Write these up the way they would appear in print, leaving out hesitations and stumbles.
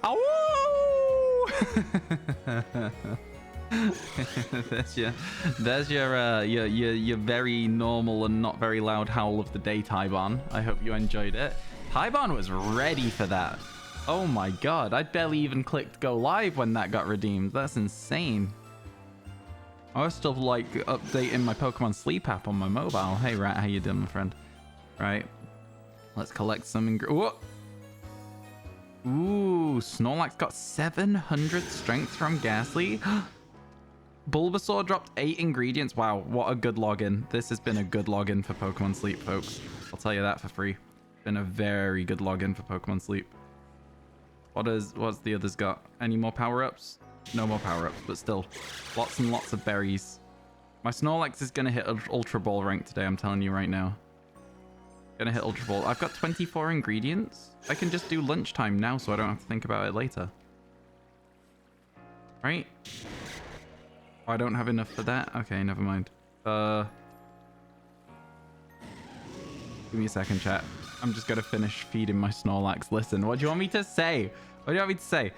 Oh! there's your very normal and not very loud howl of the day, Tybon. I hope you enjoyed it. Tybon was ready for that. Oh my god, I barely even clicked go live when that got redeemed. That's insane. I was still like updating my Pokemon Sleep app on my mobile. Hey Rat, how you doing, my friend? Right, let's collect some Ooh, Snorlax got 700 strength from Ghastly. Bulbasaur dropped 8 ingredients. Wow, what a good login. This has been a good login for Pokemon Sleep, folks. I'll tell you that for free. Been a very good login for Pokemon Sleep. What's the others got? Any more power-ups? No more power-ups, but still. Lots and lots of berries. My Snorlax is going to hit Ultra Ball rank today, I'm telling you right now. Gonna hit Ultra Ball. I've got 24 ingredients. I can just do lunchtime now so I don't have to think about it later. Right? Oh, I don't have enough for that? Okay, never mind. Give me a second, chat. I'm just gonna finish feeding my Snorlax. Listen, what do you want me to say? What do you want me to say?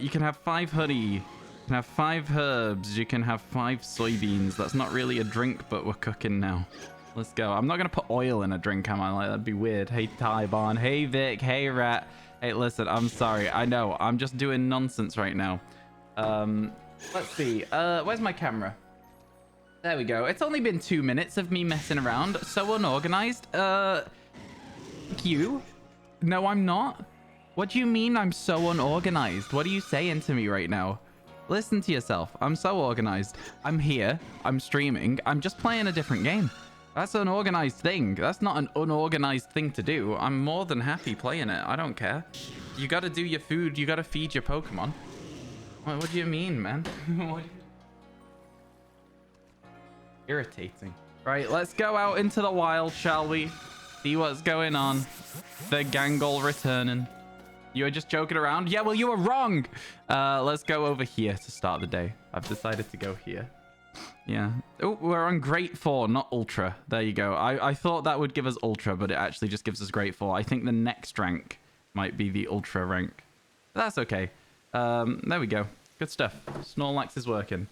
You can have 5 honey. You can have 5 herbs. You can have 5 soybeans. That's not really a drink, but we're cooking now. Let's go. I'm not going to put oil in a drink, am I? Like, that'd be weird. Hey, Tybon. Hey, Vic. Hey, Rat. Hey, listen, I'm sorry. I know. I'm just doing nonsense right now. Let's see. Where's my camera? There we go. It's only been 2 minutes of me messing around. So unorganized. You? No, I'm not. What do you mean I'm so unorganized? What are you saying to me right now? Listen to yourself. I'm so organized. I'm here. I'm streaming. I'm just playing a different game. That's an organized thing. That's not an unorganized thing to do. I'm more than happy playing it. I don't care. You gotta do your food. You gotta feed your Pokemon. What do you mean, man? Irritating. Right, let's go out into the wild, shall we? See what's going on. The Gangle returning. You were just joking around? Yeah, well, you were wrong. Let's go over here to start the day. I've decided to go here. Yeah. Oh, we're on Great 4, not Ultra. There you go. I thought that would give us Ultra, but it actually just gives us Great 4. I think the next rank might be the Ultra rank. But that's okay. There we go. Good stuff. Snorlax is working.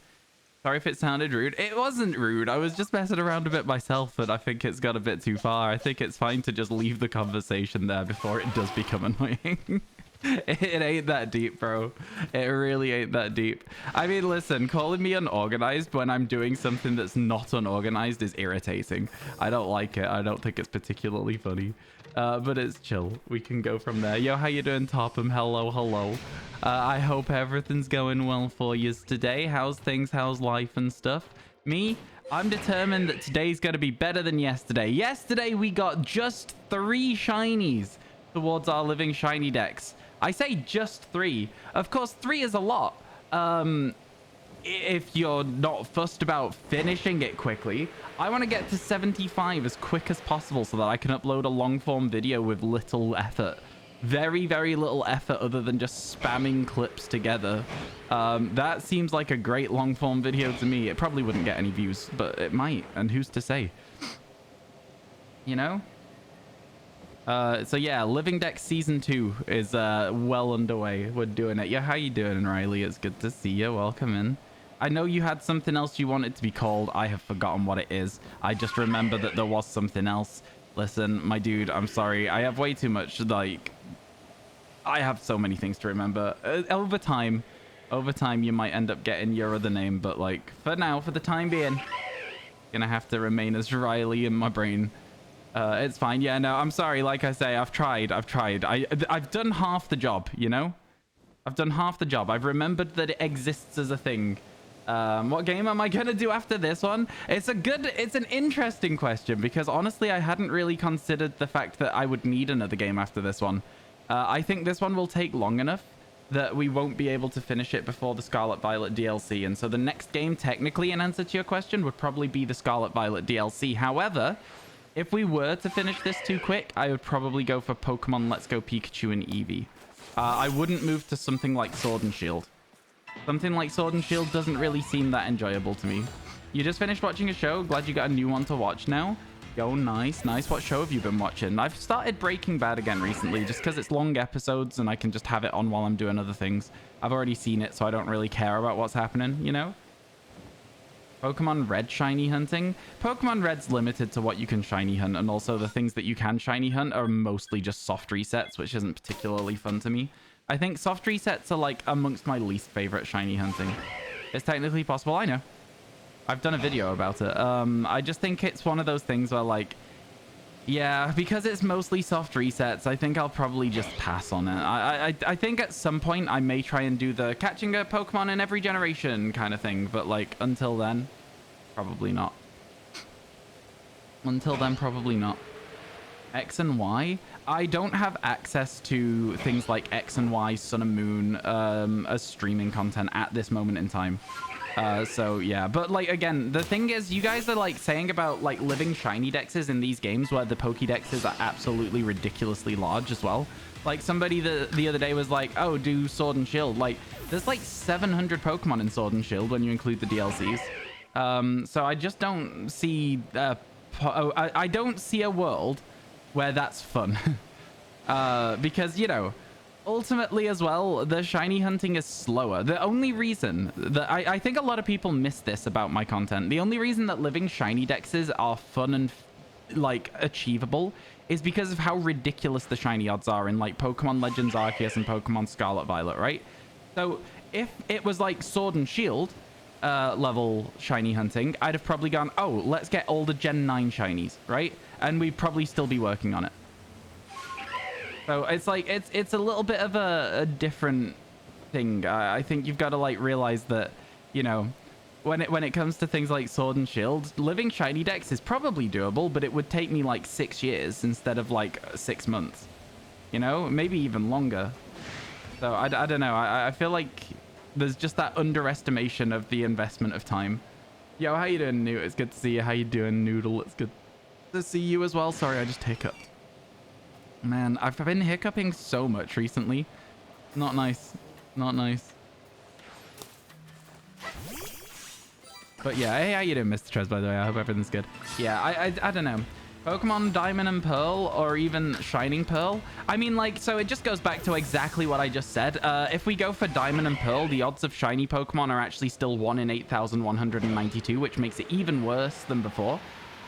Sorry if it sounded rude. It wasn't rude. I was just messing around a bit myself, and I think it's got a bit too far. I think it's fine to just leave the conversation there before it does become annoying. It ain't that deep, bro. It really ain't that deep. I mean, listen, calling me unorganized when I'm doing something that's not unorganized is irritating. I don't like it. I don't think it's particularly funny. But it's chill. We can go from there. Yo, how you doing, Topham? Hello, hello. I hope everything's going well for you today. How's things? How's life and stuff? Me? I'm determined that today's going to be better than yesterday. Yesterday, we got just 3 shinies towards our living shiny decks. I say just 3. Of course, 3 is a lot. If you're not fussed about finishing it quickly, I want to get to 75 as quick as possible so that I can upload a long-form video with little effort. Very, very little effort other than just spamming clips together. That seems like a great long-form video to me. It probably wouldn't get any views, but it might, and who's to say? You know? So yeah, Living Deck Season 2 is well underway. We're doing it. Yeah, how you doing, Riley? It's good to see you. Welcome in. I know you had something else you wanted to be called. I have forgotten what it is. I just remember that there was something else. Listen, my dude, I'm sorry. I have way too much, like... I have so many things to remember. Over time, you might end up getting your other name, but like, for now, for the time being, gonna have to remain as Riley in my brain. It's fine. Yeah, no, I'm sorry. Like I say, I've tried. I've done half the job, you know? I've done half the job. I've remembered that it exists as a thing. What game am I going to do after this one? It's an interesting question because honestly, I hadn't really considered the fact that I would need another game after this one. I think this one will take long enough that we won't be able to finish it before the Scarlet Violet DLC. And so the next game, technically, in answer to your question, would probably be the Scarlet Violet DLC. However, if we were to finish this too quick, I would probably go for Pokemon Let's Go Pikachu and Eevee. I wouldn't move to something like Sword and Shield. Something like Sword and Shield doesn't really seem that enjoyable to me. You just finished watching a show? Glad you got a new one to watch now. Yo, nice, nice. What show have you been watching? I've started Breaking Bad again recently just because it's long episodes and I can just have it on while I'm doing other things. I've already seen it, so I don't really care about what's happening, you know? Pokemon Red shiny hunting. Pokemon Red's limited to what you can shiny hunt, and also the things that you can shiny hunt are mostly just soft resets, which isn't particularly fun to me. I think soft resets are like amongst my least favorite shiny hunting. It's technically possible, I know. I've done a video about it. I just think it's one of those things where, like, yeah, because it's mostly soft resets, I think I'll probably just pass on it. I think at some point I may try and do the catching a Pokemon in every generation kind of thing, but, like, until then, probably not. Until then, probably not. X and Y? I don't have access to things like X and Y, Sun and Moon, as streaming content at this moment in time. So yeah, but like, again, the thing is, you guys are like saying about like living shiny dexes in these games where the Pokédexes are absolutely ridiculously large as well. Like somebody the other day was like, oh, do Sword and Shield. Like there's like 700 Pokemon in Sword and Shield when you include the DLCs. So I just don't see, I don't see a world where that's fun. Because, you know, ultimately as well, the shiny hunting is slower. The only reason that I think a lot of people miss this about my content, the only reason that living shiny dexes are fun and like achievable is because of how ridiculous the shiny odds are in like Pokemon Legends Arceus and Pokemon Scarlet Violet, right? So if it was like Sword and Shield level shiny hunting, I'd have probably gone, oh, let's get all the Gen 9 shinies, right? And we'd probably still be working on it. So it's like, it's a little bit of a different thing. I think you've got to like realize that, you know, when it comes to things like Sword and Shield, living shiny dex is probably doable, but it would take me like 6 years instead of like 6 months, you know, maybe even longer. So I don't know. I feel like there's just that underestimation of the investment of time. Yo, how you doing, Newt? It's good to see you. How you doing, Noodle? It's good to see you as well. Sorry, I just hiccuped. Man, I've been hiccuping so much recently. Not nice. Not nice. But yeah, hey, how you doing, Mr. Trez, by the way? I hope everything's good. Yeah, I don't know. Pokemon Diamond and Pearl, or even Shining Pearl? I mean, like, so it just goes back to exactly what I just said. If we go for Diamond and Pearl, the odds of shiny Pokemon are actually still 1 in 8,192, which makes it even worse than before.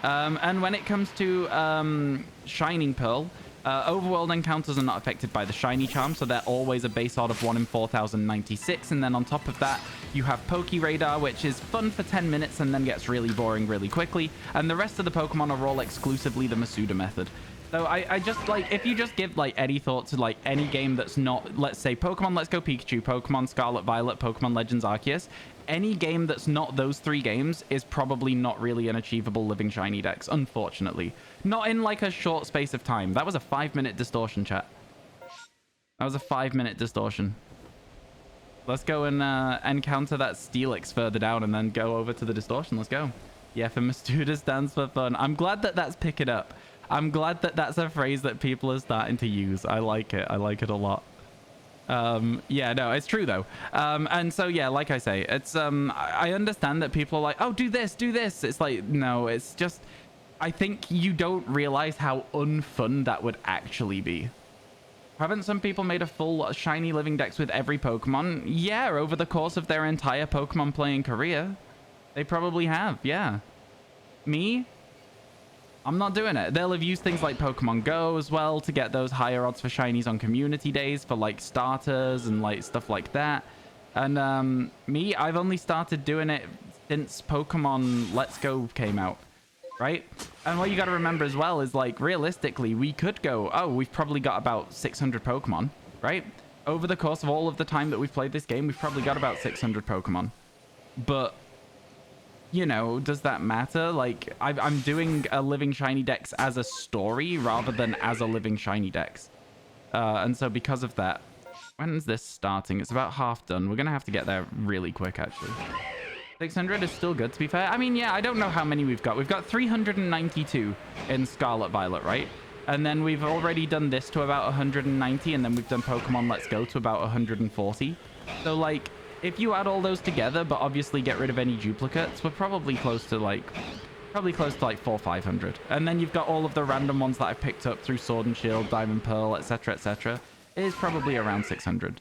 And when it comes to Shining Pearl, overworld encounters are not affected by the shiny charm, so they're always a base odd of 1 in 4,096. And then on top of that, you have Poke Radar, which is fun for 10 minutes and then gets really boring really quickly. And the rest of the Pokemon are all exclusively the Masuda method. So I just, like, if you just give, like, any thought to, like, any game that's not, let's say, Pokemon Let's Go Pikachu, Pokemon Scarlet Violet, Pokemon Legends Arceus, any game that's not those 3 games is probably not really an achievable living shiny dex, unfortunately. Not in, like, a short space of time. That was a 5-minute distortion, chat. That was a 5-minute distortion. Let's go and encounter that Steelix further down and then go over to the distortion. Let's go. Yeah, for Masuda stands for fun. I'm glad that that's picking up. I'm glad that that's a phrase that people are starting to use. I like it. I like it a lot. Yeah, no, it's true though. And so, yeah, like I say, it's, I understand that people are like, oh, do this, do this. It's like, no, it's just, I think you don't realize how unfun that would actually be. Haven't some people made a full shiny living dex with every Pokemon? Yeah, over the course of their entire Pokemon playing career. They probably have, yeah. Me? I'm not doing it. They'll have used things like Pokemon Go as well to get those higher odds for shinies on community days for like starters and like stuff like that. And me, I've only started doing it since Pokemon Let's Go came out, right? And what you got to remember as well is, like, realistically, we could go, oh, we've probably got about 600 Pokemon, right? Over the course of all of the time that we've played this game, we've probably got about 600 Pokemon. But, you know, does that matter? Like, I'm doing a living shiny dex as a story rather than as a living shiny dex. And so because of that, when's this starting? It's about half done. We're going to have to get there really quick, actually. 600 is still good, to be fair. I mean, yeah, I don't know how many we've got. We've got 392 in Scarlet Violet, right? And then we've already done this to about 190, and then we've done Pokemon Let's Go to about 140. So, like, if you add all those together, but obviously get rid of any duplicates, we're probably close to, like, Probably close to like 400-500. And then you've got all of the random ones that I've picked up through Sword and Shield, Diamond Pearl, etc., etc. It is probably around 600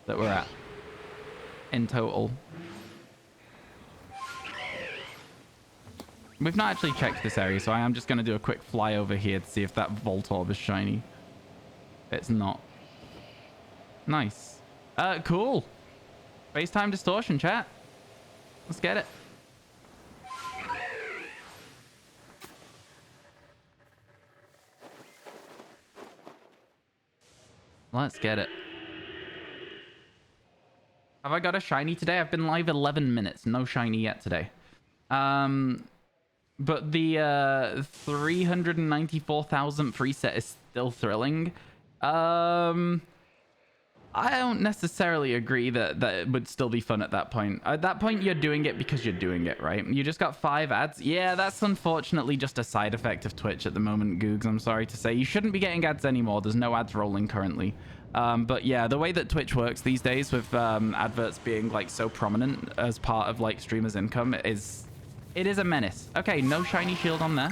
that we're at in total. We've not actually checked this area, so I am just going to do a quick fly over here to see if that Volt Orb is shiny. It's not. Nice. Cool. Space-time distortion, chat. Let's get it. Let's get it. Have I got a shiny today? I've been live 11 minutes. No shiny yet today. But the 394,000 preset is still thrilling. I don't necessarily agree that it would still be fun at that point. At that point, you're doing it because you're doing it, right? You just got 5 ads. Yeah, that's unfortunately just a side effect of Twitch at the moment, Googs. I'm sorry to say. You shouldn't be getting ads anymore. There's no ads rolling currently. But yeah, the way that Twitch works these days with adverts being like so prominent as part of like streamers' income it is a menace. Okay, no shiny shield on there.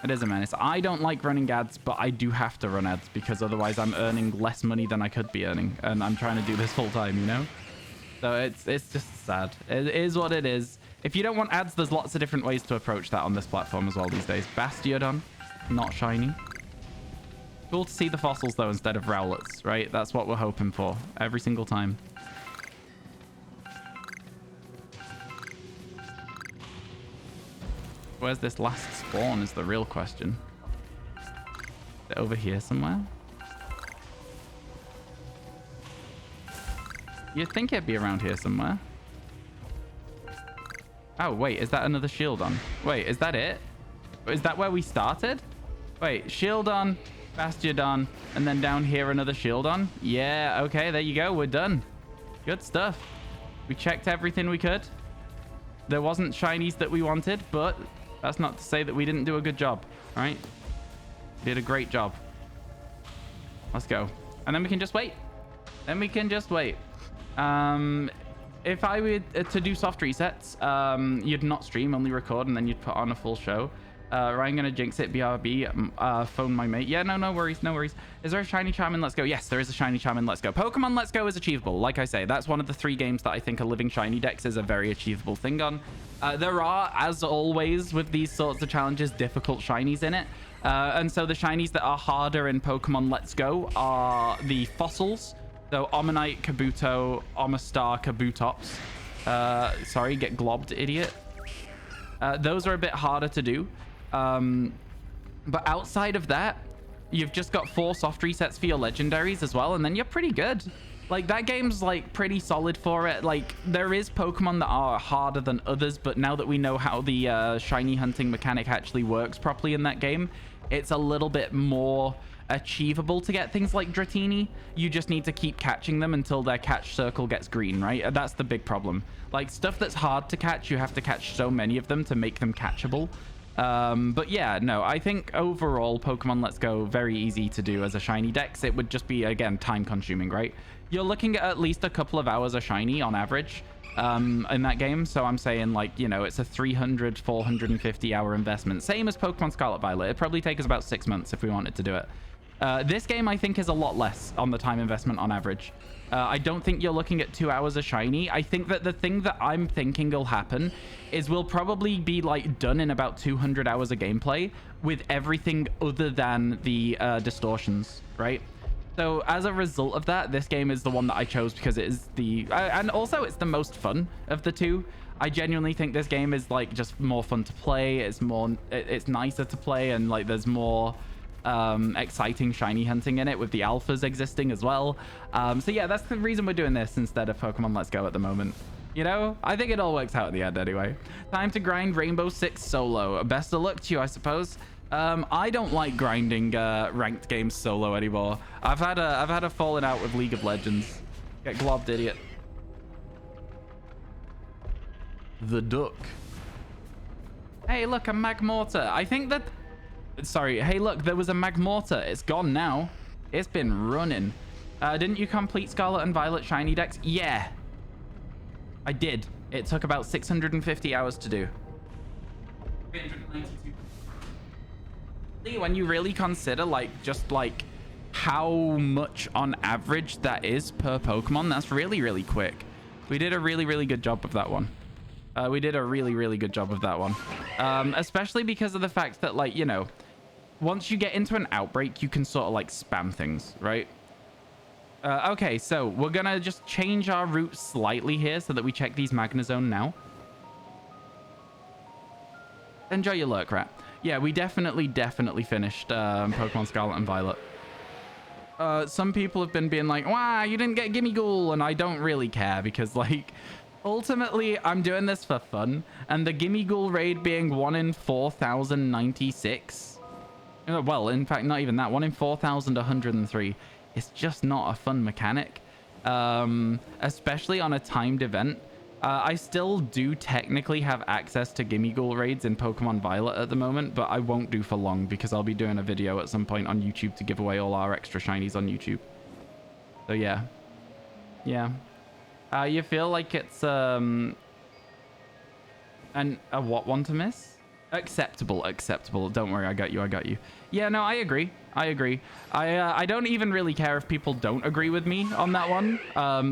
It is a menace. I don't like running ads, but I do have to run ads because otherwise I'm earning less money than I could be earning. And I'm trying to do this full time, you know? So it's just sad. It is what it is. If you don't want ads, there's lots of different ways to approach that on this platform as well these days. Bastiodon, not shiny. Cool to see the fossils though instead of Rowlets, right? That's what we're hoping for every single time. Where's this last spawn is the real question. Is it over here somewhere? You'd think it'd be around here somewhere. Oh, wait, is that another shield on? Wait, is that it? Is that where we started? Wait, shield on, Bastiodon, and then down here another shield on? Yeah, okay, there you go. We're done. Good stuff. We checked everything we could. There wasn't shinies that we wanted, but that's not to say that we didn't do a good job, right? We did a great job. Let's go. And then we can just wait. Then we can just wait. If I were to do soft resets, you'd not stream, only record, and then you'd put on a full show. Ryan gonna jinx it, BRB, phone my mate. Yeah, no worries, no worries. Is there a shiny Charmin? Let's go. Yes, there is a shiny Charmin. Let's go. Pokemon Let's Go is achievable. Like I say, that's one of the 3 games that I think a living shiny dex is a very achievable thing on. There are, as always with these sorts of challenges, difficult shinies in it. And so the shinies that are harder in Pokemon Let's Go are the fossils. So Omanyte, Kabuto, Omastar, Kabutops. Sorry, get globbed, idiot. Those are a bit harder to do. But outside of that, you've just got 4 soft resets for your legendaries as well, and then you're pretty good. Like, that game's like pretty solid for it. Like, there is Pokemon that are harder than others, but now that we know how the shiny hunting mechanic actually works properly in that game, it's a little bit more achievable to get things like Dratini. You just need to keep catching them until their catch circle gets green, right? That's the big problem. Like, stuff that's hard to catch, you have to catch so many of them to make them catchable. But yeah, no, I think overall Pokemon Let's Go very easy to do as a shiny dex. It would just be, again, time consuming, right? You're looking at least a couple of hours a shiny on average in that game. So I'm saying, like, you know, it's a 450 hour investment, same as Pokemon Scarlet Violet. It'd probably take us about 6 months if we wanted to do it. This game, I think, is a lot less on the time investment on average. I don't think you're looking at 2 hours a shiny. I think that the thing that I'm thinking will happen is we'll probably be like done in about 200 hours of gameplay with everything other than the distortions, right? So as a result of that, this game is the one that I chose because it is the and also it's the most fun of the 2. I genuinely think this game is like just more fun to play. It's nicer to play, and like there's more exciting shiny hunting in it with the alphas existing as well. So yeah, that's the reason we're doing this instead of Pokemon Let's Go at the moment. You know, I think it all works out at the end anyway. Time to grind Rainbow Six solo. Best of luck to you, I suppose. I don't like grinding ranked games solo anymore. I've had a falling out with League of Legends. Get globbed, idiot. The duck. Hey, look, a Magmortar. I think that... Sorry. Hey, look, there was a Magmortar. It's gone now. It's been running. Didn't you complete Scarlet and Violet shiny decks? Yeah. I did. It took about 650 hours to do. 392. When you really consider like just like how much on average that is per Pokemon, that's really quick. We did a really good job of that one. We did a really good job of that one. Especially because of the fact that, like, you know, once you get into an outbreak, you can sort of like spam things, right? Okay, so we're gonna just change our route slightly here so that we check these Magnezone now. Enjoy your lurk, rat. Yeah, we definitely finished Pokemon Scarlet and Violet. Some people have been being like, wow, you didn't get Gimmighoul, and I don't really care because, like, ultimately, I'm doing this for fun, and the Gimmighoul raid being 1 in 4,096, well, in fact, not even that, 1 in 4,103, it's just not a fun mechanic, especially on a timed event. I still do technically have access to Gimmighoul raids in Pokemon Violet at the moment, but I won't do for long because I'll be doing a video at some point on YouTube to give away all our extra shinies on YouTube. So yeah. You feel like it's a what one to miss? Acceptable. Don't worry, I got you. Yeah, no, I agree. I don't even really care if people don't agree with me on that one,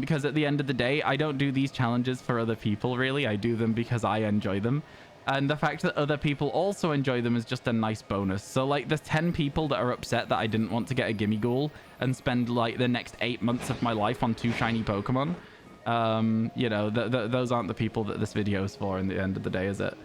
because at the end of the day, I don't do these challenges for other people, really. I do them because I enjoy them. And the fact that other people also enjoy them is just a nice bonus. So, like, the 10 people that are upset that I didn't want to get a Gimmighoul and spend, like, the next 8 months of my life on 2 shiny Pokemon, you know, those aren't the people that this video is for in the end of the day, is it?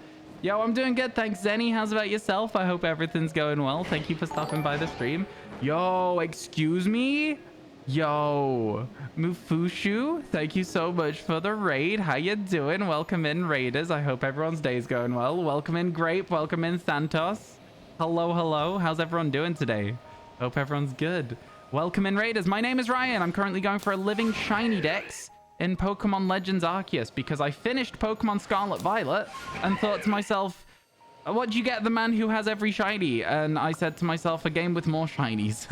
Yo, I'm doing good. Thanks, Zenny. How's about yourself? I hope everything's going well. Thank you for stopping by the stream. Yo, excuse me? Yo, Mufushu, thank you so much for the raid. How you doing? Welcome in, raiders. I hope everyone's day's going well. Welcome in, Grape. Welcome in, Santos. Hello. How's everyone doing today? Hope everyone's good. Welcome in, raiders. My name is Ryan. I'm currently going for a living shiny dex in Pokemon Legends Arceus because I finished Pokemon Scarlet Violet and thought to myself, what do you get the man who has every shiny? And I said to myself, a game with more shinies.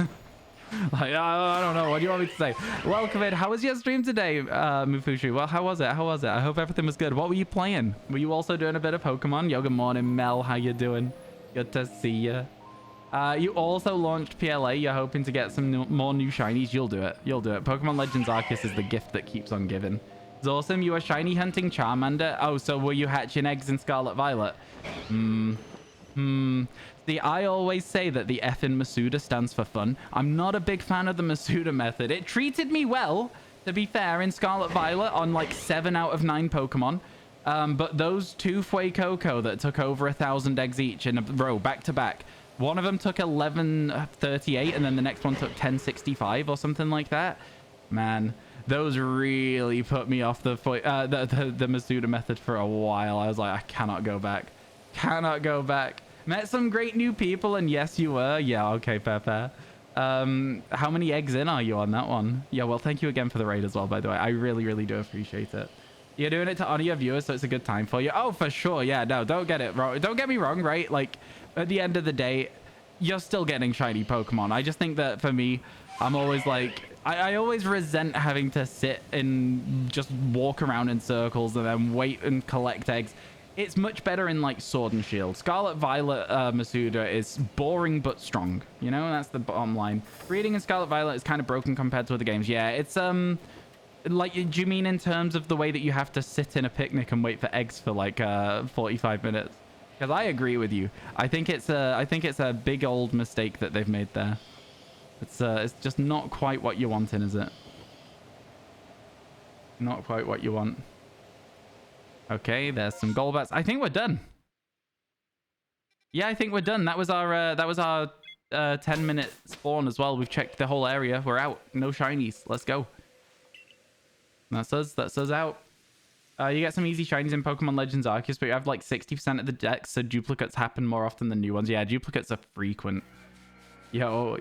Like, I don't know. What do you want me to say? Welcome in. How was your stream today, Mufushu? Well, how was it? I hope everything was good. What were you playing? Were you also doing a bit of Pokemon? Yo, good morning, Mel. How you doing? Good to see you. You also launched PLA. You're hoping to get some more new shinies. You'll do it. Pokemon Legends Arceus is the gift that keeps on giving. It's awesome. You were shiny hunting Charmander. Oh, so were you hatching eggs in Scarlet Violet? See, I always say that the F in Masuda stands for fun. I'm not a big fan of the Masuda method. It treated me well, to be fair, in Scarlet Violet on like 7 out of 9 Pokemon. But those 2 Fuecoco that took over 1,000 eggs each in a row, back to back, one of them took 1138 and then the next one took 1065 or something like that. Man, those really put me off the Masuda method for a while. I was like, I cannot go back. Met some great new people, and yes, you were. Yeah, okay, fair. How many eggs in are you on that one? Yeah, well, thank you again for the raid as well, by the way. I really do appreciate it. You're doing it to honor your viewers, so it's a good time for you. Oh, for sure. Yeah, no, don't get it wrong. Don't get me wrong, right? Like, at the end of the day, you're still getting shiny Pokemon. I just think that for me, I'm always like, I always resent having to sit and just walk around in circles and then wait and collect eggs. It's much better in like Sword and Shield. Scarlet Violet Masuda is boring but strong. You know, that's the bottom line. Reading in Scarlet Violet is kind of broken compared to other games. Yeah, it's like, do you mean in terms of the way that you have to sit in a picnic and wait for eggs for like 45 minutes? Because I agree with you. I think it's a big old mistake that they've made there. It's just not quite what you're wanting, is it? Not quite what you want. Okay, there's some Golbats. I think we're done. Yeah, I think we're done. That was our 10-minute spawn as well. We've checked the whole area. We're out. No shinies. Let's go. That's us out. You get some easy shinies in Pokemon Legends Arceus, but you have like 60% of the decks, so duplicates happen more often than new ones. Yeah, duplicates are frequent. Yo,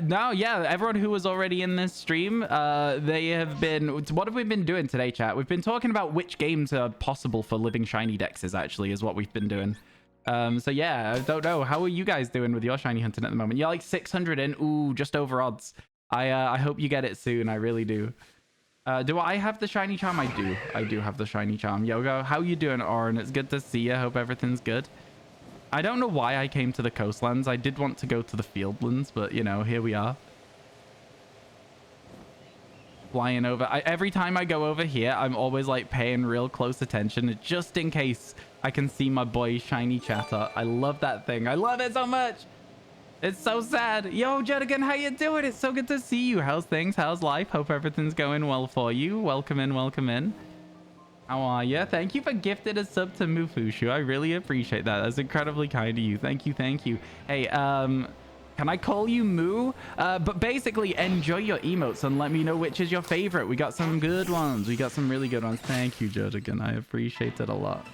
no, yeah, everyone who was already in this stream, they have been... What have we been doing today, chat? We've been talking about which games are possible for living shiny dexes, actually, is what we've been doing. So yeah, I don't know. How are you guys doing with your shiny hunting at the moment? You're like 600 in. Ooh, just over odds. I hope you get it soon. I really do. Do I have the shiny charm? I do have the shiny charm. Yogo, how you doing, Oren? It's good to see you. Hope everything's good. I don't know why I came to the coastlands. I did want to go to the fieldlands, but, you know, here we are. Flying over. Every time I go over here, I'm always, like, paying real close attention just in case I can see my boy Shiny Chatter. I love that thing. I love it so much. It's so sad. Yo, Jedigan, how you doing? It's so good to see you. How's things? How's life? Hope everything's going well for you. Welcome in, welcome in. How are you? Thank you for gifted a sub to Mufushu. I really appreciate that. That's incredibly kind of you. Thank you, thank you. Hey, can I call you Moo? But basically, enjoy your emotes and let me know which is your favorite. We got some good ones. We got some really good ones. Thank you, Jodigan. I appreciate it a lot.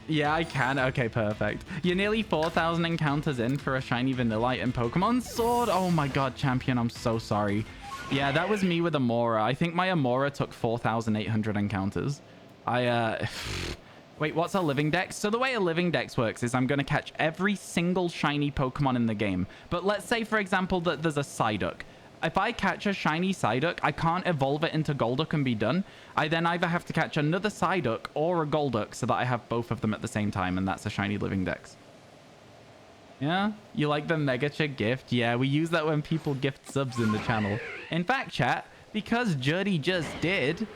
Yeah, I can. Okay, perfect. You're nearly 4,000 encounters in for a shiny Vanillite and Pokemon Sword. Oh my god, champion. I'm so sorry. Yeah, that was me with Amora. I think my Amora took 4,800 encounters. Wait, what's a living dex? So the way a living dex works is I'm going to catch every single shiny Pokemon in the game. But let's say, for example, that there's a Psyduck. If I catch a shiny Psyduck, I can't evolve it into Golduck and be done. I then either have to catch another Psyduck or a Golduck so that I have both of them at the same time, and that's a shiny living dex. Yeah? You like the Megacha gift? Yeah, we use that when people gift subs in the channel. In fact, chat, because Jurdy just did,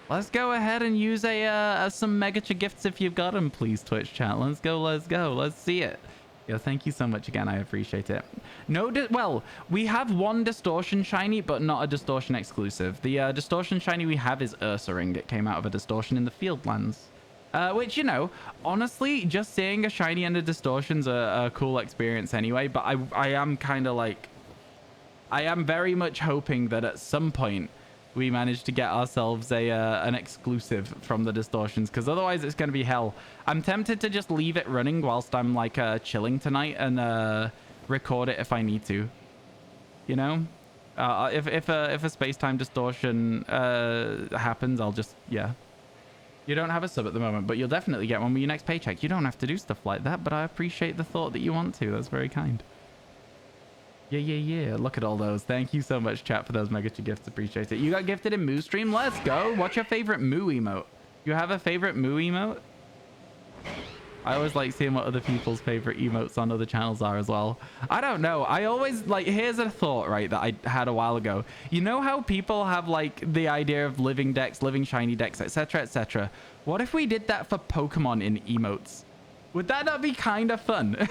let's go ahead and use some Megacha gifts if you've got them, please, Twitch chat. Let's go, let's go. Let's see it. Yeah, thank you so much again. I appreciate it. No, well, we have one Distortion shiny, but not a Distortion exclusive. The Distortion shiny we have is Ursaring. It came out of a Distortion in the Fieldlands. Which, you know, honestly, just seeing a shiny and a Distortion's a cool experience anyway. But I am kind of like, I am very much hoping that at some point we manage to get ourselves an exclusive from the Distortions, because otherwise it's going to be hell. I'm tempted to just leave it running whilst I'm like chilling tonight and record it if I need to. You know, if a space-time distortion happens, I'll just, yeah. You don't have a sub at the moment, but you'll definitely get one with your next paycheck. You don't have to do stuff like that, but I appreciate the thought that you want to. That's very kind. Yeah. Look at all those. Thank you so much, chat, for those Megacha gifts. Appreciate it. You got gifted in Moo stream? Let's go. What's your favorite Moo emote? You have a favorite Moo emote? I always like seeing what other people's favorite emotes on other channels are as well. I don't know. I always like, here's a thought, right, that I had a while ago. You know how people have like the idea of living decks, living shiny decks, etc., etc. What if we did that for Pokemon in emotes? Would that not be kind of fun?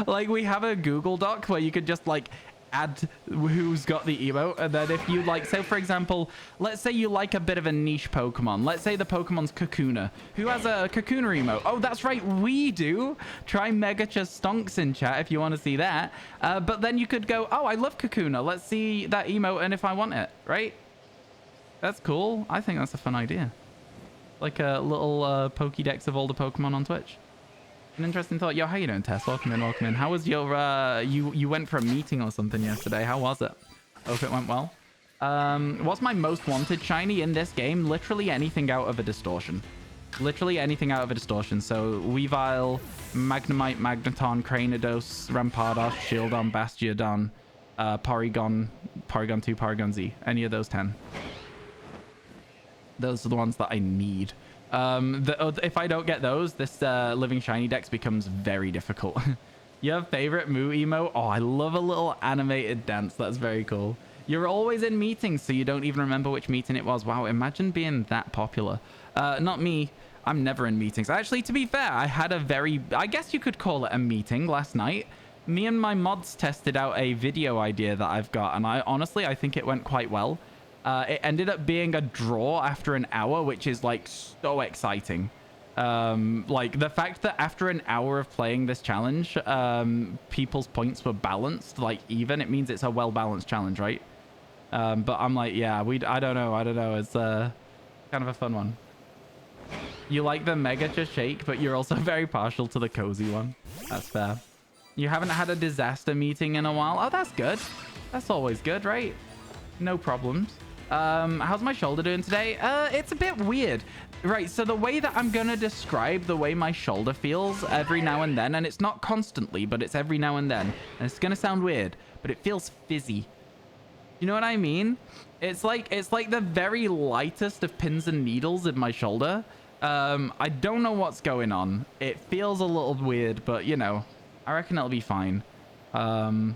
Like, we have a Google Doc where you could just like add who's got the emote, and then if you like, so for example, let's say you like a bit of a niche Pokemon. Let's say the Pokemon's Kakuna. Who has a Kakuna emote? Oh, that's right, we do. Try Megacha Stonks in chat if you want to see that. But then you could go, oh, I love Kakuna. Let's see that emote and if I want it, right? That's cool. I think that's a fun idea. Like a little Pokédex of all the Pokemon on Twitch. An interesting thought. Yo, how you doing, Tess? Welcome in, welcome in. How was your you went for a meeting or something yesterday? How was it? Hope it went well. What's my most wanted shiny in this game? Literally anything out of a distortion. Literally anything out of a distortion. So Weavile, Magnemite, Magneton, Cranidos, Rampardos, Shieldon, Bastiodon, Porygon 2, Porygon Z. Any of those 10. Those are the ones that I need. If I don't get those, this living shiny dex becomes very difficult. Your favorite Moo emo? Oh, I love a little animated dance. That's very cool. You're always in meetings, so you don't even remember which meeting it was. Wow, imagine being that popular. Not me. I'm never in meetings. Actually, to be fair, I had a very, I guess you could call it a meeting last night. Me and my mods tested out a video idea that I've got, and honestly, I think it went quite well. It ended up being a draw after an hour, which is like so exciting. Like the fact that after an hour of playing this challenge, people's points were balanced, like even, it means it's a well-balanced challenge, right? But I'm like, yeah, I don't know. It's kind of a fun one. You like the Megacha Shake, but you're also very partial to the cozy one. That's fair. You haven't had a disaster meeting in a while. Oh, that's good. That's always good, right? No problems. How's my shoulder doing today? It's a bit weird. Right, so the way that I'm gonna describe the way my shoulder feels every now and then, and it's not constantly, but it's every now and then, and it's gonna sound weird, but it feels fizzy. You know what I mean? It's like the very lightest of pins and needles in my shoulder. I don't know what's going on. It feels a little weird, but you know, I reckon it'll be fine. I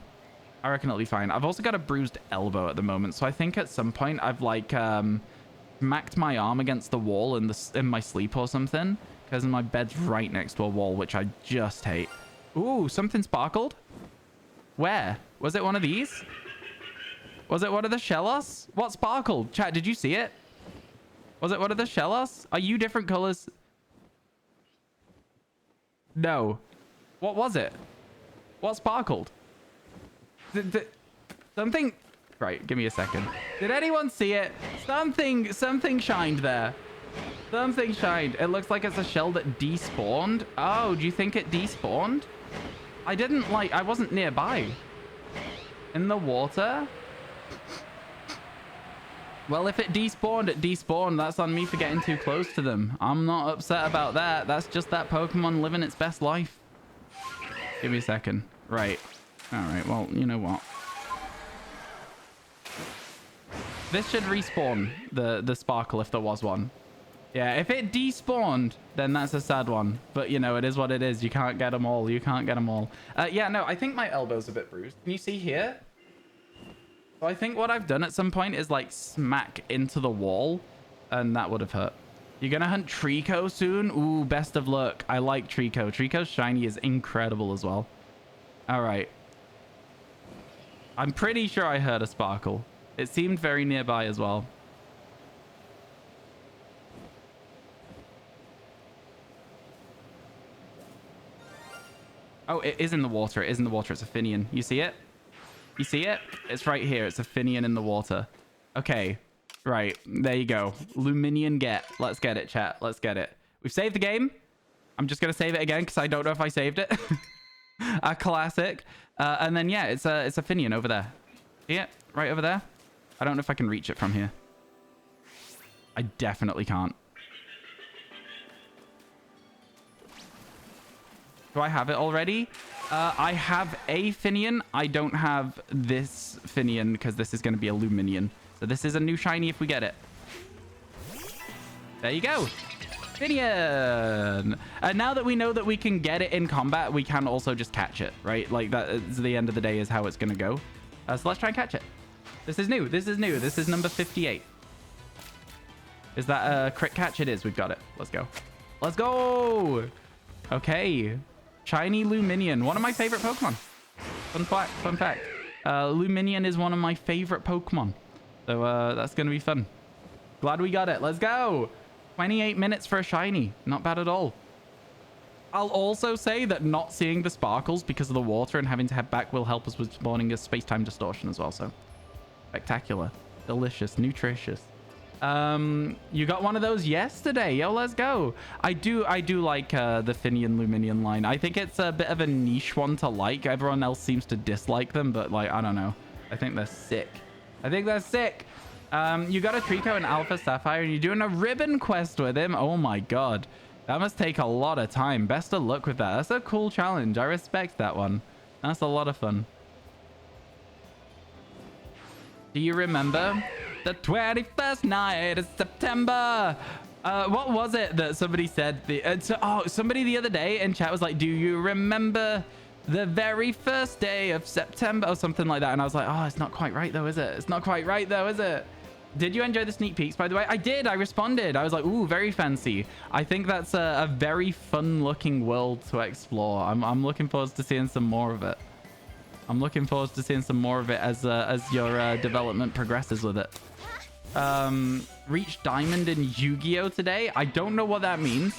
reckon it'll be fine. I've also got a bruised elbow at the moment, so I think at some point I've like smacked my arm against the wall in my sleep or something, because my bed's right next to a wall, which I just hate. Ooh, something sparkled. Where? Was it one of these? Was it one of the Shellos? What sparkled? Chat, did you see it? Was it one of the Shellos? Are you different colors? No. What was it? What sparkled? Something... Right, give me a second. Did anyone see it? Something shined there. Something shined. It looks like it's a shell that despawned. Oh, do you think it despawned? I wasn't nearby. In the water? Well, if it despawned, it despawned. That's on me for getting too close to them. I'm not upset about that. That's just that Pokemon living its best life. Give me a second. Right. All right. Well, you know what? This should respawn the Sparkle if there was one. Yeah, if it despawned, then that's a sad one. But, you know, it is what it is. You can't get them all. You can't get them all. Yeah, no, I think my elbow's a bit bruised. Can you see here? So I think what I've done at some point is, like, smack into the wall. And that would have hurt. You're going to hunt Trico soon? Ooh, best of luck. I like Trico. Trico's shiny is incredible as well. All right. I'm pretty sure I heard a Sparkle. It seemed very nearby as well. Oh, it is in the water. It is in the water. It's a Finian. You see it? You see it? It's right here. It's a Finian in the water. Okay. Right. There you go. Luminian get. Let's get it, chat. Let's get it. We've saved the game. I'm just going to save it again because I don't know if I saved it. A classic. And then, yeah, it's a Finian over there. See it? Right over there. I don't know if I can reach it from here. I definitely can't. Do I have it already? I have a Finian. I don't have this Finian because this is going to be a Luminian. So this is a new shiny if we get it. There you go. Finian. And now that we know that we can get it in combat, we can also just catch it, right? Like that is the end of the day is how it's going to go. So let's try and catch it. This is new. This is new. This is number 58. Is that a crit catch? It is. We've got it. Let's go. Let's go. Okay. Shiny Luminian. One of my favorite Pokemon. Fun fact. Fun fact. Luminian is one of my favorite Pokemon. So that's going to be fun. Glad we got it. Let's go. 28 minutes for a shiny. Not bad at all. I'll also say that not seeing the sparkles because of the water and having to head back will help us with spawning a space-time distortion as well. So spectacular. Delicious. Nutritious. You got one of those yesterday. Yo, let's go. I do like the Finian Luminian line. I think it's a bit of a niche one to like. Everyone else seems to dislike them, but like, I don't know. I think they're sick. I think they're sick. You got a Trico and Alpha Sapphire and you're doing a ribbon quest with him. Oh my god. That must take a lot of time. Best of luck with that. That's a cool challenge. I respect that one. That's a lot of fun. Do you remember the 21st night of September? What was it that somebody said? Somebody the other day in chat was like, do you remember the very first day of September or something like that? And I was like, oh, it's not quite right though, is it? It's not quite right though, is it? Did you enjoy the sneak peeks, by the way? I did. I responded. I was like, ooh, very fancy. I think that's a very fun looking world to explore. I'm looking forward to seeing some more of it. I'm looking forward to seeing some more of it as your development progresses with it. Reached Diamond in Yu-Gi-Oh today. I don't know what that means.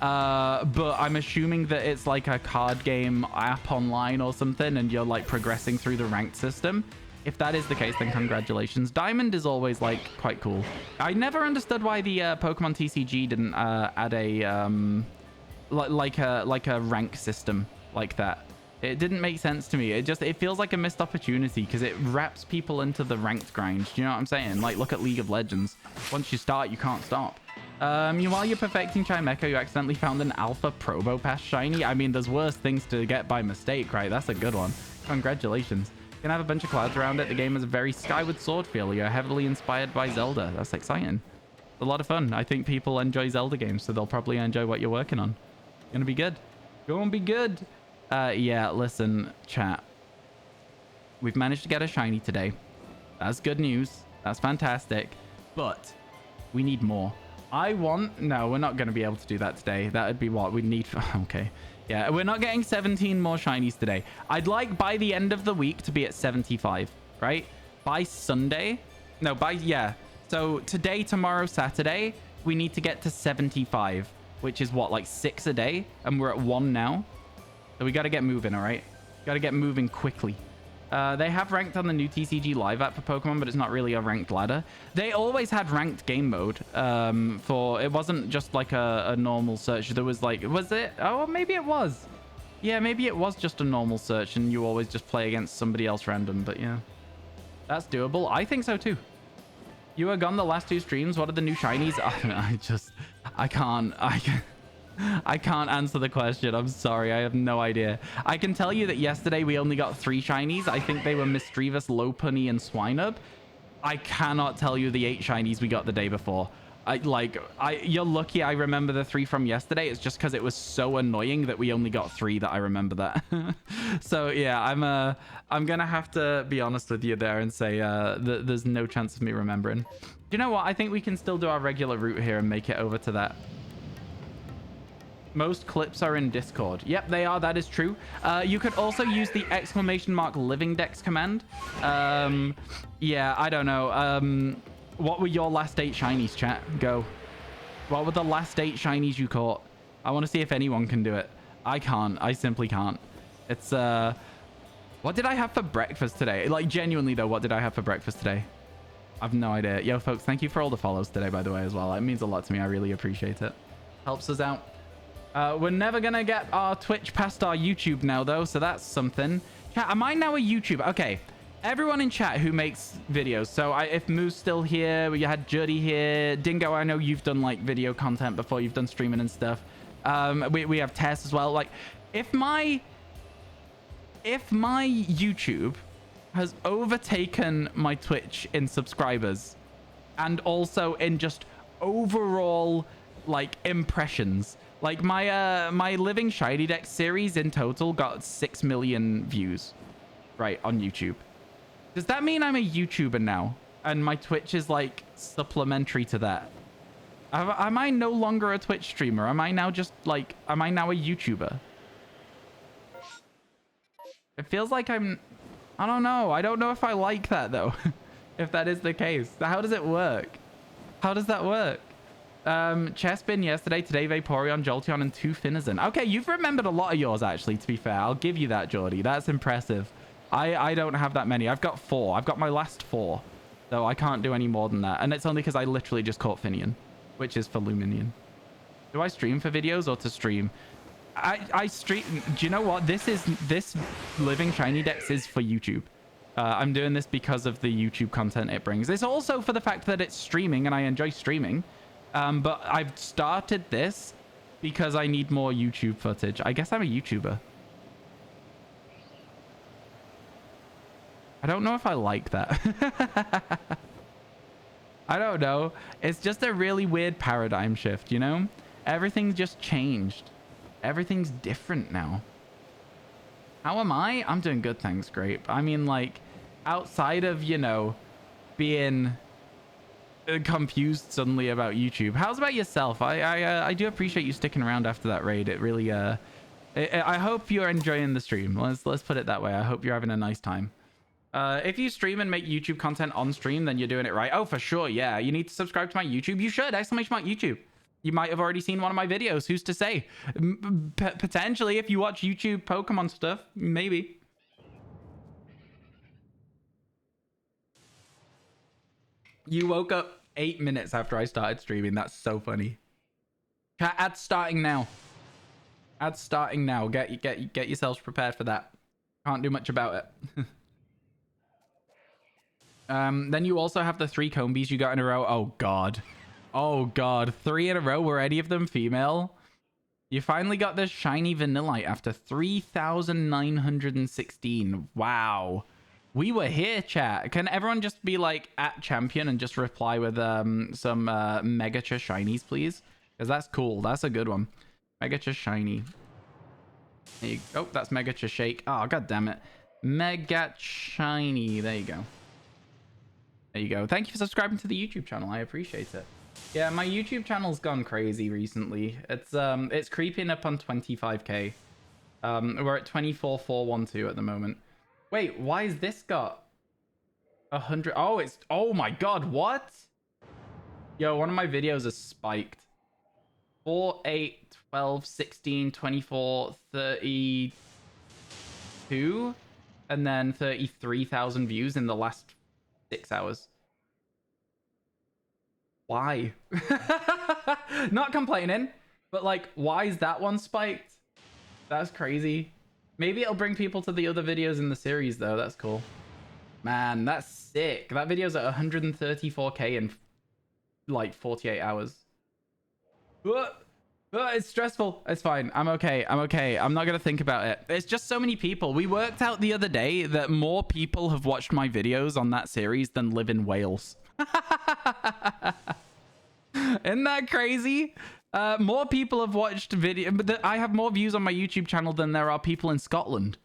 But I'm assuming that it's like a card game app online or something and you're like progressing through the ranked system. If that is the case, then congratulations. Diamond is always like quite cool. I never understood why the Pokemon TCG didn't add a like a rank system like that. It didn't make sense to me. It feels like a missed opportunity because it wraps people into the ranked grind. Do you know what I'm saying? Like, look at League of Legends. Once you start, you can't stop. While you're perfecting Chimecho, you accidentally found an Alpha Probopass shiny. I mean, there's worse things to get by mistake, right? That's a good one. Congratulations. You can have a bunch of clouds around it. The game has a very Skyward Sword feel. You're heavily inspired by Zelda. That's exciting. a lot of fun. I think people enjoy Zelda games, so they'll probably enjoy what you're working on. Gonna be good. Gonna be good. Yeah, listen, chat. We've managed to get a shiny today. That's good news. That's fantastic. But we need more. No, we're not going to be able to do that today. That would be what we need. Okay. Yeah, we're not getting 17 more shinies today. I'd like by the end of the week to be at 75, right? By Sunday. No, yeah. So today, tomorrow, Saturday, we need to get to 75, which is what, like 6 a day? And we're at 1 now. So we got to get moving, all right? Got to get moving quickly. They have ranked on the new TCG Live app for Pokemon, but it's not really a ranked ladder. They always had ranked game mode. It wasn't just like a normal search. There was like, was it? Oh, maybe it was. Yeah, maybe it was just a normal search and you always just play against somebody else random. But yeah, that's doable. I think so too. You were gone the last 2 streams. What are the new shinies? I can't answer the question. I'm sorry. I have no idea. I can tell you that yesterday we only got 3 shinies. I think they were Misdreavus, Lopunny, and Swinub. I cannot tell you the 8 shinies we got the day before. You're lucky I remember the 3 from yesterday. It's just because it was so annoying that we only got 3 that I remember that. So yeah, I'm gonna have to be honest with you there and say there's no chance of me remembering. Do you know what? I think we can still do our regular route here and make it over to that. Most clips are in Discord. Yep, they are. That is true. You could also use the !Living Dex command. Yeah, I don't know. What were your last 8 shinies, chat? Go. What were the last 8 shinies you caught? I want to see if anyone can do it. I can't. I simply can't. It's, what did I have for breakfast today? Like, genuinely, though, what did I have for breakfast today? I've no idea. Yo, folks, thank you for all the follows today, by the way, as well. It means a lot to me. I really appreciate it. Helps us out. We're never gonna get our Twitch past our YouTube now, though, so that's something. Chat, am I now a YouTuber? Okay, everyone in chat who makes videos. So if Moo's still here, we had Juddy here. Dingo, I know you've done like video content before. You've done streaming and stuff. We have Tess as well. Like, if my YouTube has overtaken my Twitch in subscribers and also in just overall like impressions. Like my Living Shiny Dex series in total got 6 million views, right, on YouTube. Does that mean I'm a YouTuber now? And my Twitch is like supplementary to that? Am I no longer a Twitch streamer? Am I now just like, am I now a YouTuber? It feels like I don't know. I don't know if I like that though. If that is the case. How does it work? How does that work? Chespin yesterday, today Vaporeon, Jolteon, and 2 Finizen. Okay, you've remembered a lot of yours, actually, to be fair. I'll give you that, Geordie. That's impressive. I don't have that many. I've got 4. I've got my last 4. So I can't do any more than that. And it's only because I literally just caught Finian, which is for Luminion. Do I stream for videos or to stream? I stream... Do you know what? This Living Shiny Dex is for YouTube. I'm doing this because of the YouTube content it brings. It's also for the fact that it's streaming and I enjoy streaming. But I've started this because I need more YouTube footage. I guess I'm a YouTuber. I don't know if I like that. I don't know. It's just a really weird paradigm shift, you know? Everything's just changed. Everything's different now. How am I? I'm doing good, thanks, Grape. I mean, like, outside of, you know, being... confused suddenly about YouTube. How's about yourself? I do appreciate you sticking around after that raid. It really I hope you're enjoying the stream. Let's put it that way. I hope you're having a nice time. If you stream and make YouTube content on stream, then you're doing it right. Oh, for sure. Yeah, you need to subscribe to my YouTube. You should! ! YouTube. You might have already seen one of my videos. Who's to say? Potentially, if you watch YouTube Pokemon stuff, maybe. You woke up 8 minutes after I started streaming. That's so funny. Chat, ads starting now. Ads starting now. Get yourselves prepared for that. Can't do much about it. Then you also have the 3 Combies you got in a row. Oh god. Oh god. 3 in a row. Were any of them female? You finally got this shiny Vanillite after 3,916. Wow. We were here, chat. Can everyone just be like at champion and just reply with some Megacha shinies, please? Because that's cool. That's a good one. Megacha shiny. There you go. Oh, that's Megacha shake. Oh, god damn it. Mega shiny. There you go. There you go. Thank you for subscribing to the YouTube channel. I appreciate it. Yeah, my YouTube channel's gone crazy recently. It's creeping up on 25k. We're at 24,412 at the moment. Wait, why is this got 100? Oh, it's, oh my god, what? Yo, one of my videos is spiked. 4, 8, 12, 16, 24, 32, and then 33,000 views in the last 6 hours. Why? Not complaining, but like, why is that one spiked? That's crazy. Maybe it'll bring people to the other videos in the series, though. That's cool. Man, that's sick. That video's at 134k in like 48 hours. It's stressful. It's fine. I'm okay. I'm okay. I'm not going to think about it. It's just so many people. We worked out the other day that more people have watched my videos on that series than live in Wales. Isn't that crazy? More people have watched video, but I have more views on my YouTube channel than there are people in Scotland.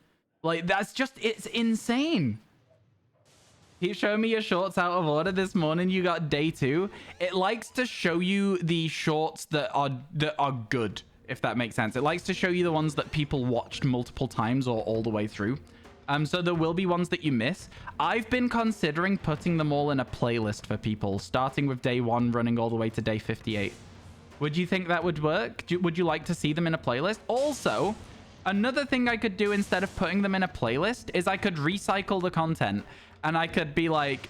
Like, that's just, it's insane. Keep showing me your shorts out of order this morning. You got day 2. It likes to show you the shorts that are good, if that makes sense. It likes to show you the ones that people watched multiple times or all the way through. So there will be ones that you miss. I've been considering putting them all in a playlist for people, starting with day 1, running all the way to day 58. Would you think that would work? Would you like to see them in a playlist? Also, another thing I could do instead of putting them in a playlist is I could recycle the content. And I could be like,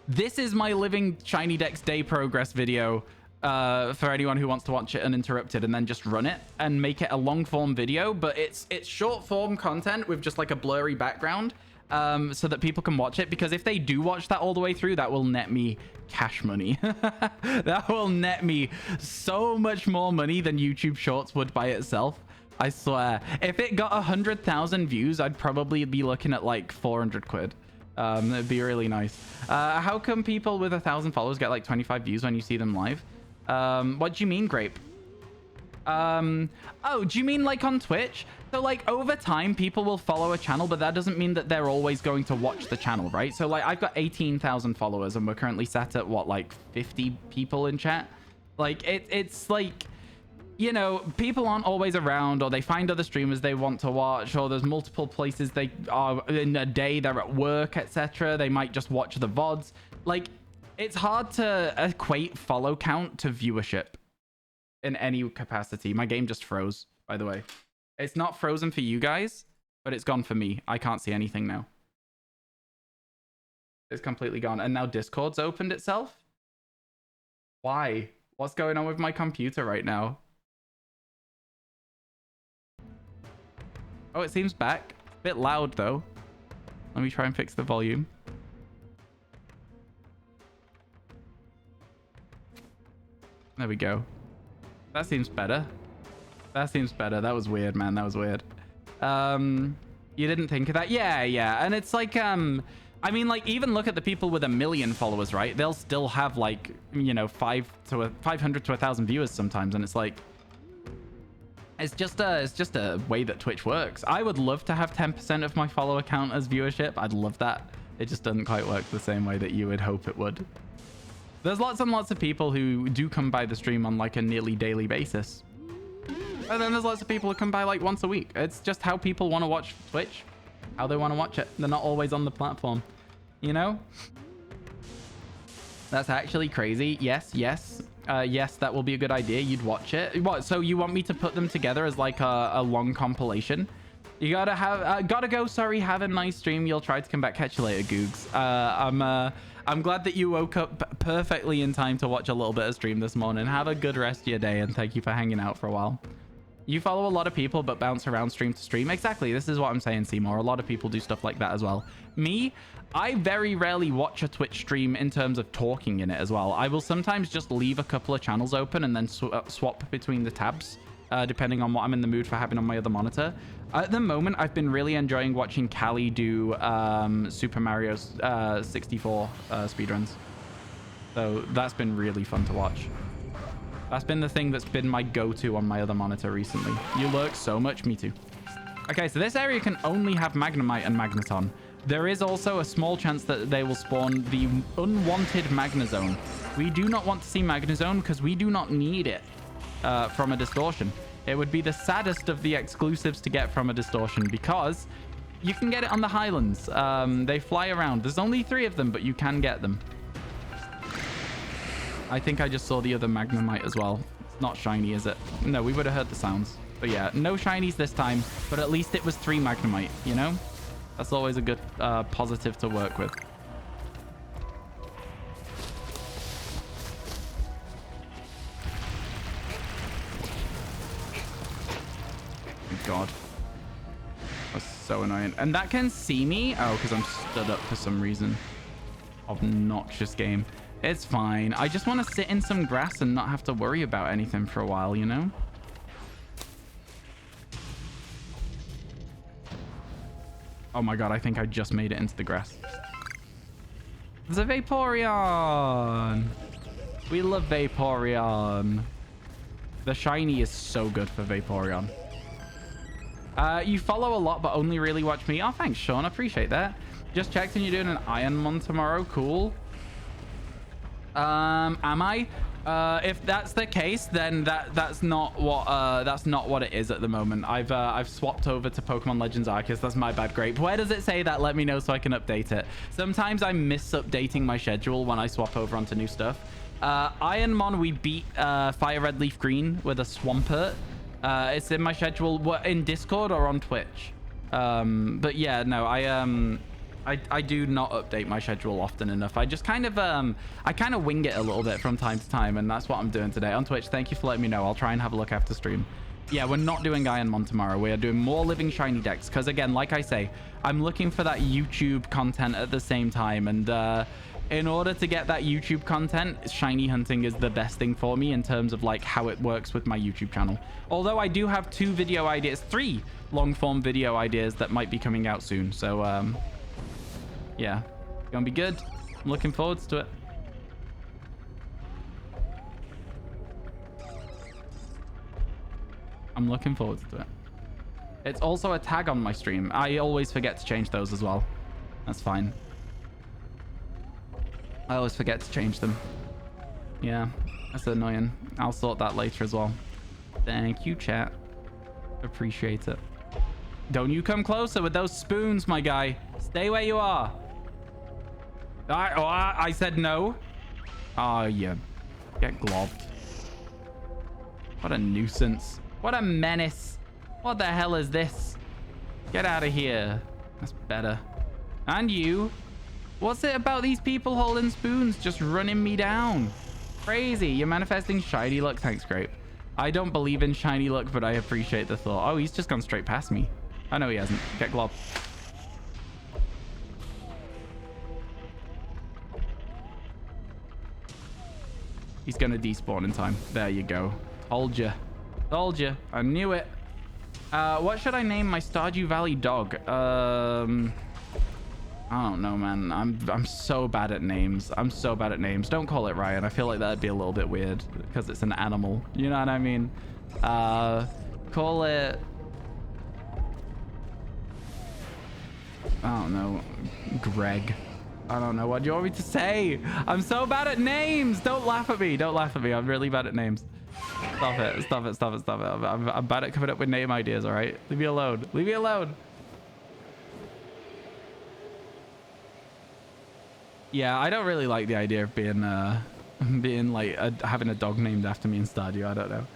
this is my living Shiny Dex day progress video for anyone who wants to watch it uninterrupted, and then just run it and make it a long form video. But it's short form content with just like a blurry background so that people can watch it. Because if they do watch that all the way through, that will net me cash money. That will net me so much more money than YouTube Shorts would by itself. I swear. If it got 100,000 views, I'd probably be looking at like 400 quid. It'd be really nice. How come people with 1,000 followers get like 25 views when you see them live? What do you mean, Grape? Oh, do you mean like on Twitch? So like over time, people will follow a channel, but that doesn't mean that they're always going to watch the channel, right? So like I've got 18,000 followers and we're currently sat at what, like 50 people in chat? Like it's like, you know, people aren't always around, or they find other streamers they want to watch, or there's multiple places they are in a day, they're at work, etc. They might just watch the VoDs. Like, it's hard to equate follow count to viewership in any capacity. My game just froze, by the way. It's not frozen for you guys, but it's gone for me. I can't see anything now. It's completely gone. And now Discord's opened itself? Why? What's going on with my computer right now? Oh, it seems back. A bit loud, though. Let me try and fix the volume. There we go. That seems better. That seems better. That was weird, man. That was weird. You didn't think of that? Yeah, yeah. And it's like, I mean, like, even look at the people with 1 million followers, right? They'll still have, like, you know, 500 to 1,000 viewers sometimes. And it's like, it's just a way that Twitch works. I would love to have 10% of my follower count as viewership. I'd love that. It just doesn't quite work the same way that you would hope it would. There's lots and lots of people who do come by the stream on like a nearly daily basis. And then there's lots of people who come by like once a week. It's just how people want to watch Twitch, how they want to watch it. They're not always on the platform, you know? That's actually crazy. Yes, yes. Yes, that will be a good idea. You'd watch it. What? So you want me to put them together as like a long compilation? You gotta have, gotta go. Sorry, have a nice stream. You'll try to come back. Catch you later, Googs. I'm glad that you woke up perfectly in time to watch a little bit of stream this morning. Have a good rest of your day, and thank you for hanging out for a while. You follow a lot of people, but bounce around stream to stream. Exactly. This is what I'm saying, Seymour. A lot of people do stuff like that as well. Me, I very rarely watch a Twitch stream in terms of talking in it as well. I will sometimes just leave a couple of channels open and then swap between the tabs depending on what I'm in the mood for having on my other monitor. At the moment, I've been really enjoying watching Callie do Super Mario 64 speedruns. So that's been really fun to watch. That's been the thing that's been my go-to on my other monitor recently. You lurk so much. Me too. Okay, so this area can only have Magnemite and Magneton. There is also a small chance that they will spawn the unwanted Magnezone. We do not want to see Magnezone because we do not need it from a distortion. It would be the saddest of the exclusives to get from a distortion because you can get it on the Highlands. They fly around. There's only 3 of them, but you can get them. I think I just saw the other Magnemite as well. It's not shiny, is it? No, we would have heard the sounds. But yeah, no shinies this time, but at least it was 3 Magnemite, you know? That's always a good positive to work with. God. That's so annoying. And that can see me? Oh, because I'm stood up for some reason. Obnoxious game. It's fine. I just want to sit in some grass and not have to worry about anything for a while, you know? Oh my god, I think I just made it into the grass. There's a Vaporeon! We love Vaporeon. The shiny is so good for Vaporeon. You follow a lot, but only really watch me. Oh, thanks, Sean. I appreciate that. Just checked and you're doing an Ironmon tomorrow. Cool. Am I? If that's the case, then that's not what it is at the moment. I've swapped over to Pokemon Legends Arceus. That's my bad. Great. Where does it say that? Let me know so I can update it. Sometimes I miss updating my schedule when I swap over onto new stuff. Ironmon, we beat Fire Red Leaf Green with a Swampert. It's in my schedule. What, in Discord or on Twitch? But yeah, no, I do not update my schedule often enough. I just kind of wing it a little bit from time to time, and that's what I'm doing today on Twitch. Thank you for letting me know. I'll try and have a look after stream. Yeah, we're not doing Ironmon tomorrow. We are doing more living shiny decks because, again, like I say, I'm looking for that YouTube content at the same time, and in order to get that YouTube content, shiny hunting is the best thing for me in terms of like how it works with my YouTube channel. Although I do have 2 video ideas, 3 long form video ideas that might be coming out soon. So yeah, it's gonna be good. I'm looking forward to it. I'm looking forward to it. It's also a tag on my stream. I always forget to change those as well. That's fine. I always forget to change them. Yeah, that's annoying. I'll sort that later as well. Thank you, chat. Appreciate it. Don't you come closer with those spoons, my guy. Stay where you are. I said no. Oh, yeah. Get globbed. What a nuisance. What a menace. What the hell is this? Get out of here. That's better. And you. What's it about these people holding spoons just running me down? Crazy. You're manifesting shiny luck. Thanks, Grape. I don't believe in shiny luck, but I appreciate the thought. Oh, he's just gone straight past me. I know he hasn't. Get glob. He's going to despawn in time. There you go. Told you. Told you. I knew it. What should I name my Stardew Valley dog? I don't know, man. I'm so bad at names. I'm so bad at names. Don't call it Ryan. I feel like that'd be a little bit weird because it's an animal. You know what I mean? Call it... I don't know. Greg. I don't know. What do you want me to say? I'm so bad at names. Don't laugh at me. Don't laugh at me. I'm really bad at names. Stop it. Stop it. Stop it. Stop it. I'm bad at coming up with name ideas, all right? Leave me alone. Leave me alone. Yeah, I don't really like the idea of being having a dog named after me in Stardew. I don't know.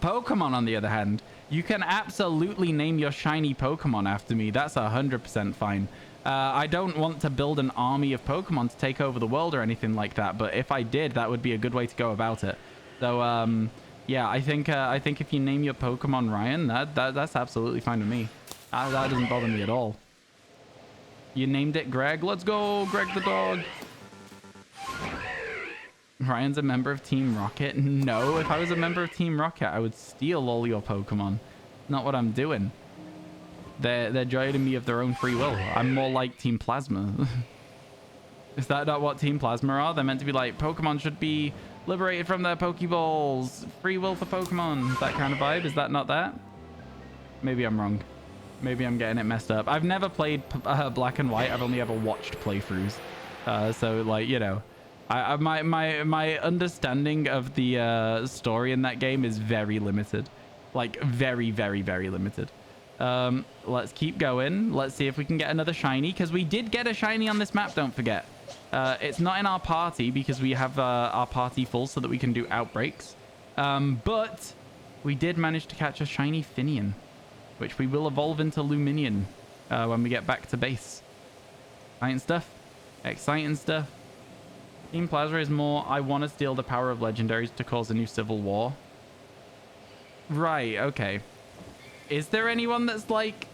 Pokemon, on the other hand, you can absolutely name your shiny Pokemon after me. That's 100% fine. I don't want to build an army of Pokemon to take over the world or anything like that, but if I did, that would be a good way to go about it. So, yeah, I think if you name your Pokemon Ryan, that's absolutely fine with me. That doesn't bother me at all. You named it Greg. Let's go, Greg the dog. Ryan's a member of Team Rocket? No, if I was a member of Team Rocket, I would steal all your Pokemon. Not what I'm doing. They're joining me of their own free will. I'm more like Team Plasma. Is that not what Team Plasma are? They're meant to be like, Pokemon should be liberated from their Pokeballs. Free will for Pokemon. That kind of vibe. Is that not that? Maybe I'm wrong. Maybe I'm getting it messed up. I've never played Black and White. I've only ever watched playthroughs. So, like, you know, my understanding of the story in that game is very limited. Like, very, very, very limited. Let's keep going. Let's see if we can get another shiny, because we did get a shiny on this map, don't forget. It's not in our party because we have our party full so that we can do outbreaks. But we did manage to catch a shiny Finian, which we will evolve into Luminion when we get back to base. Exciting stuff. Exciting stuff. Team Plasma is more, I want to steal the power of legendaries to cause a new civil war. Right, okay. Is there anyone that's like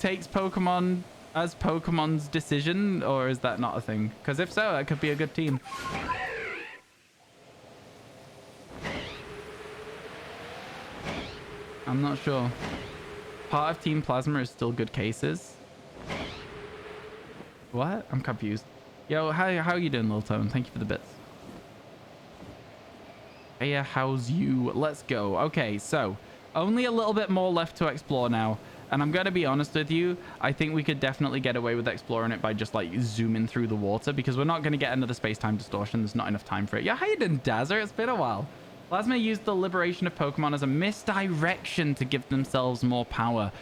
takes Pokemon as Pokemon's decision, or is that not a thing? Because if so, that could be a good team. I'm not sure. Part of Team Plasma is still good cases. What? I'm confused. Yo, how are you doing, Lil Tone? Thank you for the bits. Hey, how's you? Let's go. Okay, so only a little bit more left to explore now. And I'm going to be honest with you, I think we could definitely get away with exploring it by just like zooming through the water, because we're not going to get another space-time distortion. There's not enough time for it. Yeah, how you doing, Dazzer? It's been a while. Plasma used the liberation of Pokemon as a misdirection to give themselves more power.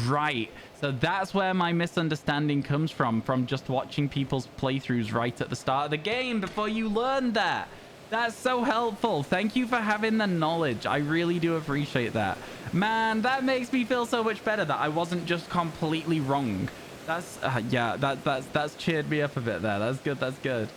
Right. So that's where my misunderstanding comes from just watching people's playthroughs right at the start of the game before you learn that. That's so helpful. Thank you for having the knowledge. I really do appreciate that. Man, that makes me feel so much better that I wasn't just completely wrong. That's, yeah, that's cheered me up a bit there. That's good. That's good.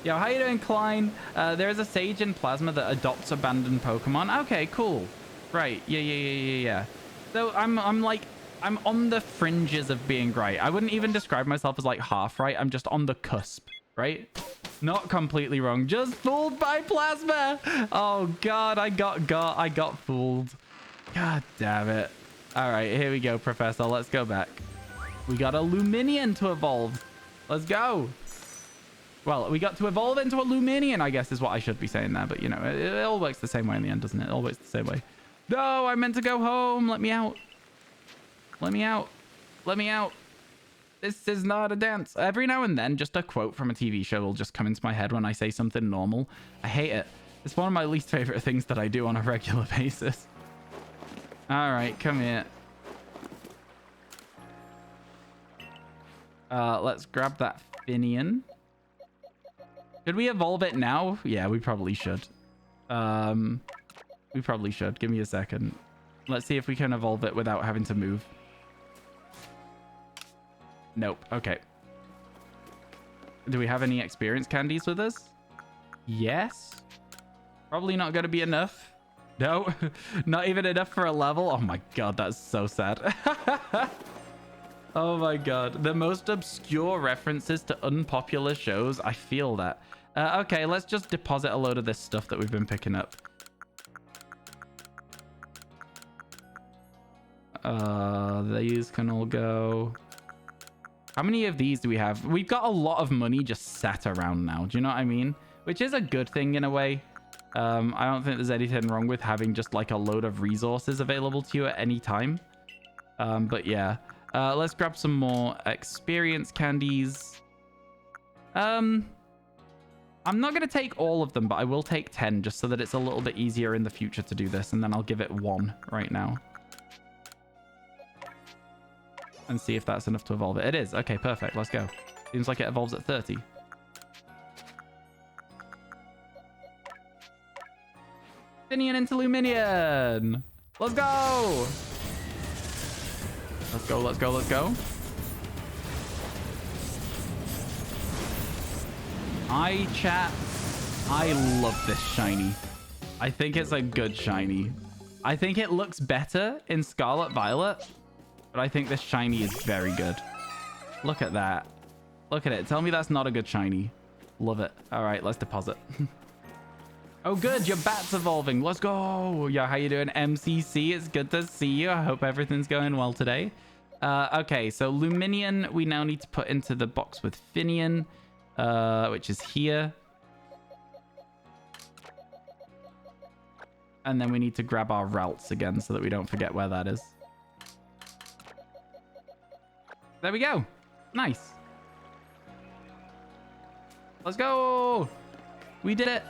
Yo, how you doing, Klein? There's a Sage in Plasma that adopts abandoned Pokemon. Okay, cool. Right. Yeah. So I'm on the fringes of being right. I wouldn't even describe myself as like half right. I'm just on the cusp, right? Not completely wrong. Just fooled by Plasma. Oh God, I got fooled. God damn it. All right, here we go, Professor. Let's go back. We got a Luminion to evolve. Let's go. Well, we got to evolve into a Luminion, I guess is what I should be saying there. But, you know, it all works the same way in the end, doesn't it? It all works the same way. No, I meant to go home. Let me out. Let me out. Let me out. This is not a dance. Every now and then, just a quote from a TV show will just come into my head when I say something normal. I hate it. It's one of my least favorite things that I do on a regular basis. All right, come here. Let's grab that Finian. Should we evolve it now? Yeah, we probably should. We probably should. Give me a second. Let's see if we can evolve it without having to move. Nope. Okay. Do we have any experience candies with us? Yes. Probably not going to be enough. No, not even enough for a level. Oh my God, that's so sad. Oh my God. The most obscure references to unpopular shows. I feel that. Okay, let's just deposit a load of this stuff that we've been picking up. These can all go. How many of these do we have? We've got a lot of money just sat around now. Do you know what I mean? Which is a good thing in a way. I don't think there's anything wrong with having just like a load of resources available to you at any time. But yeah, let's grab some more experience candies. I'm not going to take all of them, but I will take 10 just so that it's a little bit easier in the future to do this. And then I'll give it 1 right now. And see if that's enough to evolve it. It is. Okay, perfect. Let's go. Seems like it evolves at 30. Finian into Luminion. Let's go. Let's go, let's go, let's go. Chat. I love this shiny. I think it's a good shiny. I think it looks better in Scarlet Violet, but I think this shiny is very good. Look at that. Look at it. Tell me that's not a good shiny. Love it. All right, let's deposit. Oh, good. Your bat's evolving. Let's go. Yeah, how you doing, MCC? It's good to see you. I hope everything's going well today. Okay, so Luminion, we now need to put into the box with Finian, which is here. And then we need to grab our routes again so that we don't forget where that is. There we go. Nice. Let's go. We did it.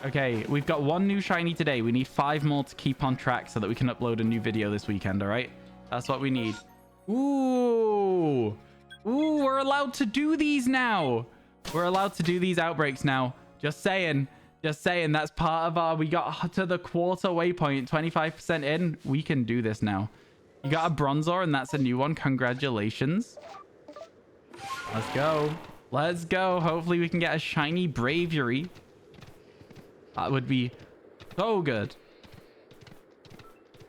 Okay, we've got 1 new shiny today. We need 5 more to keep on track so that we can upload a new video this weekend, all right? That's what we need. Ooh. Ooh, we're allowed to do these now. We're allowed to do these outbreaks now. Just saying. Just saying. That's part of our... We got to the quarter waypoint. 25% in. We can do this now. You got a Bronzor, and that's a new one. Congratulations. Let's go. Let's go. Hopefully we can get a shiny Bravery. That would be so good.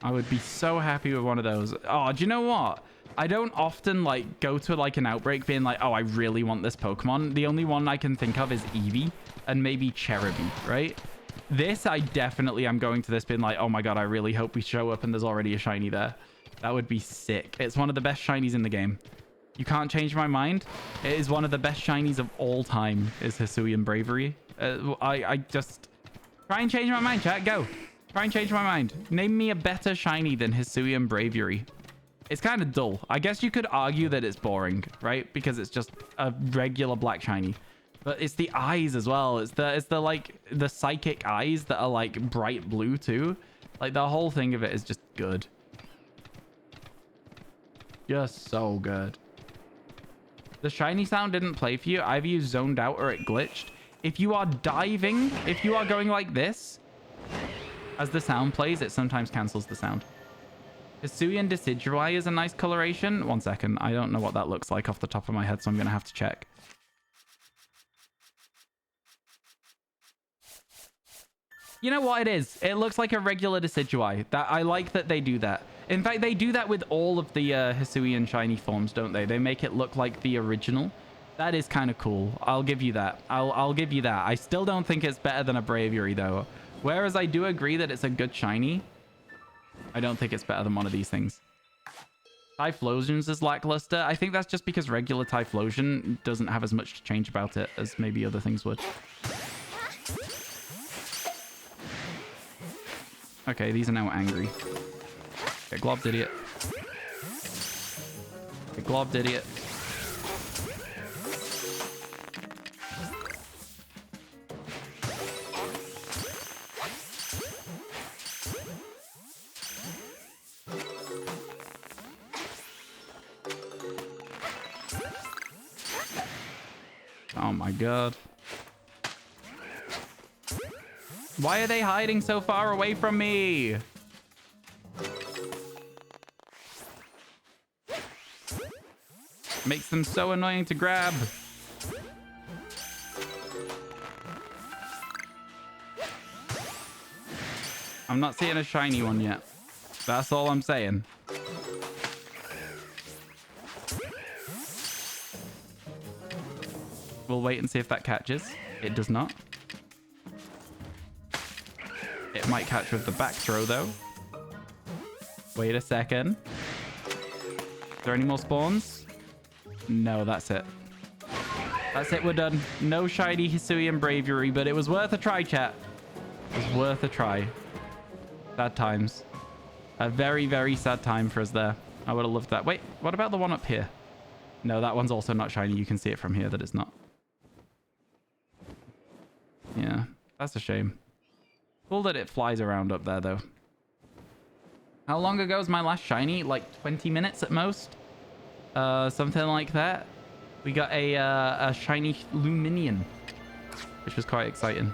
I would be so happy with one of those. Oh, do you know what? I don't often like go to like an outbreak being like, oh, I really want this Pokemon. The only one I can think of is Eevee and maybe Cherubi, right? This, I definitely am going to this being like, oh my God, I really hope we show up and there's already a shiny there. That would be sick. It's one of the best shinies in the game. You can't change my mind. It is one of the best shinies of all time is Hisuian Bravery. I just... Try and change my mind, chat. Go. Try and change my mind. Name me a better shiny than Hisuian Bravery. It's kind of dull. I guess you could argue that it's boring, right? Because it's just a regular black shiny. But it's the eyes as well. It's the like the psychic eyes that are like bright blue too. Like the whole thing of it is just good. Just so good. The shiny sound didn't play for you. Either you zoned out or it glitched. If you are diving, if you are going like this, as the sound plays, it sometimes cancels the sound. Hisuian Decidueye is a nice coloration. 1 second. I don't know what that looks like off the top of my head, so I'm going to have to check. You know what it is? It looks like a regular Decidueye. I like that they do that. In fact, they do that with all of the Hisuian shiny forms, don't they? They make it look like the original. That is kind of cool. I'll give you that. I'll give you that. I still don't think it's better than a Braviary, though. Whereas I do agree that it's a good shiny, I don't think it's better than one of these things. Typhlosion's is lackluster. I think that's just because regular Typhlosion doesn't have as much to change about it as maybe other things would. Okay, these are now angry. Get globbed, idiot. Get globbed, idiot. Oh my God. Why are they hiding so far away from me? Makes them so annoying to grab. I'm not seeing a shiny one yet. That's all I'm saying. We'll wait and see if that catches. It does not. It might catch with the back throw, though. Wait a second. Is there any more spawns? No, that's it. That's it, we're done. No shiny Hisuian Braviary, but it was worth a try, chat. It was worth a try. Sad times. A very, very sad time for us there. I would have loved that. Wait, what about the one up here? No, that one's also not shiny. You can see it from here that it's not. Yeah, that's a shame. Cool that it flies around up there, though. How long ago was my last shiny? Like 20 minutes at most? Something like that. We got a shiny Luminion, which was quite exciting.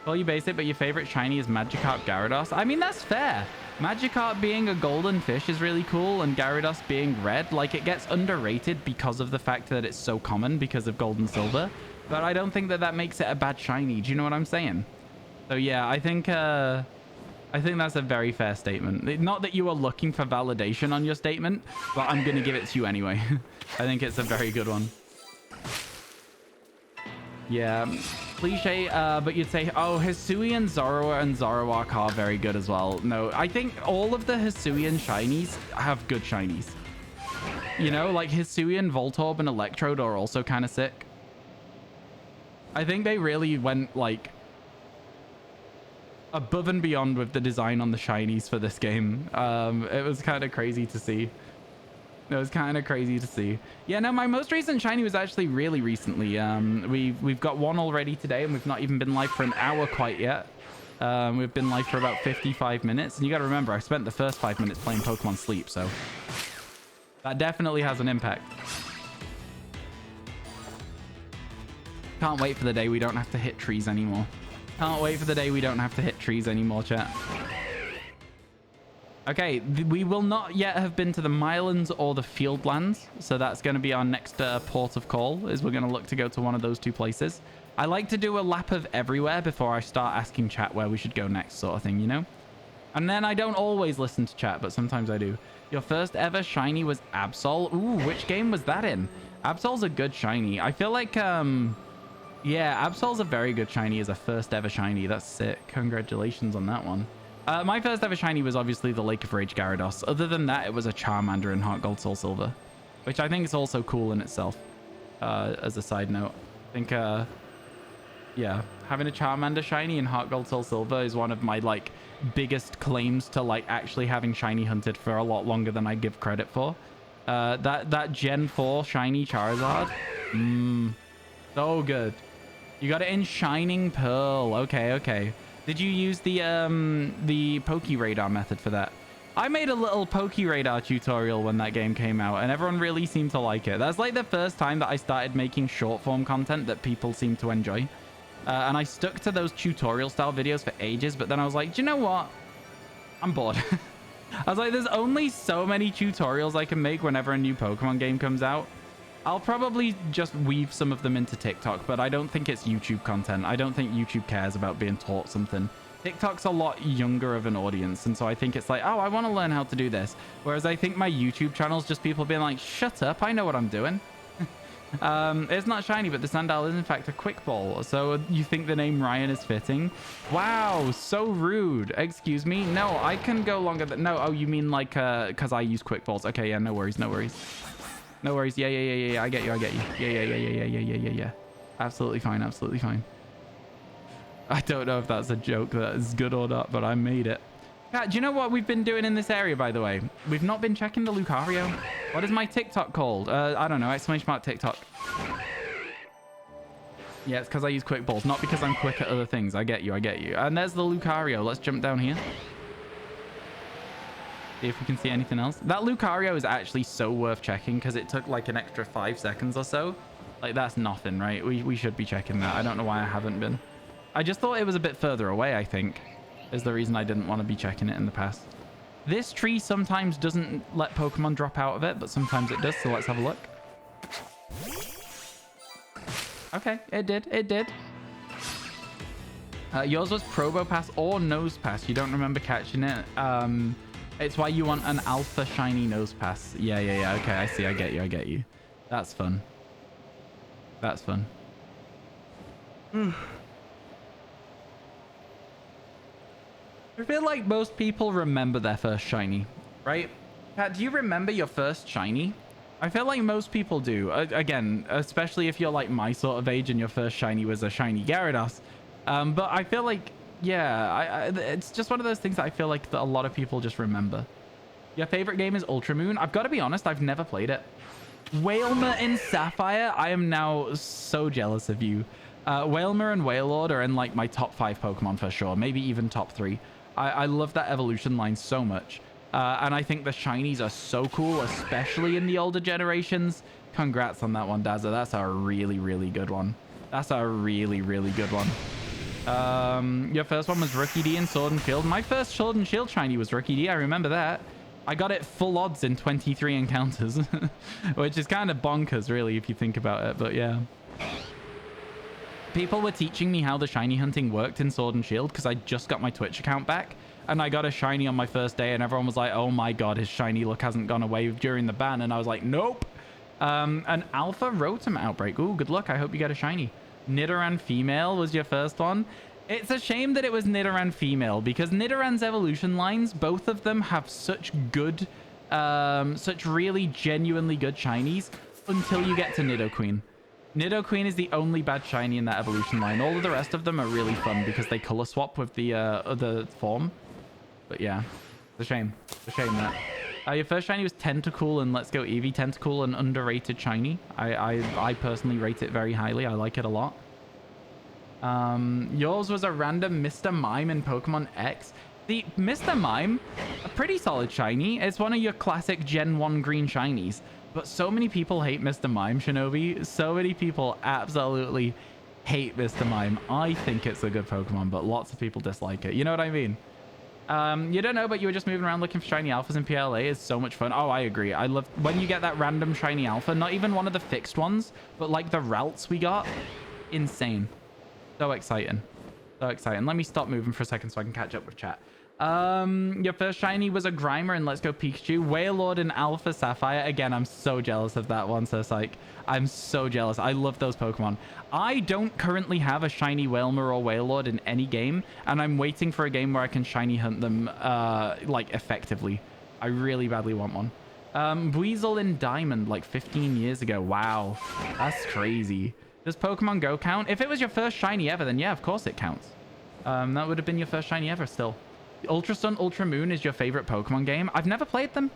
Well, you basic, but your favorite shiny is Magikarp Gyarados. I mean, that's fair. Magikarp being a golden fish is really cool, and Gyarados being red, like, it gets underrated because of the fact that it's so common because of gold and silver. But I don't think that that makes it a bad shiny. Do you know what I'm saying? So yeah, I think that's a very fair statement. Not that you are looking for validation on your statement, but I'm going to give it to you anyway. I think it's a very good one. Yeah, cliche, but you'd say, oh, Hisuian, Zoroark, and Zoroark are very good as well. No, I think all of the Hisuian shinies have good shinies. You know, like Hisuian, Voltorb, and Electrode are also kind of sick. I think they really went, like, above and beyond with the design on the shinies for this game. It was kind of crazy to see. It was kind of crazy to see. Yeah, no, my most recent shiny was actually really recently. We've got one already today, and we've not even been live for an hour quite yet. We've been live for about 55 minutes, and you got to remember, I spent the first 5 minutes playing Pokemon Sleep, so that definitely has an impact. Can't wait for the day we don't have to hit trees anymore. Can't wait for the day we don't have to hit trees anymore, chat. Okay, we will not yet have been to the Mylands or the Fieldlands, so that's going to be our next port of call, is we're going to look to go to one of those two places. I like to do a lap of everywhere before I start asking chat where we should go next, sort of thing, you know? And then I don't always listen to chat, but sometimes I do. Your first ever shiny was Absol. Ooh, which game was that in? Absol's a good shiny. I feel like, yeah, Absol's a very good shiny as a first ever shiny. That's sick. Congratulations on that one. My first ever shiny was obviously the Lake of Rage Gyarados. Other than that, it was a Charmander in Heart Gold Soul Silver, which I think is also cool in itself, as a side note. I think, yeah, having a Charmander shiny in Heart Gold Soul Silver is one of my, like, biggest claims to, like, actually having shiny hunted for a lot longer than I give credit for. That Gen 4 shiny Charizard, so good. You got it in Shining Pearl. Okay, okay. Did you use the Poke-Radar method for that? I made a little Poke-Radar tutorial when that game came out, and everyone really seemed to like it. That's like the first time that I started making short-form content that people seem to enjoy. And I stuck to those tutorial-style videos for ages, but then I was like, do you know what? I'm bored. I was like, there's only so many tutorials I can make whenever a new Pokemon game comes out. I'll probably just weave some of them into TikTok, but I don't think it's YouTube content. I don't think YouTube cares about being taught something. TikTok's a lot younger of an audience, and so I think it's like, oh, I want to learn how to do this. Whereas I think my YouTube channel is just people being like, shut up, I know what I'm doing. It's not shiny, but the Sandile is in fact a quick ball. So you think the name Ryan is fitting? Wow, so rude. Excuse me. No, I can go longer than... No, oh, you mean like because I use quick balls. Okay, yeah, no worries, no worries. No worries. Yeah. I get you. Yeah. Absolutely fine. Absolutely fine. I don't know if that's a joke that is good or not, but I made it. Yeah, do you know what we've been doing in this area, by the way? We've not been checking the Lucario. What is my TikTok called? I don't know. Exclamation mark TikTok. Yeah, it's because I use quick balls, not because I'm quick at other things. I get you. And there's the Lucario. Let's jump down here. See if we can see anything else. That Lucario is actually so worth checking because it took like an extra 5 seconds or so. Like, that's nothing, right? We should be checking that. I don't know why I haven't been. I just thought it was a bit further away, I think, is the reason I didn't want to be checking it in the past. This tree sometimes doesn't let Pokemon drop out of it, but sometimes it does, so let's have a look. Okay, it did. Yours was Probopass or Nosepass. You don't remember catching it. It's why you want an alpha shiny Nosepass. Yeah. Okay, I see. I get you. That's fun. I feel like most people remember their first shiny, right? Pat, do you remember your first shiny? I feel like most people do. Again, especially if you're like my sort of age and your first shiny was a shiny Gyarados. But I feel like, yeah, it's just one of those things that I feel like that a lot of people just remember. Your favorite game is Ultra Moon? I've got to be honest, I've never played it. Wailmer in Sapphire? I am now so jealous of you. Wailmer and Wailord are in like my top 5 Pokemon for sure. Maybe even top 3. I love that evolution line so much. And I think the shinies are so cool, especially in the older generations. Congrats on that one, Dazza. That's a really, really good one. Your first one was Rookie D in Sword and Shield. My first Sword and Shield shiny was Rookie D. I remember that. I got it full odds in 23 encounters, which is kind of bonkers, really, if you think about it. But yeah. People were teaching me how the shiny hunting worked in Sword and Shield because I just got my Twitch account back. And I got a shiny on my first day, and everyone was like, oh my god, his shiny look hasn't gone away during the ban. And I was like, nope. An Alpha Rotom Outbreak. Ooh, good luck. I hope you get a shiny. Nidoran female was your first one. It's a shame that it was Nidoran female because Nidoran's evolution lines, both of them have such good, such really genuinely good shinies until you get to Nidoqueen. Nidoqueen is the only bad shiny in that evolution line. All of the rest of them are really fun because they color swap with the other form. But yeah, it's a shame. It's a shame that. Your first shiny was Tentacool and Let's Go Eevee. Tentacool, an underrated shiny. I personally rate it very highly. I like it a lot. Yours was a random Mr. Mime in Pokemon X. The Mr. Mime, a pretty solid shiny. It's one of your classic Gen 1 green shinies. But so many people hate Mr. Mime, Shinobi. So many people absolutely hate Mr. Mime. I think it's a good Pokemon, but lots of people dislike it. You know what I mean? You don't know, but you were just moving around looking for shiny alphas in PLA is so much fun. Oh, I agree. I love when you get that random shiny alpha, not even one of the fixed ones, but like the routes we got. Insane. So exciting. So exciting. Let me stop moving for a second so I can catch up with chat. Your first shiny was a Grimer in Let's Go Pikachu. Wailord in Alpha Sapphire. Again, I'm so jealous of that one, so like, I'm so jealous. I love those Pokemon. I don't currently have a shiny Wailmer or Wailord in any game, and I'm waiting for a game where I can shiny hunt them, like, effectively. I really badly want one. Weasel in Diamond, like 15 years ago. Wow, that's crazy. Does Pokemon Go count? If it was your first shiny ever, then yeah, of course it counts. That would have been your first shiny ever still. Ultra Sun, Ultra Moon is your favorite Pokemon game. I've never played them.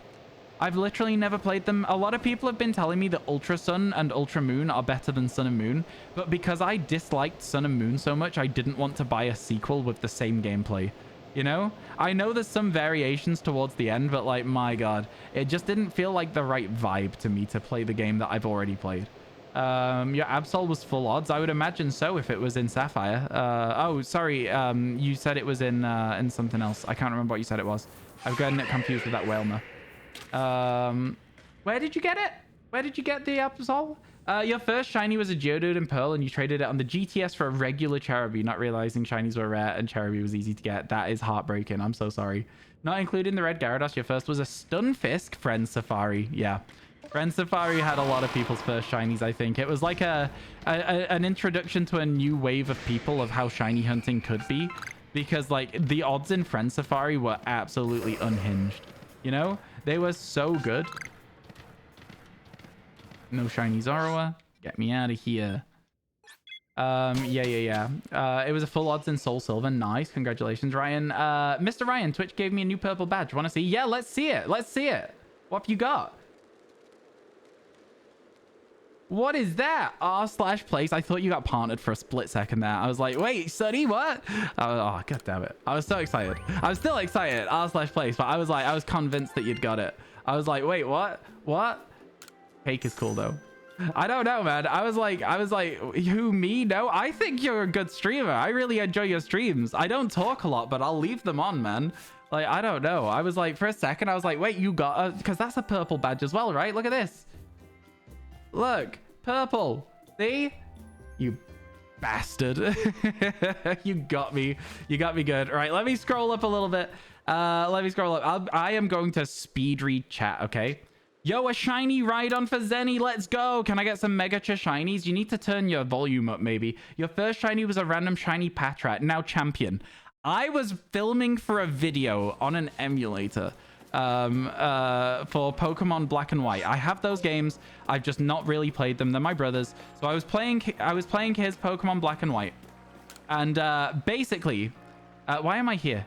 I've literally never played them. A lot of people have been telling me that Ultra Sun and Ultra Moon are better than Sun and Moon. But because I disliked Sun and Moon so much, I didn't want to buy a sequel with the same gameplay. You know? I know there's some variations towards the end, but like, my God. It just didn't feel like the right vibe to me to play the game that I've already played. Your Absol was full odds. I would imagine so if it was in Sapphire. Oh, sorry. You said it was in something else. I can't remember what you said it was. I've gotten it confused with that Whalmer. Where did you get it? Where did you get the Absol? Your first shiny was a Geodude in Pearl, and you traded it on the GTS for a regular Cherubi, not realizing shinies were rare and Cherubi was easy to get. That is heartbreaking. I'm so sorry. Not including the red Gyarados, your first was a Stunfisk Friend Safari. Yeah. Friend Safari had a lot of people's first shinies, I think. It was like an introduction to a new wave of people of how shiny hunting could be. Because, like, the odds in Friend Safari were absolutely unhinged. You know? They were so good. No shiny Zoroark. Get me out of here. Yeah. It was a full odds in Soul Silver. Nice. Congratulations, Ryan. Mr. Ryan, Twitch gave me a new purple badge. Want to see? Yeah, let's see it. Let's see it. What have you got? What is that? R/place. I thought you got partnered for a split second there. I was like, wait, Sonny, what? Oh, god damn it. I was so excited. I'm still excited. R/place. But I was convinced that you'd got it. I was like, wait, what? What? Cake is cool though. I don't know, man. I was like, who, me? No, I think you're a good streamer. I really enjoy your streams. I don't talk a lot, but I'll leave them on, man. Like, I don't know. I was like, for a second, I was like, wait, you got because that's a purple badge as well, right? Look at this. Look, purple. See? You bastard. You got me. You got me good. All right, let me scroll up a little bit. Let me scroll up. I am going to speed read chat, okay? Yo, a shiny Rhydon for Zenny. Let's go. Can I get some Megacha shinies? You need to turn your volume up, maybe. Your first shiny was a random shiny Patrat, now champion. I was filming for a video on an emulator for Pokemon Black and White. I have those games. I've just not really played them. They're my brother's. So I was playing his Pokemon Black and White. And basically, why am I here?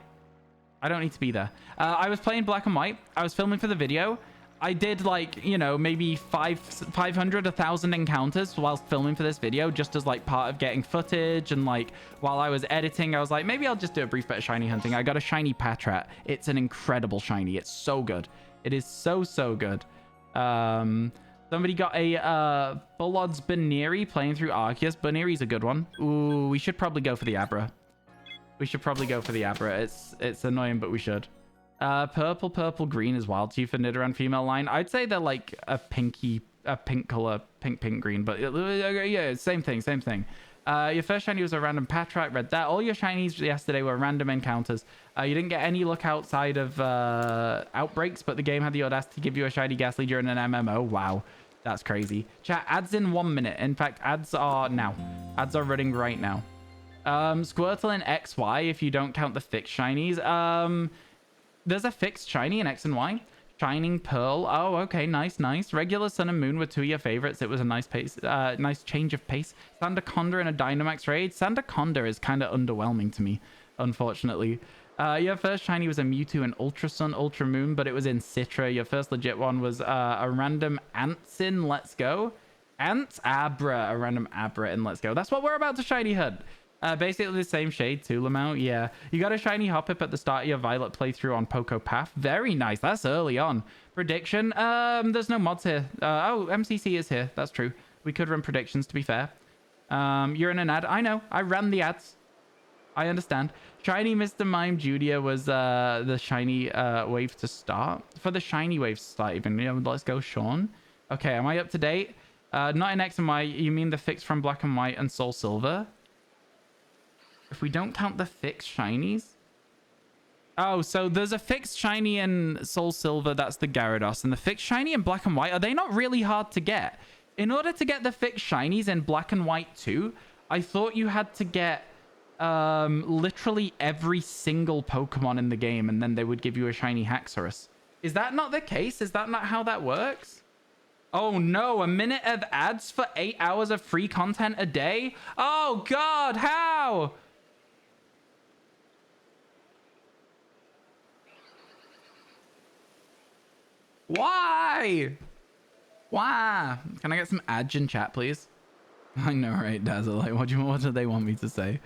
I don't need to be there. I was playing Black and White. I was filming for the video. I did, like, you know, maybe 500, 1,000 encounters whilst filming for this video, just as, like, part of getting footage. And, like, while I was editing, I was like, maybe I'll just do a brief bit of shiny hunting. I got a shiny Patrat. It's an incredible shiny. It's so good. It is so, so good. Somebody got a full odds Baneri playing through Arceus. Baneri's a good one. Ooh, we should probably go for the Abra. We should probably go for the Abra. It's annoying, but we should. Purple, green is wild to you for Nidoran female line. I'd say they're like a pink color, pink, green, but yeah, same thing. Your first shiny was a random Patrat, read that. All your shinies yesterday were random encounters. You didn't get any luck outside of outbreaks, but the game had the audacity to give you a shiny Ghastly during an MMO. Wow, that's crazy. Chat, ads in 1 minute. In fact, ads are now. Ads are running right now. Squirtle in XY if you don't count the fixed shinies. There's a fixed shiny in X and Y. Shining Pearl. Oh, okay. Nice, nice. Regular Sun and Moon were two of your favorites. It was a nice pace, nice change of pace. Sandaconda in a Dynamax raid. Sandaconda is kind of underwhelming to me, unfortunately. Your first shiny was a Mewtwo in Ultra Sun, Ultra Moon, but it was in Citra. Your first legit one was a random Ants in Let's Go. Ants Abra, a random Abra in Let's Go. That's what we're about to shiny hunt. Basically the same shade too, Lamau. Yeah. You got a shiny Hoppip at the start of your Violet playthrough on Poco Path. Very nice. That's early on. Prediction. There's no mods here. Oh, MCC is here. That's true. We could run predictions, to be fair. You're in an ad. I know. I ran the ads. I understand. Shiny Mr. Mime Judia was the shiny wave to start. For the shiny wave to start even. You know, let's go, Sean. Okay, am I up to date? Not in X and Y. You mean the fix from Black and White and Soul Silver? If we don't count the fixed shinies. Oh, so there's a fixed shiny in Soul Silver. That's the Gyarados. And the fixed shiny in Black and White, are they not really hard to get? In order to get the fixed shinies in Black and White too, I thought you had to get literally every single Pokemon in the game, and then they would give you a shiny Haxorus. Is that not the case? Is that not how that works? Oh no, a minute of ads for 8 hours of free content a day? Oh God, how? Why? Why? Can I get some ads in chat, please? I know, right, Dazzle? Like, what do they want me to say?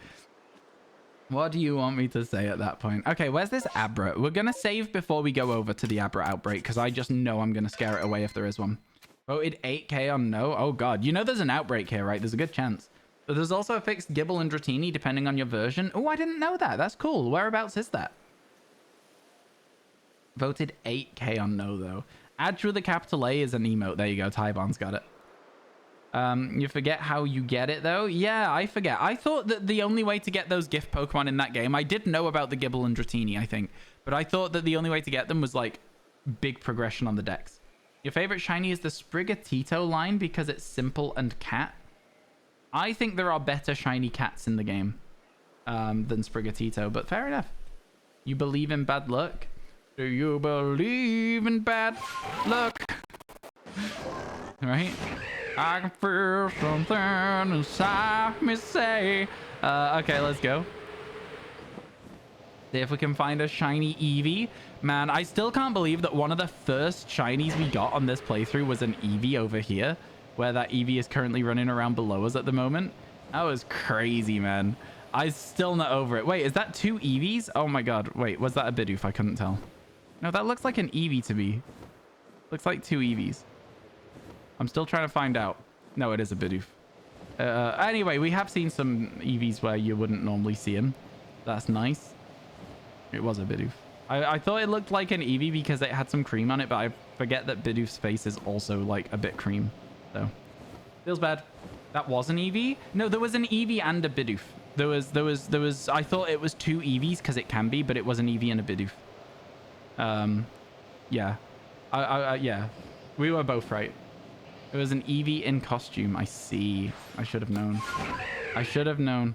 What do you want me to say at that point? Okay, where's this Abra? We're going to save before we go over to the Abra outbreak, because I just know I'm going to scare it away if there is one. Voted 8k on no. Oh, God. You know there's an outbreak here, right? There's a good chance. But there's also a fixed Gibble and Dratini, depending on your version. Oh, I didn't know that. That's cool. Whereabouts is that? Voted 8k on no, though. Add through the capital A is an emote. There you go. Tybon's got it. You forget how you get it, though? Yeah, I forget. I thought that the only way to get those gift Pokemon in that game... I did know about the Gibble and Dratini, I think. But I thought that the only way to get them was, like, big progression on the decks. Your favorite shiny is the Sprigatito line because it's simple and cat. I think there are better shiny cats in the game than Sprigatito, but fair enough. You believe in bad luck? Do you believe in bad luck? Right? I can feel something inside me say. Okay, let's go. See if we can find a shiny Eevee. Man, I still can't believe that one of the first shinies we got on this playthrough was an Eevee over here, where that Eevee is currently running around below us at the moment. That was crazy, man. I'm still not over it. Wait, is that 2 Eevees? Oh my God. Wait, was that a Bidoof? I couldn't tell. No, that looks like an Eevee to me. Looks like 2 Eevees. I'm still trying to find out. No, it is a Bidoof. Anyway, we have seen some Eevees where you wouldn't normally see them. That's nice. It was a Bidoof. I thought it looked like an Eevee because it had some cream on it, but I forget that Bidoof's face is also like a bit cream. So, feels bad. That was an Eevee? No, there was an Eevee and a Bidoof. There was. I thought it was 2 Eevees because it can be, but it was an Eevee and a Bidoof. Yeah. Yeah. We were both right. It was an Eevee in costume. I see. I should have known. I should have known.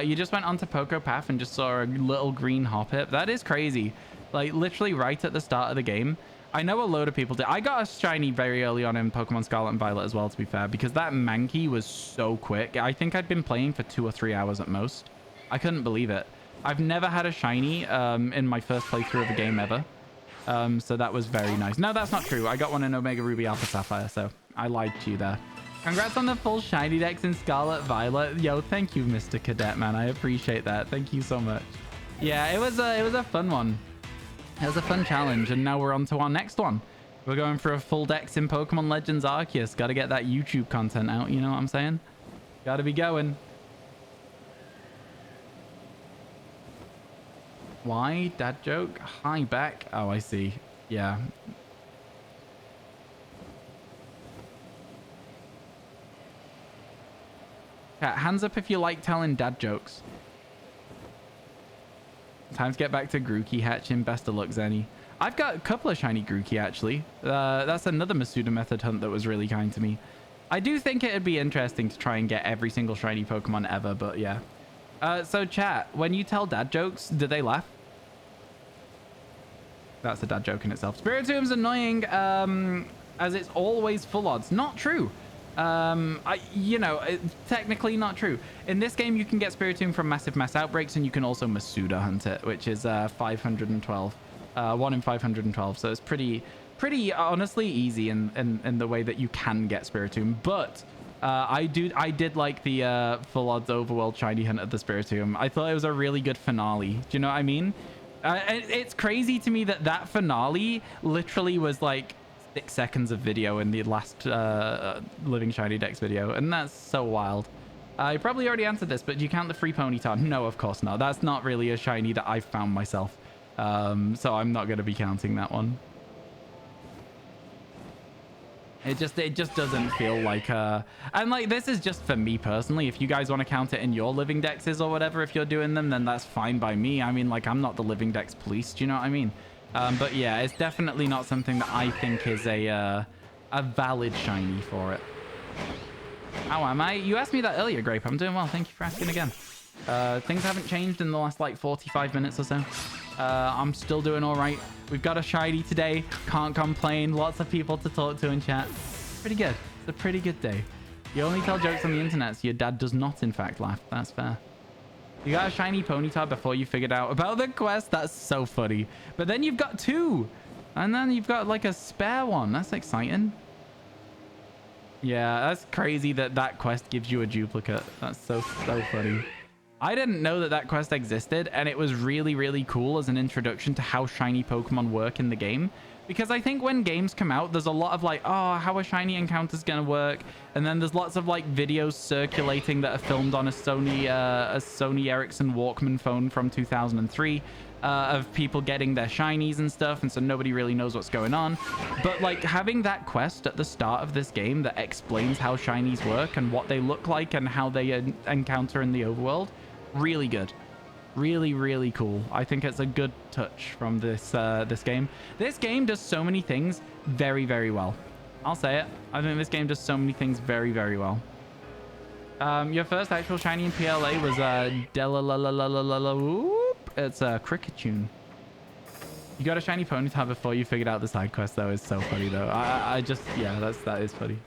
You just went onto Poco Path and just saw a little green Hoppip. That is crazy. Like, literally right at the start of the game. I know a load of people did. I got a shiny very early on in Pokemon Scarlet and Violet as well, to be fair, because that Mankey was so quick. I think I'd been playing for 2 or 3 hours at most. I couldn't believe it. I've never had a shiny in my first playthrough of a game ever. So that was very nice. No, that's not true. I got one in Omega Ruby Alpha Sapphire, so I lied to you there. Congrats on the full shiny decks in Scarlet Violet. Yo, thank you, Mr. Cadet, man. I appreciate that. Thank you so much. Yeah, it was a fun one. It was a fun challenge, and now we're on to our next one. We're going for a full decks in Pokemon Legends Arceus. Got to get that YouTube content out, you know what I'm saying? Got to be going. Why? Dad joke? Hi, back. Oh, I see. Yeah. Cat, hands up if you like telling dad jokes. Time to get back to Grookey hatching. Best of luck, Zenny. I've got a couple of shiny Grookey, actually. That's another Masuda method hunt that was really kind to me. I do think it'd be interesting to try and get every single shiny Pokemon ever, but yeah. So chat, when you tell dad jokes, do they laugh? That's a dad joke in itself. Spiritomb's annoying, as it's always full odds. Not true. Technically not true. In this game, you can get Spiritomb from massive mass outbreaks, and you can also Masuda hunt it, which is 512. 1 in 512. So it's pretty honestly easy in the way that you can get Spiritomb. But I did like the full odds overworld shiny hunt of the Spiritomb. I thought it was a really good finale. Do you know what I mean? It's crazy to me that finale literally was like 6 seconds of video in the last Living Shiny Dex video, and that's so wild. I probably already answered this, but do you count the free Ponyta? No, of course not. That's not really a shiny that I've found myself, so I'm not going to be counting that one. It just doesn't feel like and like this is just for me personally. If you guys want to count it in your living dexes or whatever, if you're doing them, then that's fine by me. I mean, like, I'm not the living dex police, do you know what I mean? But yeah, it's definitely not something that I think is a valid shiny for it. How am I? You asked me that earlier, Grape. I'm doing well. Thank you for asking again. Things haven't changed in the last like 45 minutes or so. I'm still doing all right. We've got a shiny today. Can't complain. Lots of people to talk to in chat. Pretty good. It's a pretty good day. You only tell jokes on the internet, so your dad does not, in fact, laugh. That's fair. You got a shiny Ponyta before you figured out about the quest. That's so funny. But then you've got 2. And then you've got like a spare one. That's exciting. Yeah, that's crazy that quest gives you a duplicate. That's so funny. I didn't know that quest existed, and it was really, really cool as an introduction to how shiny Pokemon work in the game. Because I think when games come out, there's a lot of like, oh, how a shiny encounter's gonna work, and then there's lots of like videos circulating that are filmed on a Sony Ericsson Walkman phone from 2003 of people getting their shinies and stuff, and so nobody really knows what's going on. But like having that quest at the start of this game that explains how shinies work and what they look like and how they encounter in the overworld, really good. Really, really cool. I think it's a good touch from this game. This game does so many things very, very well. I'll say it. I think this game does so many things very, very well. Your first actual shiny in PLA was it's a Cricketune. You got a shiny Ponyta before you figured out the side quest, though. Is so funny, though. I just, yeah, that is funny.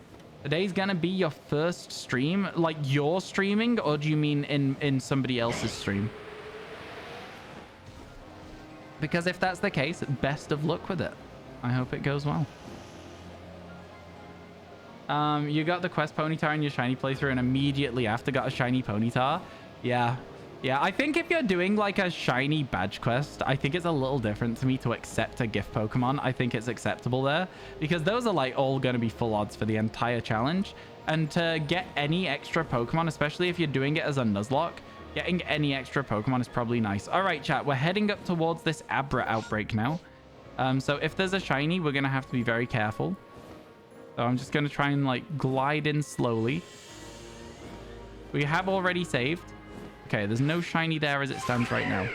Today's gonna be your first stream, like you're streaming, or do you mean in somebody else's stream? Because if that's the case, best of luck with it. I hope it goes well. You got the quest Ponyta in your shiny playthrough and immediately after got a shiny Ponyta. Yeah. Yeah, I think if you're doing like a shiny badge quest, I think it's a little different to me to accept a gift Pokemon. I think it's acceptable there because those are like all going to be full odds for the entire challenge. And to get any extra Pokemon, especially if you're doing it as a Nuzlocke, getting any extra Pokemon is probably nice. All right, chat, we're heading up towards this Abra outbreak now. So if there's a shiny, we're going to have to be very careful. So I'm just going to try and like glide in slowly. We have already saved. Okay, there's no shiny there as it stands right now.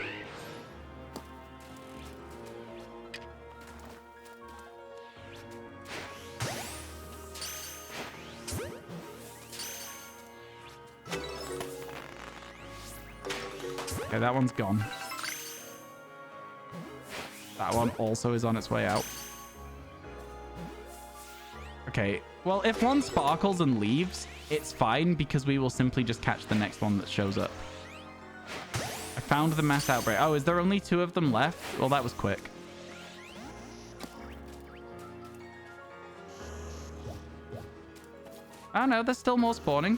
Okay, that one's gone. That one also is on its way out. Okay, well, if one sparkles and leaves, it's fine because we will simply just catch the next one that shows up. I found the mass outbreak. Oh, is there only 2 of them left? Well, that was quick. Oh, no, there's still more spawning.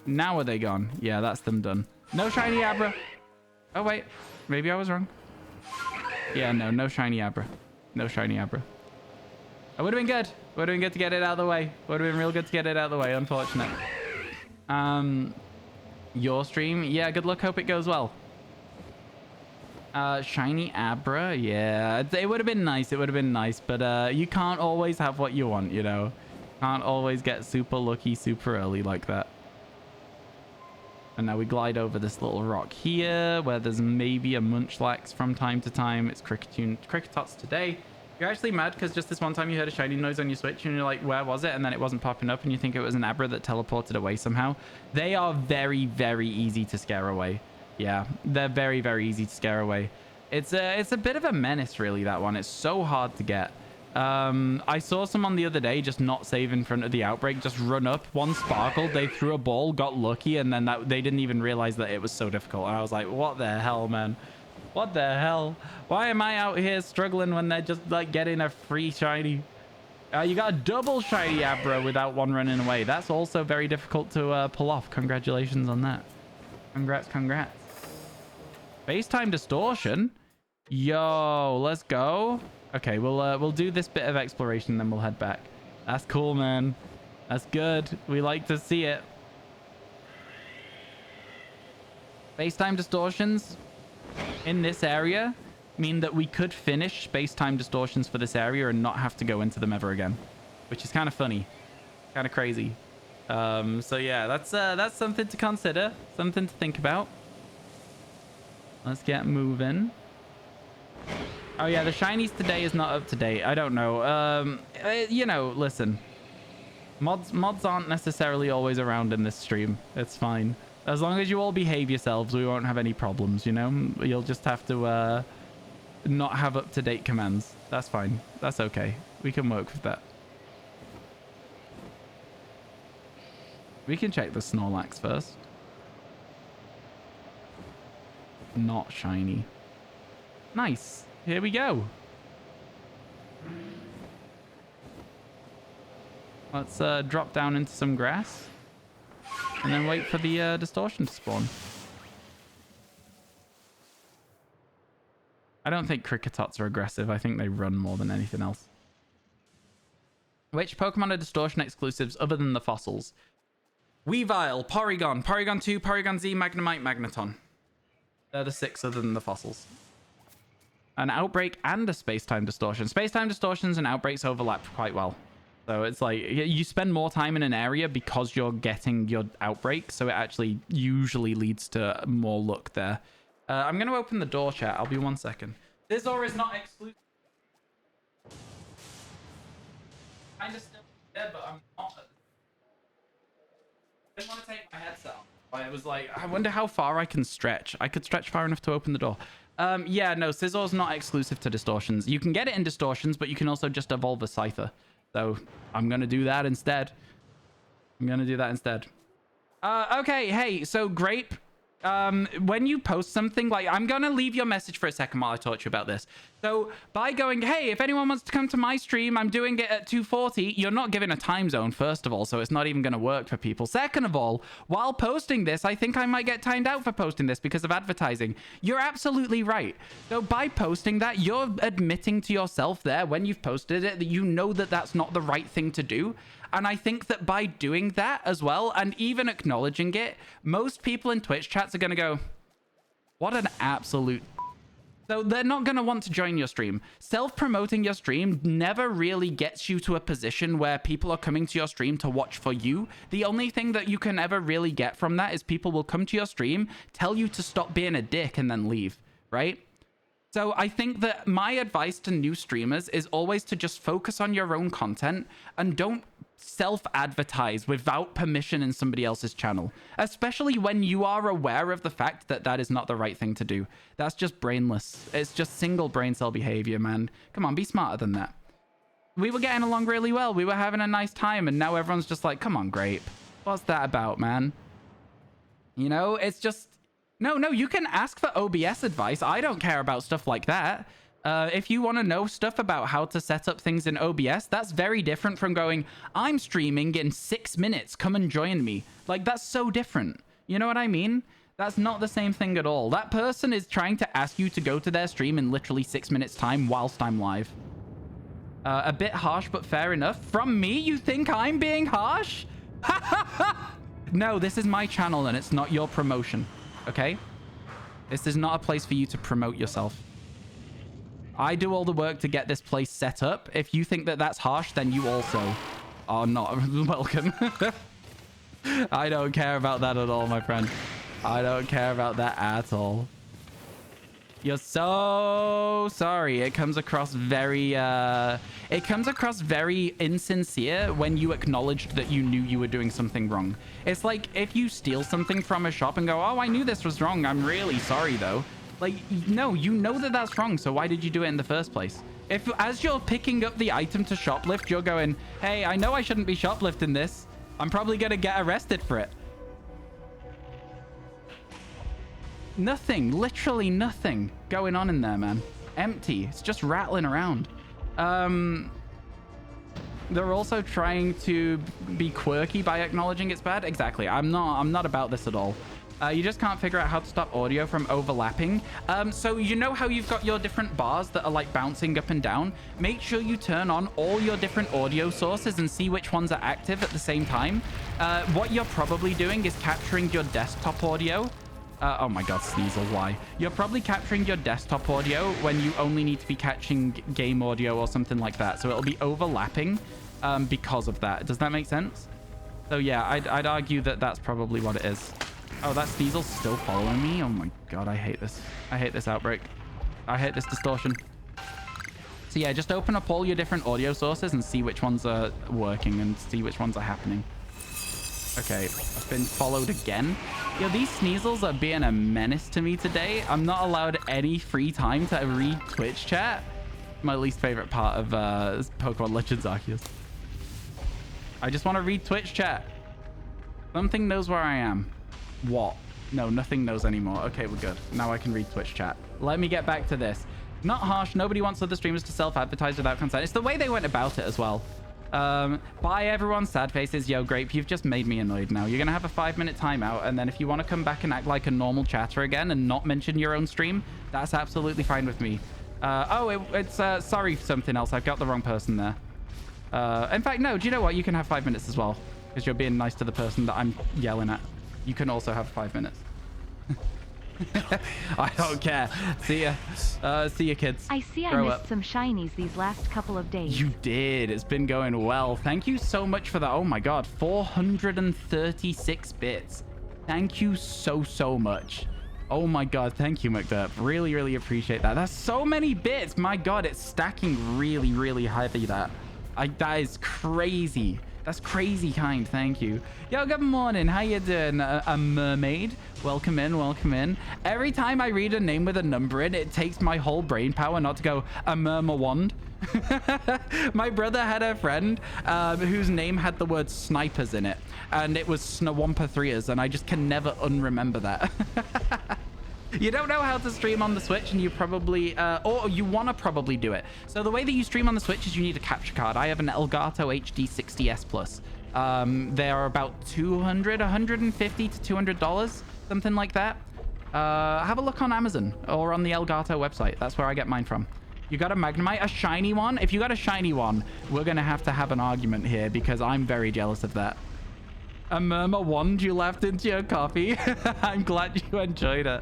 Now are they gone? Yeah, that's them done. No shiny Abra. Oh, wait. Maybe I was wrong. Yeah, no shiny Abra. No shiny Abra. It would have been good. Would have been good to get it out of the way. Would have been real good to get it out of the way. Unfortunate. Your stream? Yeah, good luck. Hope it goes well. Shiny Abra? Yeah, it would have been nice. It would have been nice. But you can't always have what you want, you know. Can't always get super lucky super early like that. And now we glide over this little rock here where there's maybe a Munchlax from time to time. It's Cricketots today. You're actually mad because just this one time you heard a shiny noise on your Switch and you're like, where was it? And then it wasn't popping up and you think it was an Abra that teleported away somehow. They are very, very easy to scare away. Yeah, they're very, very easy to scare away. It's a bit of a menace, really, that one. It's so hard to get. I saw someone the other day just not save in front of the outbreak, just run up, one sparkled, they threw a ball, got lucky, and then they didn't even realize that it was so difficult. And I was like, what the hell, man? What the hell? Why am I out here struggling when they're just like getting a free shiny? You got a double shiny Abra without one running away. That's also very difficult to pull off. Congratulations on that. Congrats, congrats. FaceTime distortion. Yo, let's go. Okay, we'll do this bit of exploration, then we'll head back. That's cool, man. That's good. We like to see it. FaceTime distortions in this area mean that we could finish space-time distortions for this area and not have to go into them ever again, which is kind of funny, kind of crazy. So yeah, that's something to consider, something to think about. Let's get moving. Oh yeah, the shinies today is not up to date. I don't know. You know, listen, mods aren't necessarily always around in this stream. It's fine. As long as you all behave yourselves, we won't have any problems, you know? You'll just have to not have up-to-date commands. That's fine. That's okay. We can work with that. We can check the Snorlax first. Not shiny. Nice. Here we go. Let's drop down into some grass. And then wait for the distortion to spawn. I don't think Cricketots are aggressive. I think they run more than anything else. Which Pokemon are distortion exclusives other than the fossils? Weavile, Porygon, Porygon 2, Porygon Z, Magnemite, Magneton. They're the 6 other than the fossils. An Outbreak and a Space-Time Distortion. Space-Time Distortions and Outbreaks overlap quite well. So it's like you spend more time in an area because you're getting your Outbreak. So it actually usually leads to more luck there. I'm going to open the door, chat. I'll be 1 second. Scizor is not exclusive. Kind of still there, but I'm not. I didn't want to take my headset off. I was like, I wonder how far I can stretch. I could stretch far enough to open the door. Yeah, no, Scizor's not exclusive to distortions. You can get it in distortions, but you can also just evolve a Scyther. So I'm going to do that instead. Okay, hey, so Grape, when you post something, like, I'm going to leave your message for a second while I talk to you about this. So by going, hey, if anyone wants to come to my stream, I'm doing it at 2:40, you're not giving a time zone, first of all, so it's not even going to work for people. Second of all, while posting this, I think I might get timed out for posting this because of advertising. You're absolutely right. So by posting that, you're admitting to yourself there when you've posted it that you know that that's not the right thing to do. And I think that by doing that as well, and even acknowledging it, most people in Twitch chats are going to go, what an absolute... So they're not going to want to join your stream. Self-promoting your stream never really gets you to a position where people are coming to your stream to watch for you. The only thing that you can ever really get from that is people will come to your stream, tell you to stop being a dick, and then leave, right? So I think that my advice to new streamers is always to just focus on your own content and don't self-advertise without permission in somebody else's channel, especially when you are aware of the fact that that is not the right thing to do. That's just brainless. It's just single brain cell behavior, man. Come on, be smarter than that. We were getting along really well. We were having a nice time, and now everyone's just like, come on, Grape. What's that about, man? You know, it's just... No, you can ask for OBS advice. I don't care about stuff like that. If you want to know stuff about how to set up things in OBS, that's very different from going, I'm streaming in 6 minutes, come and join me. Like, that's so different. You know what I mean? That's not the same thing at all. That person is trying to ask you to go to their stream in literally 6 minutes time whilst I'm live. A bit harsh, but fair enough. From me, you think I'm being harsh? No, this is my channel and it's not your promotion. Okay? This is not a place for you to promote yourself. I do all the work to get this place set up. If you think that that's harsh, then you also are not welcome. I don't care about that at all, my friend. I don't care about that at all. You're so sorry. It comes across very insincere when you acknowledged that you knew you were doing something wrong. It's like if you steal something from a shop and go, oh, I knew this was wrong. I'm really sorry, though. Like, no, you know that that's wrong. So why did you do it in the first place? If as you're picking up the item to shoplift, you're going, hey, I know I shouldn't be shoplifting this. I'm probably going to get arrested for it. Nothing, literally nothing going on in there, man. Empty. It's just rattling around. They're also trying to be quirky by acknowledging it's bad. Exactly. I'm not about this at all. You just can't figure out how to stop audio from overlapping. So you know how you've got your different bars that are like bouncing up and down? Make sure you turn on all your different audio sources and see which ones are active at the same time. What you're probably doing is capturing your desktop audio. Oh my god, Sneasel, why? You're probably capturing your desktop audio when you only need to be catching game audio or something like that. So it'll be overlapping because of that. Does that make sense? So yeah, I'd argue that that's probably what it is. Oh, that Sneasel's still following me? Oh my god, I hate this. I hate this outbreak. I hate this distortion. So yeah, just open up all your different audio sources and see which ones are working and see which ones are happening. Okay, I've been followed again. Yo, these Sneasels are being a menace to me today. I'm not allowed any free time to read Twitch chat. My least favorite part of Pokemon Legends Arceus. I just want to read Twitch chat. Something knows where I am. What? No, nothing knows anymore. Okay, we're good. Now I can read Twitch chat. Let me get back to this. Not harsh. Nobody wants other streamers to self-advertise without consent. It's the way they went about it as well. Bye everyone, sad faces. Yo, Grape, you've just made me annoyed now. You're gonna have a 5-minute timeout, and then if you want to come back and act like a normal chatter again and not mention your own stream, that's absolutely fine with me. It's sorry for something else. I've got the wrong person there. In fact, no, do you know what? You can have 5 minutes as well, because you're being nice to the person that I'm yelling at. You can also have 5 minutes. I don't care. See ya. See ya, kids. I see I missed some shinies these last couple of days. You did. It's been going well. Thank you so much for that. Oh my god, 436 bits. Thank you so much. Oh my god, thank you, McDurp. Really appreciate that. That's so many bits. My god, it's stacking really heavy. That is crazy. That's crazy kind. Thank you. Yo, good morning. How you doing? A mermaid. Welcome in. Every time I read a name with a number in, it takes my whole brain power not to go a murmur wand. My brother had a friend whose name had the word snipers in it, and it was Snawampa 3ers, and I just can never unremember that. You don't know how to stream on the Switch, and you probably, or you want to probably do it. So the way that you stream on the Switch is you need a capture card. I have an Elgato HD 60S Plus. They are about $150 to $200, something like that. Have a look on Amazon or on the Elgato website. That's where I get mine from. You got a Magnemite, a shiny one? If you got a shiny one, we're going to have an argument here because I'm very jealous of that. A murmur wand you left into your coffee? I'm glad you enjoyed it.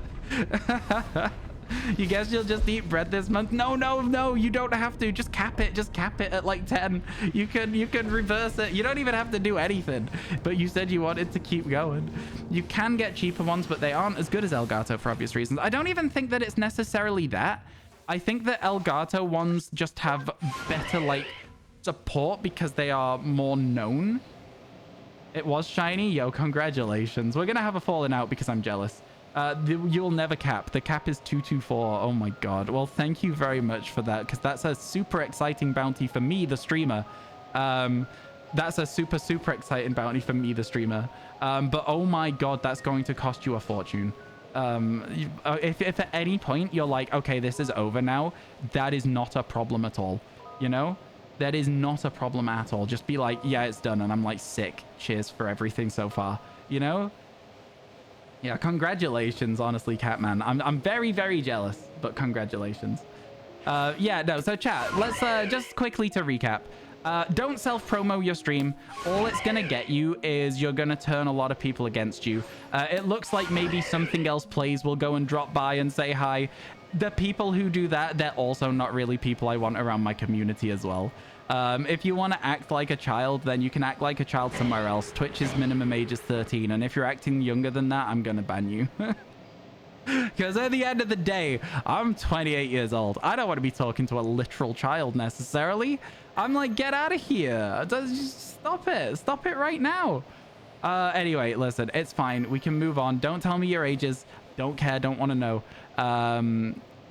You guess you'll just eat bread this month? No, you don't have to. Just cap it at like 10. You can reverse it. You don't even have to do anything, but you said you wanted to keep going. You can get cheaper ones, but they aren't as good as Elgato for obvious reasons. I don't even think that it's necessarily that. I think that Elgato ones just have better like support because they are more known. It was shiny. Yo, congratulations. We're gonna have a falling out because I'm jealous. You'll never cap. The cap is 224. Oh my god. Well, thank you very much for that, because that's a super exciting bounty for me, the streamer. That's a super exciting bounty for me, the streamer. But oh my god, that's going to cost you a fortune. If at any point you're like, okay, this is over now, that is not a problem at all. You know? That is not a problem at all. Just be like, yeah, it's done. And I'm like, sick. Cheers for everything so far. You know? Yeah, congratulations, honestly, Catman. I'm very jealous, but congratulations. Yeah, no, so chat, let's just quickly to recap. Don't self-promo your stream. All it's gonna get you is you're gonna turn a lot of people against you. It looks like maybe something else plays will go and drop by and say hi. The people who do that, they're also not really people I want around my community as well. If you want to act like a child, then you can act like a child somewhere else. Twitch's minimum age is 13, and if you're acting younger than that, I'm gonna ban you. Because at the end of the day, I'm 28 years old. I don't want to be talking to a literal child necessarily. I'm like, get out of here. Just stop it. Stop it right now. Anyway, listen, it's fine. We can move on. Don't tell me your ages. Don't care. Don't want to know.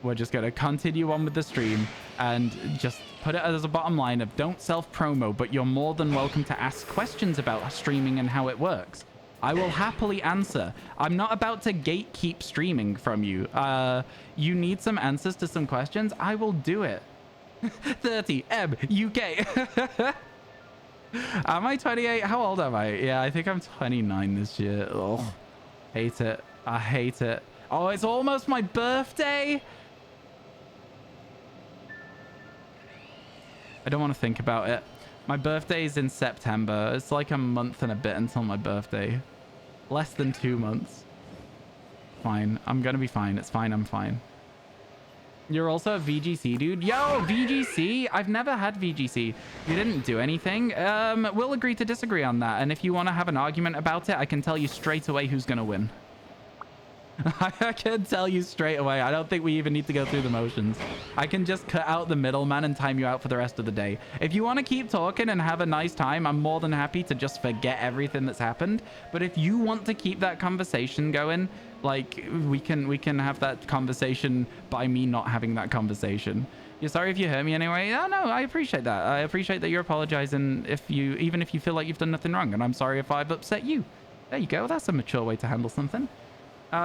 We're just going to continue on with the stream and just put it as a bottom line of don't self-promo, but you're more than welcome to ask questions about streaming and how it works. I will happily answer. I'm not about to gatekeep streaming from you. You need some answers to some questions? I will do it. 30 M UK. Am I 28? How old am I? Yeah, I think I'm 29 this year. Ugh. Hate it. I hate it. Oh, it's almost my birthday. I don't want to think about it. My birthday is in September. It's like a month and a bit until my birthday. Less than 2 months. Fine. I'm gonna be fine. It's fine. I'm fine. You're also a VGC, dude. Yo, VGC. I've never had VGC. You didn't do anything. We'll agree to disagree on that. And if you want to have an argument about it, I can tell you straight away who's gonna win. I can tell you straight away. I don't think we even need to go through the motions. I can just cut out the middleman and time you out for the rest of the day. If you want to keep talking and have a nice time, I'm more than happy to just forget everything that's happened. But if you want to keep that conversation going, like we can have that conversation by me not having that conversation. You're sorry if you hurt me anyway. Oh, no, I appreciate that. I appreciate that you're apologizing even if you feel like you've done nothing wrong. And I'm sorry if I've upset you. There you go. That's a mature way to handle something.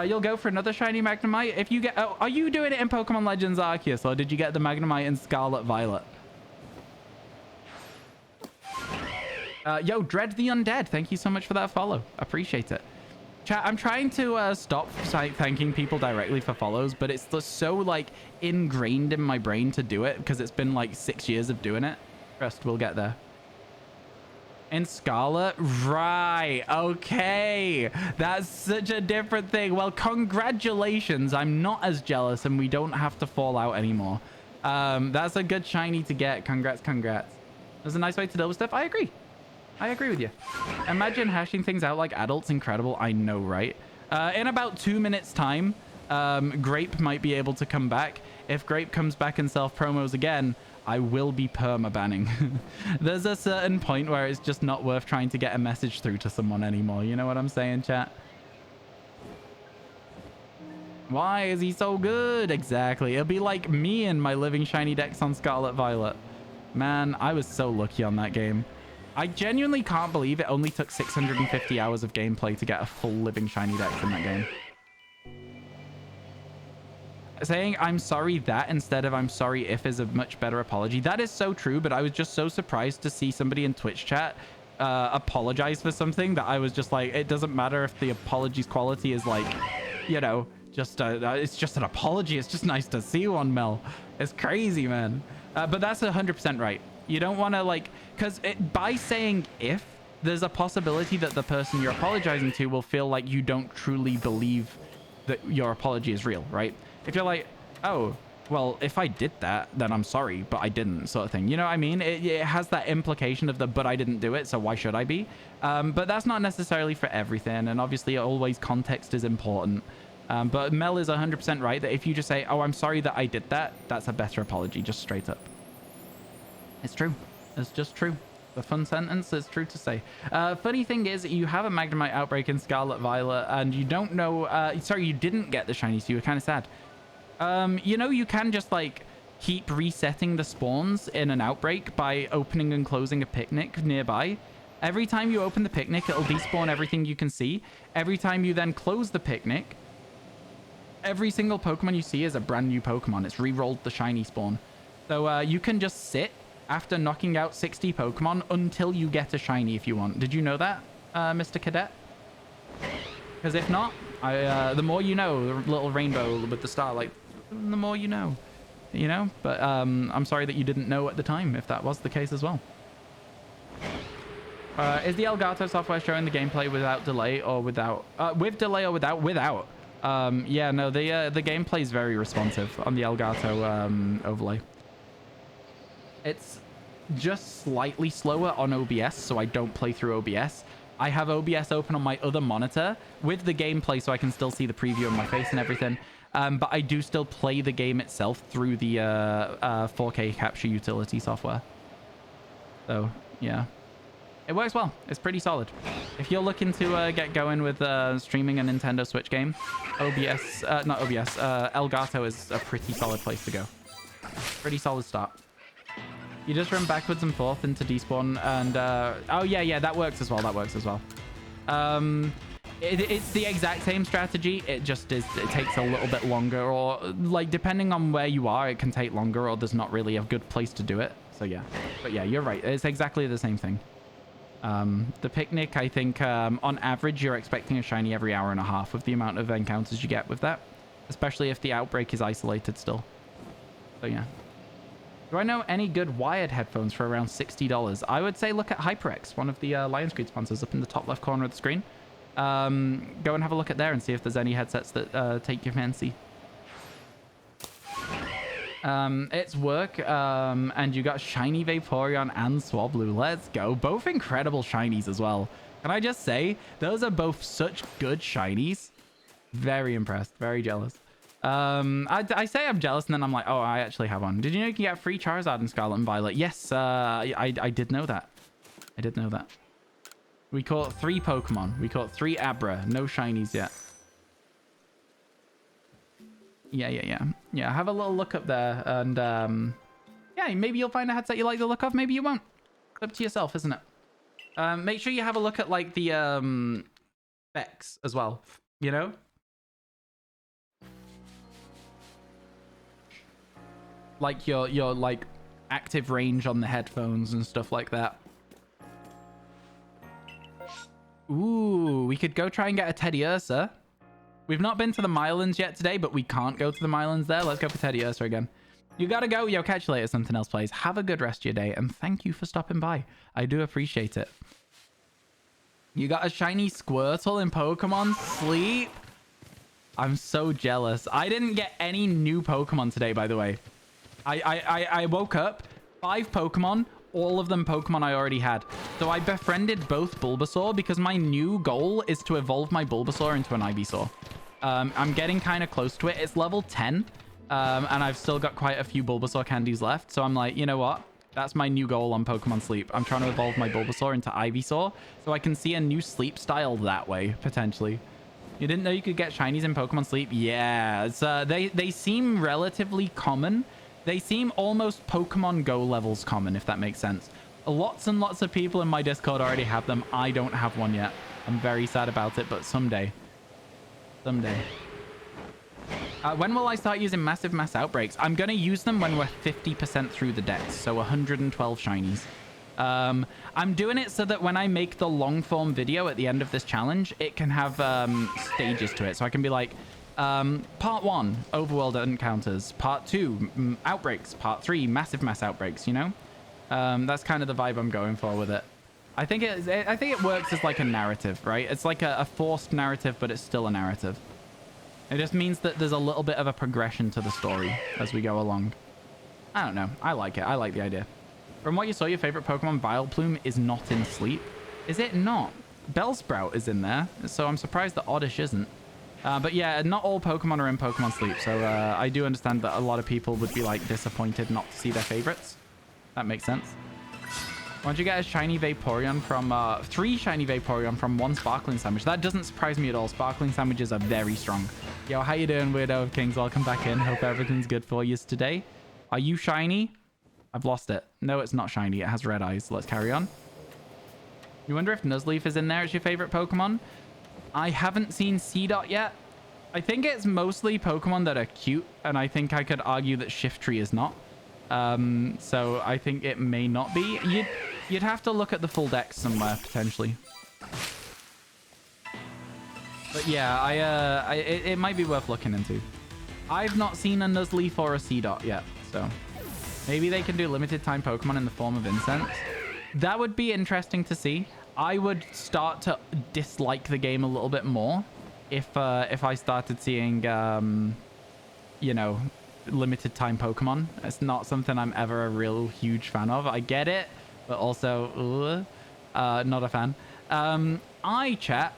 You'll go for another shiny Magnemite if you get... Oh, are you doing it in Pokemon Legends Arceus, or did you get the Magnemite in Scarlet Violet? Yo, Dread the Undead, thank you so much for that follow. Appreciate it. Chat, I'm trying to stop thanking people directly for follows, but it's just so, like, ingrained in my brain to do it because it's been, like, 6 years of doing it. Trust, we'll get there. In Scarlet? Right. Okay. That's such a different thing. Well, congratulations. I'm not as jealous and we don't have to fall out anymore. That's a good shiny to get. Congrats, congrats. That's a nice way to deal with stuff. I agree. I agree with you. Imagine hashing things out like adults. Incredible. I know, right? In about 2 minutes time, Grape might be able to come back. If Grape comes back and self-promos again, I will be perma-banning. There's a certain point where it's just not worth trying to get a message through to someone anymore. You know what I'm saying, chat? Why is he so good? Exactly. It'll be like me and my living shiny dex on Scarlet Violet. Man, I was so lucky on that game. I genuinely can't believe it only took 650 hours of gameplay to get a full living shiny dex in that game. Saying I'm sorry that instead of I'm sorry if is a much better apology. That is so true, but I was just so surprised to see somebody in Twitch chat apologize for something that I was just like, it doesn't matter if the apology's quality is like, you know, just it's just an apology. It's just nice to see one, Mel. It's crazy, man. But that's 100% right. You don't want to like, because by saying if, there's a possibility that the person you're apologizing to will feel like you don't truly believe that your apology is real, right? If you're like, oh, well, if I did that, then I'm sorry, but I didn't, sort of thing. You know what I mean? It has that implication of the, but I didn't do it, so why should I be? But that's not necessarily for everything, and obviously always context is important. But Mel is 100% right that if you just say, oh, I'm sorry that I did that, that's a better apology, just straight up. It's true. It's just true. The fun sentence is true to say. Funny thing is, you have a Magnemite outbreak in Scarlet Violet, and you don't know... sorry, you didn't get the shiny, so you were kind of sad. You know, you can just, like, keep resetting the spawns in an outbreak by opening and closing a picnic nearby. Every time you open the picnic, it'll despawn everything you can see. Every time you then close the picnic, every single Pokemon you see is a brand new Pokemon. It's re-rolled the shiny spawn. So you can just sit after knocking out 60 Pokemon until you get a shiny if you want. Did you know that, Mr. Cadet? Because if not, the more you know, the little rainbow with the starlight, the more you know. You know? But I'm sorry that you didn't know at the time, if that was the case as well. Is the Elgato software showing the gameplay without delay or without... with delay or without? Without. Yeah, no, the gameplay is very responsive on the Elgato overlay. It's just slightly slower on OBS, so I don't play through OBS. I have OBS open on my other monitor with the gameplay so I can still see the preview of my face and everything. But I do still play the game itself through the 4K capture utility software. So, yeah. It works well. It's pretty solid. If you're looking to get going with streaming a Nintendo Switch game, not OBS, Elgato is a pretty solid place to go. Pretty solid start. You just run backwards and forth into despawn and... oh, yeah, that works as well. That works as well. It's the exact same strategy. It just is... It takes a little bit longer or... Like, depending on where you are, it can take longer or there's not really a good place to do it. So, yeah. But, yeah, you're right. It's exactly the same thing. The picnic, I think, on average, you're expecting a shiny every hour and a half with the amount of encounters you get with that. Especially if the outbreak is isolated still. So, yeah. Do I know any good wired headphones for around $60? I would say look at HyperX, one of the Lion Screen sponsors up in the top left corner of the screen. Go and have a look at there and see if there's any headsets that take your fancy. It's work, and you got Shiny Vaporeon and Swablu. Let's go. Both incredible shinies as well. Can I just say, those are both such good shinies. Very impressed. Very jealous. I say I'm jealous and then I'm like, oh, I actually have one. Did you know you can get free Charizard in Scarlet and Violet? Yes, I did know that. I did know that. We caught 3 Pokemon. We caught 3 Abra. No shinies yet. Yeah. Have a little look up there and, yeah, maybe you'll find a headset you like the look of. Maybe you won't. It's up to yourself, isn't it? Make sure you have a look at, like, the, specs as well, you know? Like your like active range on the headphones and stuff like that. Ooh, we could go try and get a Teddy Ursa. We've not been to the Mylands yet today, but we can't go to the Mylands there. Let's go for Teddy Ursa again. You gotta go. Yo, catch you later. Something else plays. Have a good rest of your day, and thank you for stopping by. I do appreciate it. You got a shiny Squirtle in Pokemon Sleep? I'm so jealous. I didn't get any new Pokemon today, by the way. I woke up, 5 Pokemon, all of them Pokemon I already had. So I befriended both Bulbasaur because my new goal is to evolve my Bulbasaur into an Ivysaur. I'm getting kind of close to it. It's level 10, and I've still got quite a few Bulbasaur candies left. So I'm like, you know what? That's my new goal on Pokemon Sleep. I'm trying to evolve my Bulbasaur into Ivysaur so I can see a new sleep style that way, potentially. You didn't know you could get shinies in Pokemon Sleep? Yeah, it's, they seem relatively common. They seem almost Pokemon Go levels common, if that makes sense. Lots and lots of people in my Discord already have them. I don't have one yet. I'm very sad about it, but someday. Someday. When will I start using massive mass outbreaks? I'm going to use them when we're 50% through the decks, so 112 shinies. I'm doing it so that when I make the long form video at the end of this challenge, it can have stages to it. So I can be like, part 1, overworld encounters. Part 2, outbreaks. Part 3, massive mass outbreaks, you know? That's kind of the vibe I'm going for with it. I think it works as like a narrative, right? It's like a forced narrative, but it's still a narrative. It just means that there's a little bit of a progression to the story as we go along. I don't know. I like it. I like the idea. From what you saw, your favorite Pokemon, Vileplume, is not in Sleep. Is it not? Bellsprout is in there, so I'm surprised that Oddish isn't. But yeah, not all Pokemon are in Pokemon Sleep, so I do understand that a lot of people would be like disappointed not to see their favorites. That makes sense. Why don't you get a shiny Vaporeon from 3 shiny Vaporeon from 1 sparkling sandwich? That doesn't surprise me at all. Sparkling sandwiches are very strong. Yo, how you doing, Weirdo of Kings? Welcome back in. Hope everything's good for you today. Are you shiny? I've lost it. No, it's not shiny. It has red eyes. Let's carry on. You wonder if Nuzleaf is in there as your favorite Pokemon? I haven't seen Seedot yet. I think it's mostly Pokemon that are cute, and I think I could argue that Shiftry is not. So I think it may not be. You'd have to look at the full deck somewhere, potentially. But yeah, it might be worth looking into. I've not seen a Nuzleaf or a Seedot yet, so maybe they can do limited time Pokemon in the form of incense. That would be interesting to see. I would start to dislike the game a little bit more if I started seeing, you know, limited time Pokemon. It's not something I'm ever a real huge fan of. I get it, but also not a fan. Chat,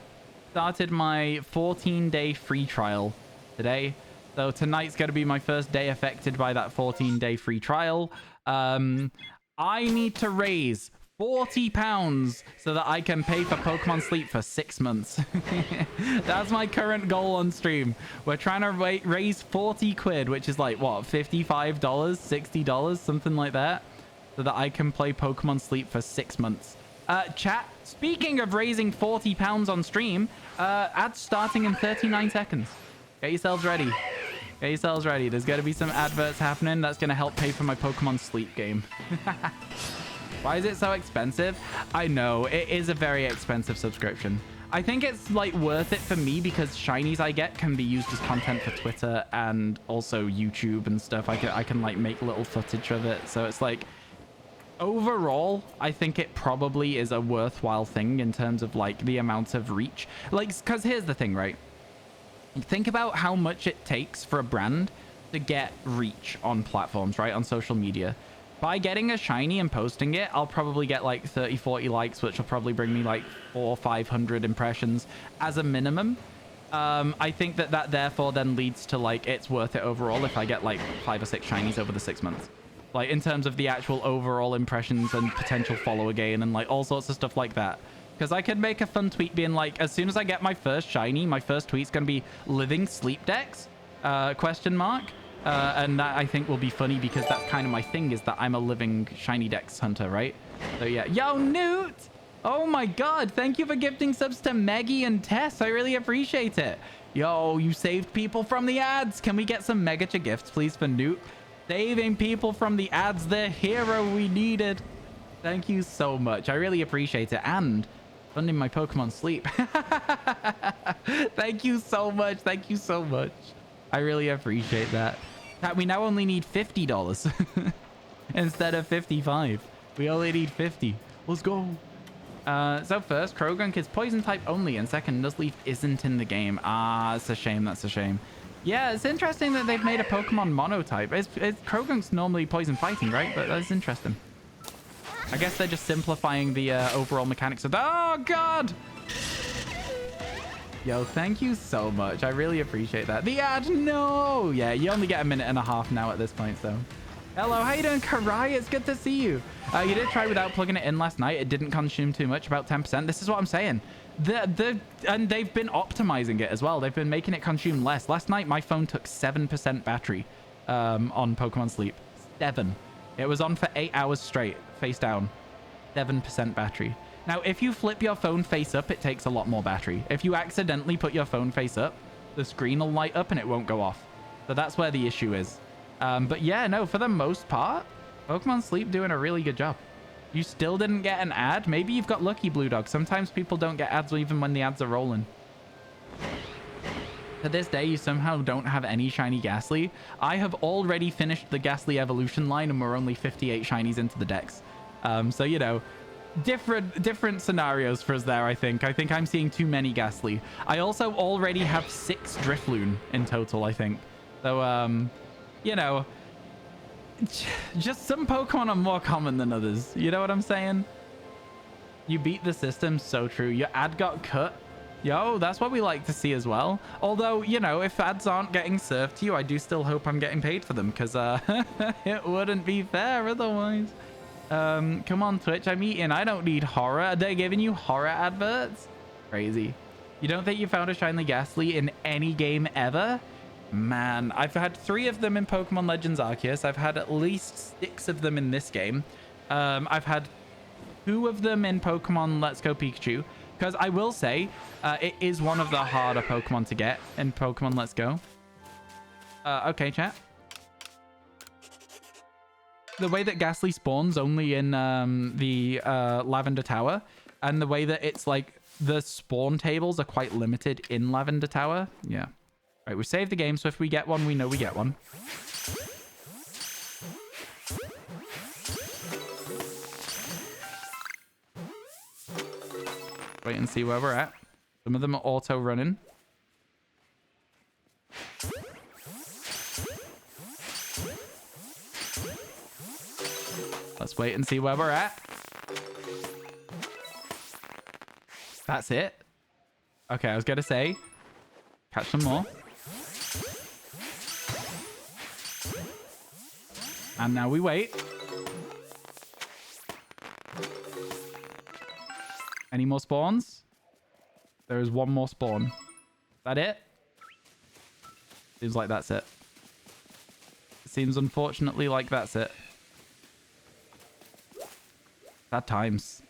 started my 14-day free trial today. So tonight's going to be my first day affected by that 14-day free trial. I need to raise £40 so that I can pay for Pokemon Sleep for 6 months. That's my current goal on stream. We're trying to raise 40 quid, which is like, what, $55, $60, something like that, so that I can play Pokemon Sleep for 6 months. Chat, speaking of raising £40 on stream, ads starting in 39 seconds. Get yourselves ready. Get yourselves ready. There's going to be some adverts happening. That's going to help pay for my Pokemon Sleep game. Why is it so expensive? I know, it is a very expensive subscription. I think it's like worth it for me because shinies I get can be used as content for Twitter and also YouTube and stuff. I can like make little footage of it. So it's like, overall, I think it probably is a worthwhile thing in terms of like the amount of reach. Like, because here's the thing, right? Think about how much it takes for a brand to get reach on platforms, right? On social media. By getting a shiny and posting it, I'll probably get like 30, 40 likes, which will probably bring me like 400 or 500 impressions as a minimum. I think that therefore then leads to like, it's worth it overall if I get like 5 or 6 shinies over the 6 months. Like in terms of the actual overall impressions and potential follower gain and like all sorts of stuff like that. Because I could make a fun tweet being like, as soon as I get my first shiny, my first tweet's going to be living sleep decks, question mark. And that I think will be funny because that's kind of my thing, is that I'm a living shiny dex hunter, right? So yeah. Yo, Newt! Oh my god, thank you for gifting subs to Maggie and Tess. I really appreciate it. Yo, you saved people from the ads. Can we get some Megacha gifts, please, for Newt? Saving people from the ads, the hero we needed. Thank you so much. I really appreciate it. And funding my Pokemon Sleep. Thank you so much. Thank you so much. I really appreciate that. We now only need $50 instead of 55. We only need 50. Let's go. So first, Krogunk is poison type only, and second, Nuzleaf isn't in the game. Ah, it's a shame. That's a shame. Yeah, it's interesting that they've made a Pokemon monotype. Krogunk's normally poison fighting, right? But that's interesting. I guess they're just simplifying the overall mechanics of that. Oh, God! Yo, thank you so much. I really appreciate that. The ad, no! Yeah, you only get a minute and a half now at this point, so. Hello, how you doing, Karai? It's good to see you. You did try without plugging it in last night. It didn't consume too much, about 10%. This is what I'm saying. And they've been optimizing it as well. They've been making it consume less. Last night, my phone took 7% battery on Pokemon Sleep. 7. It was on for 8 hours straight, face down. 7% battery. Now, if you flip your phone face up, it takes a lot more battery. If you accidentally put your phone face up, the screen will light up and it won't go off. So that's where the issue is. But yeah, no, for the most part, Pokemon Sleep doing a really good job. You still didn't get an ad? Maybe you've got lucky, Blue Dog. Sometimes people don't get ads even when the ads are rolling. To this day, you somehow don't have any shiny Ghastly. I have already finished the Ghastly evolution line and we're only 58 shinies into the dex. So, you know, different scenarios for us there, I think. I think I'm seeing too many Ghastly. I also already have 6 Drifloon in total, I think. So, you know, just some Pokemon are more common than others. You know what I'm saying? You beat the system. So true. Your ad got cut. Yo, that's what we like to see as well. Although, you know, if ads aren't getting served to you, I do still hope I'm getting paid for them, because it wouldn't be fair otherwise. Come on, Twitch, I'm eating. I don't need horror. Are they giving you horror adverts? Crazy. You don't think you found a shiny Ghastly in any game ever? Man, I've had 3 of them in Pokemon Legends Arceus. I've had at least 6 of them in this game. I've had 2 of them in Pokemon Let's Go Pikachu. Because I will say, it is one of the harder Pokemon to get in Pokemon Let's Go. Okay, chat. The way that Ghastly spawns only in the Lavender Tower, and the way that it's like the spawn tables are quite limited in Lavender Tower. Yeah. Right, we saved the game, so if we get one, we know we get one. Wait and see where we're at. Some of them are auto running. Let's wait and see where we're at. That's it? Okay, I was going to say, catch some more. And now we wait. Any more spawns? There is one more spawn. Is that it? Seems like that's it. Seems unfortunately like that's it. Sad times.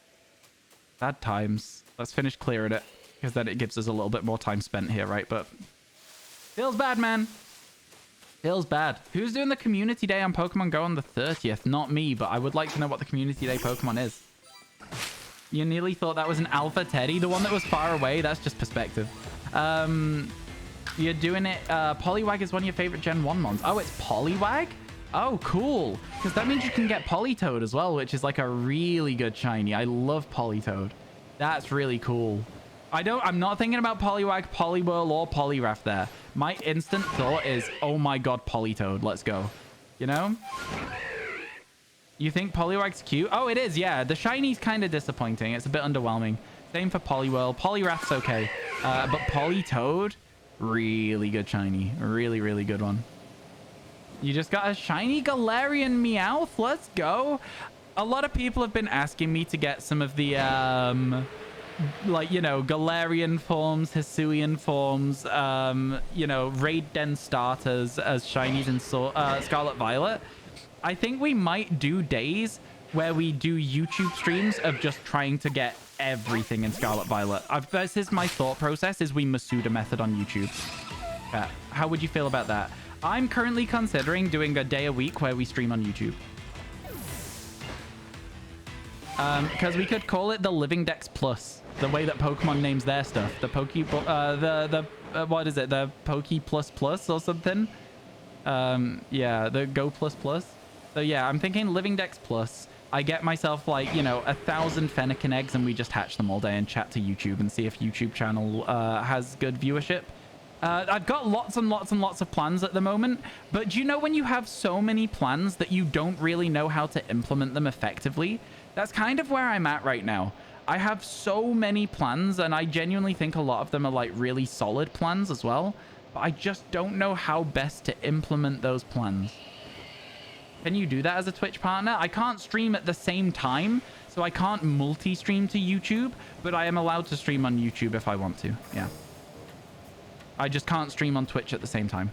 Sad times. Let's finish clearing it, because then it gives us a little bit more time spent here, right? But feels bad, man. Feels bad. Who's doing the community day on Pokemon Go on the 30th? Not me, but I would like to know what the community day Pokemon is. You nearly thought that was an Alpha Teddy? The one that was far away? That's just perspective. You're doing it. Poliwag is one of your favorite Gen 1 mons. Oh, it's Poliwag? Oh, cool. Because that means you can get Politoed as well, which is like a really good shiny. I love Politoed. That's really cool. I'm not thinking about Poliwag, Poliwhirl, or Poliwrath there. My instant thought is, oh my god, Politoed. Let's go. You know? You think Poliwag's cute? Oh, it is, yeah. The shiny's kind of disappointing. It's a bit underwhelming. Same for Poliwhirl. Poliwrath's okay. But Politoed, really good shiny. Really, really good one. You just got a shiny Galarian Meowth. Let's go. A lot of people have been asking me to get some of the, like, you know, Galarian forms, Hisuian forms, you know, Raid Den starters as shinies in Scarlet Violet. I think we might do days where we do YouTube streams of just trying to get everything in Scarlet Violet. This is my thought process, is we Masuda method on YouTube. How would you feel about that? I'm currently considering doing a day a week where we stream on YouTube. Because we could call it the Living Dex Plus, the way that Pokemon names their stuff. The what is it? The Poke Plus Plus or something? Yeah, the Go Plus Plus. So yeah, I'm thinking Living Dex Plus. I get myself like, you know, 1,000 Fennekin eggs and we just hatch them all day and chat to YouTube and see if YouTube channel has good viewership. I've got lots and lots and lots of plans at the moment, but do you know when you have so many plans that you don't really know how to implement them effectively? That's kind of where I'm at right now. I have so many plans and I genuinely think a lot of them are like really solid plans as well, but I just don't know how best to implement those plans. Can you do that as a Twitch partner? I can't stream at the same time, so I can't multi-stream to YouTube, but I am allowed to stream on YouTube if I want to. Yeah. I just can't stream on Twitch at the same time.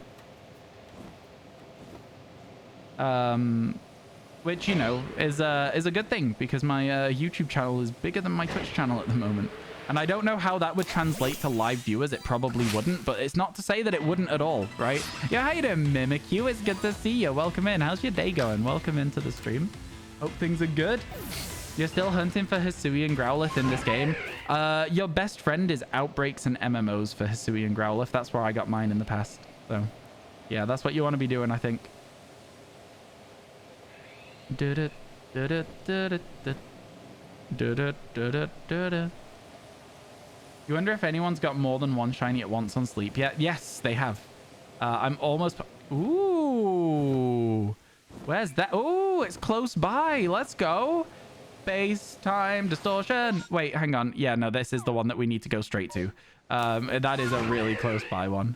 Which, you know, is a good thing because my YouTube channel is bigger than my Twitch channel at the moment. And I don't know how that would translate to live viewers. It probably wouldn't, but it's not to say that it wouldn't at all, right? Yeah, how you doing, Mimikyu? It's good to see you. Welcome in. How's your day going? Welcome into the stream. Hope things are good. You're still hunting for Hisuian Growlithe in this game. Your best friend is outbreaks and MMOs for Hisuian Growlithe. That's where I got mine in the past. So, yeah, that's what you want to be doing, I think. You wonder if anyone's got more than one shiny at once on Sleep yet? Yes, they have. I'm almost... Ooh. Where's that? Ooh, it's close by. Let's go. Space time distortion. Wait, hang on. Yeah, no, this is the one that we need to go straight to. That is a really close by one.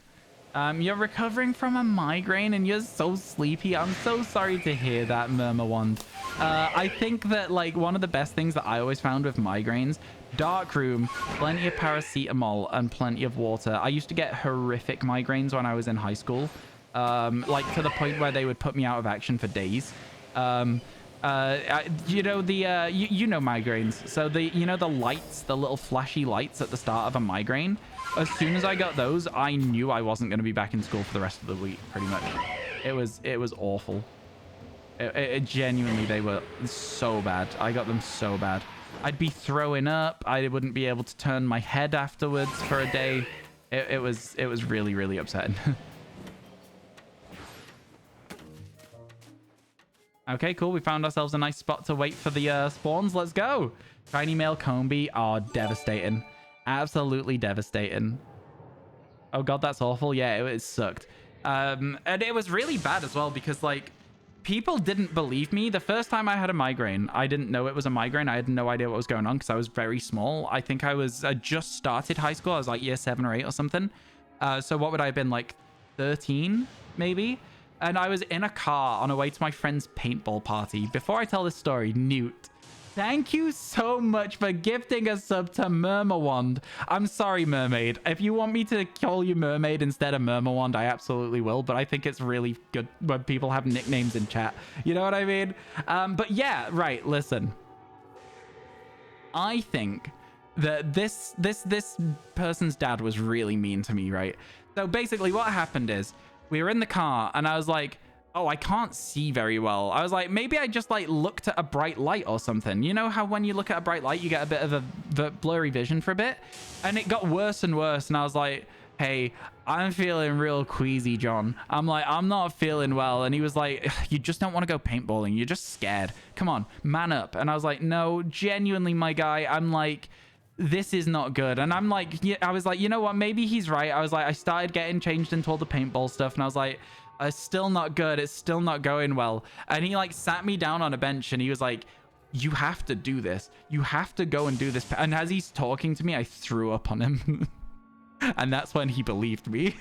You're recovering from a migraine and you're so sleepy. I'm so sorry to hear that, Murmurwand. I think that, like, one of the best things that I always found with migraines, dark room, plenty of paracetamol, and plenty of water. I used to get horrific migraines when I was in high school, like to the point where they would put me out of action for days. You know the you know migraines. So you know the lights, the little flashy lights at the start of a migraine. As soon as I got those, I knew I wasn't going to be back in school for the rest of the week. Pretty much, it was awful. It genuinely, they were so bad. I got them so bad. I'd be throwing up. I wouldn't be able to turn my head afterwards for a day. It was really, really upsetting. Okay, cool. We found ourselves a nice spot to wait for the spawns. Let's go. Shiny male Combi. Oh, devastating. Absolutely devastating. Oh god, that's awful. Yeah, it sucked. And it was really bad as well because, like, people didn't believe me. The first time I had a migraine, I didn't know it was a migraine. I had no idea what was going on because I was very small. I think I just started high school. I was like year 7 or 8 or something. So what would I have been, like 13 maybe? And I was in a car on a way to my friend's paintball party. Before I tell this story, Newt, thank you so much for gifting a sub to Murmurwand. I'm sorry, Mermaid. If you want me to call you Mermaid instead of Murmurwand, I absolutely will. But I think it's really good when people have nicknames in chat. You know what I mean? But yeah, right. Listen, I think that this person's dad was really mean to me, right? So basically what happened is we were in the car and I was like, oh, I can't see very well. I was like, maybe I just like looked at a bright light or something. You know how when you look at a bright light, you get a bit of a blurry vision for a bit? And it got worse and worse. And I was like, hey, I'm feeling real queasy, John. I'm like, I'm not feeling well. And he was like, you just don't want to go paintballing. You're just scared. Come on, man up. And I was like, no, genuinely, my guy. I'm like, this is not good. And I'm like, yeah, I was like, you know what? Maybe he's right. I was like, I started getting changed into all the paintball stuff. And I was like, it's still not good. It's still not going well. And he like sat me down on a bench and he was like, you have to do this. You have to go and do this. And as he's talking to me, I threw up on him. And that's when he believed me.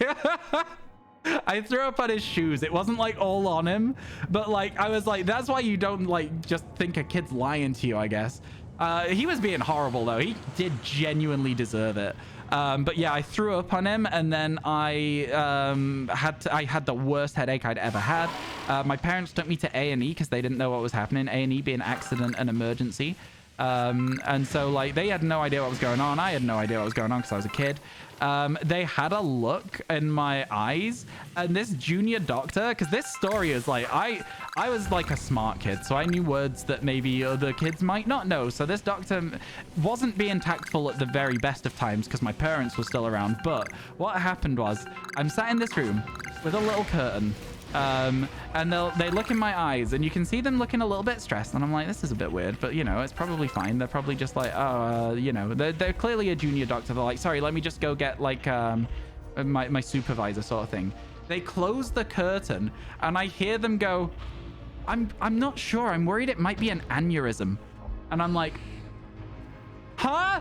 I threw up on his shoes. It wasn't like all on him, but like, I was like, that's why you don't like just think a kid's lying to you, I guess. He was being horrible though. He did genuinely deserve it. But yeah, I threw up on him, and then I had the worst headache I'd ever had. My parents took me to A&E because they didn't know what was happening. A&E being accident and emergency. And so like they had no idea what was going on. I had no idea what was going on because I was a kid. They had a look in my eyes, and this junior doctor, because this story is like, I was like a smart kid, so I knew words that maybe other kids might not know. So this doctor wasn't being tactful at the very best of times because my parents were still around. But what happened was, I'm sat in this room with a little curtain, and they look in my eyes, and you can see them looking a little bit stressed, and I'm like, this is a bit weird, but you know, it's probably fine. They're probably just like, oh, you know, they're clearly a junior doctor. They're like, sorry, let me just go get like my supervisor sort of thing. They close the curtain, and I hear them go, I'm not sure, I'm worried it might be an aneurysm. And I'm like, huh?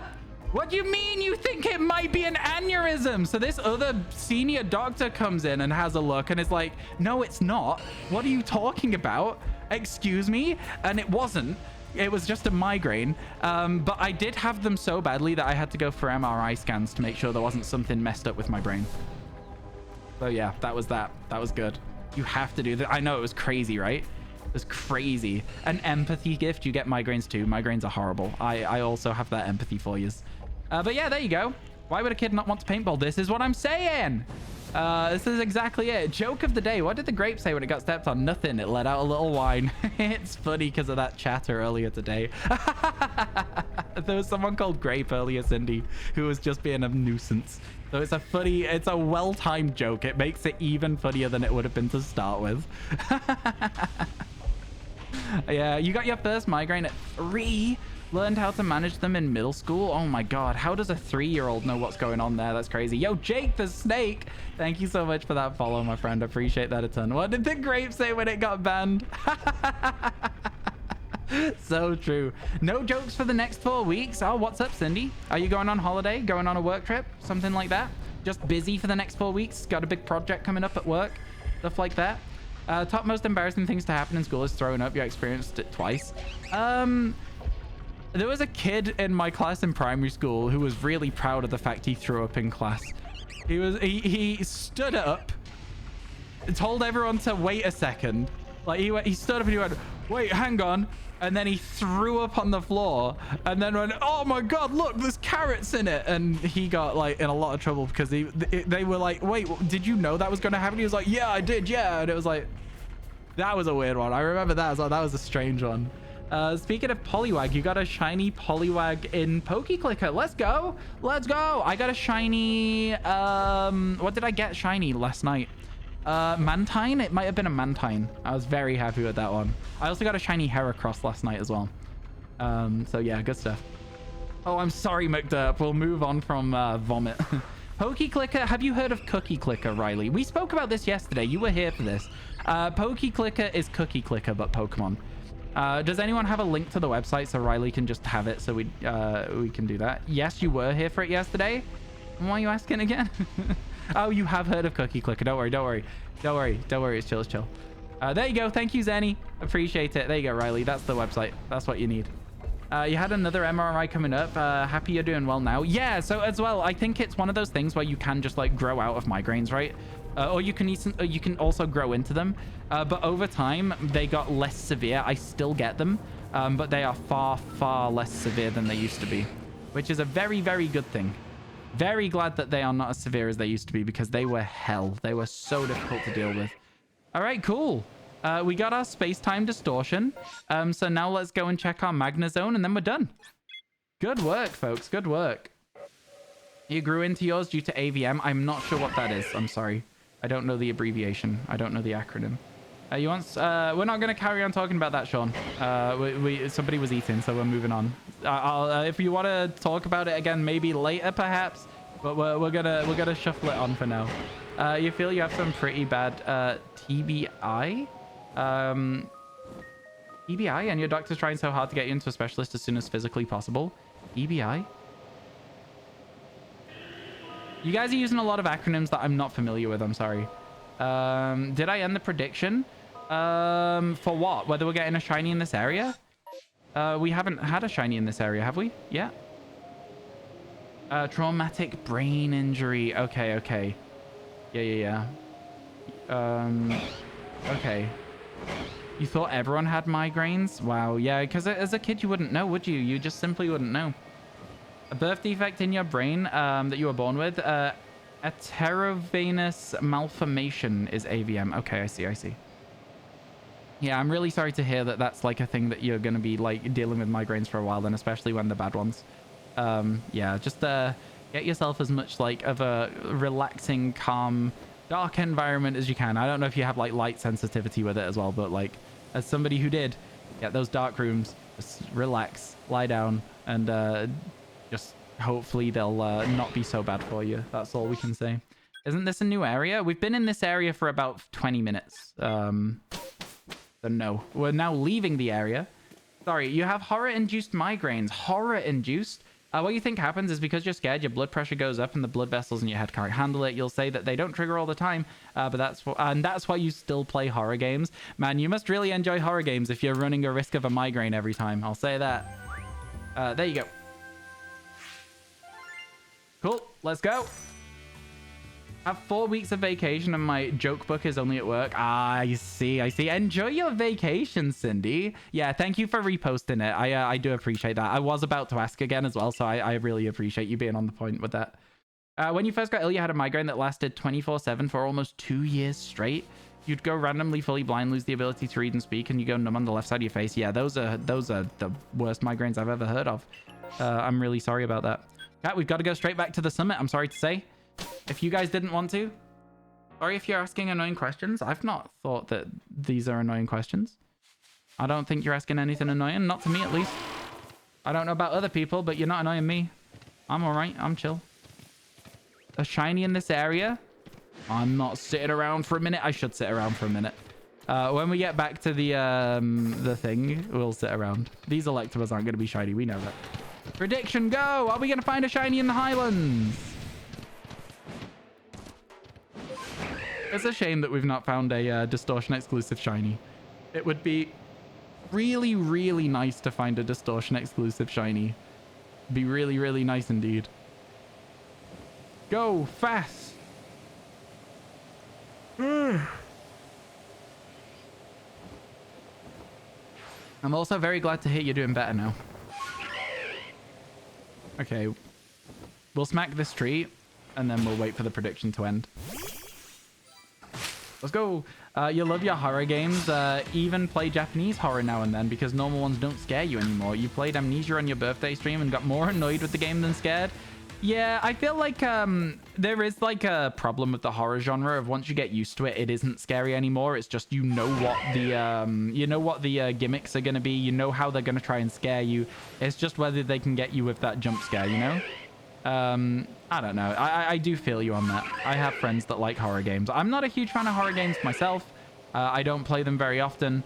What do you mean you think it might be an aneurysm? So this other senior doctor comes in and has a look and is like, no, it's not. What are you talking about? Excuse me? And it wasn't. It was just a migraine. But I did have them so badly that I had to go for MRI scans to make sure there wasn't something messed up with my brain. So yeah, that was that. That was good. You have to do that. I know it was crazy, right? It was crazy. An empathy gift. You get migraines too. Migraines are horrible. I also have that empathy for you. But yeah, there you go. Why would a kid not want to paintball? This is what I'm saying. This is exactly it. Joke of the day. What did the grape say when it got stepped on? Nothing. It let out a little whine. It's funny because of that chatter earlier today. There was someone called Grape earlier, Cindy, who was just being a nuisance. So it's a funny, it's a well-timed joke. It makes it even funnier than it would have been to start with. Yeah, you got your first migraine at 3. Learned how to manage them in middle school. Oh my god, how does a 3-year-old know what's going on there? That's crazy. Yo, Jake the Snake, thank you so much for that follow, my friend. I appreciate that a ton. What did the grape say when it got banned? So true. No jokes for the next 4 weeks. Oh, what's up, Cindy? Are you going on holiday? Going on a work trip? Something like that? Just busy for the next 4 weeks? Got a big project coming up at work? Stuff like that? Top most embarrassing things to happen in school is throwing up. You experienced it twice. There was a kid in my class in primary school who was really proud of the fact he threw up in class. He stood up, told everyone to wait a second. Like he stood up and he went, wait, hang on. And then he threw up on the floor and then went, oh my god, look, there's carrots in it. And he got like in a lot of trouble because they were like, wait, did you know that was going to happen? He was like, yeah, I did, yeah. And it was like, that was a weird one. I remember that. So that was a strange one. Speaking of Poliwag, you got a shiny Poliwag in PokeClicker. Let's go. Let's go. I got a shiny, what did I get shiny last night? Mantine? It might have been a Mantine. I was very happy with that one. I also got a shiny Heracross last night as well. So yeah, good stuff. Oh, I'm sorry, McDurp. We'll move on from Vomit. Pokey Clicker, have you heard of Cookie Clicker, Riley? We spoke about this yesterday. You were here for this. Pokey Clicker is Cookie Clicker, but Pokemon. Does anyone have a link to the website so Riley can just have it so we can do that? Yes, you were here for it yesterday. Why are you asking again? Oh, you have heard of Cookie Clicker. Don't worry, don't worry. Don't worry, don't worry. It's chill, it's chill. There you go. Thank you, Zenny. Appreciate it. There you go, Riley. That's the website. That's what you need. You had another MRI coming up. Happy you're doing well now. Yeah, so as well, I think it's one of those things where you can just like grow out of migraines, right? Or you can also grow into them. But over time, they got less severe. I still get them, but they are far, far less severe than they used to be, which is a very, very good thing. Very glad that they are not as severe as they used to be because they were hell. They were so difficult to deal with. All right, cool. We got our space-time distortion. So now let's go and check our Magna Zone, and then we're done. Good work, folks. Good work. You grew into yours due to AVM. I'm not sure what that is. I'm sorry. I don't know the abbreviation. I don't know the acronym. We're not going to carry on talking about that, Sean. Somebody was eating, so we're moving on. If you want to talk about it again, maybe later, perhaps. But we're gonna shuffle it on for now. You feel you have some pretty bad TBI? TBI, and your doctor's trying so hard to get you into a specialist as soon as physically possible. TBI? You guys are using a lot of acronyms that I'm not familiar with. I'm sorry. Did I end the prediction? For what? Whether we're getting a shiny in this area? We haven't had a shiny in this area, have we? Yeah. Traumatic brain injury. Okay, okay. Yeah. Okay. You thought everyone had migraines? Wow, yeah, because as a kid you wouldn't know, would you? You just simply wouldn't know. A birth defect in your brain that you were born with. Heterovenous malformation is AVM. Okay, I see. Yeah, I'm really sorry to hear that that's like a thing that you're going to be like dealing with migraines for a while, then especially when they're bad ones. Yeah, just get yourself as much like of a relaxing, calm, dark environment as you can. I don't know if you have like light sensitivity with it as well, but like as somebody who did, get those dark rooms, just relax, lie down, and just hopefully they'll not be so bad for you. That's all we can say. Isn't this a new area? We've been in this area for about 20 minutes. So no, we're now leaving the area. Sorry, you have horror-induced migraines. Horror-induced? What you think happens is because you're scared, your blood pressure goes up and the blood vessels in your head can't handle it. You'll say that they don't trigger all the time, but that's why you still play horror games. Man, you must really enjoy horror games if you're running a risk of a migraine every time. I'll say that. There you go. Cool, let's go. I have 4 weeks of vacation and my joke book is only at work. I see. Enjoy your vacation, Cindy. Yeah, thank you for reposting it. I do appreciate that. I was about to ask again as well, so I really appreciate you being on the point with that. When you first got ill, you had a migraine that lasted 24/7 for almost 2 years straight. You'd go randomly fully blind, lose the ability to read and speak, and you go numb on the left side of your face. Yeah, those are the worst migraines I've ever heard of. I'm really sorry about that. Cat, we've got to go straight back to the summit, I'm sorry to say. If you guys didn't want to. Sorry if you're asking annoying questions. I've not thought that these are annoying questions. I don't think you're asking anything annoying. Not to me, at least. I don't know about other people, but you're not annoying me. I'm alright. I'm chill. A shiny in this area? I'm not sitting around for a minute. I should sit around for a minute. When we get back to the thing, we'll sit around. These Electabuzz aren't going to be shiny. We know that. Prediction, go! Are we going to find a shiny in the Highlands? It's a shame that we've not found a Distortion exclusive shiny. It would be really, really nice to find a Distortion exclusive shiny. Be really, really nice indeed. Go fast! I'm also very glad to hear you're doing better now. Okay. We'll smack this tree, and then we'll wait for the prediction to end. Let's go. You love your horror games. Even play Japanese horror now and then because normal ones don't scare you anymore. You played Amnesia on your birthday stream and got more annoyed with the game than scared. Yeah, I feel like there is like a problem with the horror genre of once you get used to it, it isn't scary anymore. It's just you know what the gimmicks are gonna be. You know how they're gonna try and scare you. It's just whether they can get you with that jump scare, you know? I don't know. I do feel you on that. I have friends that like horror games. I'm not a huge fan of horror games myself. I don't play them very often.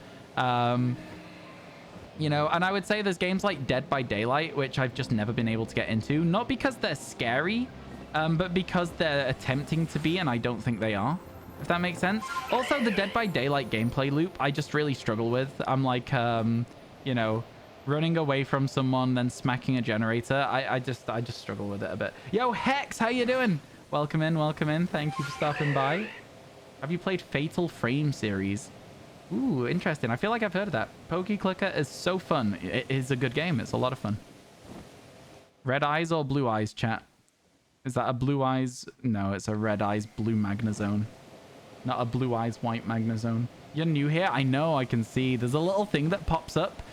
You know, and I would say there's games like Dead by Daylight, which I've just never been able to get into. Not because they're scary, but because they're attempting to be, and I don't think they are, if that makes sense. Also, the Dead by Daylight gameplay loop, I just really struggle with. I'm like, you know, running away from someone, then smacking a generator. I just struggle with it a bit. Yo, Hex, how you doing? Welcome in, welcome in. Thank you for stopping by. Have you played Fatal Frame series? Ooh, interesting. I feel like I've heard of that. Pokey Clicker is so fun. It is a good game. It's a lot of fun. Red eyes or blue eyes, chat? Is that a blue eyes? No, it's a red eyes blue magnazone. Not a blue eyes white magnazone. You're new here? I know, I can see. There's a little thing that pops up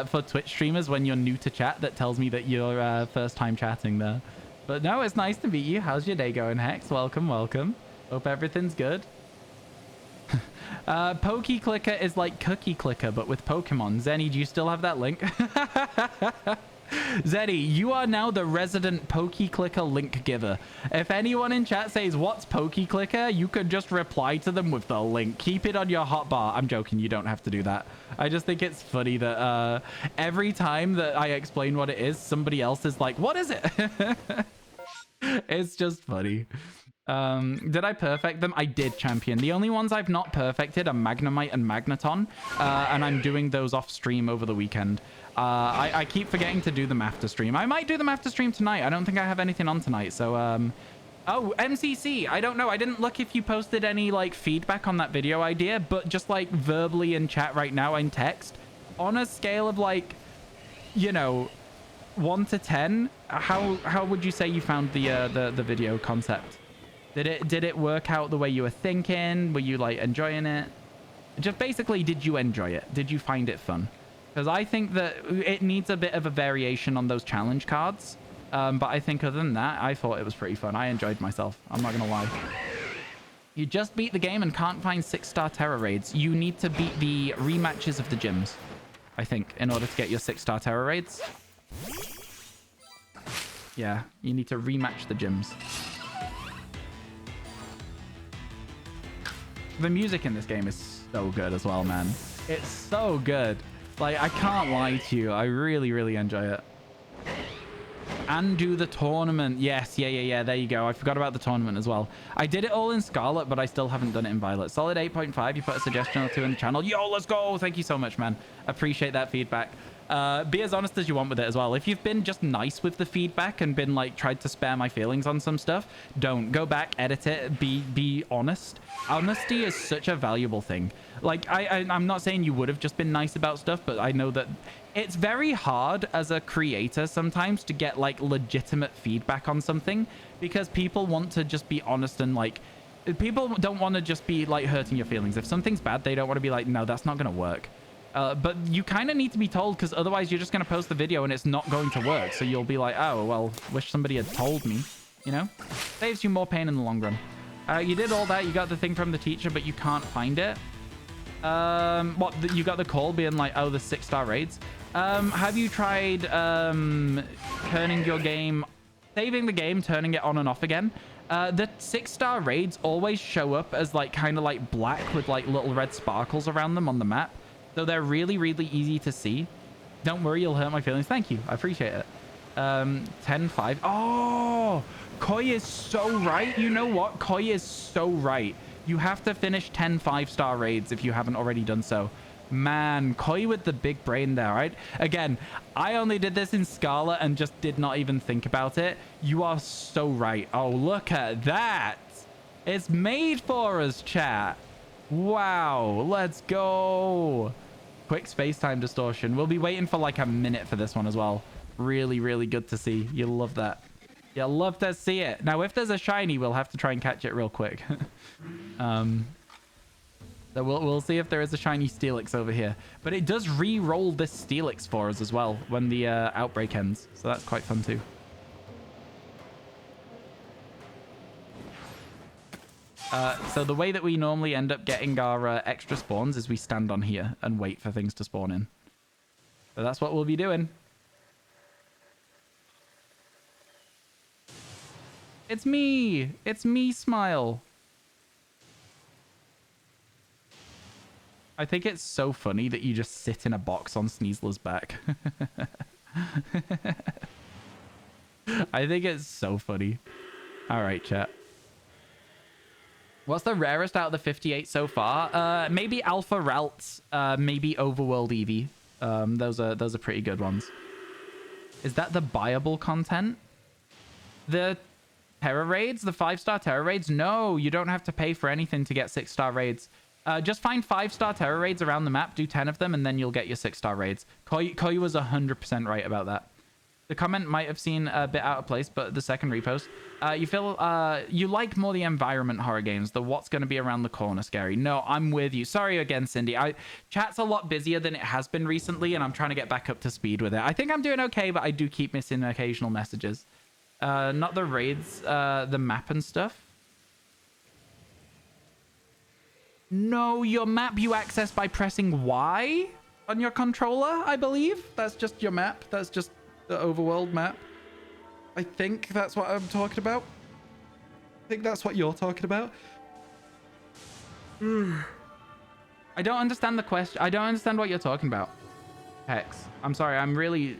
for Twitch streamers when you're new to chat that tells me that you're first time chatting there. But no, it's nice to meet you. How's your day going, Hex? Welcome, welcome. Hope everything's good. Pokey Clicker is like Cookie Clicker, but with Pokemon. Zenny, do you still have that link? Zenny, you are now the resident Pokey Clicker link giver. If anyone in chat says, what's Pokey Clicker? You could just reply to them with the link. Keep it on your hotbar. I'm joking. You don't have to do that. I just think it's funny that every time that I explain what it is, somebody else is like, what is it? It's just funny. Did I perfect them? I did, champion. The only ones I've not perfected are Magnemite and Magneton, and I'm doing those off stream over the weekend. I keep forgetting to do them after stream. I might do them after stream tonight. I don't think I have anything on tonight, so oh, MCC, I don't know. I didn't look if you posted any like feedback on that video idea, but just like verbally in chat right now in text, on a scale of like, you know, 1 to 10, how would you say you found the video concept? Did it work out the way you were thinking? Were you like enjoying it? Just basically, did you enjoy it? Did you find it fun? Because I think that it needs a bit of a variation on those challenge cards. But I think other than that, I thought it was pretty fun. I enjoyed myself. I'm not going to lie. You just beat the game and can't find 6-star Terror Raids. You need to beat the rematches of the gyms, I think, in order to get your 6-star Terror Raids. Yeah, you need to rematch the gyms. The music in this game is so good as well, man. It's so good. Like, I can't lie to you. I really, really enjoy it. And do the tournament. Yes, yeah. There you go. I forgot about the tournament as well. I did it all in Scarlet, but I still haven't done it in Violet. Solid 8.5. You put a suggestion or two in the channel. Yo, let's go. Thank you so much, man. Appreciate that feedback. Be as honest as you want with it as well. If you've been just nice with the feedback and been like tried to spare my feelings on some stuff, don't go back, edit it, be honest. Honesty is such a valuable thing. Like I'm not saying you would have just been nice about stuff, but I know that it's very hard as a creator sometimes to get like legitimate feedback on something, because people want to just be honest, and like people don't want to just be like hurting your feelings. If something's bad, they don't want to be like, no, that's not going to work. But you kind of need to be told, because otherwise you're just going to post the video and it's not going to work. So you'll be like, oh, well, wish somebody had told me, you know? Saves you more pain in the long run. You did all that. You got the thing from the teacher, but you can't find it. What? You got the call being like, oh, the 6-star raids. Have you tried turning your game, saving the game, turning it on and off again? The 6-star raids always show up as like kind of like black with like little red sparkles around them on the map. So they're really, really easy to see. Don't worry, you'll hurt my feelings. Thank you. I appreciate it. 10-5. Oh, Koi is so right. You know what? Koi is so right. You have to finish 10 5-star raids if you haven't already done so. Man, Koi with the big brain there, right? Again, I only did this in Scarlet and just did not even think about it. You are so right. Oh, look at that. It's made for us, chat. Wow, let's go. Quick space-time distortion. We'll be waiting for like a minute for this one as well. Really, really good to see. You'll love that. You'll love to see it. Now, if there's a shiny, we'll have to try and catch it real quick. So we'll see if there is a shiny Steelix over here. But it does re-roll this Steelix for us as well when the outbreak ends. So that's quite fun too. So the way that we normally end up getting our extra spawns is we stand on here and wait for things to spawn in. So that's what we'll be doing. It's me. It's me, Smile. I think it's so funny that you just sit in a box on Sneasler's back. I think it's so funny. All right, chat. What's the rarest out of the 58 so far? Maybe Alpha Ralts, maybe Overworld Eevee. Those are pretty good ones. Is that the buyable content? The Terra raids, the 5-star Terra raids? No, you don't have to pay for anything to get 6-star raids. Just find 5-star Terra raids around the map, do 10 of them, and then you'll get your 6-star raids. Koi was 100% right about that. The comment might have seemed a bit out of place, but the second repost. You feel you like more the environment horror games, the what's going to be around the corner scary. No, I'm with you. Sorry again, Cindy. Chat's a lot busier than it has been recently, and I'm trying to get back up to speed with it. I think I'm doing okay, but I do keep missing occasional messages. Not the raids, the map and stuff. No, your map you access by pressing Y on your controller, I believe. That's just your map. That's just the overworld map. I think that's what I'm talking about. I think that's what you're talking about. I don't understand the question. I don't understand what you're talking about. Hex. I'm sorry. I'm really...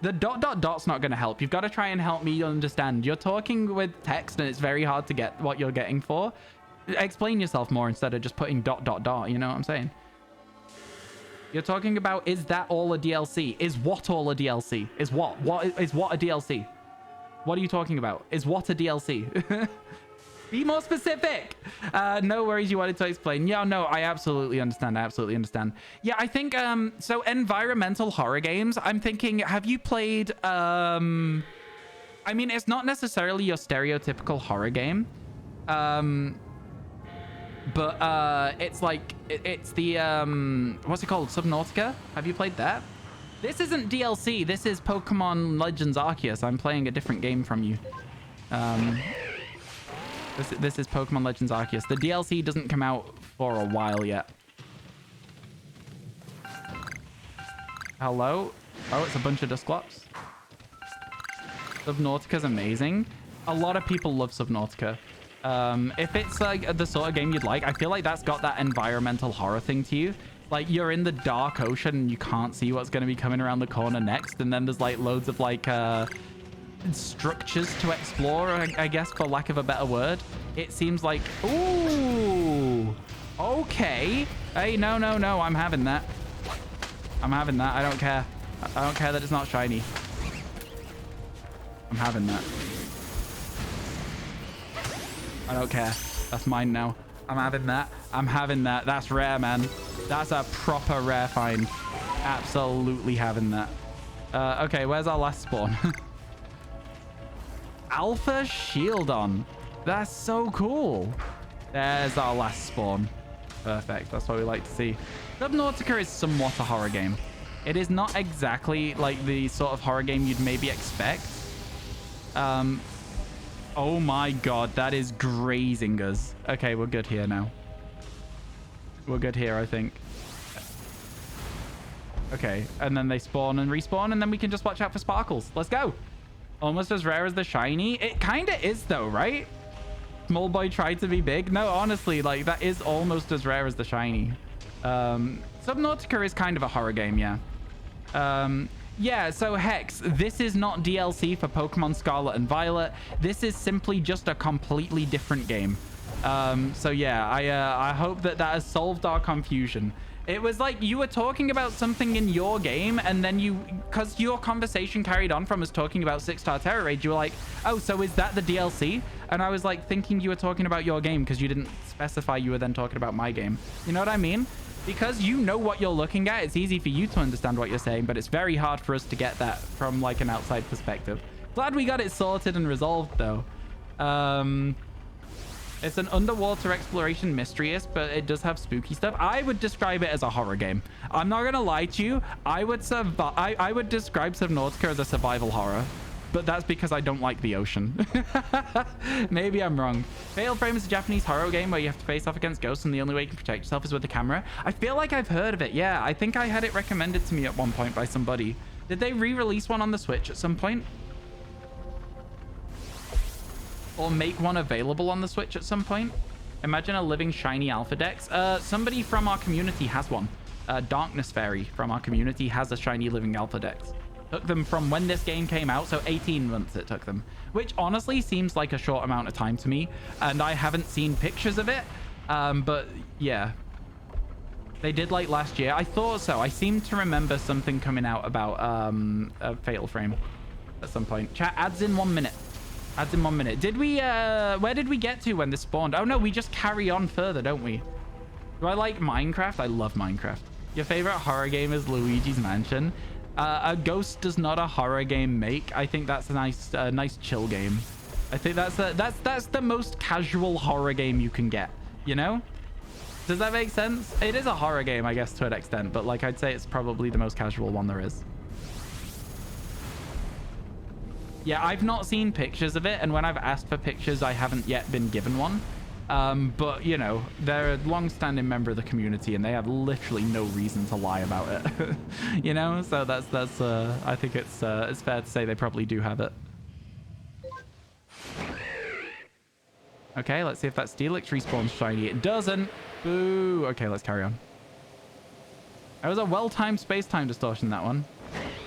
The ... dot's not going to help. You've got to try and help me understand. You're talking with text and it's very hard to get what you're getting for. Explain yourself more instead of just putting ... You know what I'm saying? You're talking about, is that all a DLC? Is what all a DLC? Is what? Is what a DLC? What are you talking about? Is what a DLC? Be more specific. No worries, you wanted to explain. Yeah, no, I absolutely understand. I absolutely understand. Yeah, I think, so environmental horror games, I'm thinking, have you played, I mean, it's not necessarily your stereotypical horror game. But it's like it's the what's it called, Subnautica? Have you played that? This isn't DLC. This is Pokemon Legends Arceus. I'm playing a different game from you. This is Pokemon Legends Arceus. The DLC doesn't come out for a while yet. Hello? Oh, it's a bunch of Dusclops. Subnautica's amazing. A lot of people love Subnautica. If it's like the sort of game you'd like, I feel like that's got that environmental horror thing to you. Like you're in the dark ocean and you can't see what's going to be coming around the corner next, and then there's like loads of like structures to explore, I guess, for lack of a better word. It seems like, ooh, okay. Hey, no, I'm having that. I'm having that. I don't care. I don't care that it's not shiny. I'm having that. I don't care. That's mine now. I'm having that. I'm having that. That's rare, man. That's a proper rare find. Absolutely having that. Okay, where's our last spawn? Alpha Shieldon. That's so cool. There's our last spawn. Perfect. That's what we like to see. Subnautica is somewhat a horror game. It is not exactly like the sort of horror game you'd maybe expect. Oh my god, that is grazing us. Okay, we're good here now. We're good here, I think. Okay, and then they spawn and respawn, and then we can just watch out for sparkles. Let's go. Almost as rare as the shiny. It kind of is though, right? Small boy tried to be big. No, honestly, like that is almost as rare as the shiny. Subnautica is kind of a horror game, yeah. Yeah, so Hex, this is not DLC for Pokemon Scarlet and Violet. This is simply just a completely different game. So yeah, I hope that has solved our confusion. It was like you were talking about something in your game, and then because your conversation carried on from us talking about 6-star Terra Raid, you were like, oh, so is that the DLC? And I was like thinking you were talking about your game because you didn't specify you were then talking about my game. You know what I mean? Because you know what you're looking at, it's easy for you to understand what you're saying, but it's very hard for us to get that from like an outside perspective. Glad we got it sorted and resolved though. It's an underwater exploration mysteryist, but it does have spooky stuff. I would describe it as a horror game. I'm not gonna lie to you. I would describe Subnautica as a survival horror, but that's because I don't like the ocean. Maybe I'm wrong. Fatal Frame is a Japanese horror game where you have to face off against ghosts, and the only way you can protect yourself is with the camera. I feel like I've heard of it. Yeah, I think I had it recommended to me at one point by somebody. Did they re-release one on the Switch at some point? or make one available on the Switch at some point. Imagine a living shiny alpha dex. Somebody from our community has one. Darkness Fairy from our community has a shiny living alpha dex. Took them from when this game came out, so 18 months it took them, which honestly seems like a short amount of time to me, and I haven't seen pictures of it. But yeah, they did like last year. I thought so. I seem to remember something coming out about a Fatal Frame at some point. Chat, adds in 1 minute. Adds in 1 minute. Did we, where did we get to when this spawned? Oh no, we just carry on further, don't we? Do I like Minecraft? I love Minecraft. Your favorite horror game is Luigi's Mansion. A Ghost does not a horror game make. I think that's a nice chill game. I think that's the most casual horror game you can get, you know? Does that make sense? It is a horror game, I guess, to an extent, but like I'd say it's probably the most casual one there is. Yeah, I've not seen pictures of it, and when I've asked for pictures, I haven't yet been given one. But you know, they're a long-standing member of the community, and they have literally no reason to lie about it. You know, so that's I think it's fair to say they probably do have it. Okay, let's see if that Steelix respawns shiny. It doesn't. Boo. Okay, let's carry on. That was a well-timed space-time distortion, that one.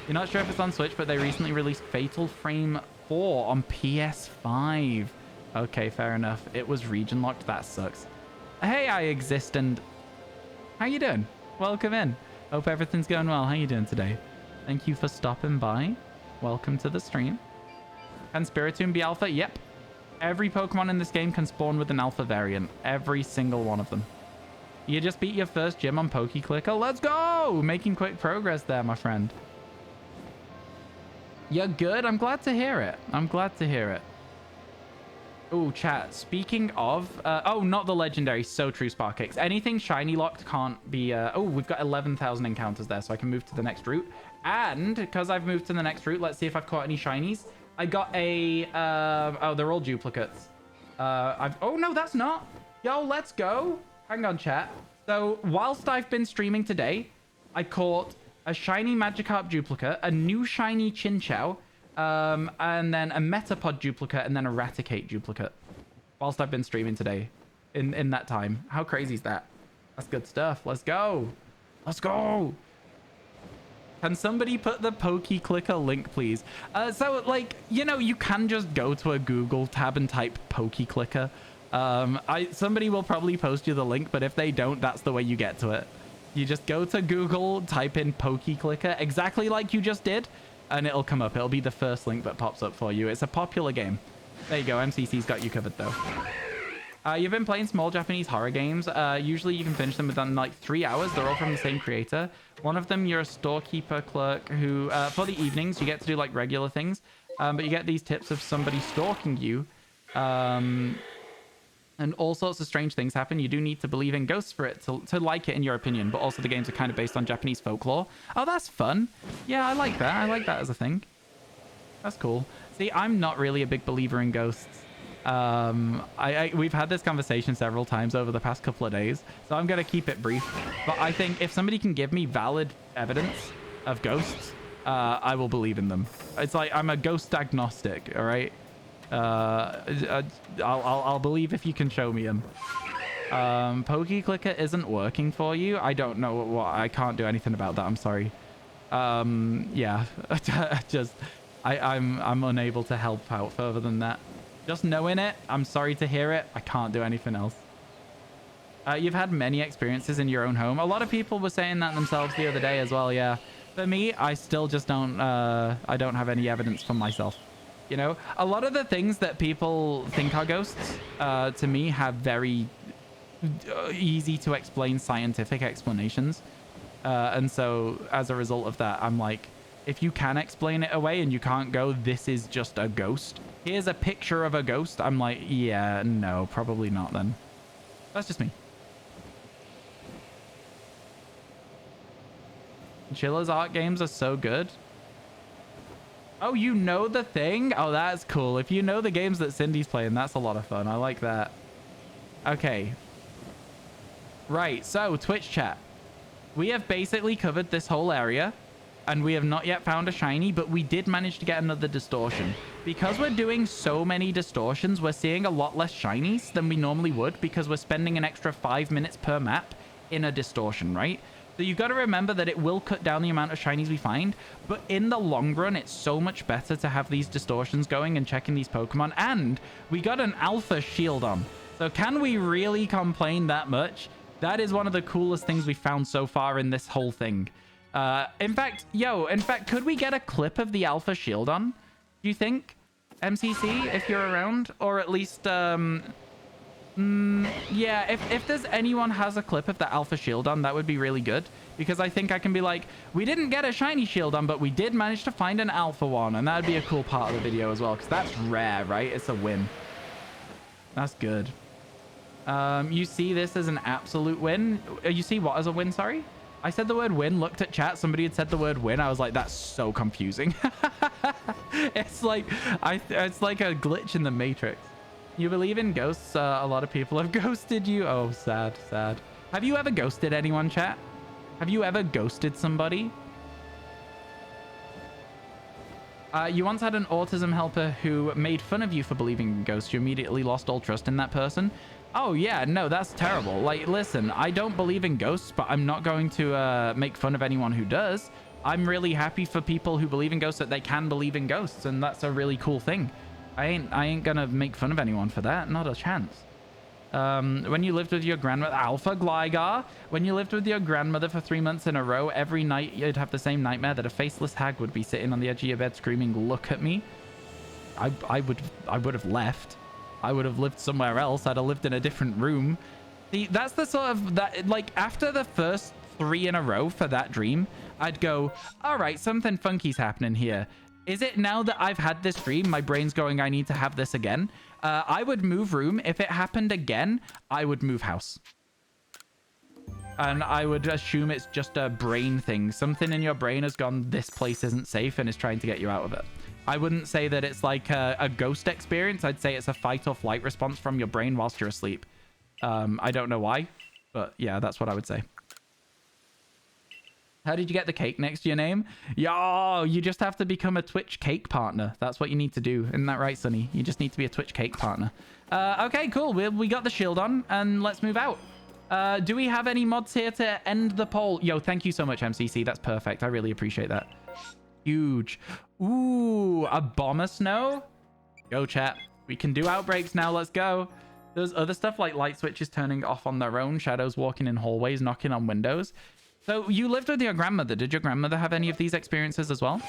You're not sure if it's on Switch, but they recently released Fatal Frame 4 on PS5. Okay, fair enough. It was region locked. That sucks. Hey, I exist, and how you doing? Welcome in. Hope everything's going well. How you doing today? Thank you for stopping by. Welcome to the stream. Can Spiritomb be alpha? Yep. Every Pokemon in this game can spawn with an alpha variant. Every single one of them. You just beat your first gym on PokeClicker. Let's go! Making quick progress there, my friend. You're good? I'm glad to hear it. I'm glad to hear it. Oh, chat. Speaking of... oh, not the legendary. So true, Sparkix. Anything shiny locked can't be... oh, we've got 11,000 encounters there, so I can move to the next route. And because I've moved to the next route, let's see if I've caught any shinies. I got a... oh, they're all duplicates. oh, no, that's not. Yo, let's go. Hang on, chat. So, whilst I've been streaming today, I caught a shiny Magikarp duplicate, a new shiny Chinchou, and then a Metapod duplicate, and then a Raticate duplicate. Whilst I've been streaming today, in that time. How crazy is that? That's good stuff. Let's go. Let's go. Can somebody put the PokeClicker link, please? So, like, you know, you can just go to a Google tab and type PokeClicker. Somebody will probably post you the link, but if they don't, that's the way you get to it. You just go to Google, type in PokeClicker, exactly like you just did, and it'll come up. It'll be the first link that pops up for you. It's a popular game. There you go. MCC's got you covered, though. You've been playing small Japanese horror games. Usually you can finish them within like 3 hours. They're all from the same creator. One of them, you're a storekeeper clerk who, for the evenings, you get to do like regular things. But you get these tips of somebody stalking you. And all sorts of strange things happen. You do need to believe in ghosts for it to like it, in your opinion. But also the games are kind of based on Japanese folklore. Oh, that's fun. Yeah, I like that. I like that as a thing. That's cool. See, I'm not really a big believer in ghosts. We've had this conversation several times over the past couple of days, so I'm going to keep it brief. But I think if somebody can give me valid evidence of ghosts, I will believe in them. It's like I'm a ghost agnostic, all right? I'll believe if you can show me them. PokeClicker isn't working for you. I don't know what. I can't do anything about that. I'm sorry. Yeah, I'm unable to help out further than that. Just knowing it, I'm sorry to hear it. I can't do anything else. You've had many experiences in your own home. A lot of people were saying that themselves the other day as well. Yeah. For me, I still just don't. I don't have any evidence for myself. You know, a lot of the things that people think are ghosts, to me, have very easy to explain scientific explanations. And so as a result of that, I'm like, if you can explain it away and you can't go, this is just a ghost. Here's a picture of a ghost. I'm like, yeah, no, probably not then. That's just me. Chilla's art games are so good. Oh, you know the thing? Oh, that's cool. If you know the games that Cindy's playing, that's a lot of fun. I like that. Okay. Right, so Twitch chat. We have basically covered this whole area. and we have not yet found a shiny, but we did manage to get another distortion. Because we're doing so many distortions, we're seeing a lot less shinies than we normally would because we're spending an extra 5 minutes per map in a distortion, right? So you've got to remember that it will cut down the amount of shinies we find, but in the long run, it's so much better to have these distortions going and checking these Pokemon. And we got an alpha shield on. So can we really complain that much? That is one of the coolest things we found so far in this whole thing. In fact, could we get a clip of the alpha shield on? Do you think? MCC, if you're around? Or at least, yeah, if there's anyone has a clip of the alpha shield on, that would be really good. Because I think I can be like, we didn't get a shiny shield on, but we did manage to find an alpha one. And that would be a cool part of the video as well. Because that's rare, right? It's a win. That's good. You see this as an absolute win? You see what as a win, sorry? I said the word win, looked at chat, somebody had said the word win. I was like, that's so confusing. It's like it's like a glitch in the Matrix. You believe in ghosts? A lot of people have ghosted you. Oh, sad, sad. Have you ever ghosted anyone, chat? Have you ever ghosted somebody? You once had an autism helper who made fun of you for believing in ghosts. You immediately lost all trust in that person. Oh, yeah, no, that's terrible. Like, listen, I don't believe in ghosts, but I'm not going to make fun of anyone who does. I'm really happy for people who believe in ghosts that they can believe in ghosts, and that's a really cool thing. I ain't gonna make fun of anyone for that. Not a chance. When you lived with your grandmother, Alpha Gligar, when you lived with your grandmother for 3 months in a row, every night you'd have the same nightmare that a faceless hag would be sitting on the edge of your bed screaming, "Look at me." I would have left. I would have lived somewhere else. I'd have lived in a different room. See, that's the sort of that, like, after the first 3 in a row for that dream, I'd go, all right, something funky's happening here. Is it now that I've had this dream, my brain's going, I need to have this again? I would move room. If it happened again, I would move house. And I would assume it's just a brain thing. Something in your brain has gone, this place isn't safe, and is trying to get you out of it. I wouldn't say that it's like a ghost experience. I'd say it's a fight or flight response from your brain whilst you're asleep. I don't know why, but yeah, that's what I would say. How did you get the cake next to your name? Yo, you just have to become a Twitch cake partner. That's what you need to do. Isn't that right, Sonny? You just need to be a Twitch cake partner. Okay, cool. We got the shield on, and let's move out. Do we have any mods here to end the poll? Yo, thank you so much, MCC. That's perfect. I really appreciate that. Huge. Ooh, a bomber snow? Go, chat. We can do outbreaks now. Let's go. There's other stuff like light switches turning off on their own, shadows walking in hallways, knocking on windows. So you lived with your grandmother. Did your grandmother have any of these experiences as well?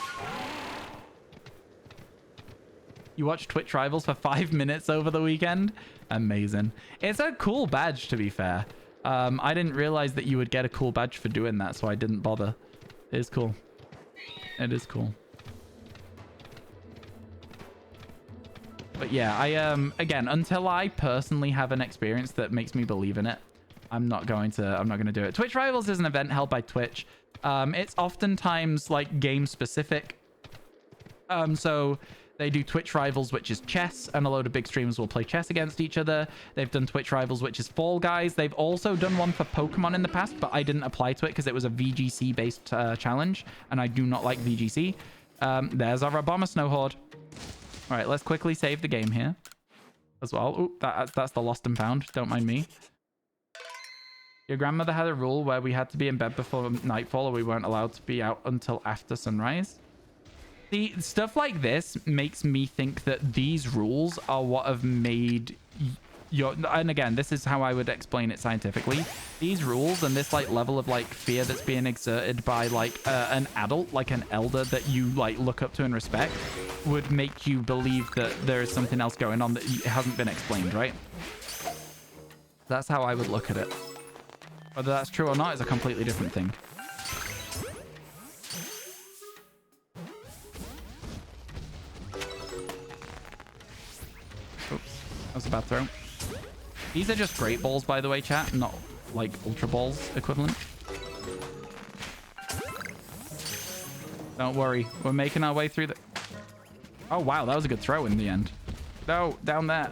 You watched Twitch Rivals for 5 minutes over the weekend? Amazing. It's a cool badge, to be fair. I didn't realize that you would get a cool badge for doing that, so I didn't bother. It is cool. It is cool. But yeah, again, until I personally have an experience that makes me believe in it, I'm not going to do it. Twitch Rivals is an event held by Twitch. It's oftentimes like game specific. So they do Twitch Rivals, which is chess, and a load of big streamers will play chess against each other. They've done Twitch Rivals, which is Fall Guys. They've also done one for Pokemon in the past, but I didn't apply to it because it was a VGC based challenge, and I do not like VGC. There's our Bomber Snow Horde. All right, let's quickly save the game here as well. Oop, that's the lost and found. Don't mind me. Your grandmother had a rule where we had to be in bed before nightfall, or we weren't allowed to be out until after sunrise. See, stuff like this makes me think that these rules are what have made your... And again, this is how I would explain it scientifically. These rules and this like level of like fear that's being exerted by like an adult, like an elder that you like look up to and respect, would make you believe that there is something else going on that hasn't been explained, right? That's how I would look at it. Whether that's true or not is a completely different thing. Oops, that was a bad throw. These are just great balls, by the way, chat, not like ultra balls equivalent. Don't worry, we're making our way through the... Oh, wow, that was a good throw in the end. No, down there.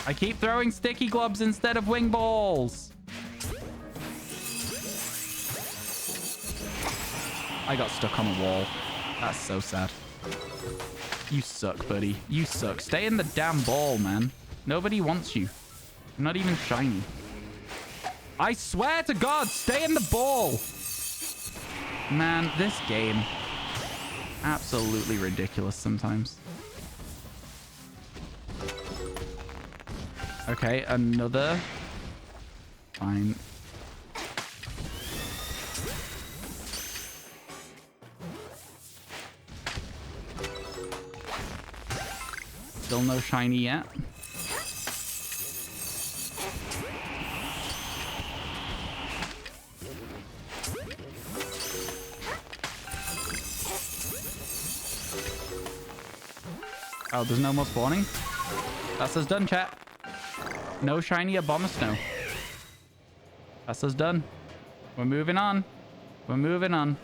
I keep throwing sticky globs instead of wing balls. I got stuck on a wall. That's so sad. You suck, buddy. You suck. Stay in the damn ball, man. Nobody wants you. You're not even shiny. I swear to God, stay in the ball. Man, this game. Absolutely ridiculous sometimes. Okay, another. Fine. Still no shiny yet. Oh, there's no more spawning? That's us done, chat. No shiny Abomasnow. That's us done. We're moving on. We're moving on.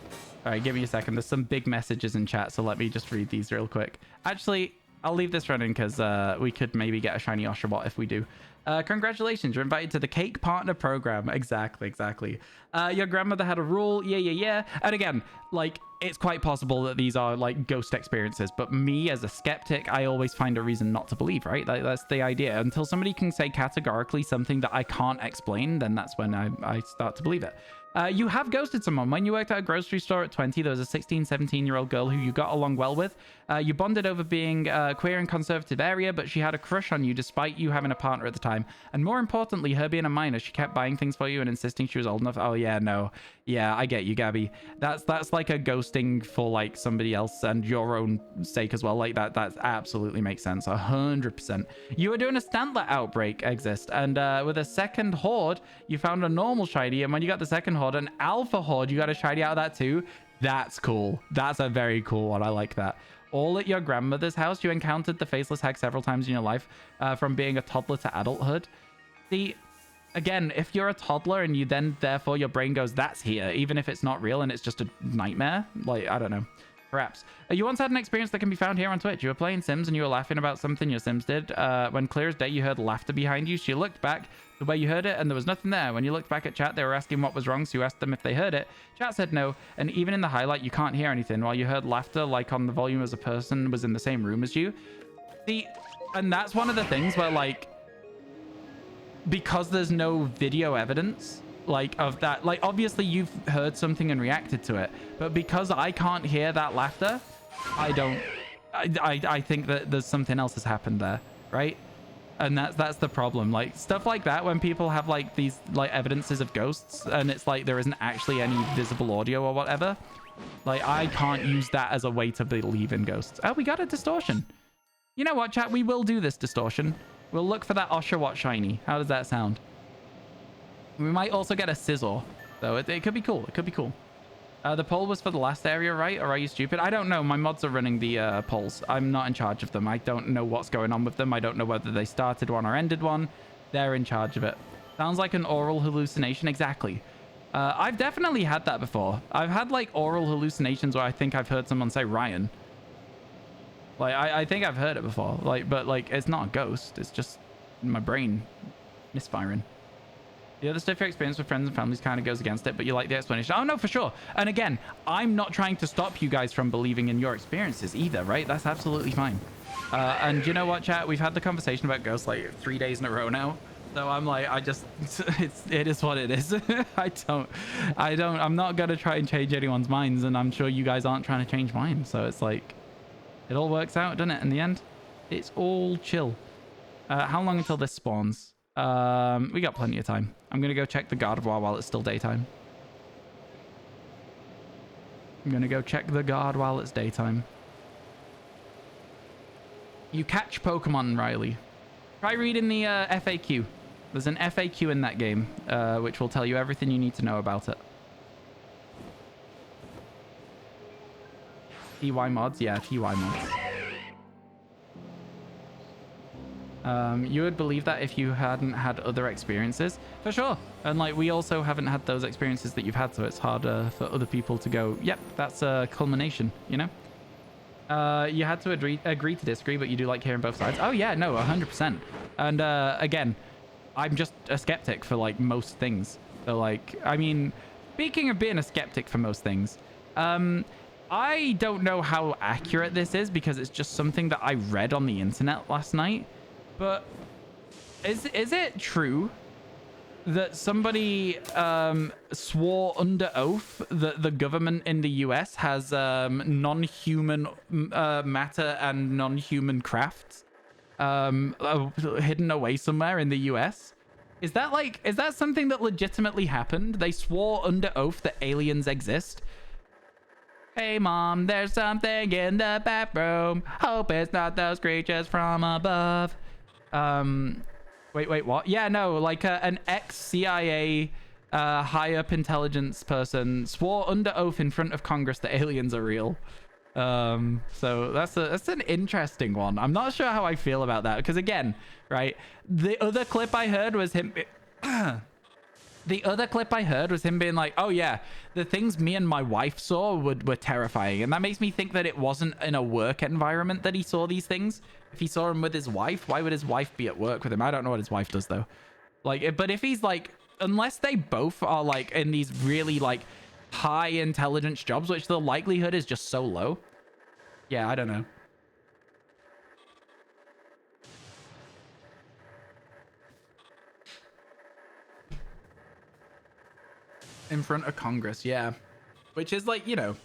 All right, give me a second. There's some big messages in chat, so let me just read these real quick. Actually, I'll leave this running because we could maybe get a shiny Oshawott if we do. Congratulations, you're invited to the Cake Partner Program. Exactly. Your grandmother had a rule. Yeah. And again, like, it's quite possible that these are like ghost experiences, but me as a skeptic, I always find a reason not to believe, right? That's the idea. Until somebody can say categorically something that I can't explain, then that's when I start to believe it. You have ghosted someone. When you worked at a grocery store at 20, there was a 16, 17-year-old girl who you got along well with. You bonded over being queer and conservative area, but she had a crush on you despite you having a partner at the time. And more importantly, her being a minor, she kept buying things for you and insisting she was old enough. Oh, yeah, no. Yeah, I get you, Gabby. That's like a ghosting for like somebody else and your own sake as well. Like that absolutely makes sense. 100%. You were doing a Stantler outbreak exist, and with a second horde, you found a normal shiny, and when you got the second horde, an alpha horde, you got a shiny out of that too. That's cool. That's a very cool one. I like that. All at your grandmother's house, you encountered the faceless hag several times in your life, from being a toddler to adulthood. See, again, if you're a toddler and you then, therefore, your brain goes, that's here, even if it's not real and it's just a nightmare, like, I don't know. Perhaps. You once had an experience that can be found here on Twitch. You were playing Sims and you were laughing about something your Sims did. When clear as day, you heard laughter behind you. So you looked back to where you heard it and there was nothing there. When you looked back at chat, they were asking what was wrong, so you asked them if they heard it. Chat said no, and even in the highlight, you can't hear anything, while you heard laughter like on the volume as a person was in the same room as you. And that's one of the things where, like, because there's no video evidence like of that, like obviously you've heard something and reacted to it, but because I can't hear that laughter, I think that there's something else has happened there, right? And that's the problem. Like stuff like that, when people have like these like evidences of ghosts and it's like there isn't actually any visible audio or whatever, like I can't use that as a way to believe in ghosts. Oh, we got a distortion. You know what, chat, we will do this distortion. We'll look for that Oshawott shiny. How does that sound? We might also get a Scizor, though. It could be cool. It could be cool. The poll was for the last area, right? Or are you stupid? I don't know. My mods are running the polls. I'm not in charge of them. I don't know what's going on with them. I don't know whether they started one or ended one. They're in charge of it. Sounds like an oral hallucination. Exactly. I've definitely had that before. I've had like oral hallucinations where I think I've heard someone say Ryan. Like I think I've heard it before. Like, but like it's not a ghost. It's just my brain misfiring. The other stuff your experience with friends and families kind of goes against it, but you like the explanation. Oh, no, for sure. And again, I'm not trying to stop you guys from believing in your experiences either, right? That's absolutely fine. And you know what, chat? We've had the conversation about ghosts like 3 days in a row now. So I'm like, it is what it is. I'm not going to try and change anyone's minds, and I'm sure you guys aren't trying to change mine. So it's like, it all works out, doesn't it? In the end, it's all chill. How long until this spawns? We got plenty of time. I'm gonna go check the Gardevoir while it's still daytime. You catch Pokemon, Riley. Try reading the FAQ. There's an FAQ in that game, which will tell you everything you need to know about it. TY mods? Yeah, TY mods. You would believe that if you hadn't had other experiences? For sure. And like, we also haven't had those experiences that you've had, so it's harder for other people to go, yep, that's a culmination, you know? You had to agree to disagree, but you do like hearing both sides. Oh yeah, no, 100%. And again, I'm just a skeptic for like most things. So like, I mean, speaking of being a skeptic for most things, I don't know how accurate this is because it's just something that I read on the internet last night. But is it true that somebody swore under oath that the government in the US has non-human matter and non-human crafts hidden away somewhere in the US? Is that something that legitimately happened? They swore under oath that aliens exist? Hey mom, there's something in the bathroom. Hope it's not those creatures from above. Wait, what? Yeah, no, like an ex-CIA high-up intelligence person swore under oath in front of Congress that aliens are real. So that's an interesting one. I'm not sure how I feel about that because again, right? The other clip I heard was him. The other clip I heard was him being like, oh yeah, the things me and my wife saw were terrifying. And that makes me think that it wasn't in a work environment that he saw these things. If he saw him with his wife, why would his wife be at work with him? I don't know what his wife does though. Like, but if he's like, unless they both are like in these really like high intelligence jobs, which the likelihood is just so low. Yeah, I don't know. In front of Congress, yeah. Which is like, you know,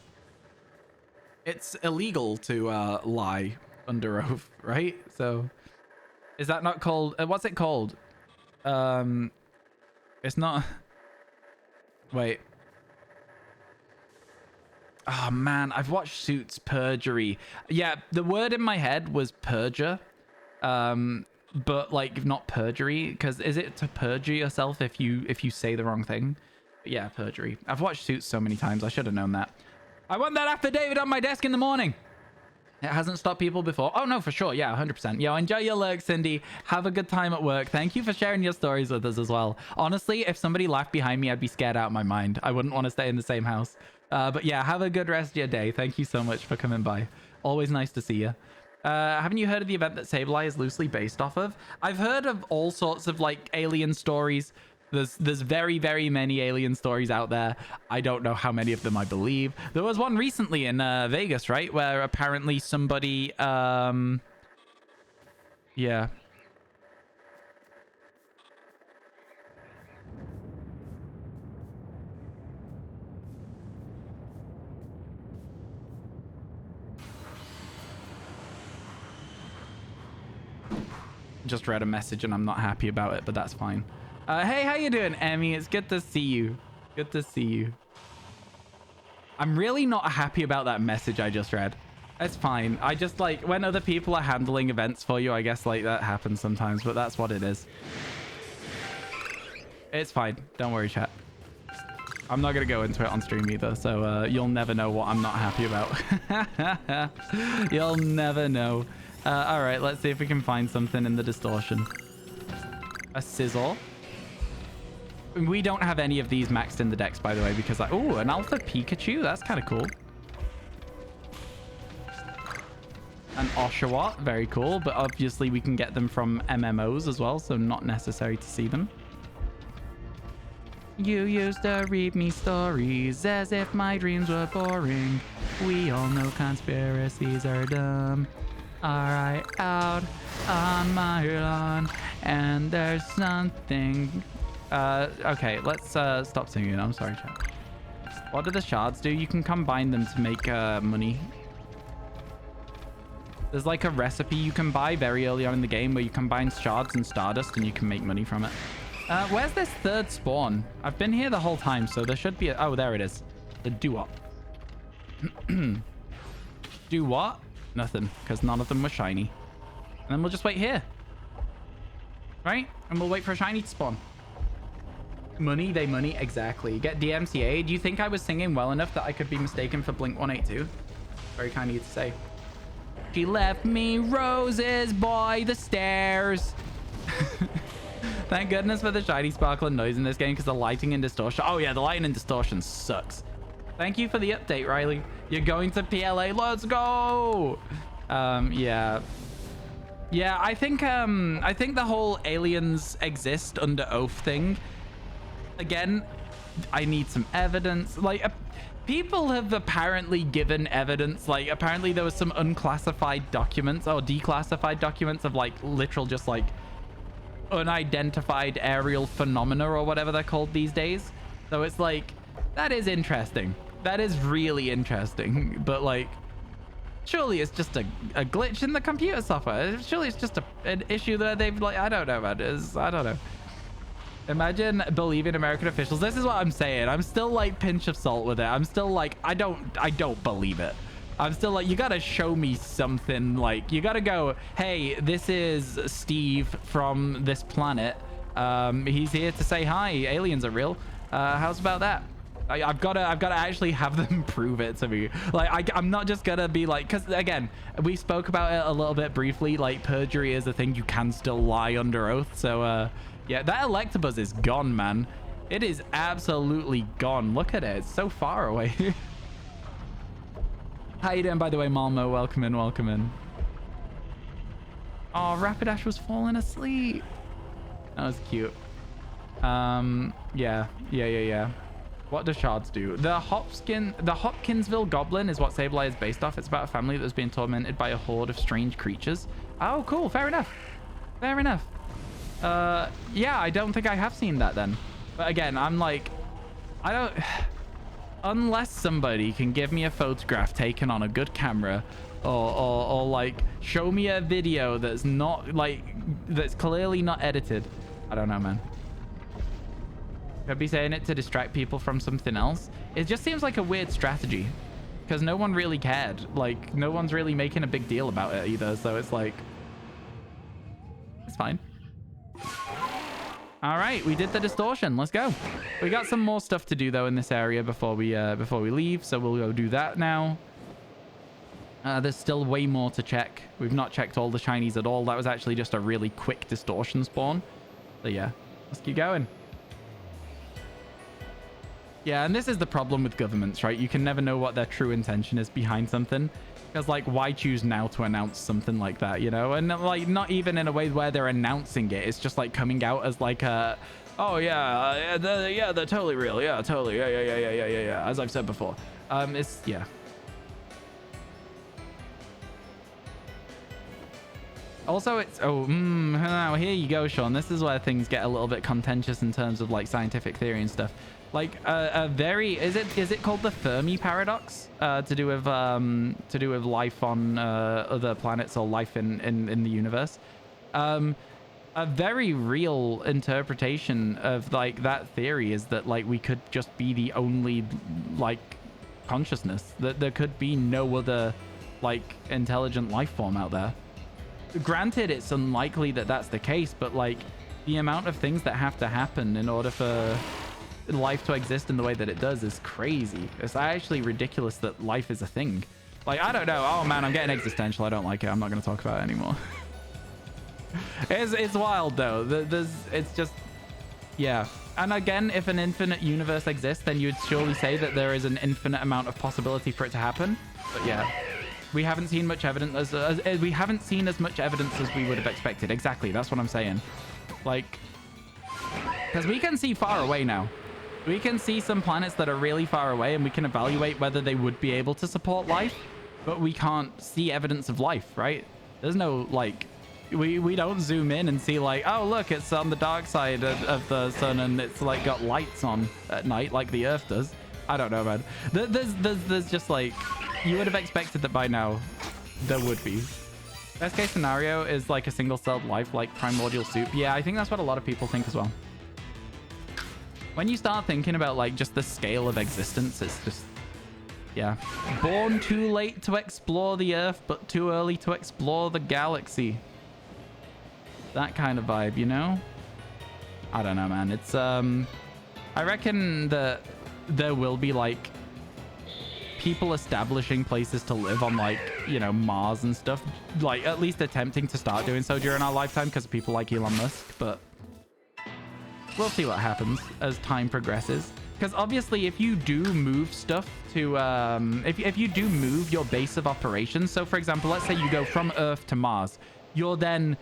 it's illegal to lie under oath, right? So is that not called what's it called? It's not. Wait. Oh man, I've watched Suits. Perjury. Yeah, the word in my head was perjure. But like not perjury, because is it to perjure yourself if you say the wrong thing? Yeah, perjury. I've watched Suits so many times. I should have known that. I want that affidavit on my desk in the morning. It hasn't stopped people before. Oh, no, for sure. Yeah, 100%. Yo, enjoy your lurk, Cindy. Have a good time at work. Thank you for sharing your stories with us as well. Honestly, if somebody laughed behind me, I'd be scared out of my mind. I wouldn't want to stay in the same house. But yeah, have a good rest of your day. Thank you so much for coming by. Always nice to see you. Haven't you heard of the event that Sableye is loosely based off of? I've heard of all sorts of like alien stories. There's very, very many alien stories out there. I don't know how many of them I believe. There was one recently in Vegas, right? Where apparently somebody... Yeah. Just read a message and I'm not happy about it, but that's fine. Hey, how you doing, Emmy? It's good to see you. Good to see you. I'm really not happy about that message I just read. It's fine. I just like when other people are handling events for you, I guess like that happens sometimes, but that's what it is. It's fine. Don't worry, chat. I'm not going to go into it on stream either, so you'll never know what I'm not happy about. You'll never know. All right, let's see if we can find something in the distortion. A sizzle. We don't have any of these maxed in the decks, by the way, because like, oh, an alpha Pikachu. That's kind of cool. An Oshawott. Very cool. But obviously we can get them from MMOs as well, so not necessary to see them. You used to read me stories as if my dreams were boring. We all know conspiracies are dumb. Alright, out on my lawn, and there's something... okay, let's stop singing. I'm sorry, chat. What do the shards do? You can combine them to make money. There's like a recipe you can buy very early on in the game where you combine shards and stardust and you can make money from it. Where's this third spawn? I've been here the whole time, so there should be a... Oh, there it is. The do-what. Do what? Nothing, because none of them were shiny. And then we'll just wait here. Right? And we'll wait for a shiny to spawn. Money, they money. Exactly. Get DMCA. Do you think I was singing well enough that I could be mistaken for Blink 182? Very kind of you to say. She left me roses by the stairs. Thank goodness for the shiny sparkling noise in this game because the lighting and distortion. Oh yeah, the lighting and distortion sucks. Thank you for the update, Riley. You're going to PLA. Let's go. Yeah. Yeah, I think the whole aliens exist under oath thing. Again, I need some evidence. Like, people have apparently given evidence. Like, apparently there was some unclassified documents or declassified documents of like literal just like unidentified aerial phenomena or whatever they're called these days. So it's like, that is interesting. That is really interesting. But like, surely it's just a glitch in the computer software. Surely it's just an issue that they've like, I don't know, man. I don't know. Imagine believing American officials. This is what I'm saying. I'm still like pinch of salt with it. I'm still like, I don't believe it. I'm still like, you gotta show me something. Like, you gotta go, hey, this is Steve from this planet. He's here to say hi. Aliens are real. How's about that? I've got to actually have them prove it to me. Like, I'm not just gonna be like, because again, we spoke about it a little bit briefly. Like, perjury is a thing. You can still lie under oath. So yeah, that Electabuzz is gone, man. It is absolutely gone. Look at it. It's so far away. How you doing, by the way, Malmo? Welcome in, welcome in. Oh, Rapidash was falling asleep. That was cute. Yeah. What do shards do? The Hopkinsville Goblin is what Sableye is based off. It's about a family that's being tormented by a horde of strange creatures. Oh, cool. Fair enough. Fair enough. Yeah, I don't think I have seen that then. But again, I'm like, I don't... Unless somebody can give me a photograph taken on a good camera or like show me a video that's not like, that's clearly not edited. I don't know, man. Could be saying it to distract people from something else. It just seems like a weird strategy because no one really cared. Like, no one's really making a big deal about it either. So it's like, it's fine. All right, we did the distortion. Let's go. We got some more stuff to do though in this area before we leave. So we'll go do that now. There's still way more to check. We've not checked all the shinies at all. That was actually just a really quick distortion spawn. So yeah, let's keep going. Yeah, and this is the problem with governments, right? You can never know what their true intention is behind something. Because, like, why choose now to announce something like that, you know? And, like, not even in a way where they're announcing it. It's just, like, coming out as, like, a... Oh, yeah, they're totally real. Yeah, totally. Yeah. As I've said before. It's... Yeah. Also, it's... Oh, now here you go, Sean. This is where things get a little bit contentious in terms of, like, scientific theory and stuff. Like a very is it called the Fermi paradox to do with life on other planets or life in the universe. A very real interpretation of like that theory is that like we could just be the only like consciousness, that there could be no other like intelligent life form out there. Granted, it's unlikely that that's the case, but like the amount of things that have to happen in order for life to exist in the way that it does is crazy. It's actually ridiculous that life is a thing. Like, I don't know. Oh man, I'm getting existential. I don't like it. I'm not going to talk about it anymore. It's wild though. It's just, yeah. And again, if an infinite universe exists, then you'd surely say that there is an infinite amount of possibility for it to happen. But yeah, we haven't seen much evidence we haven't seen as much evidence as we would have expected. Exactly. That's what I'm saying. Like, because we can see far away now. We can see some planets that are really far away and we can evaluate whether they would be able to support life, but we can't see evidence of life, right? There's no, like, we don't zoom in and see like, oh, look, it's on the dark side of the sun and it's like got lights on at night like the Earth does. I don't know, man. There's just like, you would have expected that by now there would be. Best case scenario is like a single-celled life like primordial soup. Yeah, I think that's what a lot of people think as well. When you start thinking about like just the scale of existence, it's just, yeah. Born too late to explore the Earth, but too early to explore the galaxy. That kind of vibe, you know? I don't know, man. It's, I reckon that there will be like people establishing places to live on like, you know, Mars and stuff. Like at least attempting to start doing so during our lifetime because of people like Elon Musk, but we'll see what happens as time progresses. Because obviously, if you do move stuff to, if you do move your base of operations, so for example, let's say you go from Earth to Mars, you're then,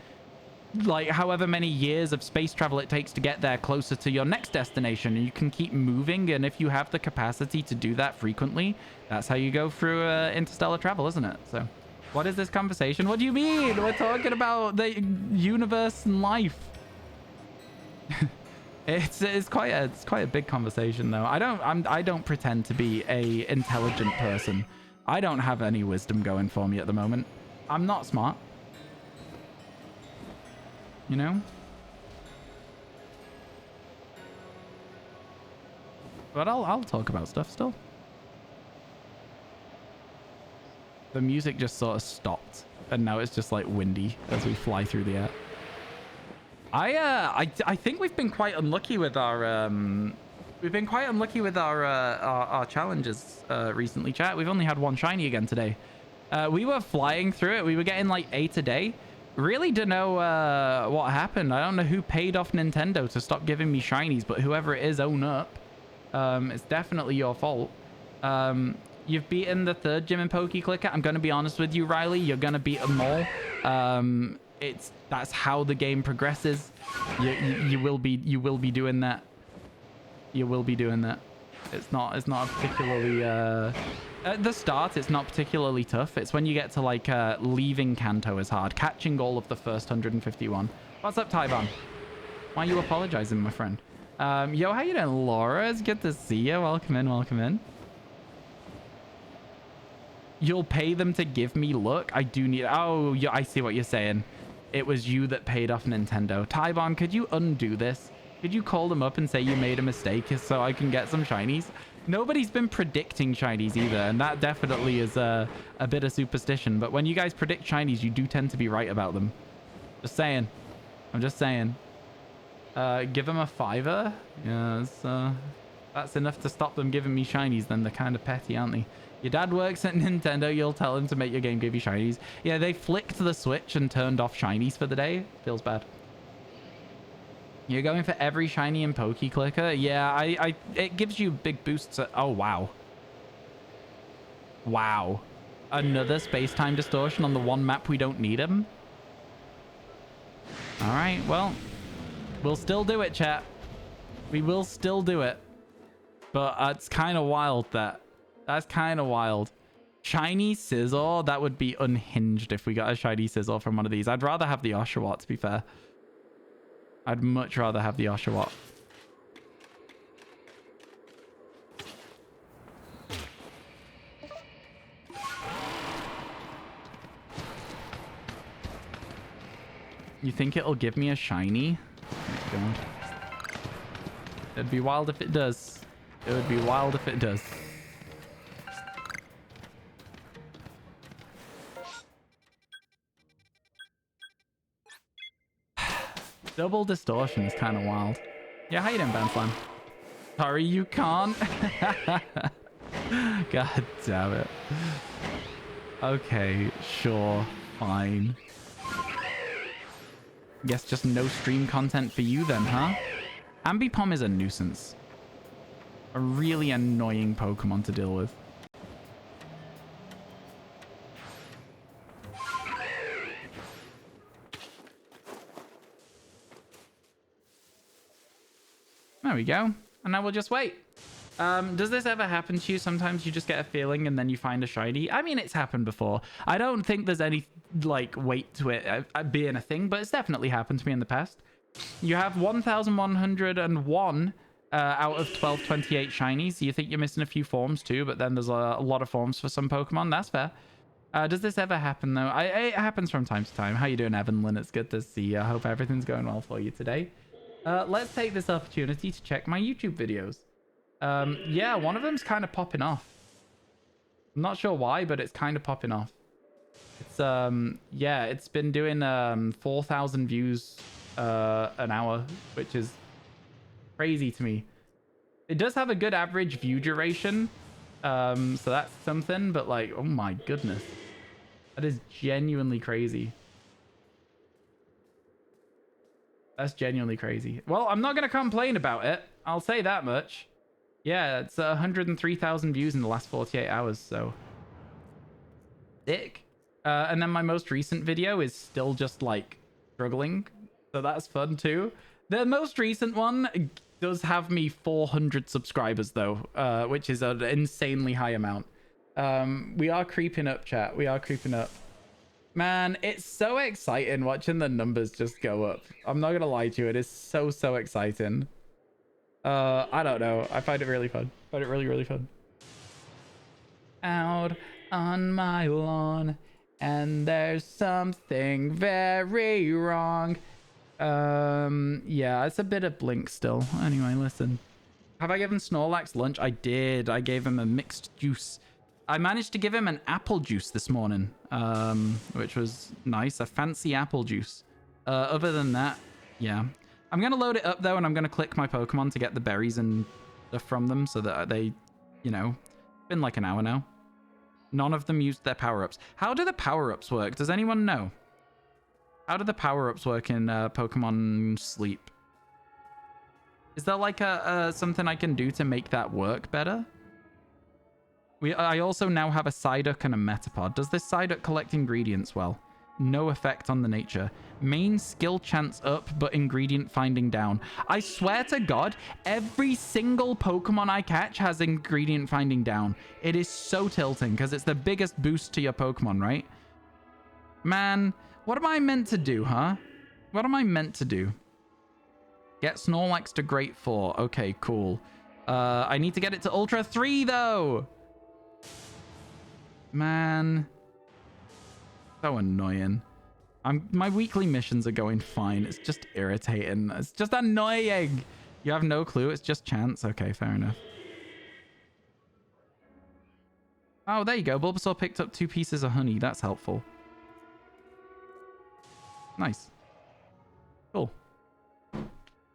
like, however many years of space travel it takes to get there closer to your next destination, and you can keep moving, and if you have the capacity to do that frequently, that's how you go through interstellar travel, isn't it? So, what is this conversation? What do you mean? We're talking about the universe and life. It's quite a big conversation though. I don't pretend to be a intelligent person. I don't have any wisdom going for me at the moment. I'm not smart. You know? But I'll talk about stuff still. The music just sort of stopped, and now it's just like windy as we fly through the air. I think we've been quite unlucky with our our challenges recently, chat. We've only had one shiny again today. We were flying through it. We were getting like 8 a day. Really don't know what happened. I don't know who paid off Nintendo to stop giving me shinies, but whoever it is, own up. It's definitely your fault. You've beaten the 3rd gym in Poke Clicker. I'm gonna be honest with you, Riley. You're gonna beat them all. That's how the game progresses. You will be doing that. You will be doing that. It's not a particularly at the start it's not particularly tough. It's when you get to like leaving Kanto is hard. Catching all of the first 151. What's up, Taiwan? Why are you apologizing, my friend? Yo, how you doing, Laura? It's good to see you. Welcome in, welcome in. You'll pay them to give me luck? I do need... Oh, yeah, I see what you're saying. It was you that paid off Nintendo. Tybon, could you undo this? Could you call them up and say you made a mistake so I can get some shinies? Nobody's been predicting shinies either, and that definitely is a bit of superstition. But when you guys predict shinies, you do tend to be right about them. Just saying. I'm just saying. Give them a $5. Yeah, that's enough to stop them giving me shinies. Then they're kind of petty, aren't they? Your dad works at Nintendo. You'll tell him to make your game give you shinies. Yeah, they flicked the switch and turned off shinies for the day. Feels bad. You're going for every shiny in Poke Clicker? Yeah, it gives you big boosts. Oh, wow. Wow. Another space-time distortion on the one map we don't need him? All right, well, we'll still do it, chat. We will still do it. But it's kind of wild, that. That's kind of wild. Shiny Scizor? That would be unhinged if we got a shiny Scizor from one of these. I'd rather have the Oshawott, to be fair. I'd much rather have the Oshawott. You think it'll give me a shiny? Oh my God. It'd be wild if it does. It would be wild if it does. Double distortion is kind of wild. Yeah, how you doing, Banslam? Sorry, you can't. God damn it. Okay, sure, fine. Guess just no stream content for you then, huh? Ambipom is a nuisance. A really annoying Pokemon to deal with. There we go. And now we'll just wait. Does this ever happen to you? Sometimes you just get a feeling and then you find a shiny. I mean, it's happened before. I don't think there's any, like, weight to it being a thing, but it's definitely happened to me in the past. You have 1,101 out of 1228 shinies. You think you're missing a few forms too, but then there's a lot of forms for some Pokemon. That's fair. Does this ever happen, though? It happens from time to time. How you doing, Evanlyn? It's good to see you. I hope everything's going well for you today. Let's take this opportunity to check my YouTube videos. Yeah, one of them's kind of popping off. I'm not sure why, but it's kind of popping off. It's, yeah, it's been doing 4,000 views an hour, which is crazy to me. It does have a good average view duration, so that's something, but like, oh my goodness. That is genuinely crazy. That's genuinely crazy. Well, I'm not going to complain about it. I'll say that much. Yeah, it's 103,000 views in the last 48 hours, so sick. And then my most recent video is still just like struggling, so that's fun too. The most recent one does have me 400 subscribers though, which is an insanely high amount. We are creeping up, chat. We are creeping up. Man, it's so exciting watching the numbers just go up. I'm not gonna lie to you, it is so exciting. I don't know. I find it really fun. I find it really fun. Out on my lawn, and there's something very wrong. Yeah, it's a bit of Blink still. Anyway, listen. Have I given Snorlax lunch? I did. I gave him a mixed juice. I managed to give him an apple juice this morning, which was nice. A fancy apple juice. Other than that, yeah. I'm going to load it up, though, and I'm going to click my Pokemon to get the berries and stuff from them so that they, you know, it's been like an hour now. None of them used their power-ups. How do the power-ups work? Does anyone know? How do the power-ups work in Pokemon Sleep? Is there like something I can do to make that work better? I also now have a Psyduck and a Metapod. Does this Psyduck collect ingredients well? No effect on the nature. Main skill chance up, but ingredient finding down. I swear to God, every single Pokemon I catch has ingredient finding down. It is so tilting because it's the biggest boost to your Pokemon, right? Man, what am I meant to do, huh? What am I meant to do? Get Snorlax to Great 4. Okay, cool. I need to get it to Ultra 3, though. Man. So annoying. My weekly missions are going fine. It's just irritating. It's just annoying. You have no clue. It's just chance. Okay, fair enough. Oh, there you go. Bulbasaur picked up 2 pieces of honey. That's helpful. Nice. Cool.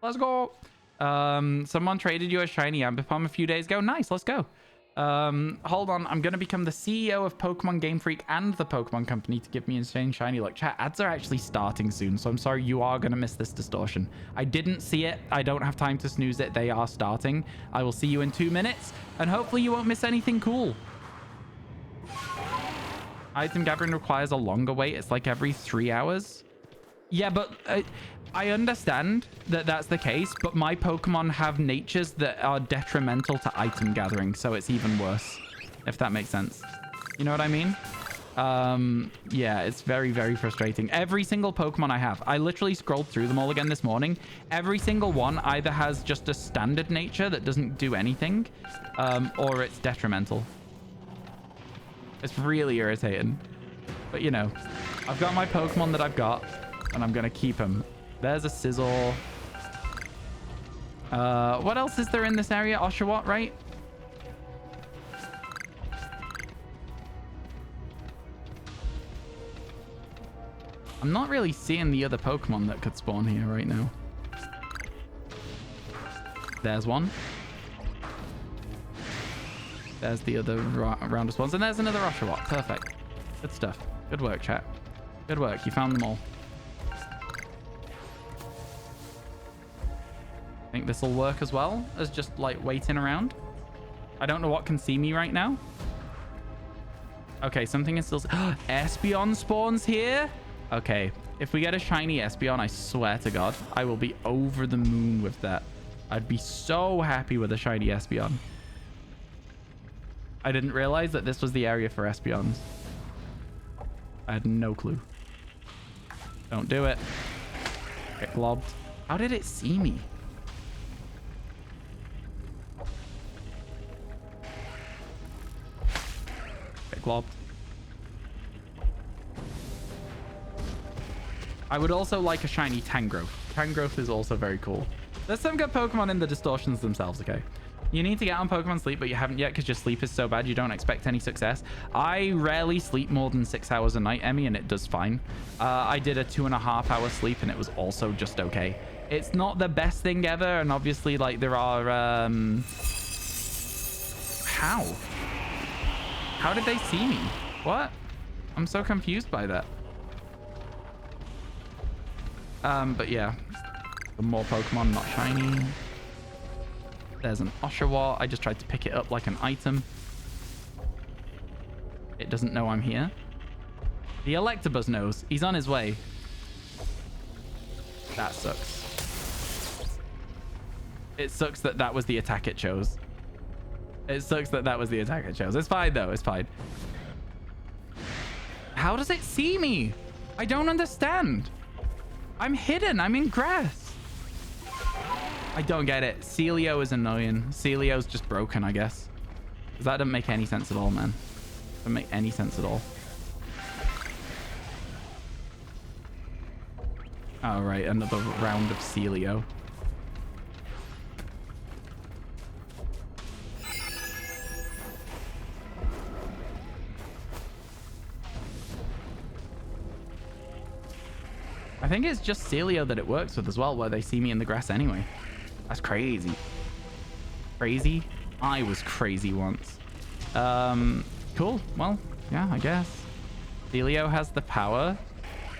Let's go. Someone traded you a shiny Ambipom a few days ago. Nice. Let's go. Hold on. I'm going to become the CEO of Pokemon Game Freak and the Pokemon Company to give me insane shiny luck. Chat, ads are actually starting soon, so I'm sorry you are going to miss this distortion. I didn't see it. I don't have time to snooze it. They are starting. I will see you in 2 minutes, and hopefully you won't miss anything cool. Item gathering requires a longer wait. It's like every 3 hours. Yeah, but I understand that that's the case, but my Pokemon have natures that are detrimental to item gathering, so it's even worse, if that makes sense. You know what I mean? Yeah, it's very frustrating. Every single Pokemon I have, I literally scrolled through them all again this morning. Every single one either has just a standard nature that doesn't do anything, or it's detrimental. It's really irritating. But, you know, I've got my Pokemon that I've got, and I'm going to keep them. There's a Sizzle. What else is there in this area? Oshawott, right? I'm not really seeing the other Pokemon that could spawn here right now. There's one. There's the other round of spawns. And there's another Oshawott. Perfect. Good stuff. Good work, chat. Good work. You found them all. I think this will work as well as just like waiting around. I don't know what can see me right now. Okay, something is still... Espeon spawns here? Okay, if we get a shiny Espeon, I swear to God, I will be over the moon with that. I'd be so happy with a shiny Espeon. I didn't realize that this was the area for Espeons. I had no clue. Don't do it. Get globbed. How did it see me? Get globbed. I would also like a shiny Tangrowth. Tangrowth is also very cool. There's some good Pokemon in the distortions themselves, okay? You need to get on Pokemon Sleep, but you haven't yet because your sleep is so bad you don't expect any success. I rarely sleep more than 6 hours a night, Emmy, and it does fine. I did a 2.5 hour sleep, and it was also just okay. It's not the best thing ever, and obviously, like, there are... How? How did they see me? What? I'm so confused by that. But yeah. More Pokemon, not shiny. There's an Oshawott. I just tried to pick it up like an item. It doesn't know I'm here. The Electabuzz knows. He's on his way. That sucks. It sucks that that was the attack it chose. It sucks that that was the attack it chose. It's fine, though. It's fine. How does it see me? I don't understand. I'm hidden. I'm in grass. I don't get it. Celio is annoying. Celio's just broken, I guess. Because that doesn't make any sense at all, man. Doesn't make any sense at all. Oh, right. Another round of Celio. I think it's just Celio that it works with as well, where they see me in the grass anyway. That's crazy. Crazy? I was crazy once. Cool. Well, yeah, I guess. Celio has the power.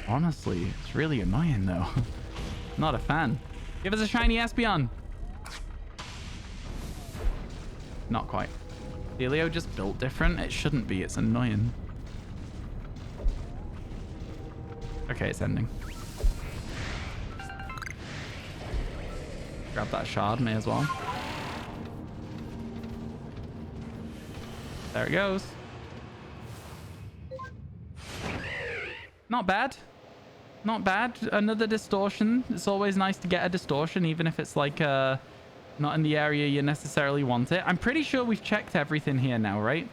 Honestly, it's really annoying, though. Not a fan. Give us a shiny Espeon. Not quite. Celio just built different. It shouldn't be. It's annoying. Okay, it's ending. Grab that shard, may as well. There it goes. Not bad. Not bad. Another distortion. It's always nice to get a distortion, even if it's like not in the area you necessarily want it. I'm pretty sure we've checked everything here now, right?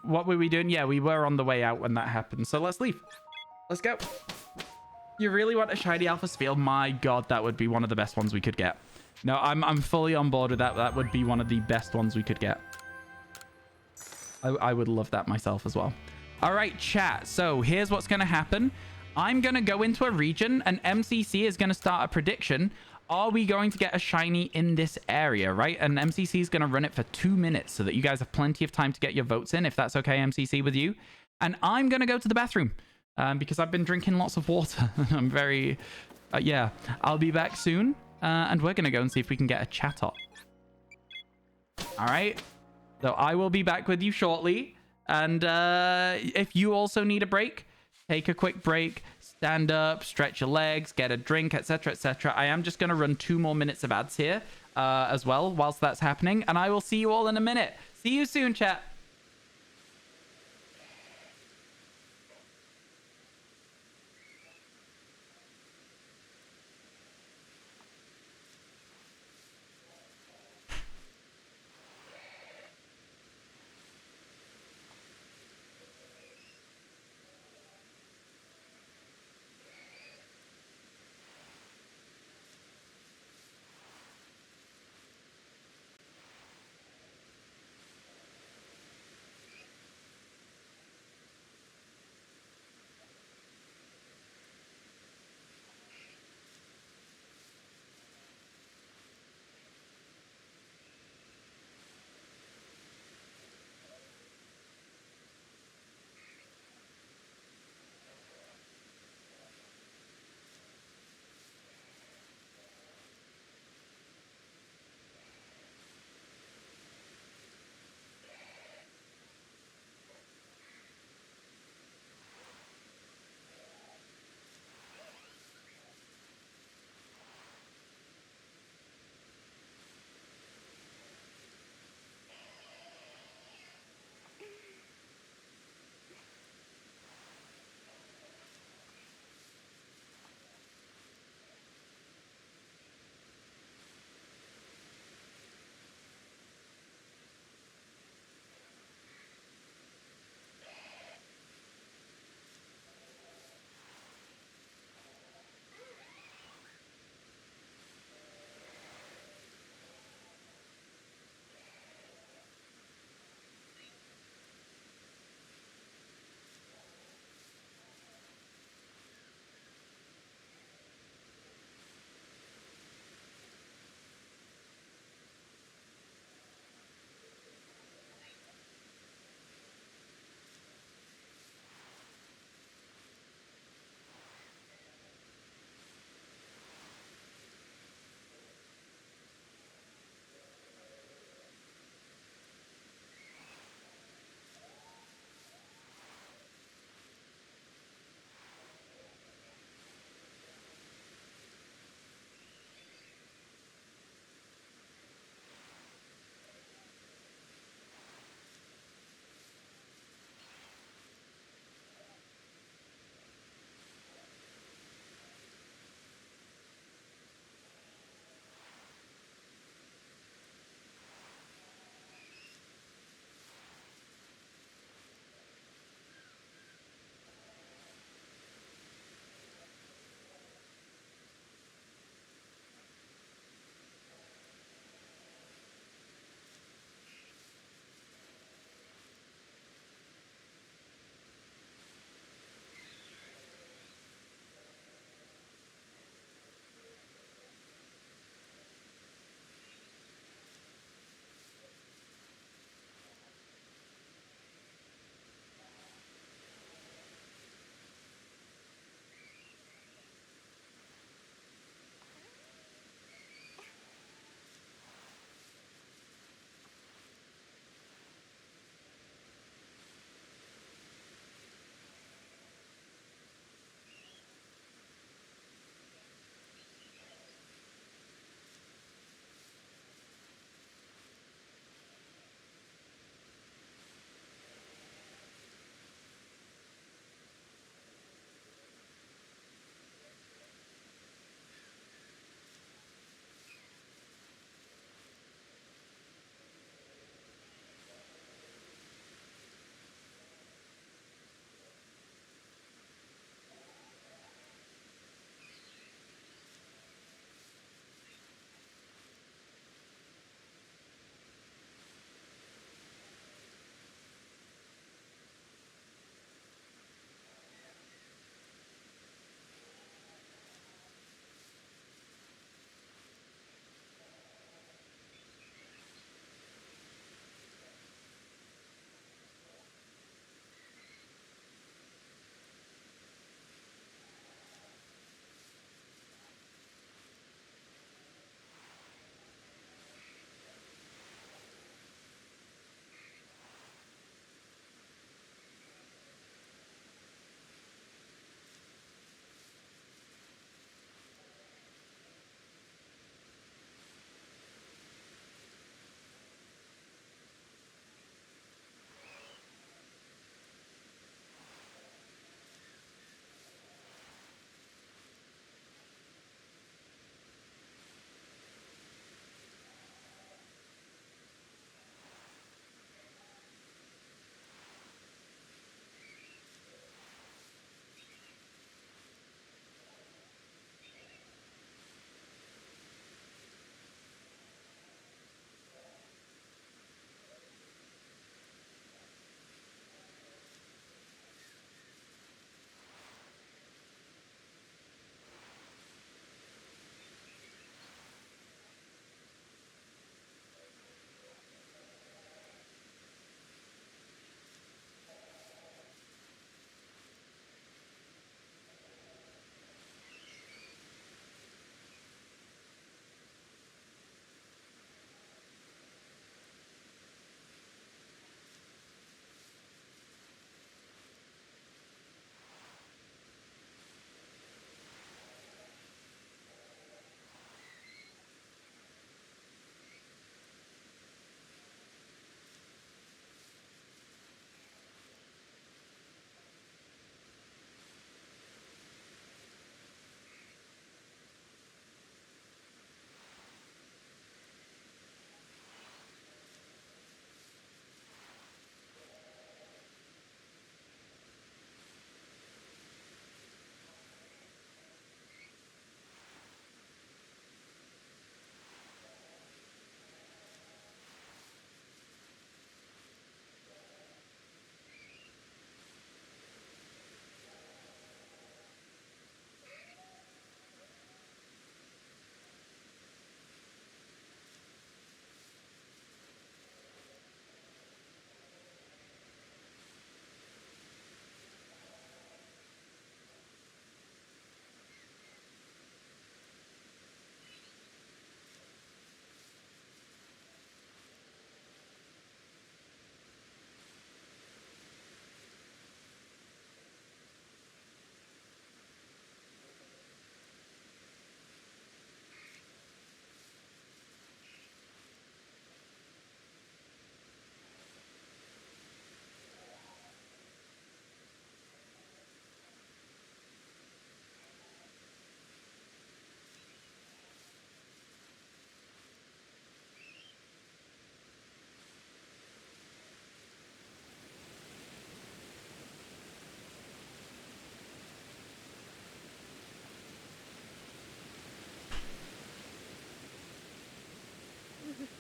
What were we doing? Yeah, we were on the way out when that happened. So let's leave. Let's go. You really want a shiny Alpha Sphere? My god, that would be one of the best ones we could get. No, I'm fully on board with that. That would be one of the best ones we could get. I would love that myself as well. All right, chat. So here's what's going to happen. I'm going to go into a region and MCC is going to start a prediction. Are we going to get a shiny in this area, right? And MCC is going to run it for 2 minutes so that you guys have plenty of time to get your votes in, if that's okay, MCC, with you. And I'm going to go to the bathroom. Because I've been drinking lots of water. I'm very... yeah, I'll be back soon. And we're going to go and see if we can get a chat up. All right. So I will be back with you shortly. And if you also need a break, take a quick break, stand up, stretch your legs, get a drink, etc., etc. I am just going to run 2 more minutes of ads here as well whilst that's happening. And I will see you all in a minute. See you soon, chat.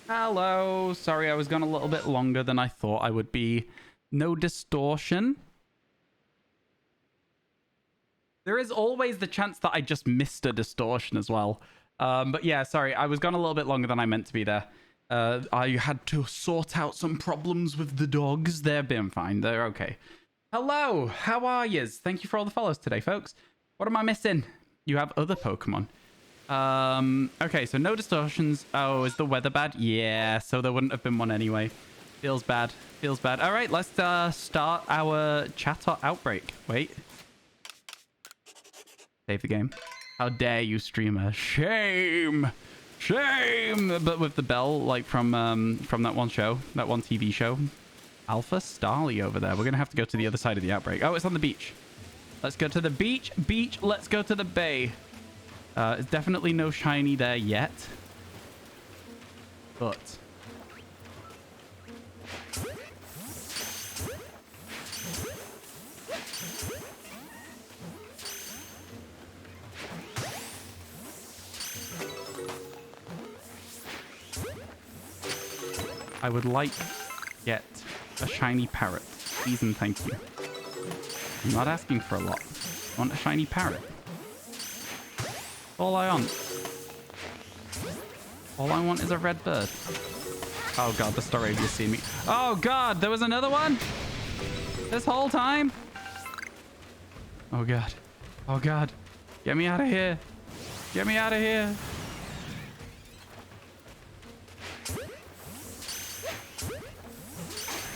Hello. Sorry, I was gone a little bit longer than I thought I would be. No distortion. There is always the chance that I just missed a distortion as well. But yeah, sorry, I was gone a little bit longer than I meant to be there. I had to sort out some problems with the dogs. They're been fine. They're okay. Hello, how are yous? Thank you for all the follows today, folks. What am I missing? You have other Pokemon. Okay, so no distortions. Oh, is the weather bad? Yeah, so there wouldn't have been one anyway. Feels bad. Feels bad. All right, let's start our Chatot outbreak. Wait. Save the game. How dare you, streamer? Shame! Shame! But with the bell, like from that one show, that one TV show. Alpha Starly over there. We're going to have to go to the other side of the outbreak. Oh, it's on the beach. Let's go to the beach. Beach, let's go to the bay. There's definitely no shiny there yet. But... I would like to get a shiny parrot. Please and thank you. I'm not asking for a lot. I want a shiny parrot. All I want. All I want is a red bird. Oh god, the Staravia's see me. Oh god, there was another one? This whole time? Oh god. Oh god. Get me out of here. Get me out of here.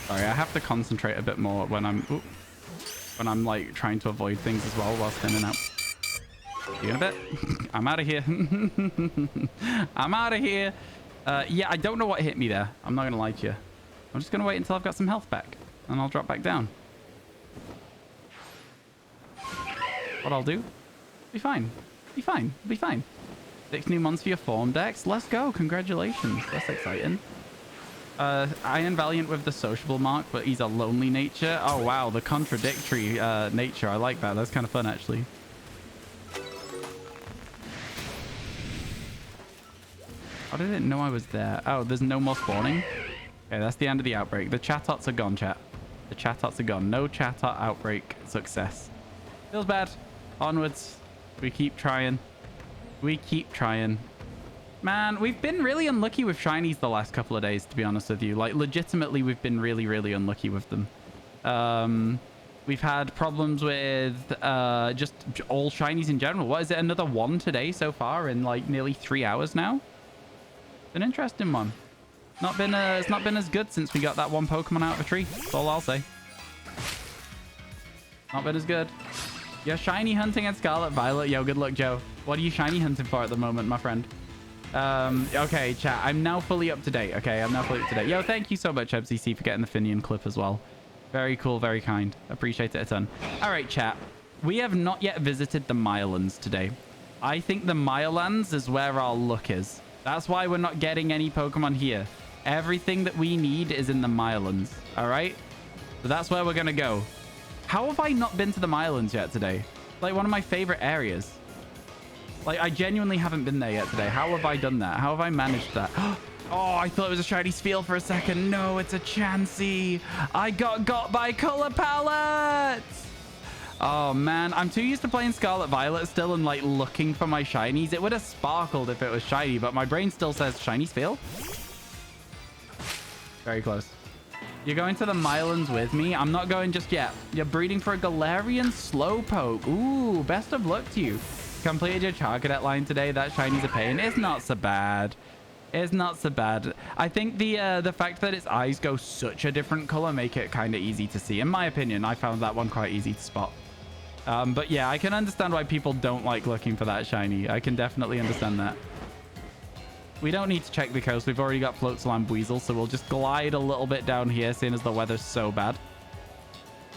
Sorry, I have to concentrate a bit more when I'm like trying to avoid things as well whilst in and out. See you in a bit. I'm out of here. I'm out of here. Yeah, I don't know what hit me there. I'm not gonna lie to you. I'm just gonna wait until I've got some health back, and I'll drop back down. What I'll do? Be fine. Be fine. Be fine. 6 new mons for your form decks. Let's go. Congratulations. That's exciting. Iron Valiant with the sociable mark, but he's a lonely nature. Oh, wow. The contradictory nature. I like that. That's kind of fun, actually. How did it know I was there? Oh, there's no more spawning? Okay, that's the end of the outbreak. The Chatots are gone, chat. The Chatots are gone. No Chatot outbreak success. Feels bad. Onwards. We keep trying. We keep trying. Man, we've been really unlucky with shinies the last couple of days, to be honest with you. Like, legitimately, we've been really, really unlucky with them. We've had problems with just all shinies in general. What is it? Another one today so far in, like, nearly 3 hours now? An interesting one. It's not been as good since we got that one Pokemon out of a tree. That's all I'll say. Not been as good. You're shiny hunting at Scarlet Violet. Yo, good luck, Joe. What are you shiny hunting for at the moment, my friend? Okay, chat. I'm now fully up to date. Okay, I'm now fully up to date. Yo, thank you so much, MCC, for getting the Finian clip as well. Very cool, very kind. Appreciate it a ton. All right, chat. We have not yet visited the Mirelands today. I think the Mirelands is where our luck is. That's why we're not getting any Pokemon here. Everything that we need is in the Mirelands. All right? So that's where we're going to go. How have I not been to the Mirelands yet today? Like, one of my favorite areas. Like, I genuinely haven't been there yet today. How have I done that? How have I managed that? Oh, I thought it was a shiny Spheal for a second. No, it's a Chansey. I got by color palettes. Oh, man. I'm too used to playing Scarlet Violet still and, like, looking for my shinies. It would have sparkled if it was shiny, but my brain still says shiny Spheal. Very close. You're going to the Mirelands with me? I'm not going just yet. You're breeding for a Galarian Slowpoke. Ooh, best of luck to you. Completed your Charcadet line today. That shiny's a pain. It's not so bad. It's not so bad. I think the fact that its eyes go such a different color make it kind of easy to see. In my opinion, I found that one quite easy to spot. But yeah, I can understand why people don't like looking for that shiny. I can definitely understand that. We don't need to check the coast. We've already got Floatzel Weasel, so we'll just glide a little bit down here, seeing as the weather's so bad.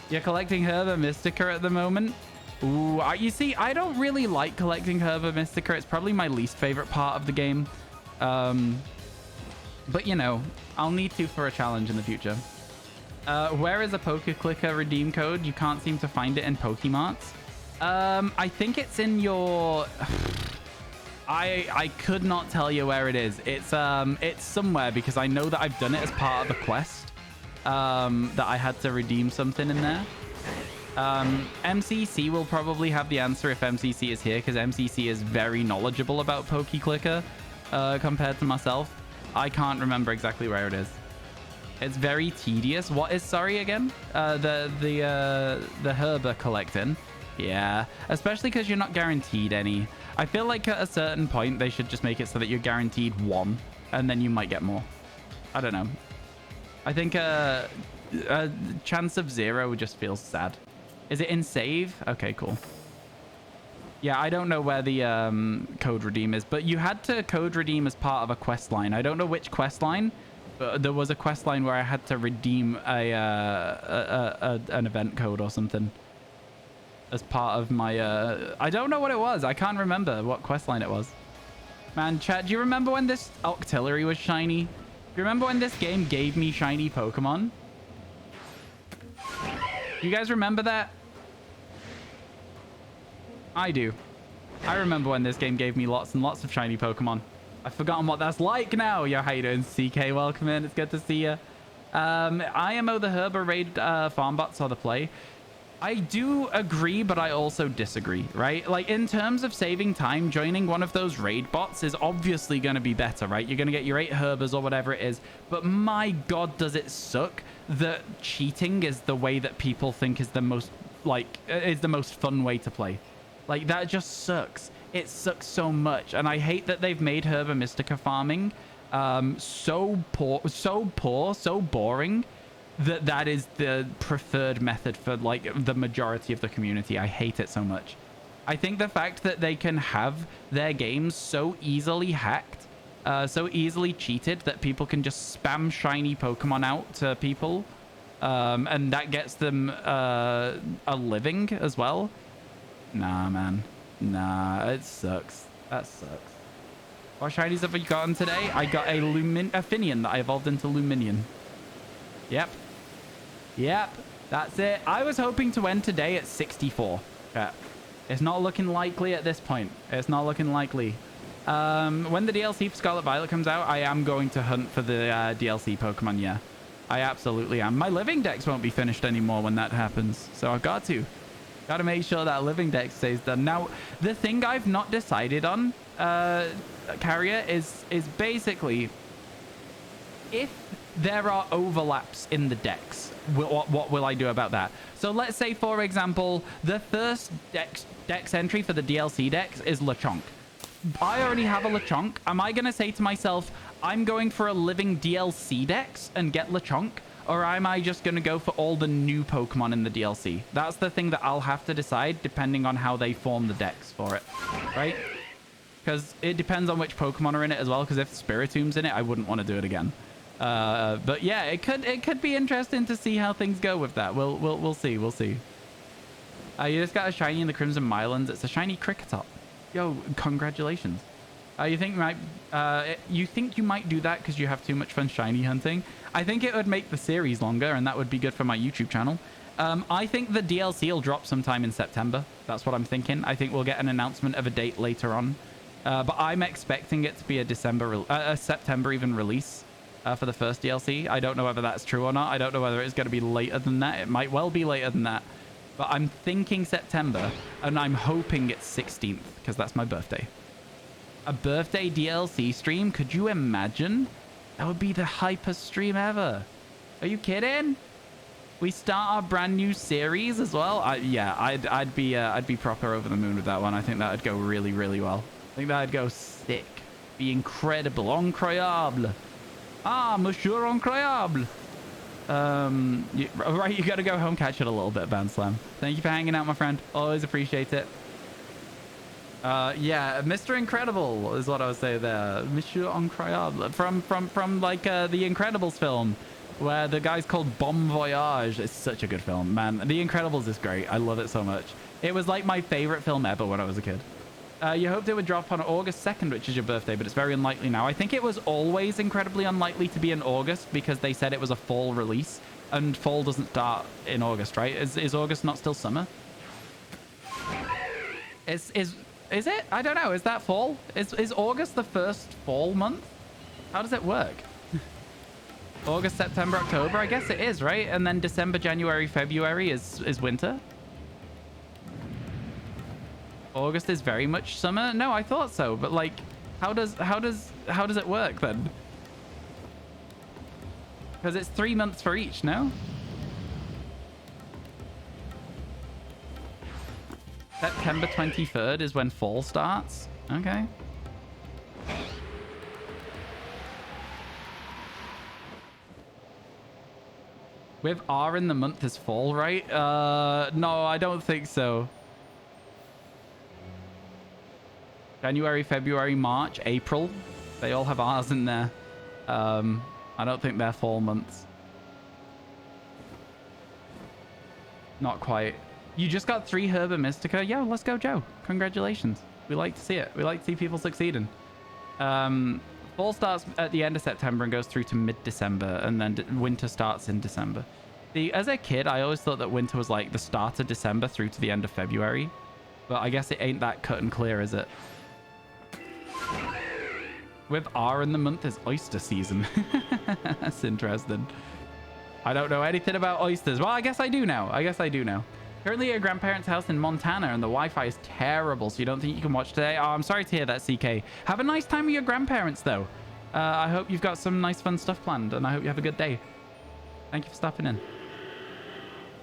You're collecting Herba Mystica at the moment? Ooh, you see, I don't really like collecting Herba Mystica. It's probably my least favorite part of the game. But, you know, I'll need to for a challenge in the future. Where is a Poke-Clicker redeem code? You can't seem to find it in Pokemarts. I think it's in your... I could not tell you where it is. It's somewhere because I know that I've done it as part of a quest. That I had to redeem something in there. MCC will probably have the answer if MCC is here, because MCC is very knowledgeable about PokeClicker compared to myself. I can't remember exactly where it is. It's very tedious. What is, sorry, again? The herb collecting. Yeah, especially because you're not guaranteed any. I feel like at a certain point they should just make it so that you're guaranteed one, and then you might get more. I don't know. I think a chance of 0 just feels sad. Is it in save? Okay, cool. Yeah, I don't know where the code redeem is, but you had to code redeem as part of a quest line. I don't know which quest line, but there was a quest line where I had to redeem an event code or something as part of my I don't know what it was. I can't remember what quest line it was. Man, chat, do you remember when this Octillery was shiny? Do you remember when this game gave me shiny Pokemon? Do you guys remember that? I do. I remember when this game gave me lots and lots of shiny Pokemon. I've forgotten what that's like now. Yo, how you doing? CK, welcome in. It's good to see you. IMO the Herber raid farmbot saw the play. I do agree, but I also disagree, right? Like, in terms of saving time, joining one of those raid bots is obviously going to be better, right? You're going to get your 8 Herbers or whatever it is. But my God, does it suck that cheating is the way that people think is the most, like, is the most fun way to play. Like, that just sucks. It sucks so much. And I hate that they've made Herba Mystica farming so boring, that is the preferred method for, like, the majority of the community. I hate it so much. I think the fact that they can have their games so easily hacked, so easily cheated, that people can just spam shiny Pokemon out to people, and that gets them a living as well. Nah, man. Nah, it sucks. That sucks. What shinies have you gotten today? I got a Finian that I evolved into Luminion. Yep. Yep, that's it. I was hoping to end today at 64. Yeah. It's not looking likely at this point. It's not looking likely. When the DLC for Scarlet Violet comes out, I am going to hunt for the DLC Pokemon, yeah. I absolutely am. My living dex won't be finished anymore when that happens, so I've got to. Got to make sure that living dex stays done. Now, the thing I've not decided on, Carrier, is basically, if there are overlaps in the decks, what will I do about that? So let's say, for example, the first dex entry for the DLC dex is Lechonk. I already have a Lechonk. Am I going to say to myself, I'm going for a living DLC dex and get Lechonk? Or am I just going to go for all the new Pokemon in the DLC? That's the thing that I'll have to decide depending on how they form the decks for it, right? Because it depends on which Pokemon are in it as well, because if Spiritom's in it, I wouldn't want to do it again. But yeah, it could be interesting to see how things go with that. We'll see. You just got a shiny in the Crimson Mylands. It's a shiny Cricketop. Yo, congratulations. You think you might do that because you have too much fun shiny hunting? I think it would make the series longer, and that would be good for my YouTube channel. I think the DLC will drop sometime in September. That's what I'm thinking. I think we'll get an announcement of a date later on. But I'm expecting it to be a September even release. For the first DLC. I don't know whether that's true or not. I don't know whether it's going to be later than that. It might well be later than that. But I'm thinking September, and I'm hoping it's 16th, because that's my birthday. A birthday DLC stream? Could you imagine? That would be the hypest stream ever. Are you kidding? We start our brand new series as well? I'd be proper over the moon with that one. I think that would go really, really well. I think that would go sick. Be incredible. Incroyable. Ah, Monsieur Incroyable. Right, you gotta go home, catch it a little bit, Van Slam. Thank you for hanging out, my friend. Always appreciate it. Yeah, Mr. Incredible is what I would say there. Monsieur Incroyable. From like the Incredibles film, where the guy's called Bon Voyage. It's such a good film, man. The Incredibles is great. I love it so much. It was like my favorite film ever when I was a kid. You hoped it would drop on August 2nd, which is your birthday, but it's very unlikely now. I think it was always incredibly unlikely to be in August because they said it was a fall release, and fall doesn't start in August, right? Is August not still summer? Is it? I don't know. Is that fall? Is August the first fall month? How does it work? August, September, October? I guess it is, right? And then December, January, February is winter. August is very much summer. No, I thought so, but like, how does it work then? Because it's 3 months for each, no? September 23rd is when fall starts. Okay. With R in the month is fall, right? No, I don't think so. January, February, March, April. They all have R's in there. I don't think they're fall months. Not quite. You just got 3 Herba Mystica. Yeah, let's go, Joe. Congratulations. We like to see it. We like to see people succeeding. Fall starts at the end of September and goes through to mid-December, and then winter starts in December. As a kid, I always thought that winter was like the start of December through to the end of February. But I guess it ain't that cut and clear, is it? With R in the month is oyster season. That's interesting. I don't know anything about oysters. Well, I guess I do now. Currently at your grandparents' house in Montana, and the Wi-Fi is terrible, so you don't think you can watch today? Oh, I'm sorry to hear that, CK. Have a nice time with your grandparents, though. I hope you've got some nice, fun stuff planned, and I hope you have a good day. Thank you for stopping in.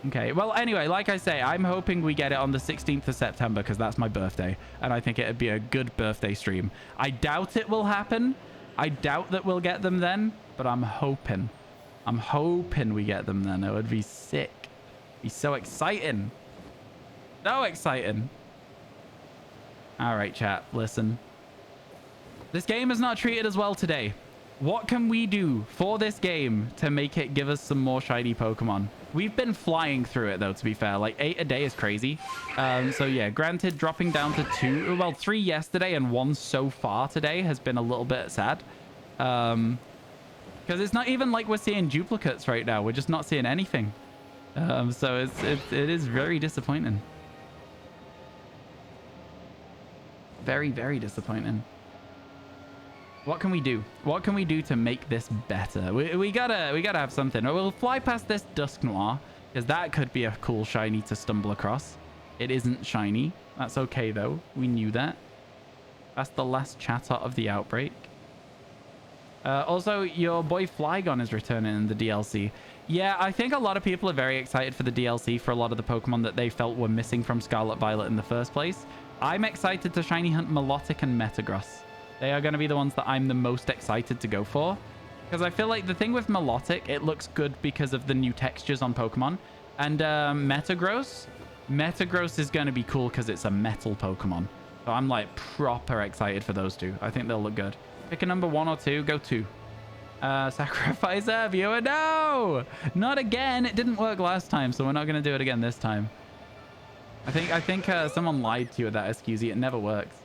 Okay, well, anyway, like I say, I'm hoping we get it on the 16th of September, because that's my birthday, and I think it'd be a good birthday stream. I doubt it will happen. I doubt that we'll get them then, but I'm hoping. I'm hoping we get them then. It would be sick. Be so exciting. So exciting. All right, chat, listen. This game is not treated as well today. What can we do for this game to make it give us some more shiny Pokemon? We've been flying through it, though, to be fair. Like, 8 a day is crazy. So, yeah, granted, dropping down to 2... Well, 3 yesterday and 1 so far today has been a little bit sad. Because it's not even like we're seeing duplicates right now. We're just not seeing anything. So it is very disappointing. Very, very disappointing. What can we do? What can we do to make this better? We gotta have something. We'll fly past this Dusknoir, because that could be a cool shiny to stumble across. It isn't shiny. That's okay though. We knew that. That's the last chatter of the outbreak. Also, your boy Flygon is returning in the DLC. Yeah, I think a lot of people are very excited for the DLC for a lot of the Pokemon that they felt were missing from Scarlet Violet in the first place. I'm excited to shiny hunt Milotic and Metagross. They are going to be the ones that I'm the most excited to go for. Because I feel like the thing with Milotic, it looks good because of the new textures on Pokemon. And Metagross is going to be cool because it's a metal Pokemon. So I'm like proper excited for those two. I think they'll look good. Pick a number 1 or 2. Go 2. Sacrifice a viewer. No! Not again. It didn't work last time, so we're not going to do it again this time. I think someone lied to you with that, SQZ. It never works.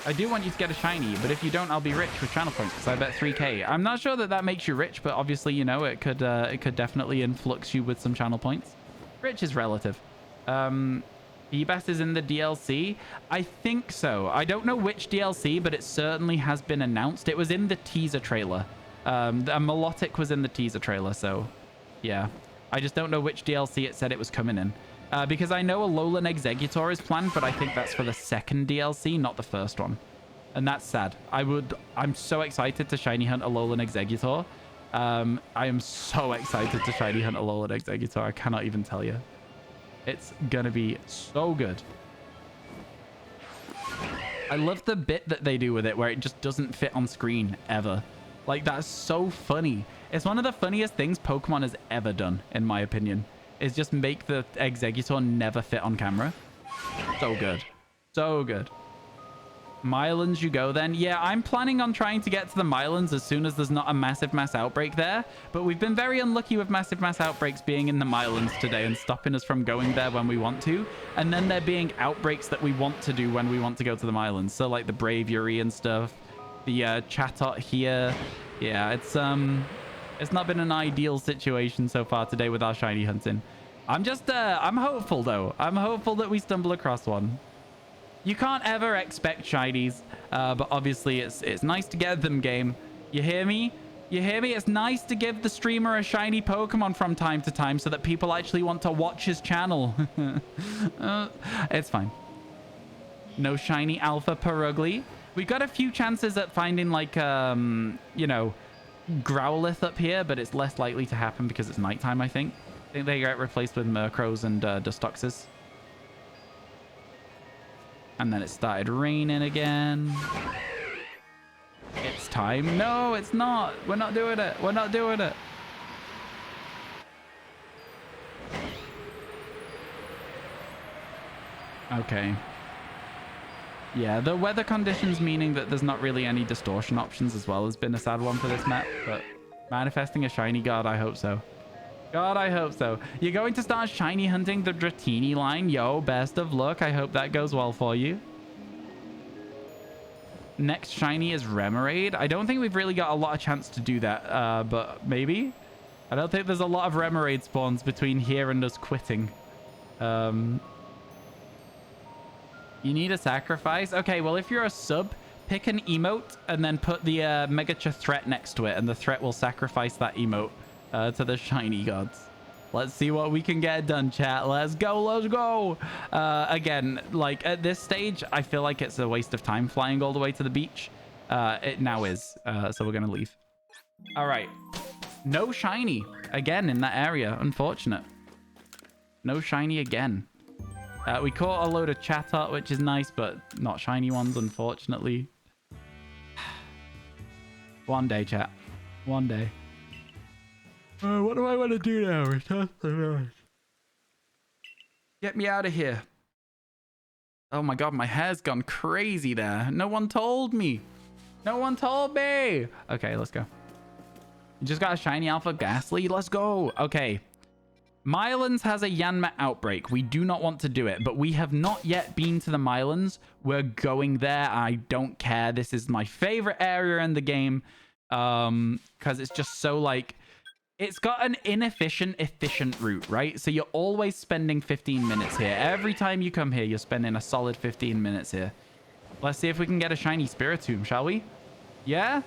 I do want you to get a shiny, but if you don't, I'll be rich with channel points because I bet 3k. I'm not sure that makes you rich, but obviously, you know, it could definitely influx you with some channel points. Rich is relative. Feebas is in the DLC? I think so. I don't know which DLC, but it certainly has been announced. It was in the teaser trailer. A Milotic was in the teaser trailer, so yeah. I just don't know which DLC it said it was coming in. Because I know a Alolan Exeggutor is planned, but I think that's for the second DLC, not the first one. And that's sad. I'm so excited to shiny hunt Alolan Exeggutor. I am so excited to shiny hunt Alolan Exeggutor. I cannot even tell you. It's gonna be so good. I love the bit that they do with it where it just doesn't fit on screen ever. Like, that's so funny. It's one of the funniest things Pokemon has ever done, in my opinion, is just make the Exeggutor never fit on camera. So good. So good. Mylands you go then. Yeah, I'm planning on trying to get to the Mylands as soon as there's not a massive mass outbreak there. But we've been very unlucky with massive mass outbreaks being in the Mylands today and stopping us from going there when we want to. And then there being outbreaks that we want to do when we want to go to the Mylands. So like the Braviary and stuff. The Chatot here. Yeah, it's not been an ideal situation so far today with our shiny hunting. I'm hopeful though. I'm hopeful that we stumble across one. You can't ever expect shinies, but obviously it's nice to get them, game. You hear me? You hear me? It's nice to give the streamer a shiny Pokemon from time to time so that people actually want to watch his channel. It's fine. No shiny Alpha Perugly. We got a few chances at finding, like, you know, Growlithe up here, but it's less likely to happen because it's nighttime, I think. I think they get replaced with Murkrows and Dustoxes. And then it started raining again. It's time. No, it's not. We're not doing it. We're not doing it. Okay. Yeah, the weather conditions meaning that there's not really any distortion options as well has been a sad one for this map, but manifesting a shiny, God, I hope so. God, I hope so. You're going to start shiny hunting the Dratini line. Yo, best of luck. I hope that goes well for you. Next shiny is Remoraid. I don't think we've really got a lot of chance to do that, but maybe. I don't think there's a lot of Remoraid spawns between here and us quitting. You need a sacrifice? Okay, well, if you're a sub, pick an emote and then put the Megacha threat next to it, and the threat will sacrifice that emote to the shiny gods. Let's see what we can get done, chat. Let's go, let's go. Again, like, at this stage, I feel like it's a waste of time flying all the way to the beach. It now is, so we're going to leave. All right. No shiny again in that area. Unfortunate. No shiny again. We caught a load of Chatot, which is nice, but not shiny ones, unfortunately. One day, chat. One day. What do I want to do now? Get me out of here. Oh my god, my hair's gone crazy there. No one told me. No one told me. Okay, let's go. You just got a shiny Alpha Ghastly. Let's go. Okay. Mylands has a Yanma outbreak. We do not want to do it, but we have not yet been to the Mylands. We're going there. I don't care. This is my favorite area in the game because it's just so, like, it's got an inefficient, efficient route, right? So you're always spending 15 minutes here. Every time you come here, you're spending a solid 15 minutes here. Let's see if we can get a shiny Spiritomb, shall we? Yeah?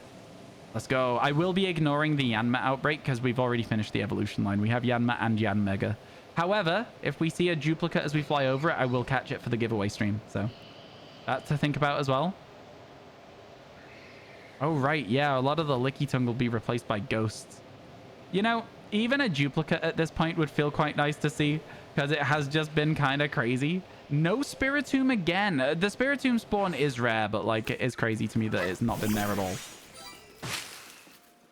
Let's go. I will be ignoring the Yanma outbreak because we've already finished the evolution line. We have Yanma and Yanmega. However, if we see a duplicate as we fly over it, I will catch it for the giveaway stream. So that to think about as well. Oh, right. Yeah, a lot of the Lickitung will be replaced by ghosts. You know, even a duplicate at this point would feel quite nice to see because it has just been kind of crazy. No Spiritomb again. The Spiritomb spawn is rare, but, like, it is crazy to me that it's not been there at all.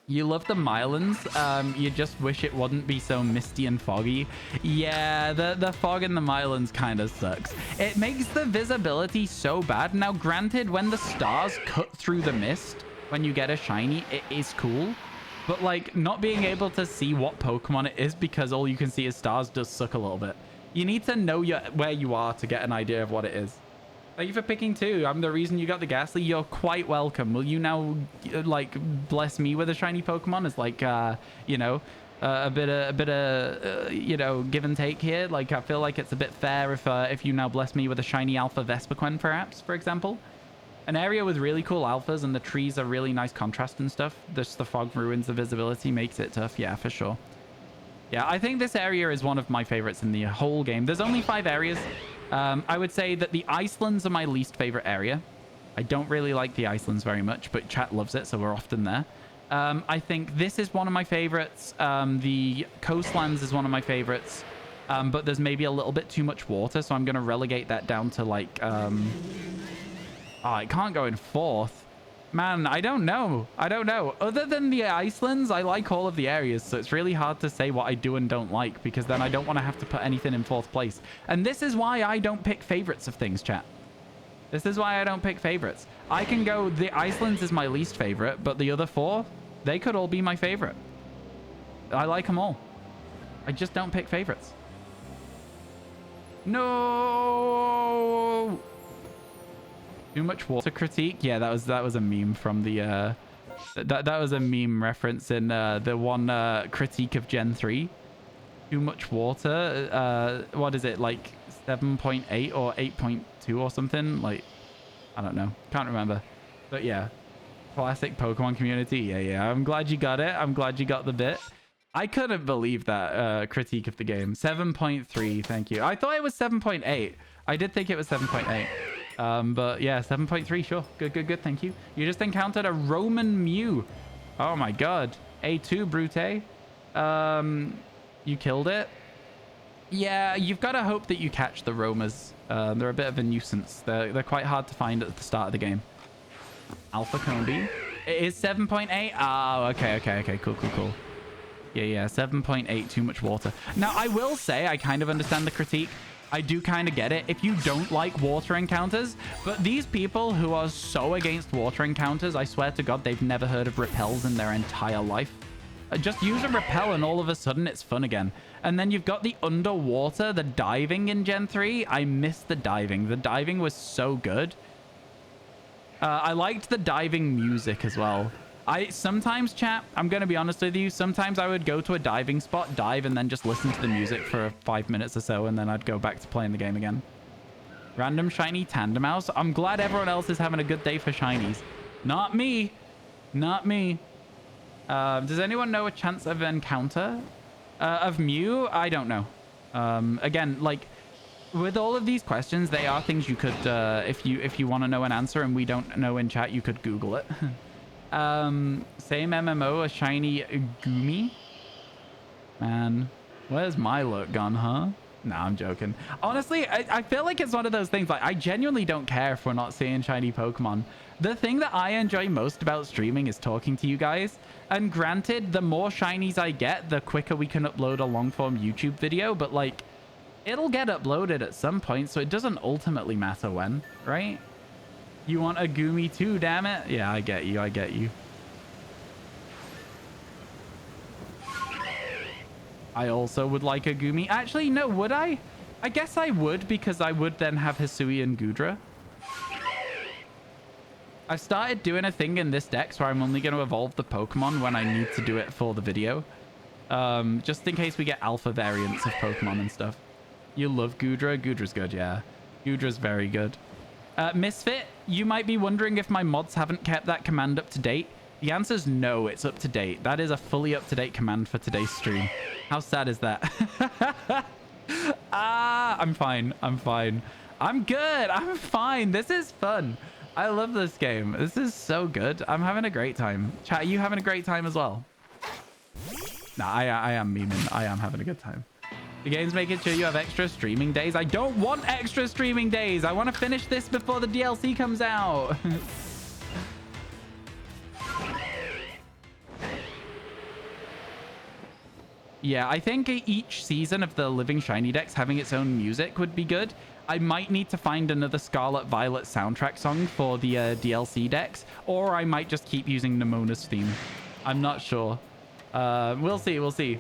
You love the Mylands. You just wish it wouldn't be so misty and foggy. Yeah, the fog in the Mylands kind of sucks. It makes the visibility so bad. Now, granted, when the stars cut through the mist, when you get a shiny, it is cool. But, like, not being able to see what Pokemon it is because all you can see is stars does suck a little bit. You need to know where you are to get an idea of what it is. Thank you for picking 2. I'm the reason you got the Ghastly. You're quite welcome. Will you now, like, bless me with a shiny Pokemon? It's like, you know, a bit of, you know, give and take here. Like, I feel like it's a bit fair if you now bless me with a shiny Alpha Vespiquen, perhaps, for example. An area with really cool alphas and the trees are really nice contrast and stuff. Just the fog ruins the visibility, makes it tough. Yeah, for sure. Yeah, I think this area is one of my favorites in the whole game. There's only 5 areas. I would say that the Icelands are my least favorite area. I don't really like the Icelands very much, but chat loves it, so we're often there. I think this is one of my favorites. The coastlands is one of my favorites, but there's maybe a little bit too much water, so I'm going to relegate that down to, like... Oh, it can't go in 4th. Man, I don't know. I don't know. Other than the Icelands, I like all of the areas, so it's really hard to say what I do and don't like, because then I don't want to have to put anything in 4th place. And this is why I don't pick favorites of things, chat. This is why I don't pick favorites. I can go, the Icelands is my least favorite, but the other 4, they could all be my favorite. I like them all. I just don't pick favorites. No! Too much water critique. Yeah, that was a meme from the that was a meme reference in the one critique of Gen 3. too much water. What is it, like 7.8 or 8.2 or something? Like, I don't know. Can't remember. But yeah, classic Pokemon community. Yeah. I'm glad you got it. I'm glad you got the bit. I couldn't believe that critique of the game. 7.3, thank you. I thought it was 7.8. I did think it was 7.8. But yeah, 7.3, sure. Good, thank you. You just encountered a Roman Mew. Oh my god. A2, Brute. You killed it. Yeah, you've got to hope that you catch the Romas. They're a bit of a nuisance. They're quite hard to find at the start of the game. Alpha Combi. It is 7.8. Oh, okay. Cool. Yeah. 7.8, too much water. Now, I will say I kind of understand the critique. I do kind of get it if you don't like water encounters. But these people who are so against water encounters, I swear to God, they've never heard of repels in their entire life. Just use a repel and all of a sudden it's fun again. And then you've got the underwater, the diving in Gen 3. I missed the diving. The diving was so good. I liked the diving music as well. Sometimes, chat, I'm going to be honest with you, sometimes I would go to a diving spot, dive, and then just listen to the music for 5 minutes or so, and then I'd go back to playing the game again. Random shiny Tandemaus. I'm glad everyone else is having a good day for shinies. Not me. Does anyone know a chance of encounter of Mew? I don't know. Again, like, with all of these questions, they are things you could, if you want to know an answer and we don't know in chat, you could Google it. Same MMO, a shiny Gumi. Man, where's my look gone, huh? Nah, I'm joking. Honestly, I feel like it's one of those things, like, I genuinely don't care if we're not seeing shiny Pokemon. The thing that I enjoy most about streaming is talking to you guys. And granted, the more shinies I get, the quicker we can upload a long-form YouTube video. But, like, it'll get uploaded at some point, so it doesn't ultimately matter when, right? You want a Gumi too, damn it? Yeah, I get you. I also would like a Gumi. Actually, no, would I? I guess I would, because I would then have Hisui and Gudra. I've started doing a thing in this dex where I'm only going to evolve the Pokemon when I need to do it for the video. Just in case we get alpha variants of Pokemon and stuff. You love Gudra? Gudra's good, yeah. Gudra's very good. Misfit, you might be wondering if my mods haven't kept that command up to date. The answer is no, it's up to date. That is a fully up-to-date command for today's stream. How sad is that? I'm fine. I'm good. I'm fine. This is fun. I love this game. This is so good. I'm having a great time. Chat, are you having a great time as well? Nah, I am memeing. I am having a good time. The game's making sure you have extra streaming days. I don't want extra streaming days. I want to finish this before the DLC comes out. Yeah, I think each season of the Living Shiny Dex having its own music would be good. I might need to find another Scarlet Violet soundtrack song for the DLC Dex, or I might just keep using Nemona's theme. I'm not sure. We'll see.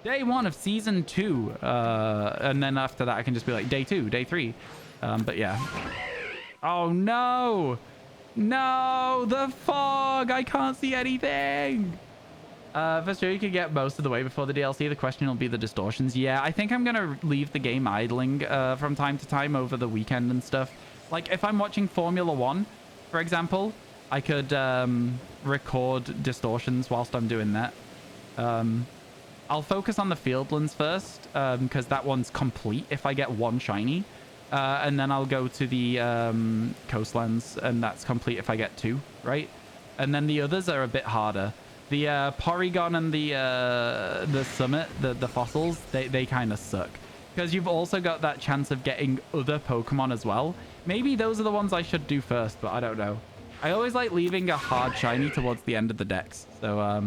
Day 1 of Season 2. And then after that, I can just be like, Day 2, Day 3. But yeah. Oh, no! No! The fog! I can't see anything! For sure, you can get most of the way before the DLC. The question will be the distortions. Yeah, I think I'm going to leave the game idling from time to time over the weekend and stuff. Like, if I'm watching Formula 1, for example, I could record distortions whilst I'm doing that. I'll focus on the Fieldlands first, because that one's complete if I get one shiny. And then I'll go to the Coastlands, and that's complete if I get 2, right? And then the others are a bit harder. The Porygon and the Summit, the fossils, they kind of suck. Because you've also got that chance of getting other Pokemon as well. Maybe those are the ones I should do first, but I don't know. I always like leaving a hard shiny towards the end of the dex. So,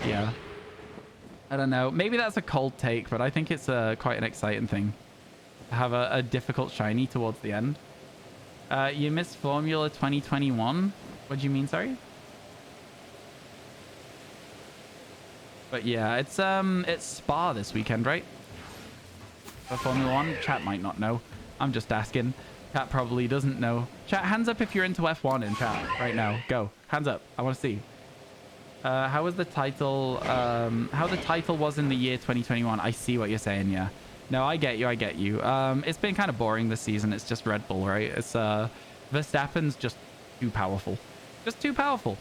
yeah. I don't know. Maybe that's a cold take, but I think it's quite an exciting thing. To have a difficult shiny towards the end. You missed Formula 2021? What do you mean, sorry? But yeah, it's Spa this weekend, right? For Formula 1? Chat might not know. I'm just asking. Chat probably doesn't know. Chat, hands up if you're into F1 in chat right now. Go. Hands up. I want to see. How was the title? How the title was in the year 2021. I see what you're saying, yeah. No, I get you. I get you. It's been kind of boring this season. It's just Red Bull, right? It's Verstappen's just too powerful. Just too powerful.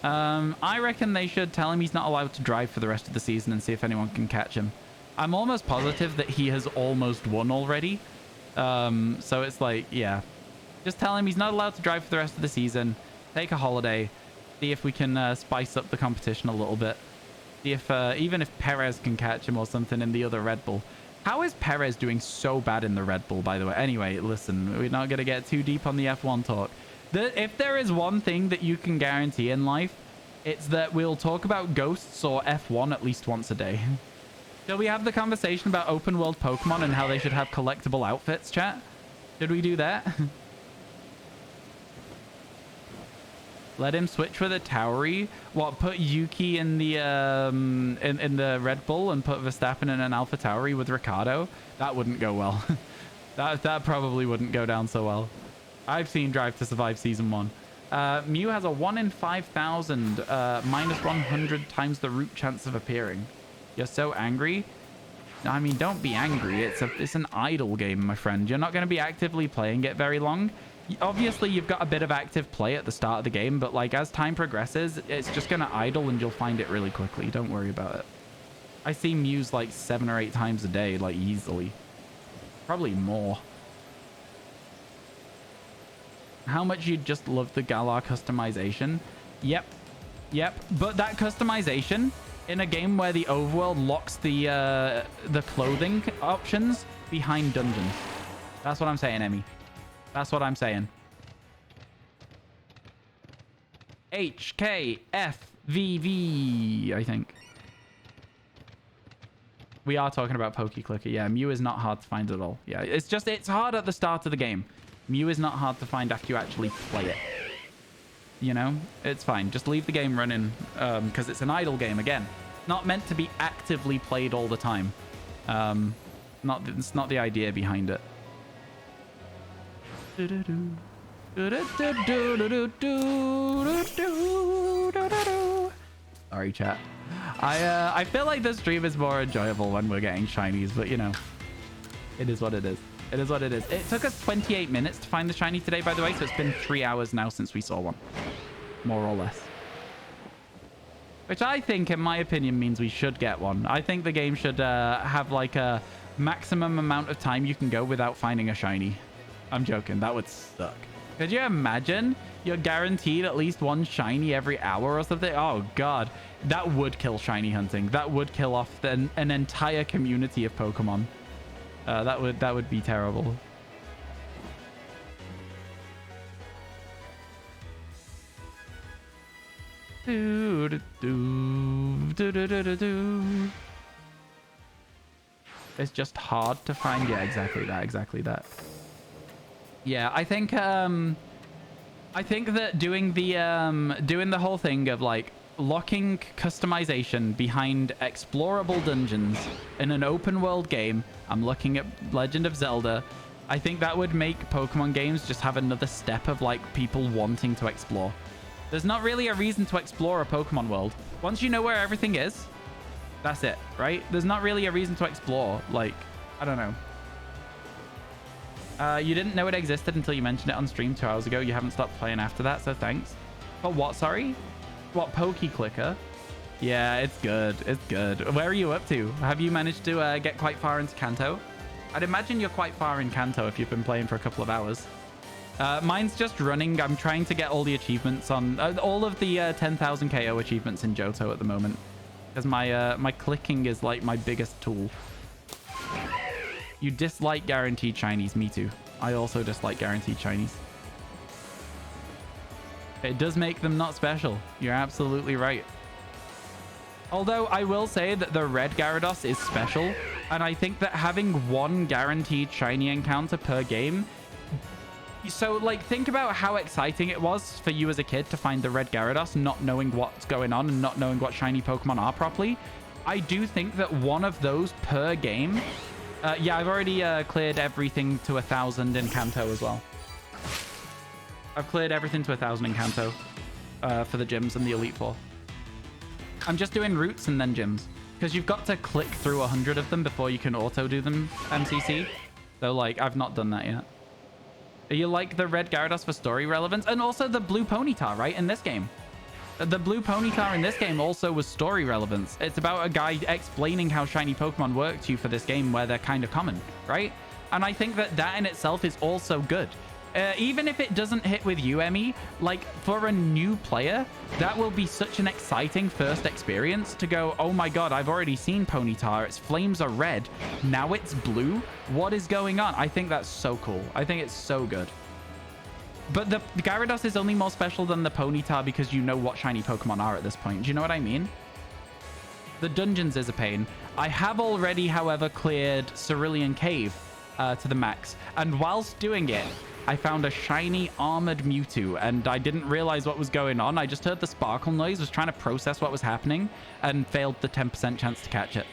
I reckon they should tell him he's not allowed to drive for the rest of the season and see if anyone can catch him. I'm almost positive that he has almost won already. So it's like, yeah. Just tell him he's not allowed to drive for the rest of the season. Take a holiday. See if we can spice up the competition a little bit. See if even if Perez can catch him or something in the other Red Bull. How is Perez doing so bad in the Red Bull, by the way? Anyway, listen, we're not going to get too deep on the F1 talk. If there is one thing that you can guarantee in life, it's that we'll talk about ghosts or F1 at least once a day. Shall we have the conversation about open world Pokemon and how they should have collectible outfits, chat? Should we do that? Let him switch with a Towery. What, put Yuki in the in the Red Bull and put Verstappen in an Alpha Tauri with Ricardo? That wouldn't go well. that probably wouldn't go down so well. I've seen Drive to Survive Season 1. Mew has a 1 in 5,000 minus 100 times the root chance of appearing. You're so angry? I mean, don't be angry. It's an idle game, my friend. You're not going to be actively playing it very long. Obviously, you've got a bit of active play at the start of the game, but like as time progresses, it's just going to idle and you'll find it really quickly. Don't worry about it. I see Mews like 7 or 8 times a day, like easily. Probably more. How much you just love the Galar customization? Yep. But that customization in a game where the overworld locks the clothing options behind dungeons. That's what I'm saying, Emmy. That's what I'm saying. HKFVV, I think. We are talking about PokeClicker. Yeah, Mew is not hard to find at all. Yeah, it's hard at the start of the game. Mew is not hard to find after you actually play it. You know, it's fine. Just leave the game running because it's an idle game again. Not meant to be actively played all the time. It's not the idea behind it. Sorry, chat. I feel like the stream is more enjoyable when we're getting shinies, but you know, it is what it is. It is what it is. It took us 28 minutes to find the shiny today, by the way, so it's been 3 hours now since we saw one, more or less. Which I think, in my opinion, means we should get one. I think the game should have like a maximum amount of time you can go without finding a shiny. I'm joking. That would suck. Could you imagine? You're guaranteed at least one shiny every hour or something. Oh, God. That would kill shiny hunting. That would kill off an entire community of Pokemon. That would be terrible. It's just hard to find. Yeah, exactly that. Yeah, I think that doing the whole thing of like locking customization behind explorable dungeons in an open world game. I'm looking at Legend of Zelda. I think that would make Pokemon games just have another step of like people wanting to explore. There's not really a reason to explore a Pokemon world. Once you know where everything is, that's it, right? There's not really a reason to explore. Like, I don't know. You didn't know it existed until you mentioned it on stream 2 hours ago. You haven't stopped playing after that, so thanks. But what, sorry? What, PokeClicker? Yeah, it's good. It's good. Where are you up to? Have you managed to get quite far into Kanto? I'd imagine you're quite far in Kanto if you've been playing for a couple of hours. Mine's just running. I'm trying to get all the achievements on... all of the 10,000 KO achievements in Johto at the moment. Because my clicking is like my biggest tool. You dislike guaranteed shinies. Me too. I also dislike guaranteed shinies. It does make them not special. You're absolutely right. Although I will say that the red Gyarados is special. And I think that having one guaranteed shiny encounter per game... So, like, think about how exciting it was for you as a kid to find the red Gyarados, not knowing what's going on and not knowing what shiny Pokemon are properly. I do think that one of those per game... yeah, I've already cleared everything to 1,000 in Kanto as well. I've cleared everything to 1,000 in Kanto for the gyms and the Elite Four. I'm just doing routes and then gyms. Because you've got to click through 100 of them before you can auto do them MCC. So, like, I've not done that yet. You like the red Gyarados for story relevance? And also the blue Ponyta, right? In this game. The blue Ponyta in this game also was story relevance. It's about a guy explaining how shiny Pokemon work to you for this game where they're kind of common, right? And I think that that in itself is also good. Even if it doesn't hit with you, Emmy, like for a new player, that will be such an exciting first experience to go, oh my god, I've already seen Ponyta. Its flames are red. Now it's blue. What is going on? I think that's so cool. I think it's so good. But the Gyarados is only more special than the Ponyta because you know what shiny Pokemon are at this point. Do you know what I mean? The dungeons is a pain. I have already, however, cleared Cerulean Cave to the max. And whilst doing it, I found a shiny armored Mewtwo, and I didn't realize what was going on. I just heard the sparkle noise, was trying to process what was happening, and failed the 10% chance to catch it.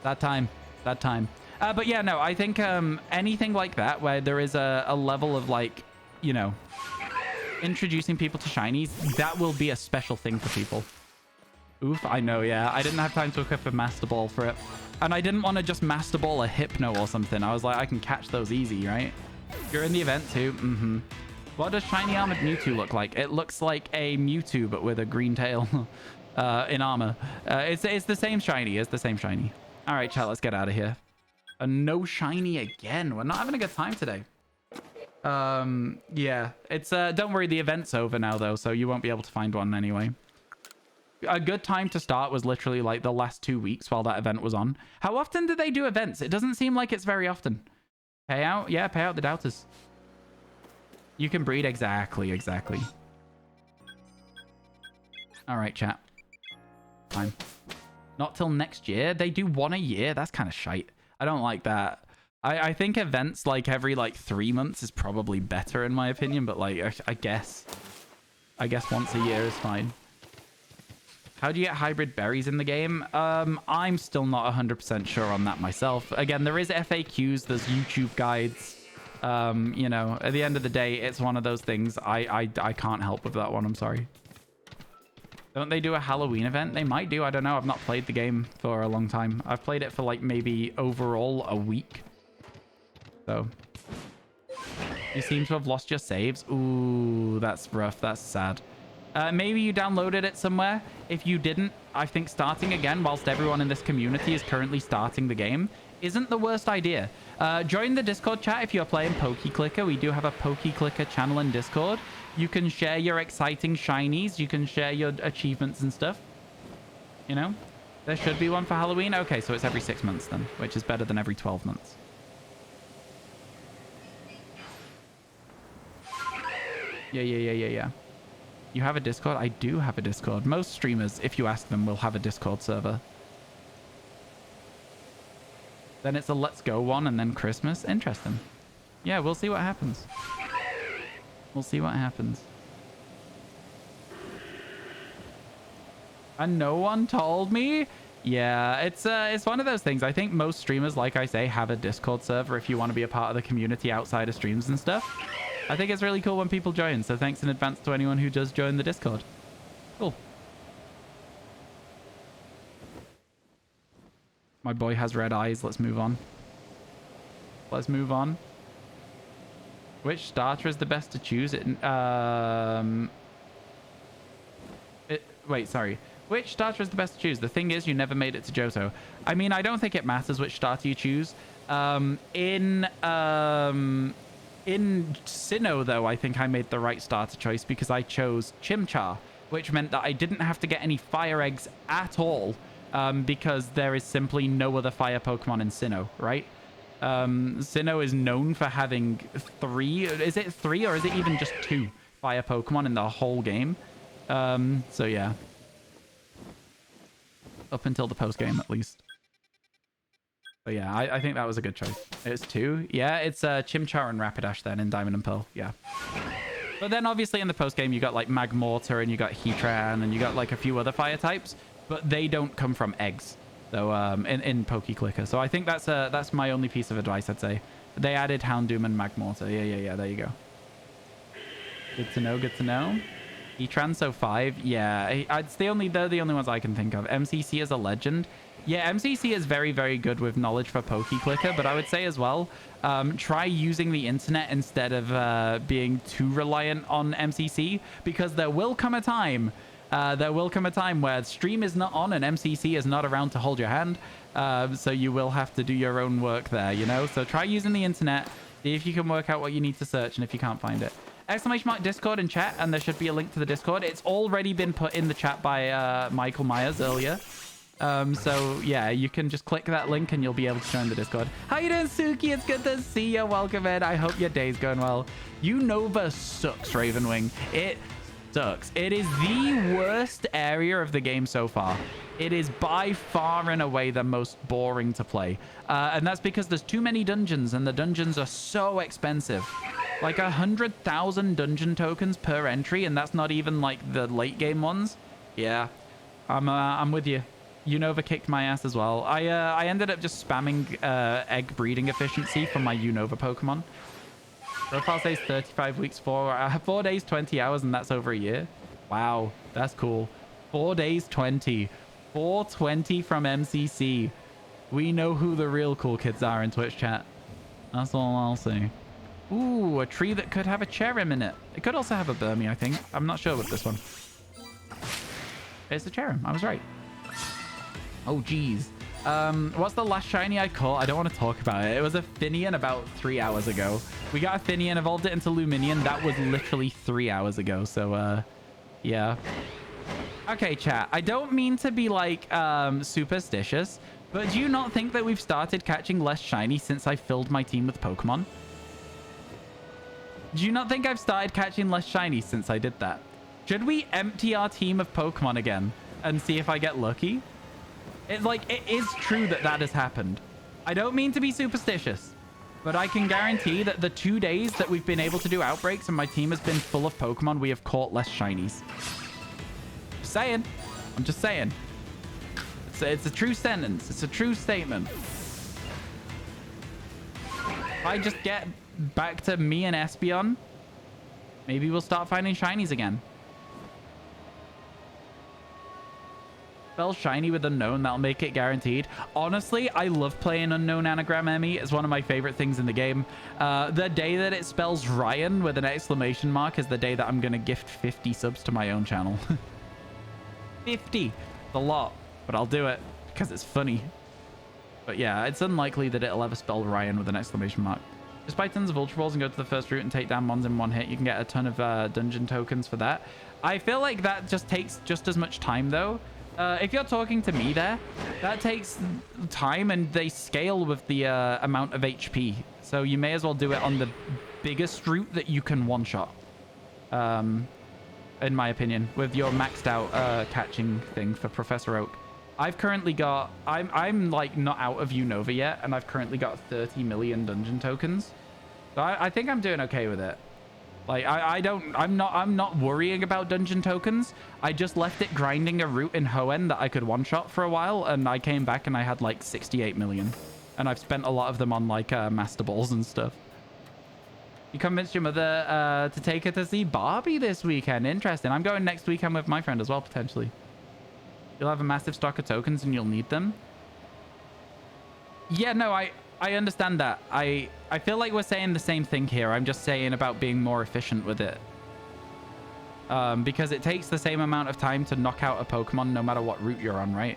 That time. But yeah, no, I think anything like that, where there is a level of, like, you know, introducing people to shinies, that will be a special thing for people. Oof, I know, yeah. I didn't have time to equip a Master Ball for it. And I didn't want to just Master Ball a Hypno or something. I was like, I can catch those easy, right? You're in the event too. What does shiny armored Mewtwo look like? It looks like a Mewtwo, but with a green tail in armor. It's the same shiny. It's the same shiny. All right, chat, let's get out of here. No shiny again. We're not having a good time today. Yeah, it's don't worry, the event's over now though, so you won't be able to find one anyway. A good time to start was literally like the last 2 weeks while that event was on. How often do they do events? It doesn't seem like it's very often. Pay out? Yeah, pay out the doubters. You can breed. Exactly. All right, chat. Fine. Not till next year. They do one a year. That's kind of shite. I don't like that. I think events like every like 3 months is probably better in my opinion, but like I guess once a year is fine. How do you get hybrid berries in the game? I'm still not 100% sure on that myself. Again, there is FAQs, there's YouTube guides. You know, at the end of the day, it's one of those things. I can't help with that one. I'm sorry. Don't they do a Halloween event? They might do. I don't know. I've not played the game for a long time. I've played it for like maybe overall a week. So you seem to have lost your saves. Ooh, that's rough. That's sad. Maybe you downloaded it somewhere. If you didn't, I think starting again whilst everyone in this community is currently starting the game isn't the worst idea. Join the Discord chat if you're playing PokeClicker. We do have a PokeClicker channel in Discord. You can share your exciting shinies. You can share your achievements and stuff. You know? There should be one for Halloween. Okay, so it's every 6 months then, which is better than every 12 months. Yeah. You have a Discord? I do have a Discord. Most streamers, if you ask them, will have a Discord server. Then it's a Let's Go one and then Christmas. Interesting. Yeah, we'll see what happens. We'll see what happens. And no one told me? Yeah, it's one of those things. I think most streamers, like I say, have a Discord server if you want to be a part of the community outside of streams and stuff. I think it's really cool when people join, so thanks in advance to anyone who does join the Discord. Cool. My boy has red eyes. Let's move on. Which starter is the best to choose? Wait, sorry. Which starter is the best to choose? The thing is, you never made it to Johto. I mean, I don't think it matters which starter you choose. In Sinnoh, though, I think I made the right starter choice because I chose Chimchar, which meant that I didn't have to get any fire eggs at all because there is simply no other fire Pokemon in Sinnoh, right? Sinnoh is known for having 3. Is it 3 or is it even just 2 fire Pokemon in the whole game? So, yeah. Up until the post-game, at least. But yeah, I think that was a good choice. It's 2. Yeah, it's Chimchar and Rapidash then in Diamond and Pearl. Yeah. But then obviously in the post game you got like Magmortar and you got Heatran and you got like a few other fire types, but they don't come from eggs. So in PokeClicker. So I think that's my only piece of advice, I'd say. They added Houndoom and Magmortar. Yeah. There you go. Good to know. Etranso 5. Yeah, they're the only ones I can think of. MCC is a legend. Yeah, MCC is very, very good with knowledge for PokeClicker, but I would say as well, try using the internet instead of being too reliant on MCC, because there will come a time where stream is not on and MCC is not around to hold your hand. So you will have to do your own work there, you know? So try using the internet, see if you can work out what you need to search, and if you can't find it. ! Discord in chat, and there should be a link to the Discord. It's already been put in the chat by Michael Myers earlier. So yeah, you can just click that link and you'll be able to join the Discord. How you doing, Suki? It's good to see you. Welcome in. I hope your day's going well. Unova sucks, Ravenwing. It sucks. It is the worst area of the game so far. It is by far and away the most boring to play. And that's because there's too many dungeons, and the dungeons are so expensive. Like 100,000 dungeon tokens per entry, and that's not even like the late game ones. Yeah, I'm with you. Unova kicked my ass as well. I ended up just spamming egg breeding efficiency from my Unova Pokemon. Profile says 35 weeks, 4 days, 20 hours, and that's over a year. Wow, that's cool. 4 days, 20. 420 from MCC. We know who the real cool kids are in Twitch chat. That's all I'll say. Ooh, a tree that could have a Cherim in it. It could also have a Burmy, I think. I'm not sure with this one. It's a Cherim. I was right. Oh, geez. What's the last shiny I caught? I don't want to talk about it. It was a Finian about 3 hours ago. We got a Finian, evolved it into Luminian. That was literally 3 hours ago. So, yeah. Okay, chat. I don't mean to be, like, superstitious, but do you not think that we've started catching less shiny since I filled my team with Pokemon? Do you not think I've started catching less shiny since I did that? Should we empty our team of Pokemon again and see if I get lucky? It is true that that has happened. I don't mean to be superstitious, but I can guarantee that the 2 days that we've been able to do outbreaks and my team has been full of Pokemon, we have caught less shinies. Just saying. I'm just saying. It's a true sentence. It's a true statement. If I just get back to me and Espeon, maybe we'll start finding shinies again. Spell shiny with unknown, that'll make it guaranteed. Honestly, I love playing unknown anagram Emmy. It's one of my favorite things in the game. The day that it spells Ryan with an exclamation mark is the day that I'm gonna gift 50 subs to my own channel. 50. It's a lot, but I'll do it because it's funny. But yeah, it's unlikely that it'll ever spell Ryan with an exclamation mark. Just buy tons of Ultra Balls and go to the first route and take down mons in one hit. You can get a ton of dungeon tokens for that. I feel like that just takes just as much time though. If you're talking to me there, that takes time and they scale with the amount of HP. So you may as well do it on the biggest route that you can one-shot. In my opinion, with your maxed out catching thing for Professor Oak. I've currently got... I'm like not out of Unova yet, and I've currently got 30 million dungeon tokens. So I think I'm doing okay with it. Like I'm not worrying about dungeon tokens. I just left it grinding a route in Hoenn that I could one-shot for a while, and I came back and I had like 68 million. And I've spent a lot of them on like Master Balls and stuff. You convinced your mother to take her to see Barbie this weekend. Interesting. I'm going next weekend with my friend as well, potentially. You'll have a massive stock of tokens and you'll need them. Yeah, no, I understand that. I feel like we're saying the same thing here. I'm just saying about being more efficient with it. Because it takes the same amount of time to knock out a Pokemon no matter what route you're on, right?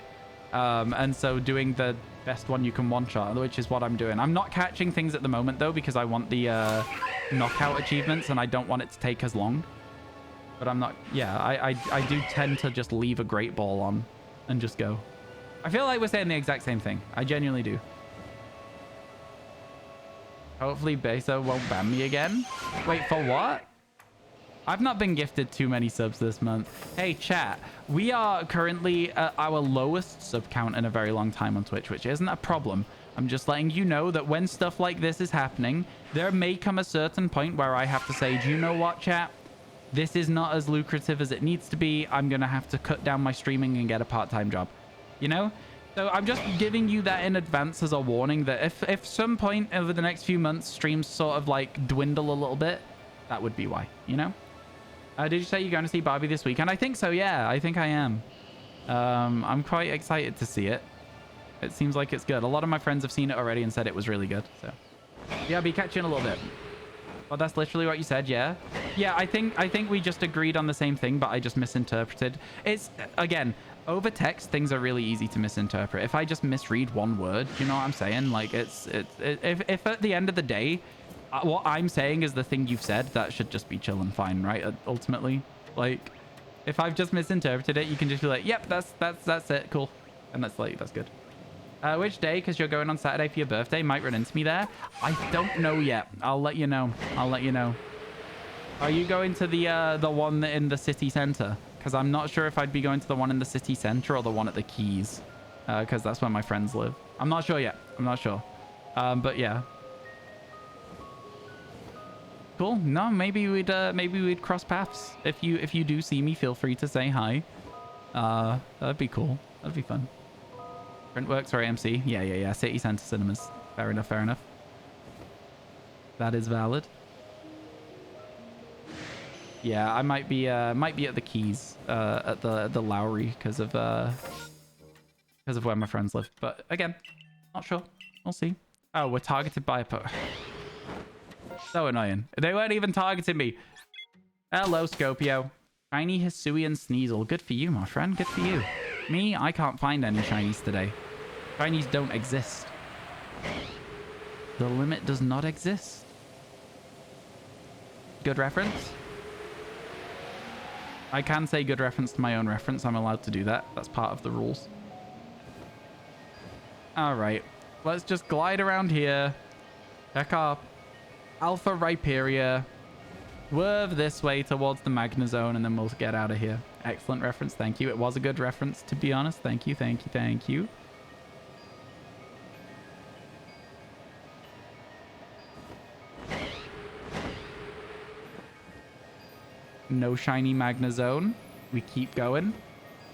And so doing the best one you can one-shot, which is what I'm doing. I'm not catching things at the moment, though, because I want the knockout achievements and I don't want it to take as long. But I'm not... Yeah, I do tend to just leave a Great Ball on and just go. I feel like we're saying the exact same thing. I genuinely do. Hopefully Besa won't ban me again. Wait, for what? I've not been gifted too many subs this month. Hey, chat. We are currently at our lowest sub count in a very long time on Twitch, which isn't a problem. I'm just letting you know that when stuff like this is happening, there may come a certain point where I have to say, do you know what, chat? This is not as lucrative as it needs to be. I'm going to have to cut down my streaming and get a part-time job. You know? So I'm just giving you that in advance as a warning that if some point over the next few months streams sort of like dwindle a little bit, that would be why, you know? Did you say you're going to see Barbie this weekend? I think so, yeah. I think I am. I'm quite excited to see it. It seems like it's good. A lot of my friends have seen it already and said it was really good. So, yeah, I'll be catching a little bit. Well, that's literally what you said, yeah? Yeah, I think we just agreed on the same thing, but I just misinterpreted. It's, again, over text, things are really easy to misinterpret. If I just misread one word, you know what I'm saying? Like, if at the end of the day, what I'm saying is the thing you've said, that should just be chill and fine, right? Ultimately, like, if I've just misinterpreted it, you can just be like, yep, that's it, cool. And that's good. Which day? Because you're going on Saturday for your birthday. Might run into me there. I don't know yet. I'll let you know. Are you going to the one in the city center? Because I'm not sure if I'd be going to the one in the city center or the one at the Keys. Because that's where my friends live. I'm not sure yet. I'm not sure. But yeah. Cool. No, maybe we'd cross paths. If you do see me, feel free to say hi. That'd be cool. That'd be fun. Printworks or AMC? Yeah. City Center Cinemas. Fair enough. That is valid. Yeah, I might be at the Keys, at the Lowry because of where my friends live. But again, not sure. We'll see. Oh, we're targeted by a so annoying. They weren't even targeting me. Hello, Scopio. Shiny Hisuian Sneasel. Good for you, my friend. Good for you. Me, I can't find any shinies today. Shinies don't exist. The limit does not exist. Good reference. I can say good reference to my own reference. I'm allowed to do that. That's part of the rules. All right. Let's just glide around here. Check our Alpha Rhyperia. Swerve this way towards the Magna Zone, and then we'll get out of here. Excellent reference. Thank you. It was a good reference, to be honest. Thank you. No shiny Magna Zone. We keep going.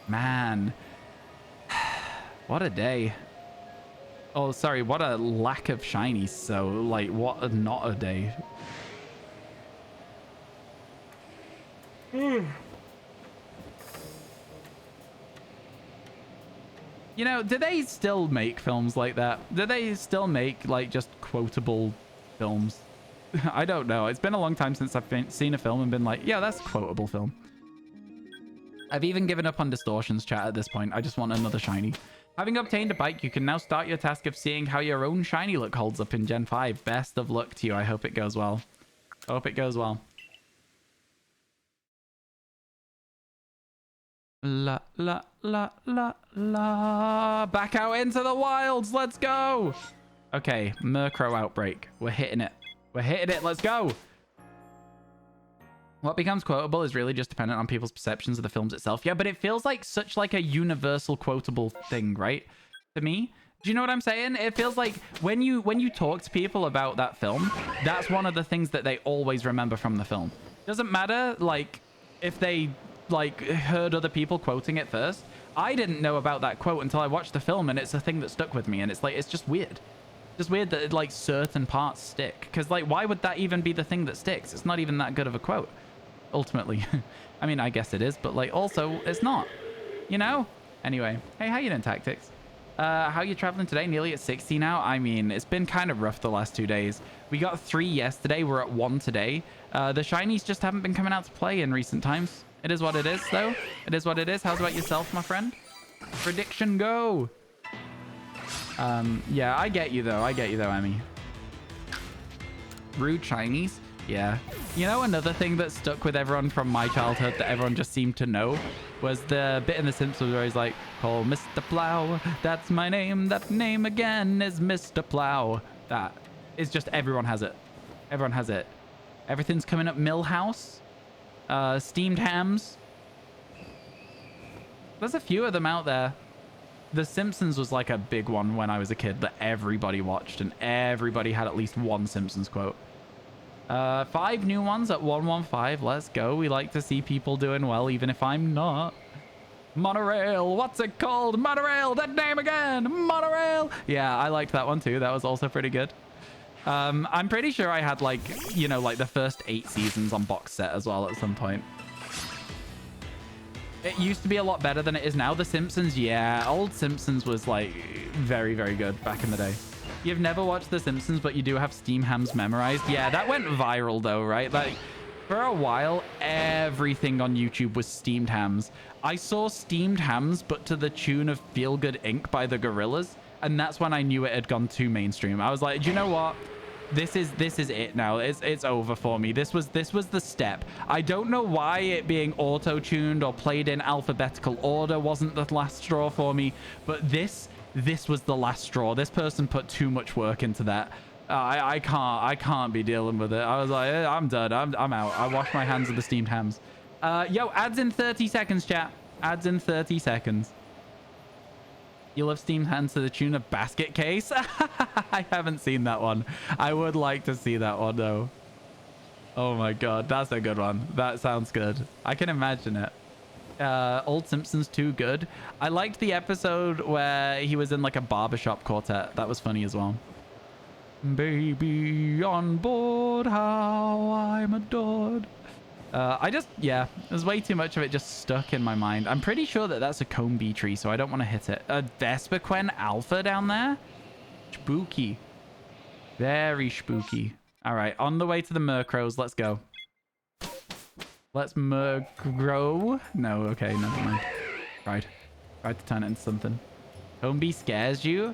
Man. What a day. Oh, sorry. What a lack of shinies. So, like, what a not a day. You know, do they still make films like that? Do they still make, like, just quotable films? I don't know. It's been a long time since I've seen a film and been like, yeah, that's a quotable film. I've even given up on distortions chat at this point. I just want another shiny. Having obtained a bike, you can now start your task of seeing how your own shiny look holds up in Gen 5. Best of luck to you. I hope it goes well. La la la la la. Back out into the wilds. Let's go. Okay, Murkrow outbreak. We're hitting it. Let's go. What becomes quotable is really just dependent on people's perceptions of the films itself. Yeah, but it feels like such like a universal quotable thing, right? To me. Do you know what I'm saying? It feels like when you talk to people about that film, that's one of the things that they always remember from the film. Doesn't matter like if they like heard other people quoting it first. I didn't know about that quote until I watched the film, and it's a thing that stuck with me, and it's like it's just weird. Just weird that like certain parts stick, because like why would that even be the thing that sticks? It's not even that good of a quote ultimately. I mean, I guess it is, but like also it's not, you know. Anyway, hey, how you doing, Tactics? How you traveling today? Nearly at 60 now. I mean, it's been kind of rough the last 2 days. We got 3 yesterday, we're at 1 today. The shinies just haven't been coming out to play in recent times. It is what it is, though. It is what it is. How's about yourself, my friend? Prediction go. Yeah, I get you though, Emmy. Rude Chinese. Yeah. You know, another thing that stuck with everyone from my childhood that everyone just seemed to know was the bit in The Simpsons where he's like, call Mr. Plow, that's my name, that name again is Mr. Plow. That is just, everyone has it. Everyone has it. Everything's coming up Millhouse. Steamed hams. There's a few of them out there. The Simpsons was like a big one when I was a kid that everybody watched, and everybody had at least one Simpsons quote. 5 new ones at 115. Let's go. We like to see people doing well, even if I'm not. Monorail. What's it called? Monorail. That name again. Monorail. Yeah, I liked that one too. That was also pretty good. I'm pretty sure I had like, you know, like the first 8 seasons on box set as well at some point. It used to be a lot better than it is now. The Simpsons, yeah. Old Simpsons was like very, very good back in the day. You've never watched The Simpsons, but you do have Steam Hams memorized. Yeah, that went viral though, right? Like for a while, everything on YouTube was steamed hams. I saw steamed hams, but to the tune of Feel Good Inc. by the Gorillaz. And that's when I knew it had gone too mainstream. I was like, do you know what? This is it now. It's over for me. This was the step. I don't know why it being auto-tuned or played in alphabetical order wasn't the last straw for me, but this was the last straw. This person put too much work into that. I can't be dealing with it. I was like, I'm done. I'm out. I wash my hands of the steamed hams. Yo, ads in 30 seconds, chat. Ads in 30 seconds. You'll have steamed hands to the tune of Basket Case. I haven't seen that one. I would like to see that one though. Oh my god, that's a good one. That sounds good. I can imagine it. Old Simpsons too good. I liked the episode where he was in like a barbershop quartet. That was funny as well. Baby on board, how I'm adored. Yeah, there's way too much of it just stuck in my mind. I'm pretty sure that that's a Combi tree, so I don't want to hit it. A Vesperquen Alpha down there? Spooky. Very spooky. All right, on the way to the Murkrows. Let's go. Let's Murkrow. No, okay, never mind. Tried to turn it into something. Combi scares you?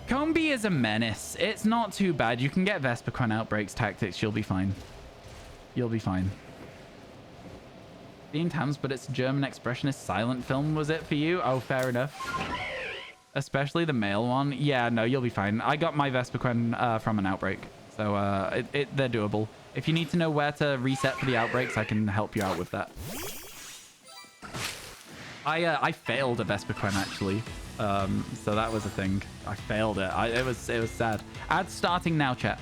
Combi is a menace. It's not too bad. You can get Vesperquen Outbreaks tactics. You'll be fine. You'll be fine. Steamed hams, but it's German expressionist silent film, was it for you? Oh, fair enough. Especially the male one. Yeah, no, you'll be fine. I got my Vesperquen from an outbreak. So they're doable. If you need to know where to reset for the outbreaks, I can help you out with that. I failed a Vesperquen actually. So that was a thing. I failed it. It was sad. Ads starting now, chat.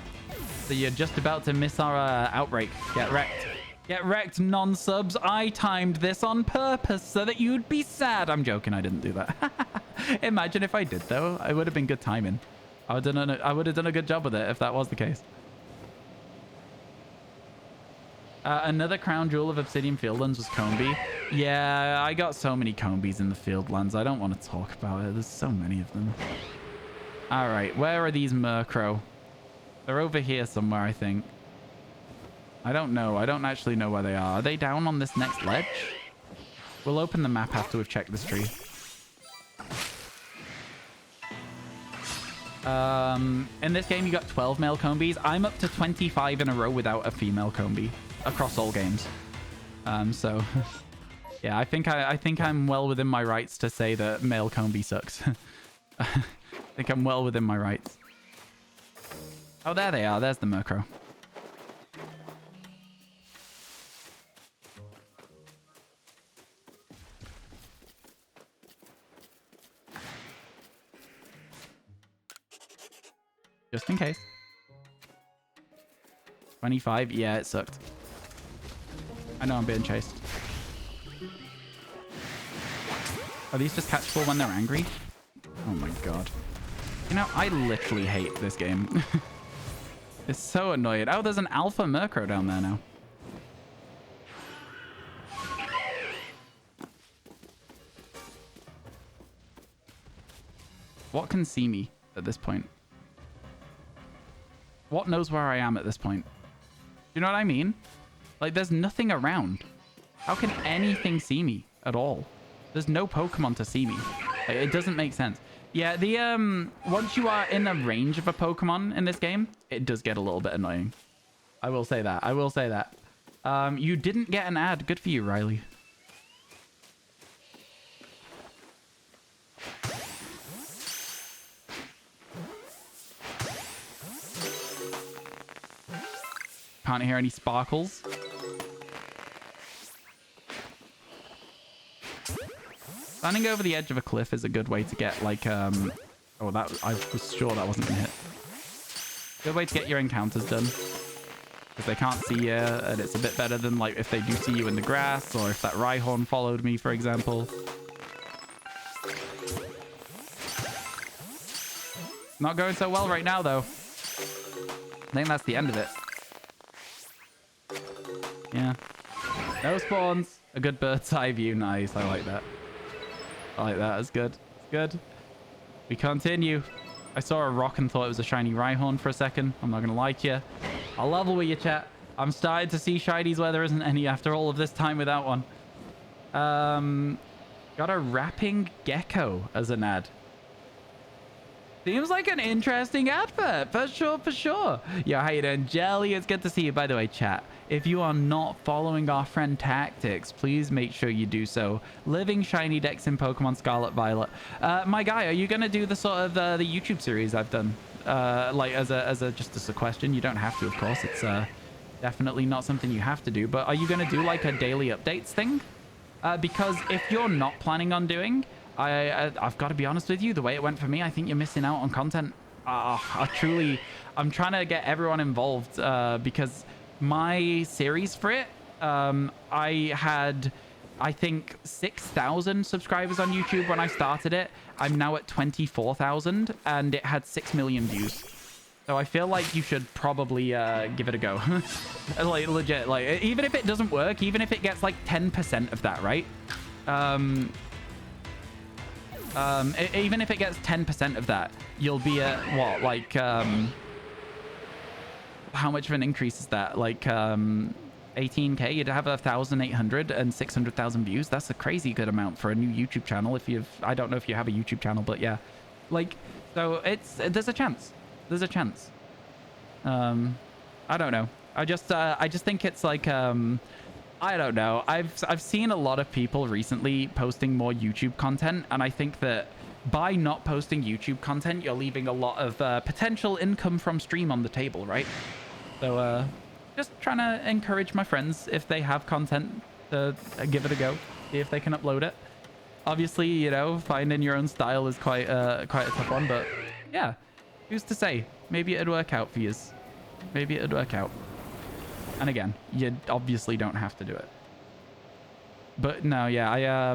So you're just about to miss our outbreak. Get wrecked. Get wrecked, non-subs. I timed this on purpose so that you'd be sad. I'm joking. I didn't do that. Imagine if I did, though. It would have been good timing. I would have done a good job with it if that was the case. Another crown jewel of Obsidian Fieldlands was Combi. Yeah, I got so many Combis in the Fieldlands. I don't want to talk about it. There's so many of them. All right, where are these Murkrow? They're over here somewhere, I think. I don't know. I don't actually know where they are. Are they down on this next ledge? We'll open the map after we've checked this tree. In this game, you got 12 male Combis. I'm up to 25 in a row without a female Combi across all games. So, yeah, I think I'm well within my rights to say that male Combi sucks. I think I'm well within my rights. Oh, there they are. There's the Murkrow. Just in case. 25. Yeah, it sucked. I know I'm being chased. Are these just catchable when they're angry? Oh my god. You know, I literally hate this game. It's so annoying. Oh, there's an alpha Murkrow down there now. What can see me at this point? What knows where I am at this point? You know what I mean? Like, there's nothing around. How can anything see me at all? There's no Pokemon to see me. Like, it doesn't make sense. Yeah, the once you are in the range of a Pokemon in this game, it does get a little bit annoying. I will say that. I will say that. You didn't get an ad. Good for you, Riley. Can't hear any sparkles. Standing over the edge of a cliff is a good way to get, like, oh, that, I was sure that wasn't gonna hit. Good way to get your encounters done. Because they can't see you, and it's a bit better than, like, if they do see you in the grass, or if that Rhyhorn followed me, for example. Not going so well right now, though. I think that's the end of it. Yeah. No spawns. A good bird's eye view. Nice. I like that. I like that. It's good. It's good. We continue. I saw a rock and thought it was a shiny Rhyhorn for a second. I'm not going to lie to you. I'll level with you, chat. I'm starting to see shinies where there isn't any after all of this time without one. Got a rapping gecko as an ad. Seems like an interesting advert. For sure, for sure. Yo, how you doing? Jelly, it's good to see you. By the way, chat, if you are not following our friend Tactics, please make sure you do so. Living shiny decks in Pokemon Scarlet Violet. My guy, are you going to do the sort of the YouTube series I've done? Like just as a question. You don't have to, of course. It's definitely not something you have to do. But are you going to do like a daily updates thing? Because if you're not planning on doing... I've got to be honest with you, the way it went for me, I think you're missing out on content. I'm trying to get everyone involved because my series for it, I had, I think, 6,000 subscribers on YouTube when I started it. I'm now at 24,000 and it had 6 million views. So I feel like you should probably give it a go. Like, legit, like, even if it doesn't work, even if it gets like 10% of that, right? Even if it gets 10% of that, you'll be at what, like, how much of an increase is that? Like, 18k, you'd have 1,800 and 600,000 views. That's a crazy good amount for a new YouTube channel. I don't know if you have a YouTube channel, but yeah, like, so there's a chance. There's a chance. I don't know. I just think it's like, I don't know. I've seen a lot of people recently posting more YouTube content, and I think that by not posting YouTube content, you're leaving a lot of potential income from stream on the table, right? So just trying to encourage my friends, if they have content, to give it a go, see if they can upload it. Obviously, you know, finding your own style is quite a tough one, but yeah, who's to say? Maybe it'd work out for you. Maybe it'd work out. And again, you obviously don't have to do it. But no, yeah,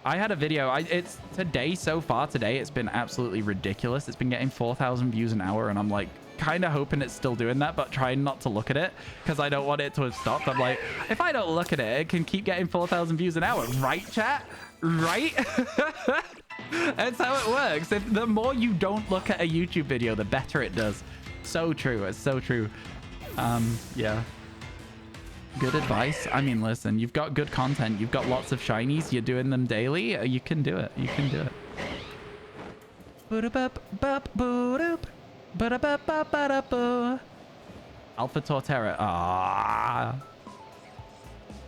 I had a video. It's today, so far today, it's been absolutely ridiculous. It's been getting 4,000 views an hour, and I'm like kind of hoping it's still doing that, but trying not to look at it because I don't want it to have stopped. I'm like, if I don't look at it, it can keep getting 4,000 views an hour, right, chat? Right? That's how it works. The more you don't look at a YouTube video, the better it does. So true. It's so true. Yeah. Good advice. I mean, listen, you've got good content. You've got lots of shinies. You're doing them daily. You can do it. You can do it. Alpha Torterra. Ah.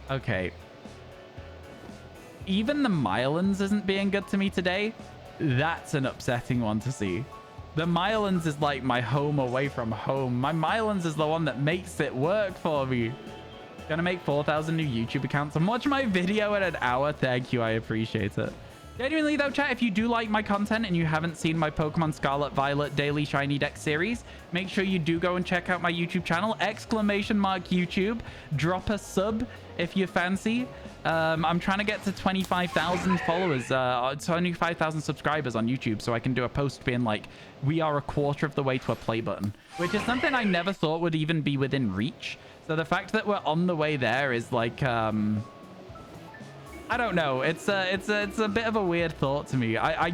Okay. Even the Mylands isn't being good to me today. That's an upsetting one to see. The Mylands is like my home away from home. My Mylands is the one that makes it work for me. Gonna make 4,000 new YouTube accounts and watch my video in an hour. Thank you. I appreciate it. Genuinely though, chat, if you do like my content and you haven't seen my Pokemon Scarlet Violet Daily Shiny Deck series, make sure you do go and check out my YouTube channel, !YouTube. Drop a sub if you fancy. I'm trying to get to 25,000 followers, 25,000 subscribers on YouTube, so I can do a post being like, we are a quarter of the way to a play button, which is something I never thought would even be within reach. So the fact that we're on the way there is like, I don't know. It's a bit of a weird thought to me. I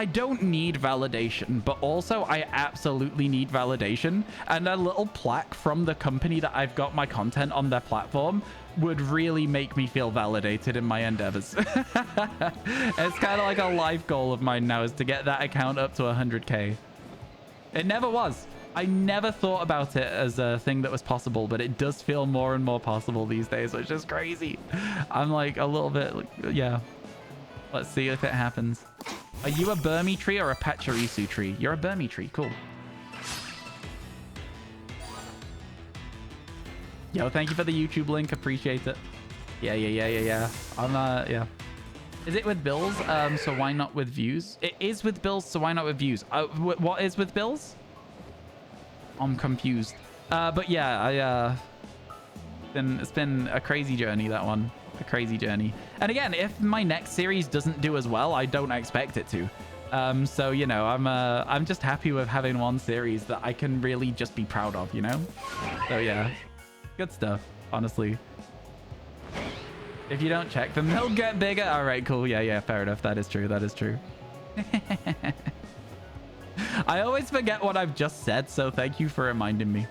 don't need validation, but also I absolutely need validation. And a little plaque from the company that I've got my content on their platform would really make me feel validated in my endeavors. It's kind of like a life goal of mine now, is to get that account up to 100k. It never was. I never thought about it as a thing that was possible, but it does feel more and more possible these days, which is crazy. I'm like a little bit, yeah. Let's see if it happens. Are you a Burmy tree or a Pachirisu tree? You're a Burmy tree. Cool. Yo, thank you for the YouTube link. Appreciate it. Yeah. Yeah. Is it with bills? So why not with views? It is with bills, so why not with views? What is with bills? I'm confused. But yeah, it's been a crazy journey, that one. A crazy journey. And again, if my next series doesn't do as well, I don't expect it to. So, you know, I'm just happy with having one series that I can really just be proud of, you know? So yeah, good stuff, honestly. If you don't check them, they'll get bigger. All right, cool. Yeah, fair enough. That is true. That is true. I always forget what I've just said, so thank you for reminding me.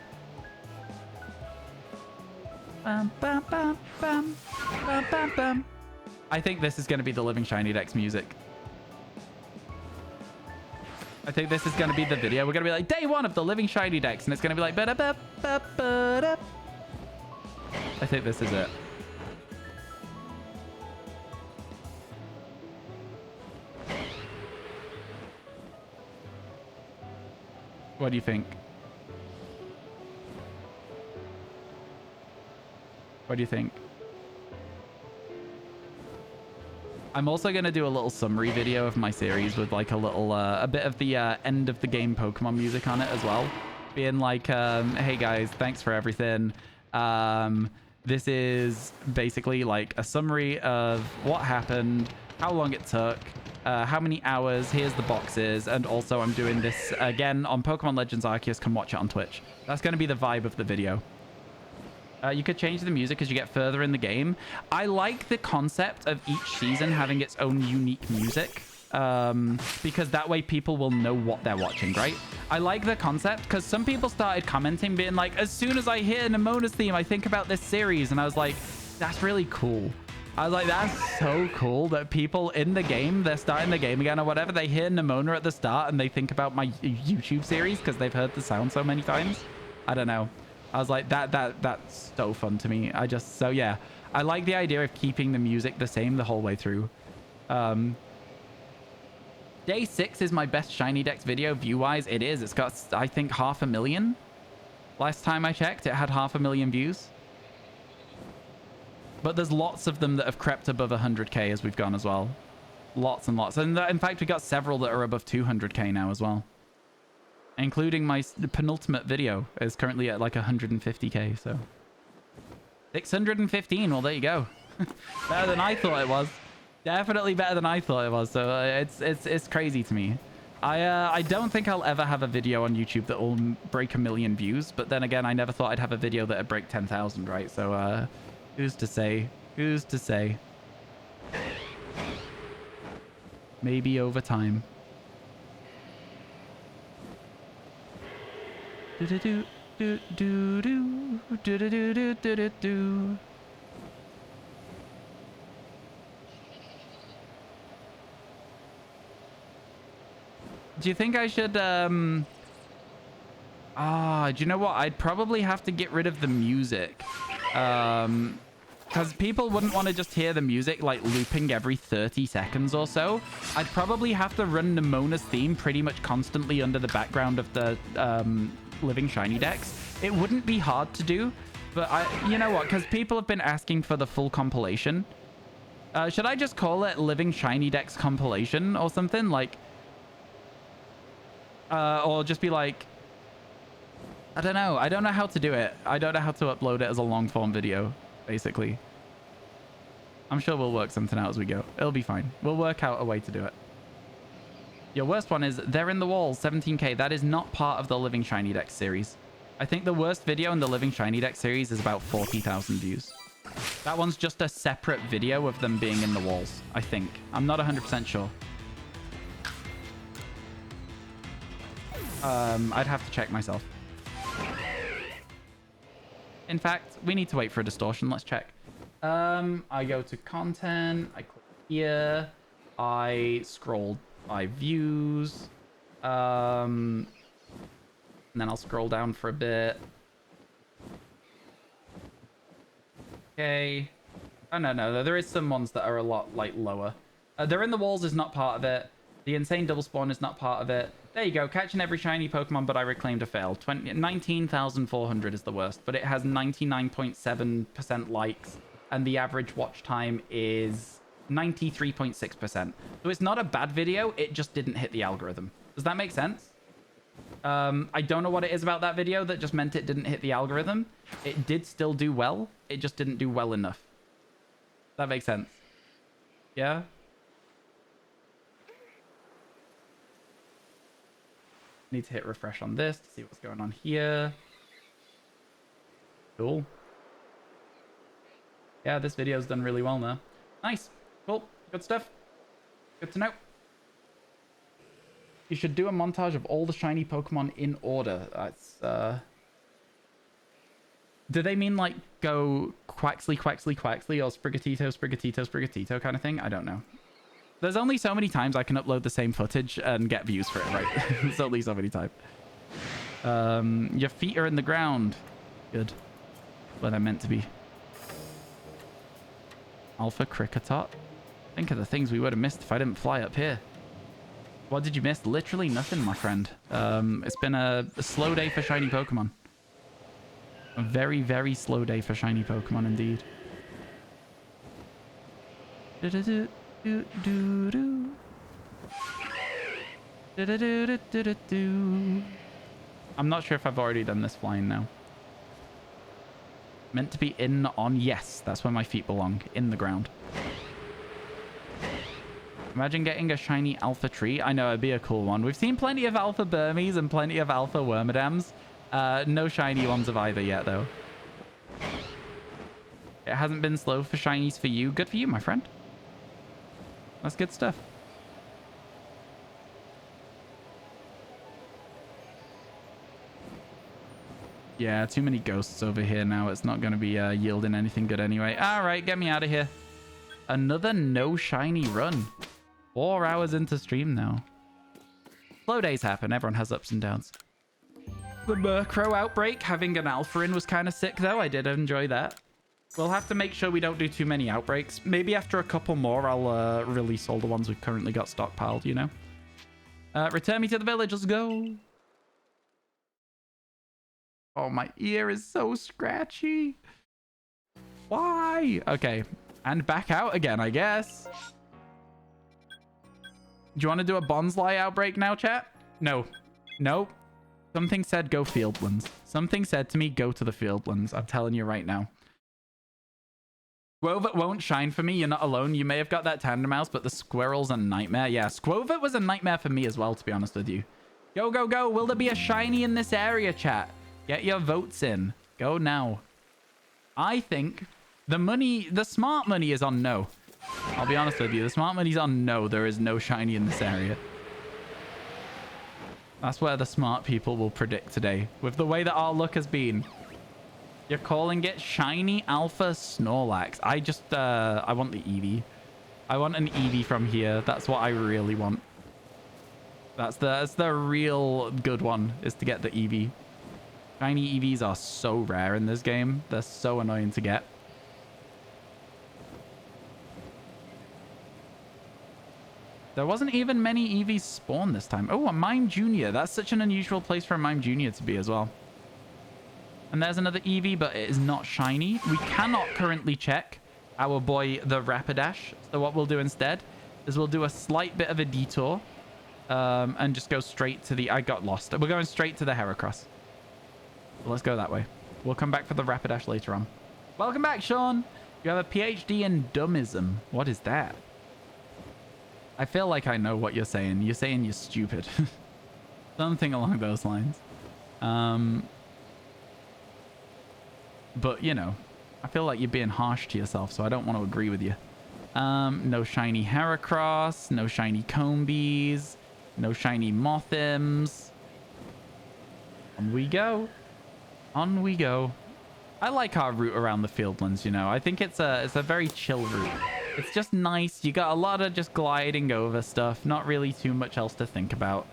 Bum, bum, bum, bum, bum, bum, bum. I think this is going to be the Living Shiny Dex music. I think this is going to be the video. We're going to be like, day one of the Living Shiny Dex, and it's going to be like, ba-da-ba-ba-ba-da. I think this is it. What do you think? What do you think? I'm also going to do a little summary video of my series with like a little, a bit of the end of the game Pokemon music on it as well. Being like, hey guys, thanks for everything. This is basically like a summary of what happened, how long it took, how many hours, here's the boxes, and also I'm doing this again on Pokemon Legends Arceus. Come watch it on Twitch. That's going to be the vibe of the video. You could change the music as you get further in the game. I like the concept of each season having its own unique music, because that way people will know what they're watching, right? I like the concept because some people started commenting being like, as soon as I hear Nemona's theme, I think about this series. And I was like, that's really cool. I was like, that's so cool that people in the game, they're starting the game again or whatever, they hear Nemona at the start and they think about my YouTube series because they've heard the sound so many times. I don't know. I was like, that's so fun to me. So yeah, I like the idea of keeping the music the same the whole way through. Day 6 is my best Shiny Dex video view-wise. It is. It's got, I think, 500,000. Last time I checked, it had 500,000 views. But there's lots of them that have crept above 100k as we've gone as well. Lots and lots. And in fact, we got several that are above 200k now as well. Including my penultimate video is currently at like 150k, so 615. Well, there you go. Better than I thought it was. Definitely better than I thought it was. So it's crazy to me. I don't think I'll ever have a video on YouTube that will break 1 million views. But then again, I never thought I'd have a video that would break 10,000, right? So who's to say? Who's to say? Maybe over time. Do do do do do do do do do do do. Do you think I should do you know what? I'd probably have to get rid of the music. Because people wouldn't want to just hear the music like looping every 30 seconds or so. I'd probably have to run Nemona's theme pretty much constantly under the background of the Living Shiny Dex. It wouldn't be hard to do, but you know what? Because people have been asking for the full compilation. Should I just call it Living Shiny Dex compilation or something? Like, or just be like, I don't know. I don't know how to do it. I don't know how to upload it as a long form video, basically. I'm sure we'll work something out as we go. It'll be fine. We'll work out a way to do it. Your worst one is They're in the Walls, 17k. That is not part of the Living Shiny Dex series. I think the worst video in the Living Shiny Dex series is about 40,000 views. That one's just a separate video of them being in the walls, I think. I'm not 100% sure. I'd have to check myself. In fact, we need to wait for a distortion. Let's check. I go to content. I click here. I scroll by views. And then I'll scroll down for a bit. Okay. Oh, no. There is some ones that are a lot, like, lower. They're in the Walls is not part of it. The Insane Double Spawn is not part of it. There you go. Catching every shiny Pokemon, but I reclaimed a fail. 19,400 is the worst, but it has 99.7% likes, and the average watch time is 93.6%. So it's not a bad video. It just didn't hit the algorithm. Does that make sense? I don't know what it is about that video that just meant it didn't hit the algorithm. It did still do well. It just didn't do well enough. That makes sense. Yeah? Need to hit refresh on this to see what's going on here. Cool. Yeah, this video's done really well now. Nice. Cool. Good stuff. Good to know. You should do a montage of all the shiny Pokemon in order. That's, do they mean, like, go Quaxly, Quaxly, Quaxly, or Sprigatito, Sprigatito, Sprigatito kind of thing? I don't know. There's only so many times I can upload the same footage and get views for it, right? There's only so many times. Your feet are in the ground. Good. Where they're meant to be. Alpha Cricketot. Think of the things we would have missed if I didn't fly up here. What did you miss? Literally nothing, my friend. It's been a slow day for shiny Pokemon. A very, very slow day for shiny Pokemon indeed. I'm not sure if I've already done this flying now. Meant to be in, on, yes. That's where my feet belong. In the ground. Imagine getting a shiny Alpha Tree. I know, it'd be a cool one. We've seen plenty of Alpha Burmies and plenty of Alpha Wormadams. No shiny ones of either yet, though. It hasn't been slow for shinies for you. Good for you, my friend. That's good stuff. Yeah, too many ghosts over here now. It's not going to be yielding anything good anyway. All right, get me out of here. Another no shiny run. 4 hours into stream now. Slow days happen. Everyone has ups and downs. The Murkrow outbreak, having an Alpha in was kind of sick, though. I did enjoy that. We'll have to make sure we don't do too many outbreaks. Maybe after a couple more, I'll release all the ones we've currently got stockpiled, you know? Return me to the village. Let's go. Oh, my ear is so scratchy. Why? Okay. And back out again, I guess. Do you want to do a Bonsly outbreak now, chat? No. No. Something said go Fieldlands. Something said to me go to the Fieldlands. I'm telling you right now. Squovit won't shine for me. You're not alone. You may have got that Tandem Mouse, but the Squirrel's a nightmare. Yeah, Squovit was a nightmare for me as well, to be honest with you. Go, go, go. Will there be a shiny in this area, chat? Get your votes in. Go now. I think the smart money is on no. I'll be honest with you. The smart money's on no. There is no shiny in this area. That's where the smart people will predict today. With the way that our luck has been. You're calling it shiny Alpha Snorlax. I just, I want the Eevee. I want an Eevee from here. That's what I really want. That's the real good one, is to get the Eevee. Shiny Eevees are so rare in this game. They're so annoying to get. There wasn't even many Eevees spawn this time. Oh, a Mime Junior. That's such an unusual place for a Mime Junior to be as well. And there's another Eevee, but it is not shiny. We cannot currently check our boy, the Rapidash. So what we'll do instead is we'll do a slight bit of a detour and just go straight to the... I got lost. We're going straight to the Heracross. Let's go that way. We'll come back for the Rapidash later on. Welcome back, Sean. You have a PhD in dummism. What is that? I feel like I know what you're saying. You're saying you're stupid. Something along those lines. But, you know, I feel like you're being harsh to yourself, so I don't want to agree with you. No shiny Heracross. No shiny Combees. No shiny Mothims. On we go. On we go. I like our route around the Fieldlands, you know. I think it's a very chill route. It's just nice. You got a lot of just gliding over stuff. Not really too much else to think about.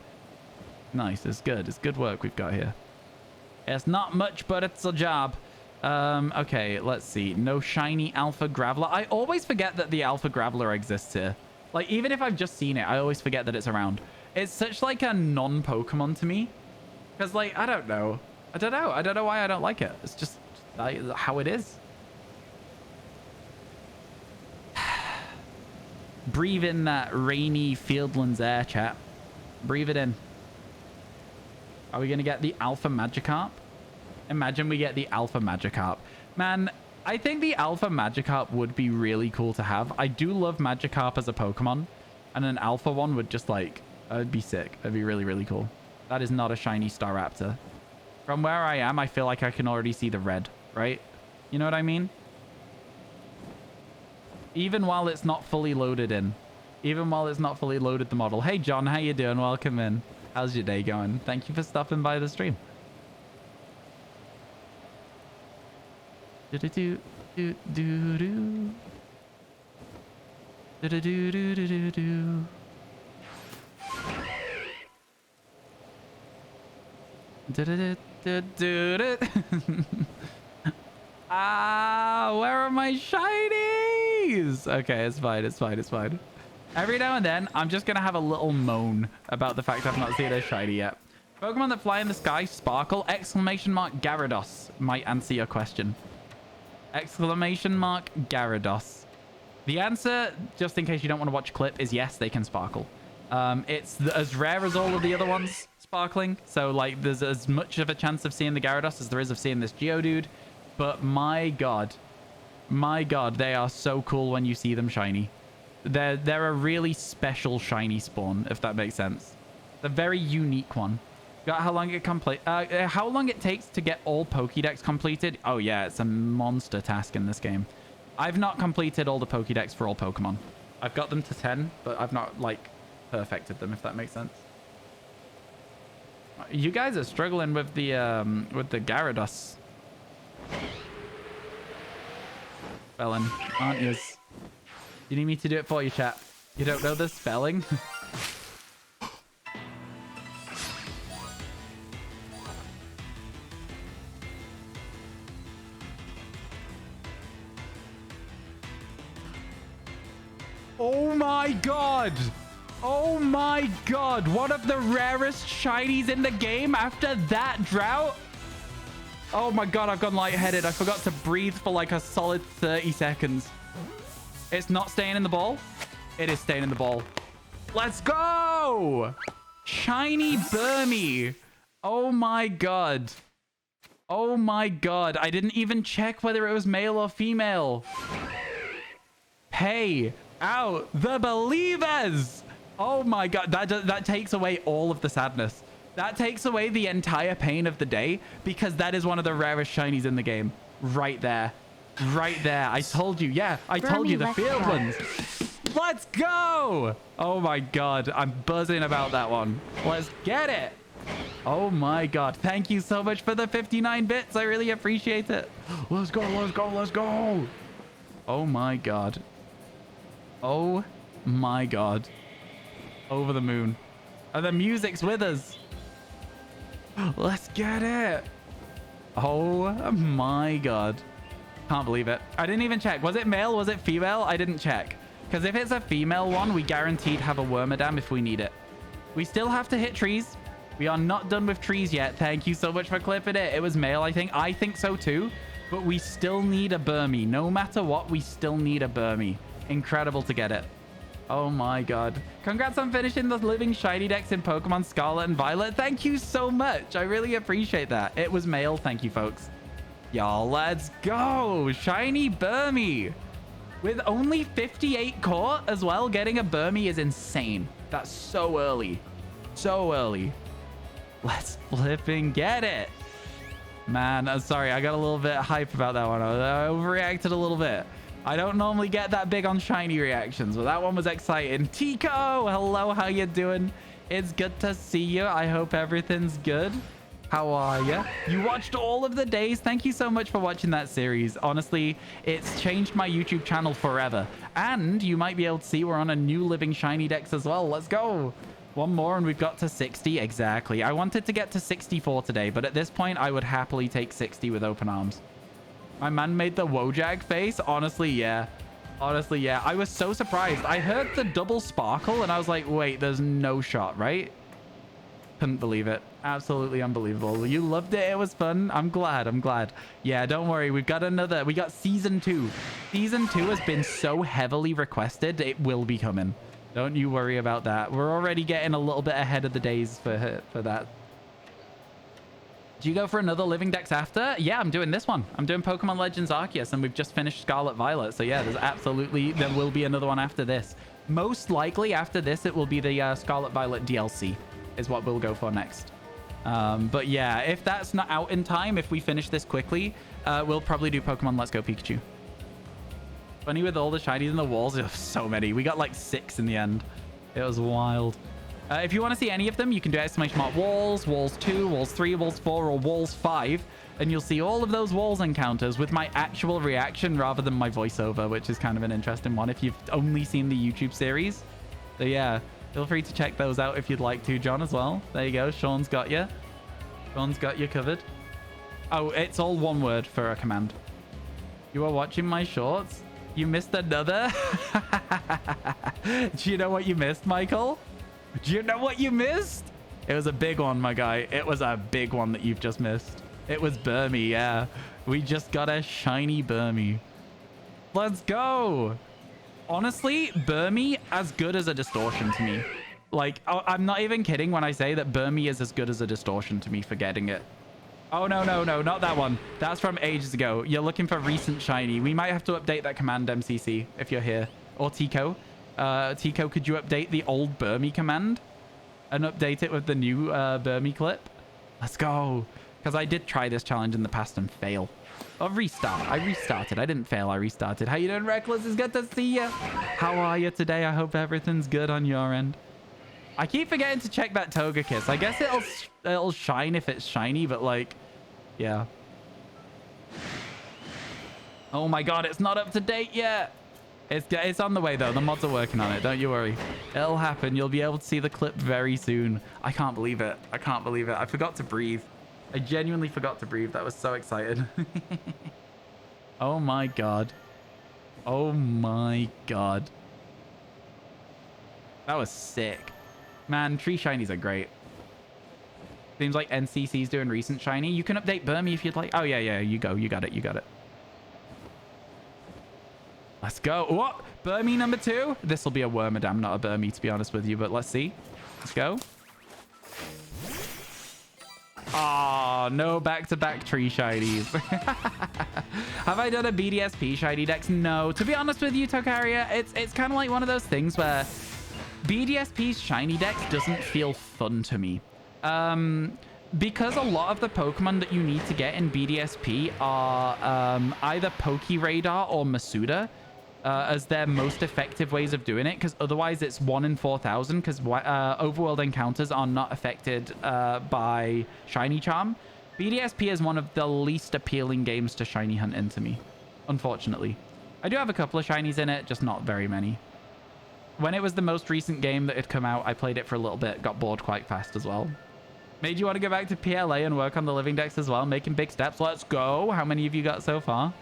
Nice. It's good. It's good work we've got here. It's not much, but it's a job. Okay, let's see. No shiny Alpha Graveler. I always forget that the Alpha Graveler exists here. Like, even if I've just seen it, I always forget that it's around. It's such, like, a non-Pokemon to me. Because, like, I don't know. I don't know why I don't like it. It's just how it is. Breathe in that rainy Fieldlands air, chat. Breathe it in. Are we going to get the Alpha Magikarp? Imagine we get the Alpha Magikarp. Man, I think the Alpha Magikarp would be really cool to have. I do love Magikarp as a Pokemon. And an Alpha one would just, like... It'd be sick. It'd be really, really cool. That is not a shiny Staraptor. From where I am, I feel like I can already see the red, right? You know what I mean? Even while it's not fully loaded in. Even while it's not fully loaded the model. Hey, John, how you doing? Welcome in. How's your day going? Thank you for stopping by the stream. Do-do-do-do-do-do. Do-do-do-do-do-do-do. Ah, where are my shinies? Okay, it's fine, it's fine, it's fine. Every now and then, I'm just gonna have a little moan about the fact I've not seen a shiny yet. Pokemon that fly in the sky sparkle! Exclamation mark Gyarados might answer your question. Exclamation mark Gyarados. The answer, just in case you don't want to watch a clip, is yes, they can sparkle. It's as rare as all of the other ones sparkling, so like there's as much of a chance of seeing the Gyarados as there is of seeing this Geodude. But my god, they are so cool when you see them shiny. They're a really special shiny spawn, if that makes sense. A very unique one. Got how long it complete? How long it takes to get all Pokédex completed? Oh yeah, it's a monster task in this game. I've not completed all the Pokédex for all Pokemon. I've got them to 10, but I've not like perfected them, if that makes sense. You guys are struggling with the Gyarados. Spelling, aren't you? You need me to do it for you, chat. You don't know the spelling? Oh my god! Oh my god! One of the rarest shinies in the game after that drought? Oh my god, I've gone lightheaded. I forgot to breathe for like a solid 30 seconds. It's not staying in the ball. It is staying in the ball. Let's go! Shiny Burmy. Oh my god. Oh my god. I didn't even check whether it was male or female. Pay out the believers. Oh my god. That takes away all of the sadness. That takes away the entire pain of the day because that is one of the rarest shinies in the game. Right there. Right there. I told you. Yeah, I told you the field ones. Let's go. Oh my god. I'm buzzing about that one. Let's get it. Oh my god. Thank you so much for the 59 bits. I really appreciate it. Let's go. Let's go. Let's go. Oh my god. Oh my god. Over the moon. And the music's with us. Let's get it. Oh my god. Can't believe it. I didn't even check. Was it male? Was it female? I didn't check. Because if it's a female one, we guaranteed have a Wormadam if we need it. We still have to hit trees. We are not done with trees yet. Thank you so much for clipping it. It was male, I think. I think so too. But we still need a Burmy. No matter what, we still need a Burmy. Incredible to get it. Oh my god. Congrats on finishing the living shiny decks in Pokemon Scarlet and Violet. Thank you so much. I really appreciate that. It was male. Thank you, folks. Y'all, let's go. Shiny Burmy. With only 58 core as well, getting a Burmy is insane. That's so early. So early. Let's flipping get it. Man, I'm sorry. I got a little bit hype about that one. I overreacted a little bit. I don't normally get that big on shiny reactions, but that one was exciting. Tico, hello, how you doing? It's good to see you. I hope everything's good. How are you? You watched all of the days. Thank you so much for watching that series. Honestly, it's changed my YouTube channel forever. And you might be able to see we're on a new living shiny dex as well. Let's go. One more and we've got to 60. Exactly. I wanted to get to 64 today, but at this point, I would happily take 60 with open arms. My man made the Wojak face. Honestly, yeah. Honestly, yeah. I was so surprised. I heard the double sparkle and I was like, wait, there's no shot, right? Couldn't believe it. Absolutely unbelievable. You loved it. It was fun. I'm glad. I'm glad. Yeah, don't worry. We've got another. We got season 2. Season 2 has been so heavily requested. It will be coming. Don't you worry about that. We're already getting a little bit ahead of the days for that. Do you go for another living dex after? Yeah, I'm doing this one. I'm doing Pokemon Legends Arceus, and we've just finished Scarlet Violet. So yeah, there will be another one after this. Most likely after this, it will be the Scarlet Violet DLC is what we'll go for next. But yeah, if that's not out in time, if we finish this quickly, we'll probably do Pokemon Let's Go Pikachu. Funny with all the shinies in the walls. There's so many. We got like 6 in the end. It was wild. If you want to see any of them, you can do !mark walls, walls 2, walls 3, walls 4, or walls 5. And you'll see all of those walls encounters with my actual reaction rather than my voiceover, which is kind of an interesting one if you've only seen the YouTube series. So yeah, feel free to check those out if you'd like to, John, as well. There you go. Sean's got you. Sean's got you covered. Oh, it's all one word for a command. You are watching my shorts? You missed another? Do you know what you missed, Michael? Do you know what you missed? It was a big one, my guy. It was a big one that you've just missed. It was Burmy, yeah. We just got a shiny Burmy. Let's go. Honestly, Burmy as good as a distortion to me. Like, I'm not even kidding when I say that Burmy is as good as a distortion to me for getting it. Oh, no, not that one. That's from ages ago. You're looking for recent shiny. We might have to update that command, MCC, if you're here. Or Tico. Tico, could you update the old Burmy command? And update it with the new Burmy clip? Let's go. Because I did try this challenge in the past and fail. Oh, restart. I restarted. I didn't fail. I restarted. How you doing, Reckless? It's good to see you. How are you today? I hope everything's good on your end. I keep forgetting to check that Togekiss. I guess it'll shine if it's shiny, but like, yeah. Oh my god, it's not up to date yet. It's on the way though. The mods are working on it. Don't you worry. It'll happen. You'll be able to see the clip very soon. I can't believe it. I can't believe it. I forgot to breathe. I genuinely forgot to breathe. That was so excited. Oh my god. Oh my god. That was sick. Man, tree shinies are great. Seems like NCC's doing recent shiny. You can update Burmy if you'd like. Oh, yeah. You go. You got it. You got it. Let's go. What? Burmy number 2? This will be a Wormadam, not a Burmy, to be honest with you. But let's see. Let's go. Oh, no back-to-back tree shinies. Have I done a BDSP shiny dex? No. To be honest with you, Tokaria, it's kind of like one of those things where BDSP's shiny dex doesn't feel fun to me. Because a lot of the Pokemon that you need to get in BDSP are either Pokeradar or Masuda as their most effective ways of doing it, because otherwise it's 1 in 4,000, because overworld encounters are not affected by Shiny Charm. BDSP is one of the least appealing games to shiny hunt into me, unfortunately. I do have a couple of shinies in it, just not very many. When it was the most recent game that had come out, I played it for a little bit, got bored quite fast as well. Made you want to go back to PLA and work on the living decks as well, making big steps. Let's go. How many of you got so far?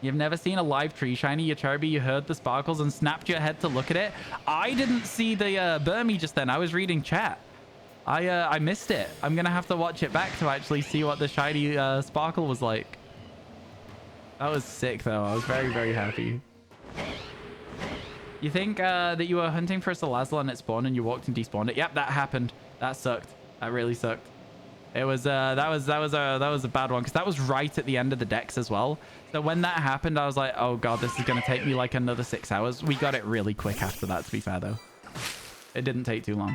You've never seen a live tree shiny, you Charby. You heard the sparkles and snapped your head to look at it. I didn't see the Burmy just then. I was reading chat. I missed it. I'm going to have to watch it back to actually see what the shiny sparkle was like. That was sick, though. I was very, very happy. You think that you were hunting for a Salazzle and it spawned and you walked and despawned it? Yep, that happened. That sucked. That really sucked. It was that was a bad one, because that was right at the end of the decks as well. So when that happened, I was like, oh god, this is gonna take me like another 6 hours. We got it really quick after that, to be fair though. It didn't take too long.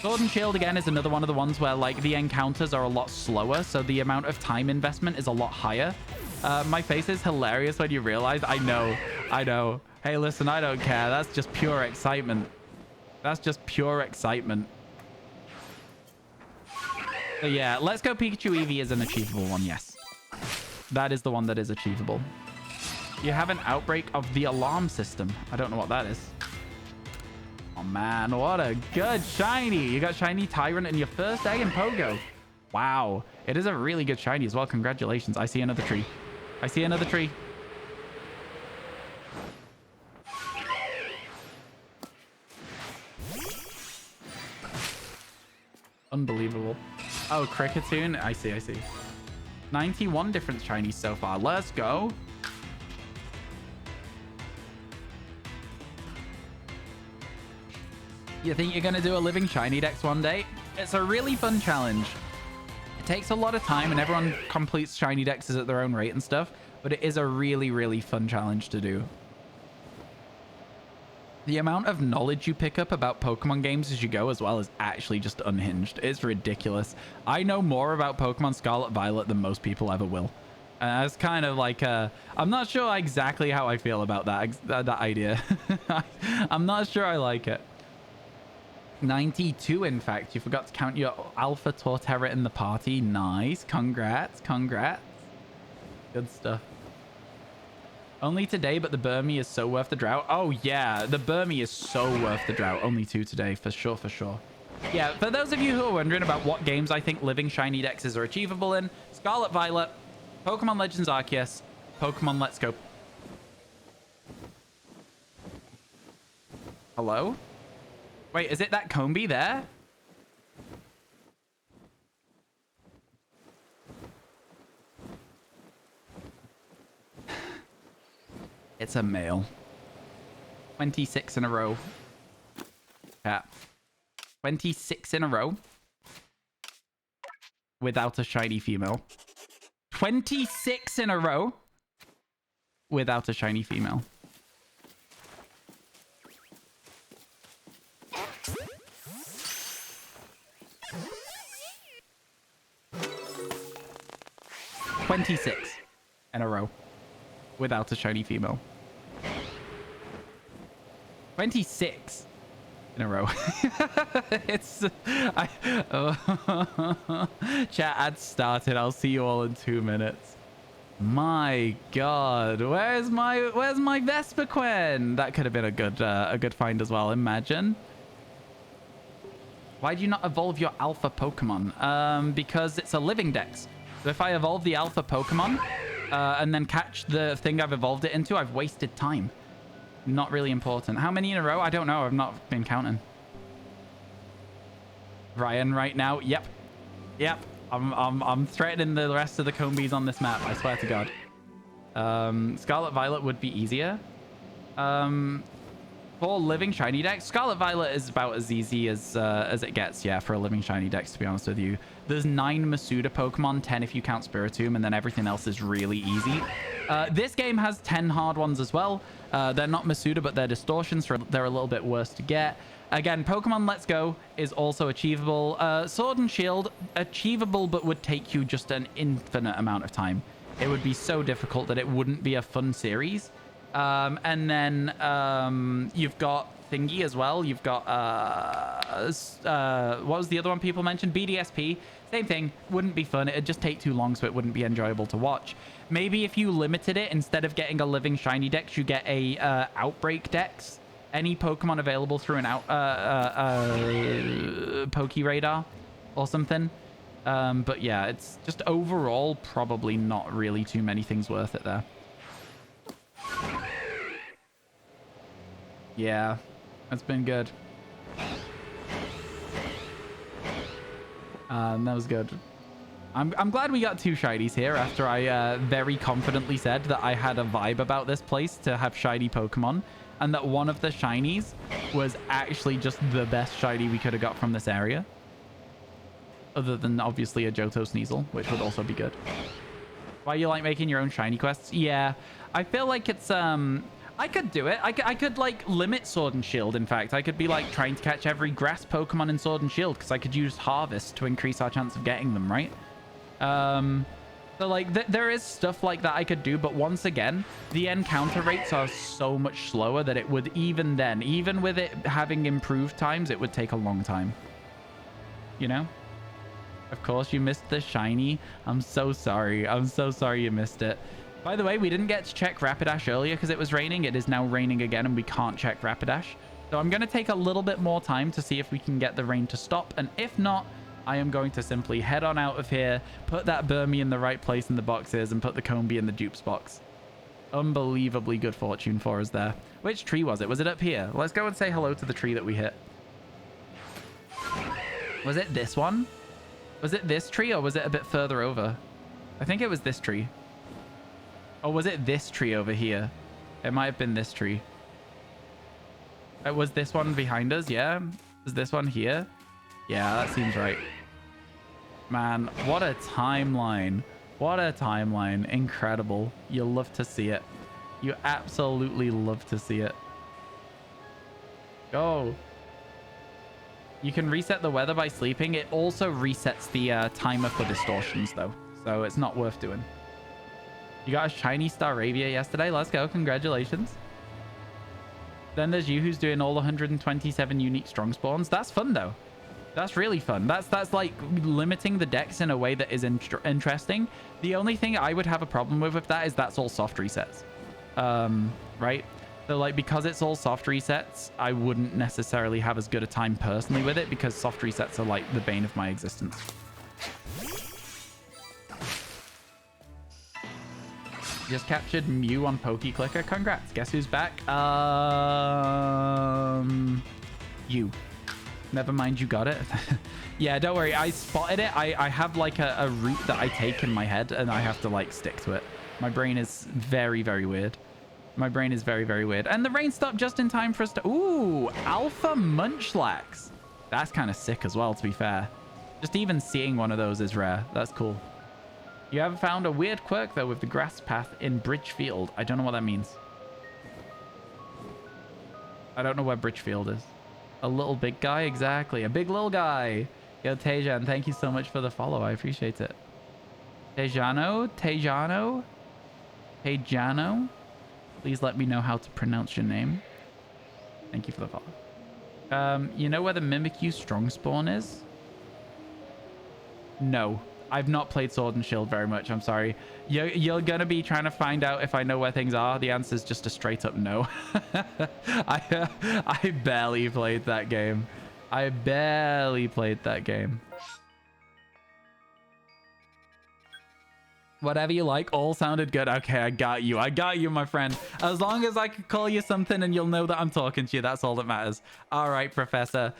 Sword and Shield again is another one of the ones where like the encounters are a lot slower, so the amount of time investment is a lot higher. My face is hilarious when you realize. I know. Hey, listen, I don't care. That's just pure excitement. That's just pure excitement. So yeah, Let's Go Pikachu Eevee is an achievable one, yes. That is the one that is achievable. You have an outbreak of the alarm system. I don't know what that is. Oh man, what a good shiny. You got shiny Tyrant in your first egg in Pogo. Wow. It is a really good shiny as well. Congratulations. I see another tree. I see another tree. Unbelievable. Oh, Cricketune. I see. 91 different shinies so far. Let's go. You think you're going to do a living shiny dex one day? It's a really fun challenge. It takes a lot of time and everyone completes shiny dexes at their own rate and stuff, but it is a really, really fun challenge to do. The amount of knowledge you pick up about Pokemon games as you go as well is actually just unhinged. It's ridiculous. I know more about Pokemon Scarlet Violet than most people ever will. It's kind of like I'm not sure exactly how I feel about that idea. I'm not sure I like it. 92, in fact. You forgot to count your Alpha Torterra in the party. Nice. Congrats. Congrats. Good stuff. Only today, but the Burmy is so worth the drought. Oh, yeah. The Burmy is so worth the drought. Only 2 today, for sure, for sure. Yeah, for those of you who are wondering about what games I think living shiny dexes are achievable in, Scarlet Violet, Pokemon Legends Arceus, Pokemon Let's Go. Hello? Wait, is it that Combi there? It's a male. 26 in a row. Yeah. 26 in a row. Without a shiny female. 26 in a row. Without a shiny female. "26 in a row without a shiny female." 26 in a row. It's chat ad started. I'll see you all in 2 minutes. My god, where's my Vespiquen? That could have been a good find as well. Imagine. Why do you not evolve your alpha Pokemon? Because it's a living dex. So if I evolve the alpha Pokemon and then catch the thing I've evolved it into, I've wasted time. Not really important. How many in a row? I don't know. I've not been counting. Ryan right now. Yep. Yep. I'm threatening the rest of the Combies on this map. I swear to God. Scarlet Violet would be easier. For living shiny dex, Scarlet Violet is about as easy as it gets, yeah, for a living shiny dex, to be honest with you. There's 9 Masuda Pokemon, 10 if you count Spiritomb, and then everything else is really easy. This game has 10 hard ones as well. They're not Masuda, but they're distortions, so they're a little bit worse to get. Again, Pokemon Let's Go is also achievable. Sword and Shield, achievable, but would take you just an infinite amount of time. It would be so difficult that it wouldn't be a fun series. And then you've got Thingy as well. You've got what was the other one people mentioned? BDSP. Same thing. Wouldn't be fun. It'd just take too long, so it wouldn't be enjoyable to watch. Maybe if you limited it, instead of getting a living shiny dex, you get a outbreak dex. Any Pokemon available through an Poke Radar or something. But yeah, it's just overall probably not really too many things worth it there. Yeah, that's been good. That was good. I'm glad we got 2 shinies here after I very confidently said that I had a vibe about this place to have shiny Pokemon, and that one of the shinies was actually just the best shiny we could have got from this area. Other than obviously a Johto Sneasel, which would also be good. Why you like making your own shiny quests? Yeah, I feel like it's I could do it. I could like limit Sword and Shield. In fact, I could be like trying to catch every grass Pokemon in Sword and Shield, because I could use Harvest to increase our chance of getting them, right? So like there is stuff like that I could do, but once again, the encounter rates are so much slower that it would, even then, even with it having improved times, it would take a long time. You know? Of course, you missed the shiny. I'm so sorry. I'm so sorry you missed it. By the way, we didn't get to check Rapidash earlier because it was raining. It is now raining again, and we can't check Rapidash. So I'm going to take a little bit more time to see if we can get the rain to stop. And if not, I am going to simply head on out of here, put that Burmy in the right place in the boxes, and put the Combi in the dupes box. Unbelievably good fortune for us there. Which tree was it? Was it up here? Let's go and say hello to the tree that we hit. Was it this one? Was it this tree, or was it a bit further over? I think it was this tree. Or was it this tree over here? It might have been this tree. Was this one behind us? Yeah. Was this one here? Yeah, that seems right. Man, what a timeline. What a timeline. Incredible. You love to see it. You absolutely love to see it. Go. You can reset the weather by sleeping. It also resets the timer for distortions, though. So it's not worth doing. You got a shiny Staravia yesterday. Let's go. Congratulations. Then there's you who's doing all 127 unique strong spawns. That's fun, though. That's really fun. That's like limiting the decks in a way that is interesting. The only thing I would have a problem with that is that's all soft resets. Right? So like, because it's all soft resets, I wouldn't necessarily have as good a time personally with it because soft resets are like the bane of my existence. Just captured Mew on PokeClicker. Congrats. Guess who's back? You. Never mind, you got it. Yeah, don't worry. I spotted it. I have like a route that I take in my head and I have to like stick to it. My brain is very, very weird. My brain is very, very weird. And the rain stopped just in time for us to... Ooh, Alpha Munchlax. That's kind of sick as well, to be fair. Just even seeing one of those is rare. That's cool. You have found a weird quirk, though, with the grass path in Bridgefield. I don't know what that means. I don't know where Bridgefield is. A little big guy? Exactly. A big little guy. Yo, Tejan, thank you so much for the follow. I appreciate it. Tejano? Tejano? Tejano? Please let me know how to pronounce your name. Thank you for the follow. You know where the Mimikyu Strong Spawn is? No. I've not played Sword and Shield very much. I'm sorry. You're going to be trying to find out if I know where things are. The answer is just a straight up no. I barely played that game. I barely played that game. Whatever you like, all sounded good. Okay, I got you. I got you, my friend. As long as I could call you something and you'll know that I'm talking to you, that's all that matters. All right, Professor.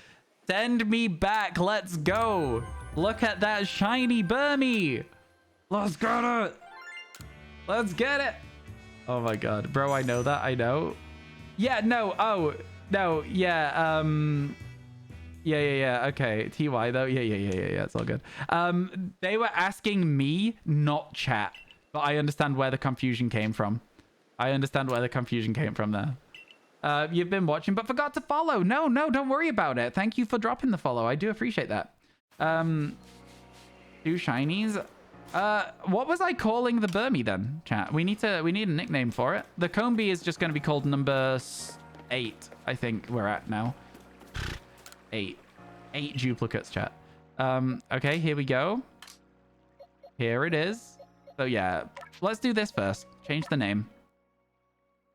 Send me back. Let's go. Look at that shiny Burmy. Let's get it. Let's get it. Oh my god. Bro, I know that. I know. Yeah, no. Oh, no. Yeah. Yeah. Okay. TY though. Yeah. It's all good. They were asking me, not chat. But I understand where the confusion came from. There. You've been watching but forgot to follow. No, don't worry about it. Thank you for dropping the follow. I do appreciate that. 2 shinies. What was I calling the Burmy then, chat? We need a nickname for it. The Combi is just going to be called number 8. I think we're at now. 8 duplicates, chat. Okay, here we go. Here it is. So yeah, let's do this first. Change the name.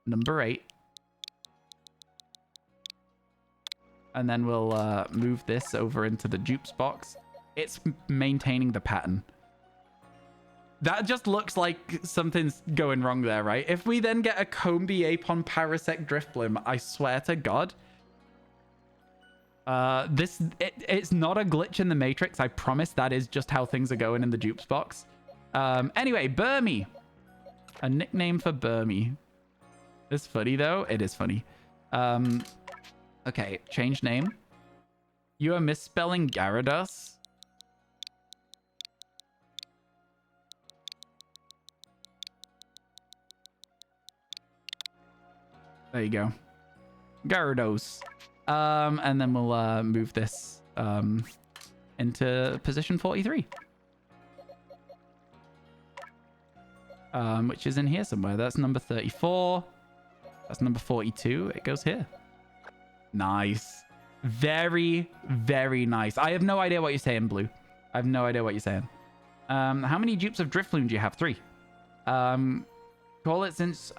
Number 8. And then we'll move this over into the dupes box. It's maintaining the pattern. That just looks like something's going wrong there, right? If we then get a Combi Apon Parasect Driftbloom, I swear to God. It's not a glitch in the Matrix. I promise that is just how things are going in the dupes box. Anyway, Burmy. A nickname for Burmy. It's funny, though. It is funny. Okay, change name. You are misspelling Gyarados. There you go. Gyarados. And then we'll move this into position 43. Which is in here somewhere. That's number 34. That's number 42. It goes here. Nice. Very, very nice. I have no idea what you're saying, Blue. I have no idea what you're saying. How many dupes of Drifloon do you have? 3. Call it sense,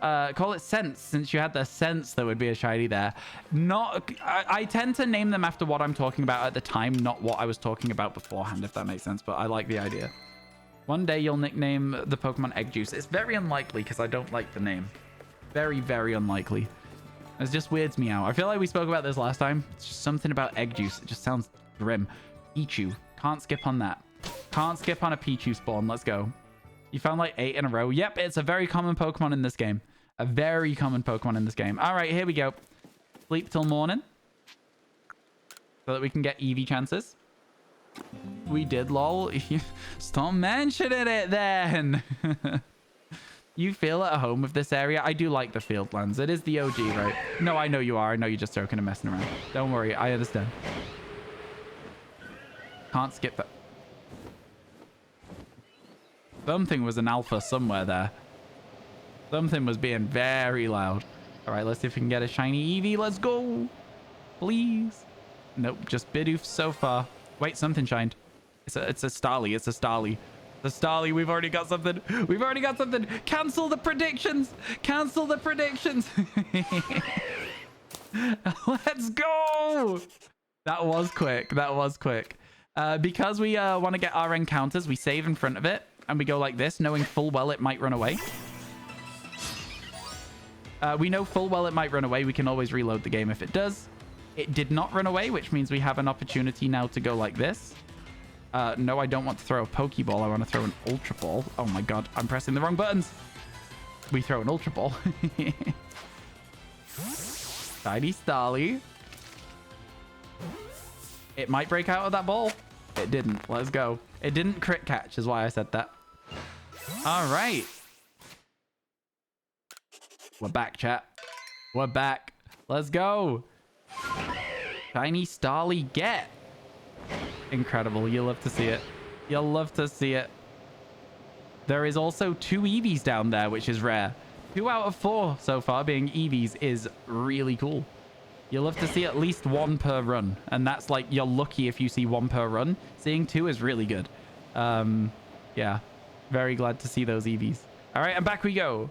since you had the sense there would be a shiny there. I tend to name them after what I'm talking about at the time, not what I was talking about beforehand, if that makes sense, but I like the idea. One day you'll nickname the Pokemon Egg Juice. It's very unlikely because I don't like the name. Very, very unlikely. It just weirds me out. I feel like we spoke about this last time. It's just something about Egg Juice. It just sounds grim. Pichu. Can't skip on that. Can't skip on a Pichu spawn. Let's go. You found like 8 in a row. Yep, it's a very common Pokemon in this game. A very common Pokemon in this game. All right, here we go. Sleep till morning. So that we can get Eevee chances. We did, lol. Stop mentioning it then. You feel at home with this area? I do like the Fieldlands. It is the OG, right? No, I know you are. I know you're just joking and messing around. Don't worry. I understand. Can't skip that. Something was an alpha somewhere there. Something was being very loud. All right, let's see if we can get a shiny Eevee. Let's go. Please. Nope, just Bidoof so far. Wait, something shined. It's a Starly. It's a Starly. The Starly, we've already got something. We've already got something. Cancel the predictions. Cancel the predictions. Let's go. That was quick. That was quick. Because we want to get our encounters, we save in front of it. And we go like this, knowing full well it might run away. We know full well it might run away. We can always reload the game if it does. It did not run away, which means we have an opportunity now to go like this. No, I don't want to throw a Pokeball. I want to throw an Ultra Ball. Oh my god, I'm pressing the wrong buttons. We throw an Ultra Ball. Tiny Starly. It might break out of that ball. It didn't. Let's go. It didn't crit catch is why I said that. All right. We're back, chat. We're back. Let's go. Shiny Starly get. Incredible. You'll love to see it. You'll love to see it. There is also 2 Eevees down there, which is rare. 2 out of 4 so far being Eevees is really cool. You'll love to see at least 1 per run. And that's like, you're lucky if you see 1 per run. Seeing 2 is really good. Yeah. Very glad to see those Eevees. All right, and back we go.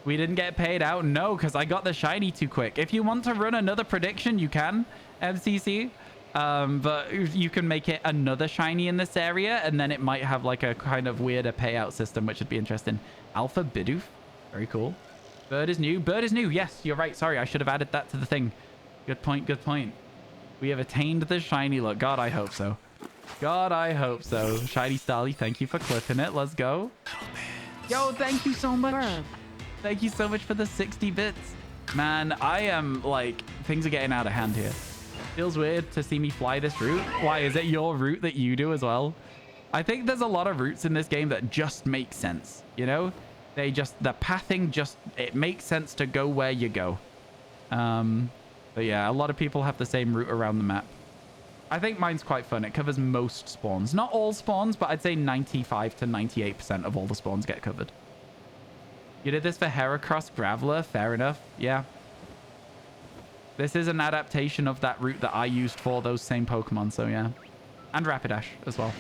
We didn't get paid out. No, because I got the shiny too quick. If you want to run another prediction, you can, MCC. But you can make it another shiny in this area, and then it might have like a kind of weirder payout system, which would be interesting. Alpha Bidoof. Very cool. Bird is new. Bird is new. Yes, you're right. Sorry, I should have added that to the thing. Good point. Good point. We have attained the shiny look. God, I hope so. God, I hope so. Shiny Starly, thank you for clipping it. Let's go. Yo, thank you so much. Burp. Thank you so much for the 60 bits. Man, I am like, things are getting out of hand here. Feels weird to see me fly this route. Why, is it your route that you do as well? I think there's a lot of routes in this game that just make sense, you know? The pathing just, it makes sense to go where you go. But yeah, a lot of people have the same route around the map. I think mine's quite fun. It covers most spawns. Not all spawns, but I'd say 95 to 98% of all the spawns get covered. You did this for Heracross Graveler? Fair enough. Yeah. This is an adaptation of that route that I used for those same Pokemon, so yeah. And Rapidash as well.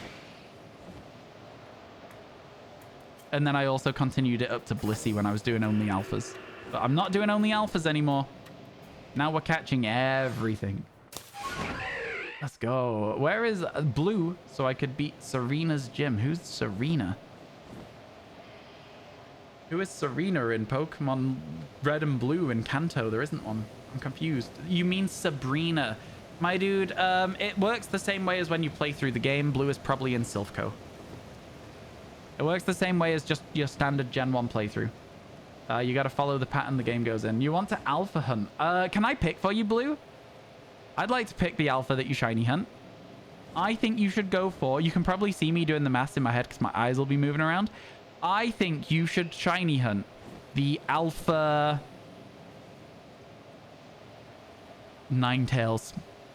And then I also continued it up to Blissey when I was doing only alphas. But I'm not doing only alphas anymore. Now we're catching everything. Let's go. Where is Blue so I could beat Serena's gym? Who's Serena? Who is Serena in Pokemon Red and Blue in Kanto? There isn't one. I'm confused. You mean Sabrina. My dude, it works the same way as when you play through the game. Blue is probably in Silphco. It works the same way as just your standard Gen 1 playthrough. You got to follow the pattern the game goes in. You want to alpha hunt. Can I pick for you, Blue? I'd like to pick the alpha that you shiny hunt. I think you should go for... You can probably see me doing the maths in my head because my eyes will be moving around. I think you should shiny hunt the alpha... Ninetales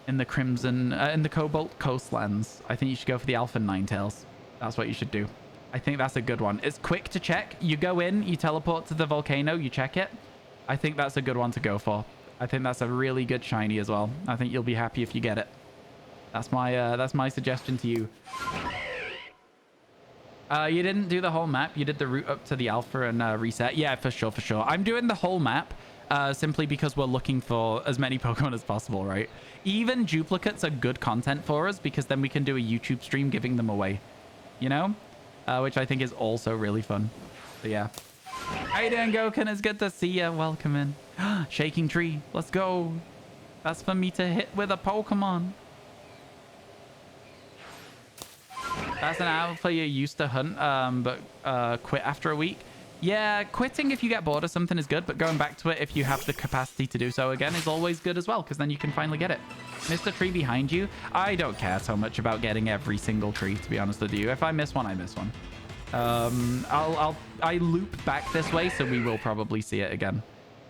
in the Crimson... in the Cobalt Coastlands. I think you should go for the alpha Ninetales. That's what you should do. I think that's a good one. It's quick to check. You go in, you teleport to the volcano, you check it. I think that's a good one to go for. I think that's a really good shiny as well. I think you'll be happy if you get it. That's my suggestion to you. You didn't do the whole map. You did the route up to the alpha and reset. Yeah, for sure, for sure. I'm doing the whole map simply because we're looking for as many Pokemon as possible, right? Even duplicates are good content for us because then we can do a YouTube stream giving them away, you know? Which I think is also really fun. So yeah. How you doing, Goken? It's good to see you. Welcome in. Shaking tree. Let's go. That's for me to hit with a Pokemon. That's an alpha you used to hunt, but quit after a week. Yeah, quitting if you get bored of something is good, but going back to it if you have the capacity to do so again is always good as well, because then you can finally get it. Mr. Tree behind you. I don't care so much about getting every single tree, to be honest with you. If I miss one, I miss one. I loop back this way, so we will probably see it again.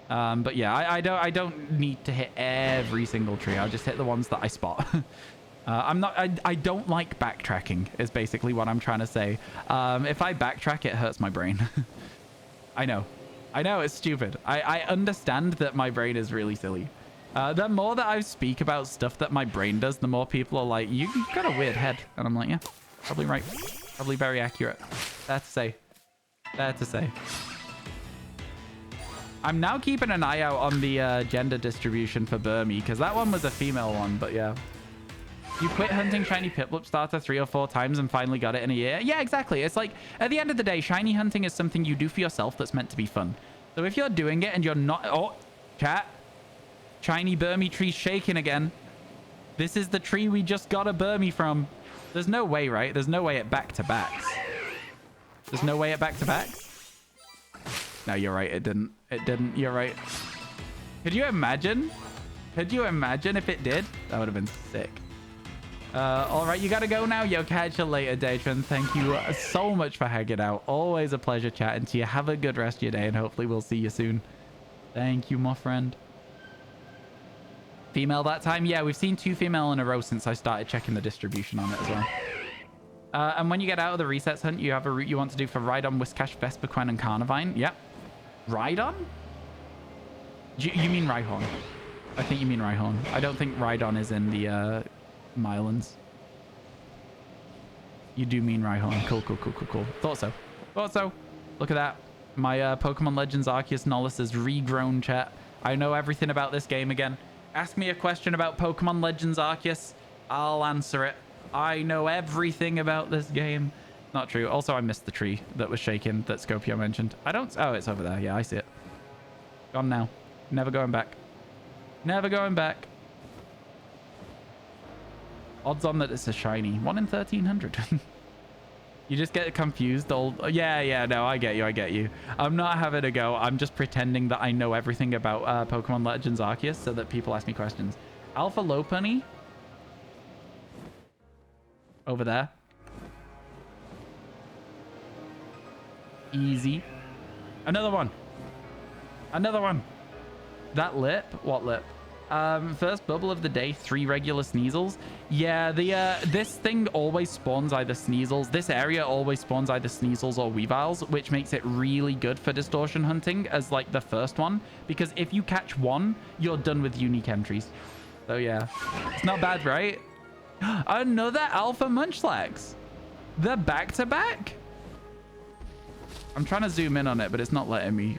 But yeah, I don't need to hit every single tree. I'll just hit the ones that I spot. I don't like backtracking is basically what I'm trying to say. If I backtrack, it hurts my brain. I know. I know, it's stupid. I understand that my brain is really silly. The more that I speak about stuff that my brain does, the more people are like, you've got a weird head. And I'm like, yeah, probably right. Probably very accurate. Fair to say. Fair to say. I'm now keeping an eye out on the gender distribution for Burmy, because that one was a female one, but yeah. You quit hunting shiny Piplup starter 3 or 4 times and finally got it in a year? Yeah, exactly. It's like, at the end of the day, shiny hunting is something you do for yourself that's meant to be fun. So if you're doing it and you're not... Oh, chat. Shiny Burmy tree shaking again. This is the tree we just got a Burmy from. There's no way, right? There's no way it back-to-backs. There's no way it back-to-backs? No, you're right. It didn't. It didn't. You're right. Could you imagine? Could you imagine if it did? That would have been sick. All right, you gotta go now. Yo, catch you later, Datron. Thank you so much for hanging out. Always a pleasure chatting to you. Have a good rest of your day, and hopefully we'll see you soon. Thank you, my friend. Female that time? Yeah, we've seen 2 female in a row since I started checking the distribution on it as well. And when you get out of the resets hunt, you have a route you want to do for Rhydon, Whiscash, Vespiquen, and Carnivine. Yep. Rhydon? You mean Rhyhorn. I think you mean Rhyhorn. I don't think Rhydon is in the Mylans. You do mean Rhyhorn. Cool, cool, cool, cool, cool. Thought so. Thought so. Look at that. My Pokemon Legends Arceus Nollis is regrown, chat. I know everything about this game again. Ask me a question about Pokemon Legends Arceus. I'll answer it. I know everything about this game. Not true. Also, I missed the tree that was shaking that Scopio mentioned. I don't... Oh, it's over there. Yeah, I see it. Gone now. Never going back. Never going back. Odds on that it's a shiny. 1 in 1,300. You just get confused. Yeah, no, I get you. I get you. I'm not having a go. I'm just pretending that I know everything about Pokemon Legends Arceus so that people ask me questions. Alpha Lopunny. Over there. Easy. Another one. Another one. That lip? What lip? First bubble of the day, 3 regular Sneasels. Yeah, this thing always spawns either Sneasels. This area always spawns either Sneasels or Weaviles, which makes it really good for distortion hunting as like the first one. Because if you catch one, you're done with unique entries. So yeah, it's not bad, right? Another Alpha Munchlax. They're back-to-back? I'm trying to zoom in on it, but it's not letting me.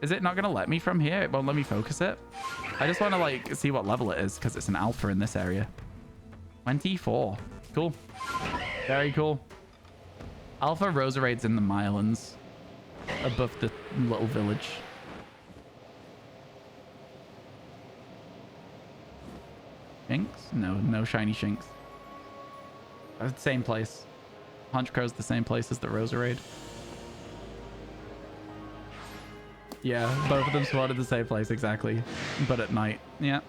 Is it not going to let me from here? It won't let me focus it. I just want to like see what level it is because it's an alpha in this area. 24. Cool. Very cool. Alpha Roserade's in the Mylans above the little village. Shinx? No shiny Shinx. Same place. Honchkro's the same place as the Roserade. Yeah, both of them spawned at the same place, exactly. But at night. Yeah.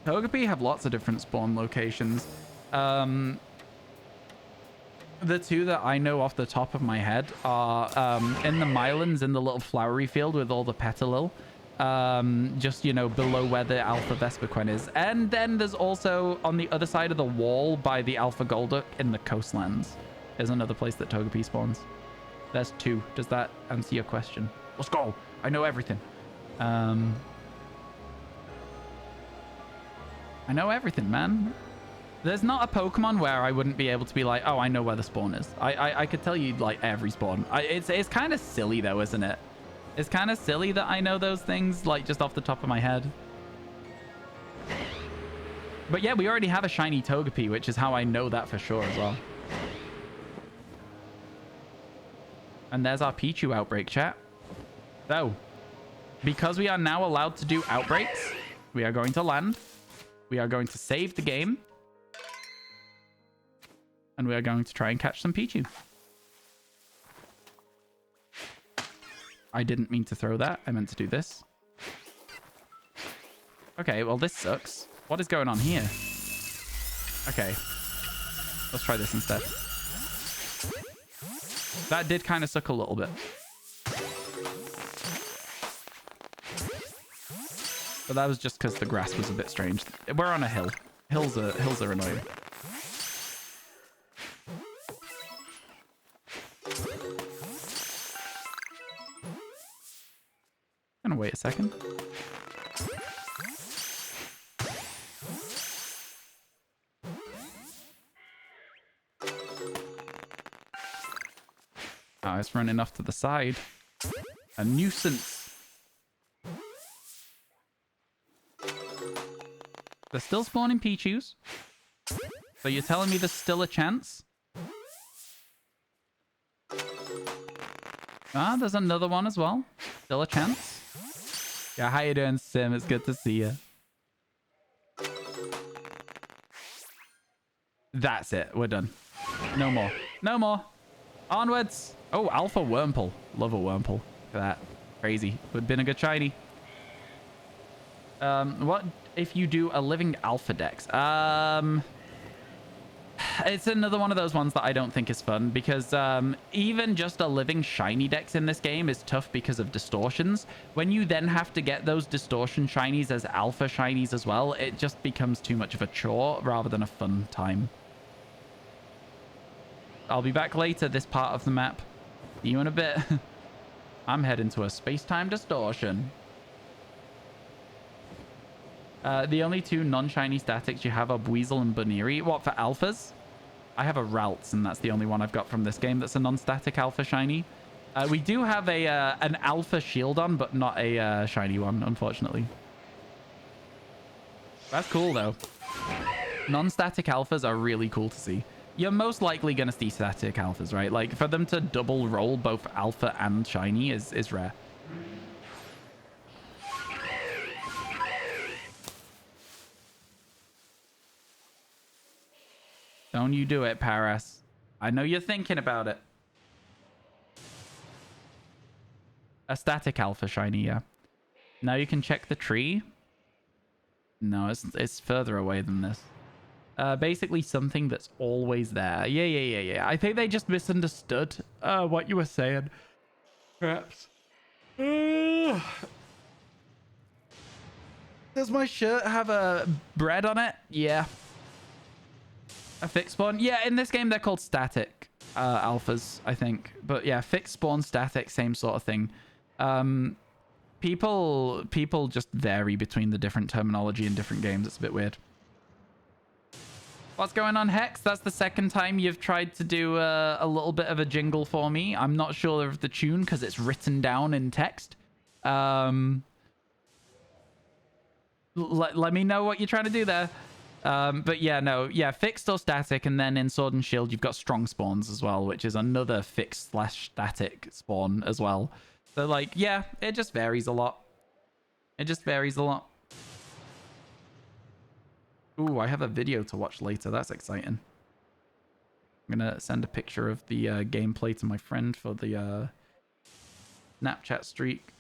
Togepi have lots of different spawn locations. The 2 that I know off the top of my head are in the Mylans in the little flowery field with all the Petalil. Just, you know, below where the Alpha Vespiquen is. And then there's also on the other side of the wall by the Alpha Golduck in the coastlands. There's another place that Togepi spawns. There's 2. Does that answer your question? Let's go. I know everything. I know everything, man. There's not a Pokemon where I wouldn't be able to be like, oh, I know where the spawn is. I could tell you like every spawn. It's kind of silly though, isn't it? It's kind of silly that I know those things like just off the top of my head. But yeah, we already have a shiny Togepi, which is how I know that for sure as well. And there's our Pichu outbreak, chat. So, because we are now allowed to do outbreaks, we are going to land. We are going to save the game. And we are going to try and catch some Pichu. I didn't mean to throw that. I meant to do this. Okay, well, this sucks. What is going on here? Okay. Let's try this instead. That did kind of suck a little bit. But that was just because the grass was a bit strange. We're on a hill. Hills are annoying. second. Oh, it's running off to the side. A nuisance. They're still spawning Pichus. So you're telling me there's still a chance? Ah, there's another one as well. Still a chance. Yeah, how you doing, Sim? It's good to see you. That's it. We're done. No more. No more. Onwards. Oh, Alpha Wurmple. Love a Wurmple. Look at that. Crazy. Would have been a good shiny. What if you do a living Alpha Dex? It's another one of those ones that I don't think is fun because even just a living shiny dex in this game is tough because of distortions. When you then have to get those distortion shinies as alpha shinies as well, it just becomes too much of a chore rather than a fun time. I'll be back later this part of the map. See you in a bit. I'm heading to a space-time distortion. The only two non-shiny statics you have are Buizel and Baneri. What, for alphas? I have a Ralts, and that's the only one I've got from this game that's a non-static alpha shiny. We do have an alpha Shieldon, but not a shiny one, unfortunately. That's cool, though. Non-static alphas are really cool to see. You're most likely going to see static alphas, right? Like, for them to double roll both alpha and shiny is rare. Don't you do it, Paras. I know you're thinking about it. A static alpha shiny, yeah. Now you can check the tree. No, it's further away than this. Basically something that's always there. Yeah. I think they just misunderstood what you were saying. Perhaps. Does my shirt have a bread on it? Yeah. A fixed spawn? Yeah, in this game they're called static alphas, I think. But yeah, fixed spawn, static, same sort of thing. People just vary between the different terminology in different games. It's a bit weird. What's going on, Hex? That's the second time you've tried to do a little bit of a jingle for me. I'm not sure of the tune because it's written down in text. Let me know what you're trying to do there. But yeah, no, yeah, fixed or static, and then in Sword and Shield you've got strong spawns as well, which is another fixed / static spawn as well. So like, yeah, it just varies a lot. It just varies a lot. Ooh, I have a video to watch later. That's exciting. I'm gonna send a picture of the gameplay to my friend for the Snapchat streak.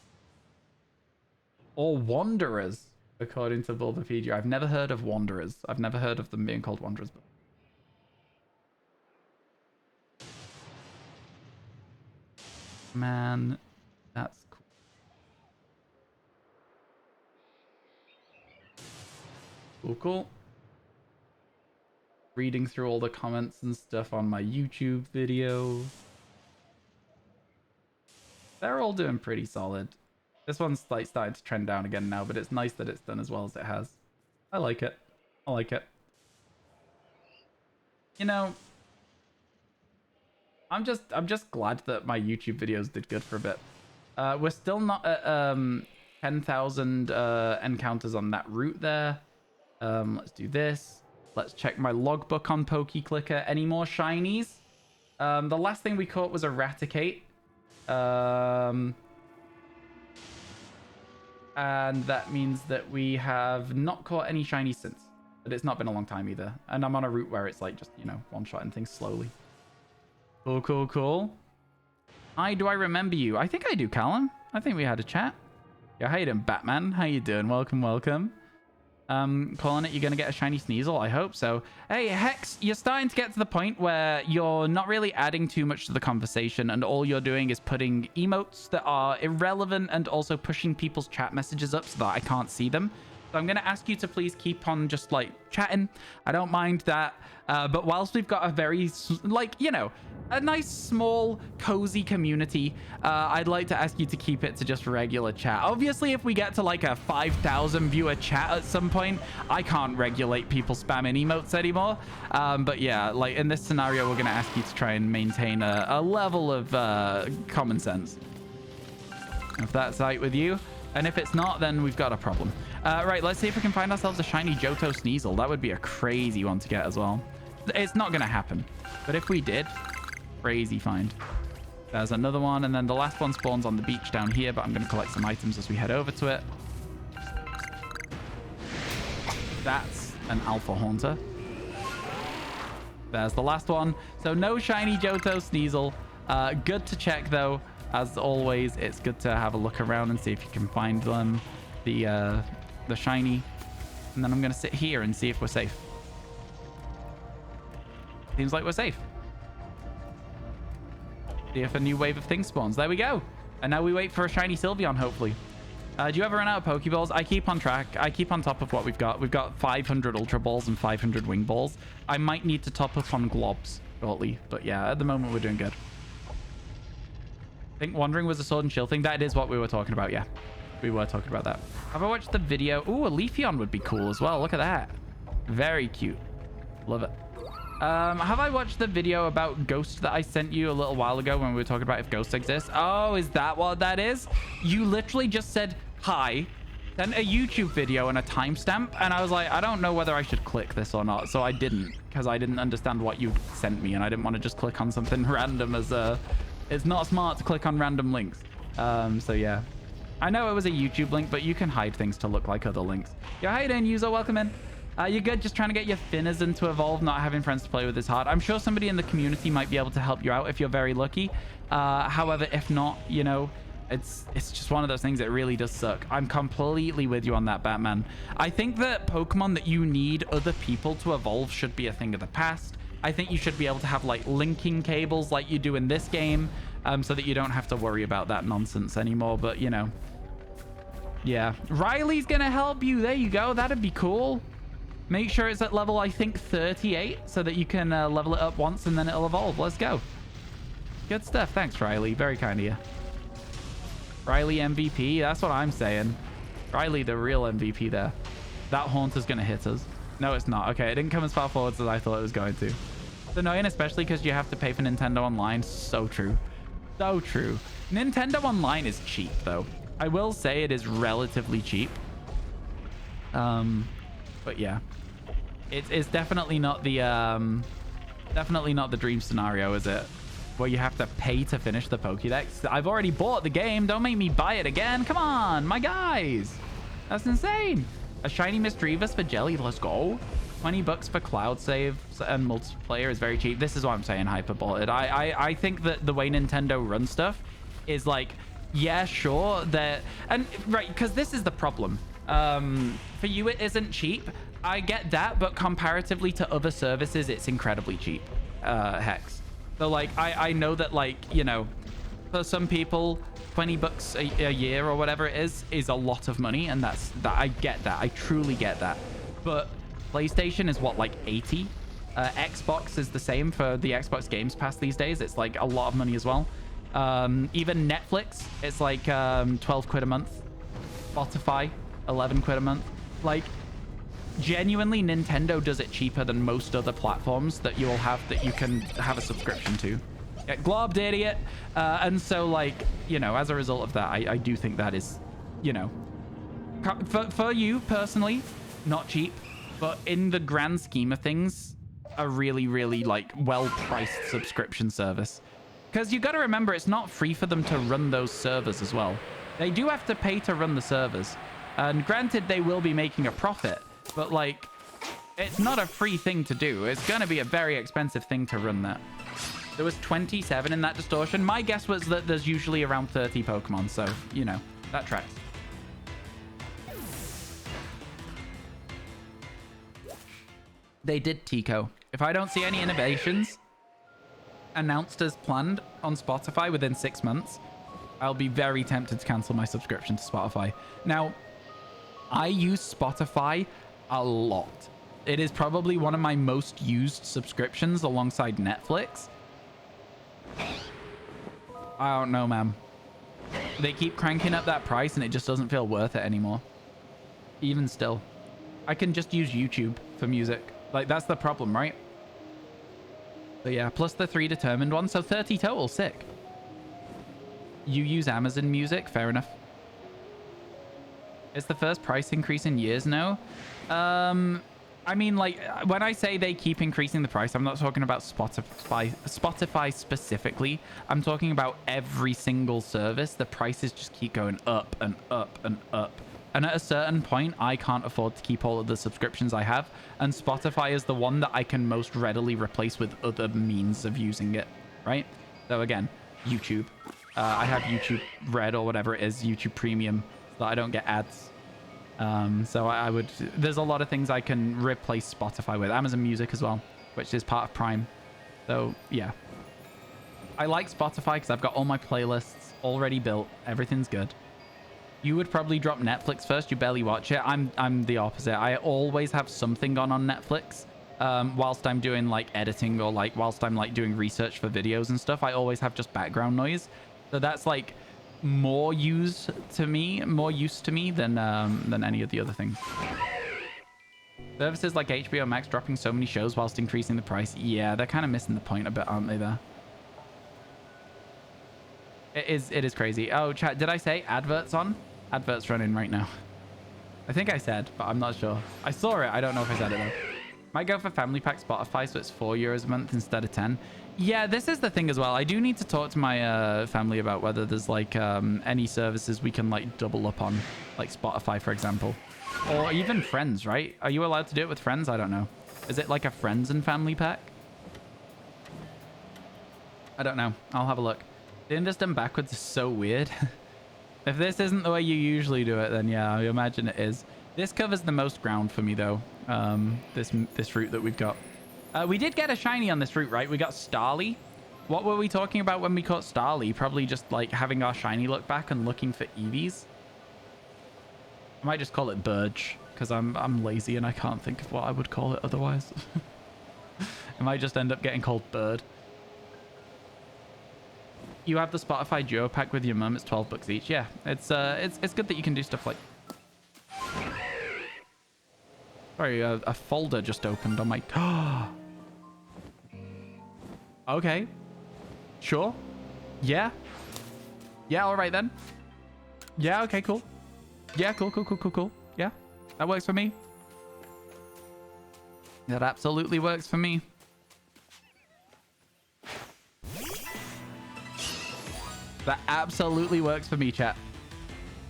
Or Wanderers. According to Bulbapedia. I've never heard of Wanderers. I've never heard of them being called Wanderers. Man, that's cool. Cool. Reading through all the comments and stuff on my YouTube video. They're all doing pretty solid. This one's like starting to trend down again now, but it's nice that it's done as well as it has. I like it. I like it. You know, I'm just glad that my YouTube videos did good for a bit. We're still not at 10,000 encounters on that route there. Let's do this. Let's check my logbook on PokeClicker. Any more shinies? The last thing we caught was a Raticate. And that means that we have not caught any shinies since. But it's not been a long time either. And I'm on a route where it's like just, you know, one-shotting things slowly. Cool. Hi, do I remember you? I think I do, Callum. I think we had a chat. Yeah, how you doing, Batman? How you doing? Welcome. Calling it, you're going to get a shiny Sneasel? I hope so. Hey, Hex, you're starting to get to the point where you're not really adding too much to the conversation, and all you're doing is putting emotes that are irrelevant and also pushing people's chat messages up so that I can't see them. So I'm going to ask you to please keep on just like chatting. I don't mind that. But whilst we've got a very, like, you know, a nice, small, cozy community, I'd like to ask you to keep it to just regular chat. Obviously, if we get to like a 5,000 viewer chat at some point, I can't regulate people spamming emotes anymore. But yeah, like in this scenario, we're going to ask you to try and maintain a level of common sense. If that's right with you. And if it's not, then we've got a problem. Right, let's see if we can find ourselves a shiny Johto Sneasel. That would be a crazy one to get as well. It's not going to happen. But if we did, crazy find. There's another one. And then the last one spawns on the beach down here. But I'm going to collect some items as we head over to it. That's an Alpha Haunter. There's the last one. So no shiny Johto Sneasel. Good to check, though. As always, it's good to have a look around and see if you can find them. The shiny. And then I'm going to sit here and see if we're safe. Seems like we're safe. See if a new wave of things spawns. There we go. And now we wait for a shiny Sylveon, hopefully. Do you ever run out of Pokeballs? I keep on track. I keep on top of what we've got. We've got 500 Ultra Balls and 500 Wing Balls. I might need to top up on Globs shortly. But yeah, at the moment, we're doing good. I think Wandering was a Sword and Shield thing. That is what we were talking about, yeah. We were talking about that. Have I watched the video? Ooh, a Leafeon would be cool as well. Look at that. Very cute. Love it. Have I watched the video about Ghost that I sent you a little while ago when we were talking about if Ghost exists? Oh, is that what that is? You literally just said hi, sent a YouTube video and a timestamp, and I was like, I don't know whether I should click this or not, so I didn't, because I didn't understand what you sent me, and I didn't want to just click on something random as a... It's not smart to click on random links. So yeah. I know it was a YouTube link, but you can hide things to look like other links. Yo, how you doing, user? Welcome in. You're good, just trying to get your Finizen to evolve, not having friends to play with is hard. I'm sure somebody in the community might be able to help you out if you're very lucky. However, if not, you know, it's just one of those things that really does suck. I'm completely with you on that, Batman. I think that Pokemon that you need other people to evolve should be a thing of the past. I think you should be able to have like linking cables like you do in this game, so that you don't have to worry about that nonsense anymore. But, you know, yeah. Riley's going to help you. There you go. That'd be cool. Make sure it's at level, I think, 38 so that you can level it up once and then it'll evolve. Let's go. Good stuff. Thanks, Riley. Very kind of you. Riley MVP. That's what I'm saying. Riley, the real MVP there. That Haunter's going to hit us. No, it's not. Okay, it didn't come as far forward as I thought it was going to. It's annoying, especially because you have to pay for Nintendo Online. So true. So true. Nintendo Online is cheap, though. I will say it is relatively cheap. But yeah. It's definitely not the dream scenario, is it? Where you have to pay to finish the Pokédex. I've already bought the game. Don't make me buy it again. Come on, my guys. That's insane. A shiny Misdreavus for Jelly. Let's go. $20 for cloud saves and multiplayer is very cheap. This is what I'm saying, hyperbolted. I think that the way Nintendo runs stuff is like, yeah, sure, that, and right, because this is the problem. For you, it isn't cheap. I get that, but comparatively to other services, it's incredibly cheap. Hex. So like, I know that, like, you know, for some people, $20 a year or whatever it is a lot of money, and that I get that. I truly get that. But PlayStation is what, like 80? Xbox is the same for the Xbox Games Pass these days. It's like a lot of money as well. Even Netflix, it's like 12 quid a month. Spotify, 11 quid a month. Like, genuinely, Nintendo does it cheaper than most other platforms that you will have that you can have a subscription to. Get globbed, idiot. And so, like, you know, as a result of that, I do think that is, you know, for you personally, not cheap, but in the grand scheme of things, a really, really, like, well-priced subscription service. Because you got to remember, it's not free for them to run those servers as well. They do have to pay to run the servers. And granted, they will be making a profit, but, like, it's not a free thing to do. It's going to be a very expensive thing to run that. There was 27 in that distortion. My guess was that there's usually around 30 Pokemon, so, you know, that tracks. They did, Tico. If I don't see any innovations announced as planned on Spotify within 6 months, I'll be very tempted to cancel my subscription to Spotify. Now, I use Spotify a lot. It is probably one of my most used subscriptions alongside Netflix. I don't know, man. They keep cranking up that price and it just doesn't feel worth it anymore. Even still. I can just use YouTube for music. Like, that's the problem, right? But yeah, plus the 3 determined ones. So 30 total. Sick. You use Amazon Music? Fair enough. It's the first price increase in years now. I mean, like, when I say they keep increasing the price, I'm not talking about Spotify specifically. I'm talking about every single service. The prices just keep going up and up and up. And at a certain point, I can't afford to keep all of the subscriptions I have. And Spotify is the one that I can most readily replace with other means of using it, right? So again, YouTube. I have YouTube Red or whatever it is, YouTube Premium, so that I don't get ads. So I would... There's a lot of things I can replace Spotify with. Amazon Music as well, which is part of Prime. So, yeah. I like Spotify because I've got all my playlists already built. Everything's good. You would probably drop Netflix first. You barely watch it. I'm the opposite. I always have something on Netflix. Whilst I'm doing, like, editing or, like, whilst I'm, like, doing research for videos and stuff, I always have just background noise. So that's, like... more use to me than any of the other things. Services like HBO Max dropping so many shows whilst increasing the price. Yeah, they're kind of missing the point a bit, aren't they, there? It is crazy. Oh, chat, did I say adverts on? Adverts running right now. I think I said, but I'm not sure. I saw it. I don't know if I said it though. Might go for family pack Spotify, so it's €4 a month instead of 10. Yeah, this is the thing as well. I do need to talk to my family about whether there's like any services we can like double up on, like Spotify, for example, or even Friends, right? Are you allowed to do it with Friends? I don't know. Is it like a Friends and family pack? I don't know. I'll have a look. Doing this done backwards is so weird. If this isn't the way you usually do it, then yeah, I imagine it is. This covers the most ground for me though. This route that we've got. We did get a shiny on this route, right? We got Starly. What were we talking about when we caught Starly? Probably just like having our shiny look back and looking for Eevees. I might just call it Burge because I'm lazy and I can't think of what I would call it otherwise. It might just end up getting called Bird. You have the Spotify Duo pack with your mum. It's $12 each. Yeah, it's good that you can do stuff like... Sorry, a folder just opened on my... Okay. Sure. Yeah. Yeah, all right then. Yeah, okay, cool. Yeah, cool. Yeah, that works for me. That absolutely works for me. That absolutely works for me, chat.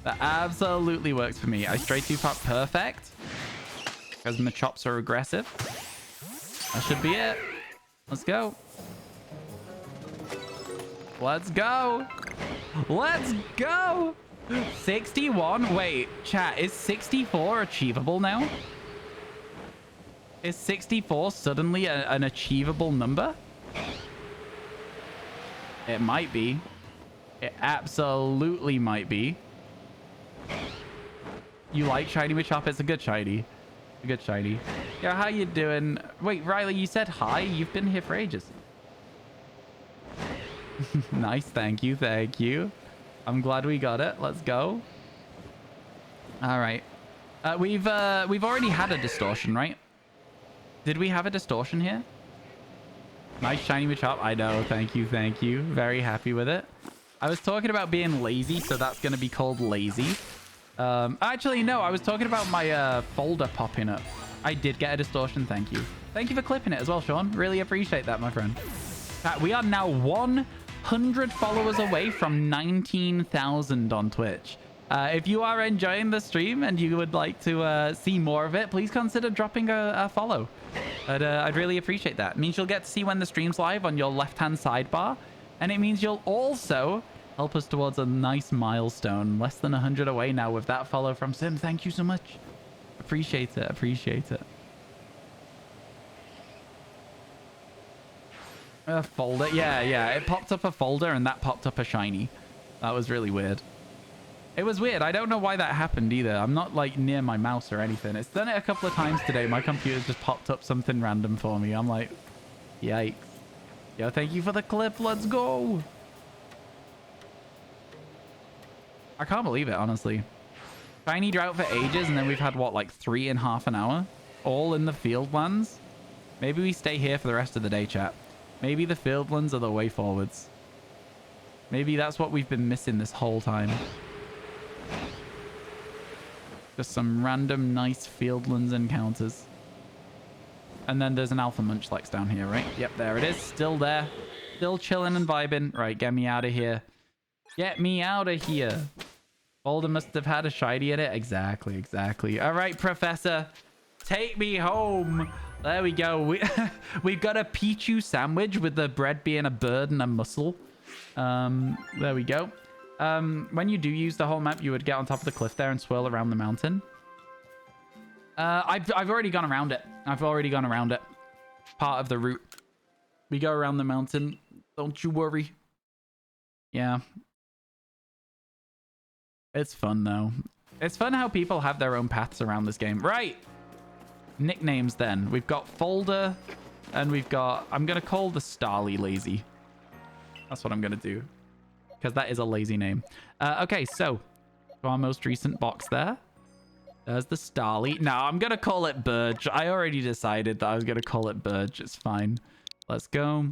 That absolutely works for me. I straight to pop perfect. Because my chops are aggressive. That should be it. Let's go. Let's go. Let's go. 61. Wait, chat, is 64 achievable now? Is 64 suddenly an achievable number? It might be. It absolutely might be. You like shiny Machop? It's a good shiny. A good shiny. Yeah, how you doing? Wait, Riley, you said hi? You've been here for ages. Nice, thank you, thank you. I'm glad we got it. Let's go. All right. We've already had a distortion, right? Did we have a distortion here? Nice shiny Machop. I know. Thank you. Thank you. Very happy with it. I was talking about being lazy, so that's going to be called lazy. Actually, no. I was talking about my folder popping up. I did get a distortion. Thank you. Thank you for clipping it as well, Sean. Really appreciate that, my friend. We are now 100 followers away from 19,000 on Twitch. If you are enjoying the stream and you would like to see more of it, please consider dropping a follow. I'd really appreciate that. It means you'll get to see when the stream's live on your left-hand sidebar. And it means you'll also help us towards a nice milestone. Less than 100 away now with that follow from Sim. Thank you so much. Appreciate it. Appreciate it. A folder. Yeah. It popped up a folder and that popped up a shiny. That was really weird. It was weird. I don't know why that happened either. I'm not like near my mouse or anything. It's done it a couple of times today. My computer's just popped up something random for me. I'm like, yikes. Yo, thank you for the clip. Let's go. I can't believe it, honestly. Shiny drought for ages, and then we've had, what, like 3 in half an hour? All in the fieldlands? Maybe we stay here for the rest of the day, chat. Maybe the fieldlands are the way forwards. Maybe that's what we've been missing this whole time. Just some random nice fieldlands encounters. And then there's an Alpha Munchlax down here, right? Yep, there it is. Still there. Still chilling and vibing. Right, get me out of here. Get me out of here. Boulder must have had a shiny in it. Exactly, exactly. All right, Professor. Take me home. There we go. We've got a Pichu sandwich with the bread being a bird and a mussel. There we go. When you do use the whole map, you would get on top of the cliff there and swirl around the mountain. I've already gone around it. I've already gone around it. Part of the route. We go around the mountain. Don't you worry. Yeah. It's fun, though. It's fun how people have their own paths around this game. Right. Nicknames, then. We've got Folder, and we've got... I'm going to call the Starly Lazy. That's what I'm going to do. Because that is a lazy name. Okay, so... to our most recent box there. There's the Starly. No, I'm going to call it Burge. I already decided that I was going to call it Burge. It's fine. Let's go.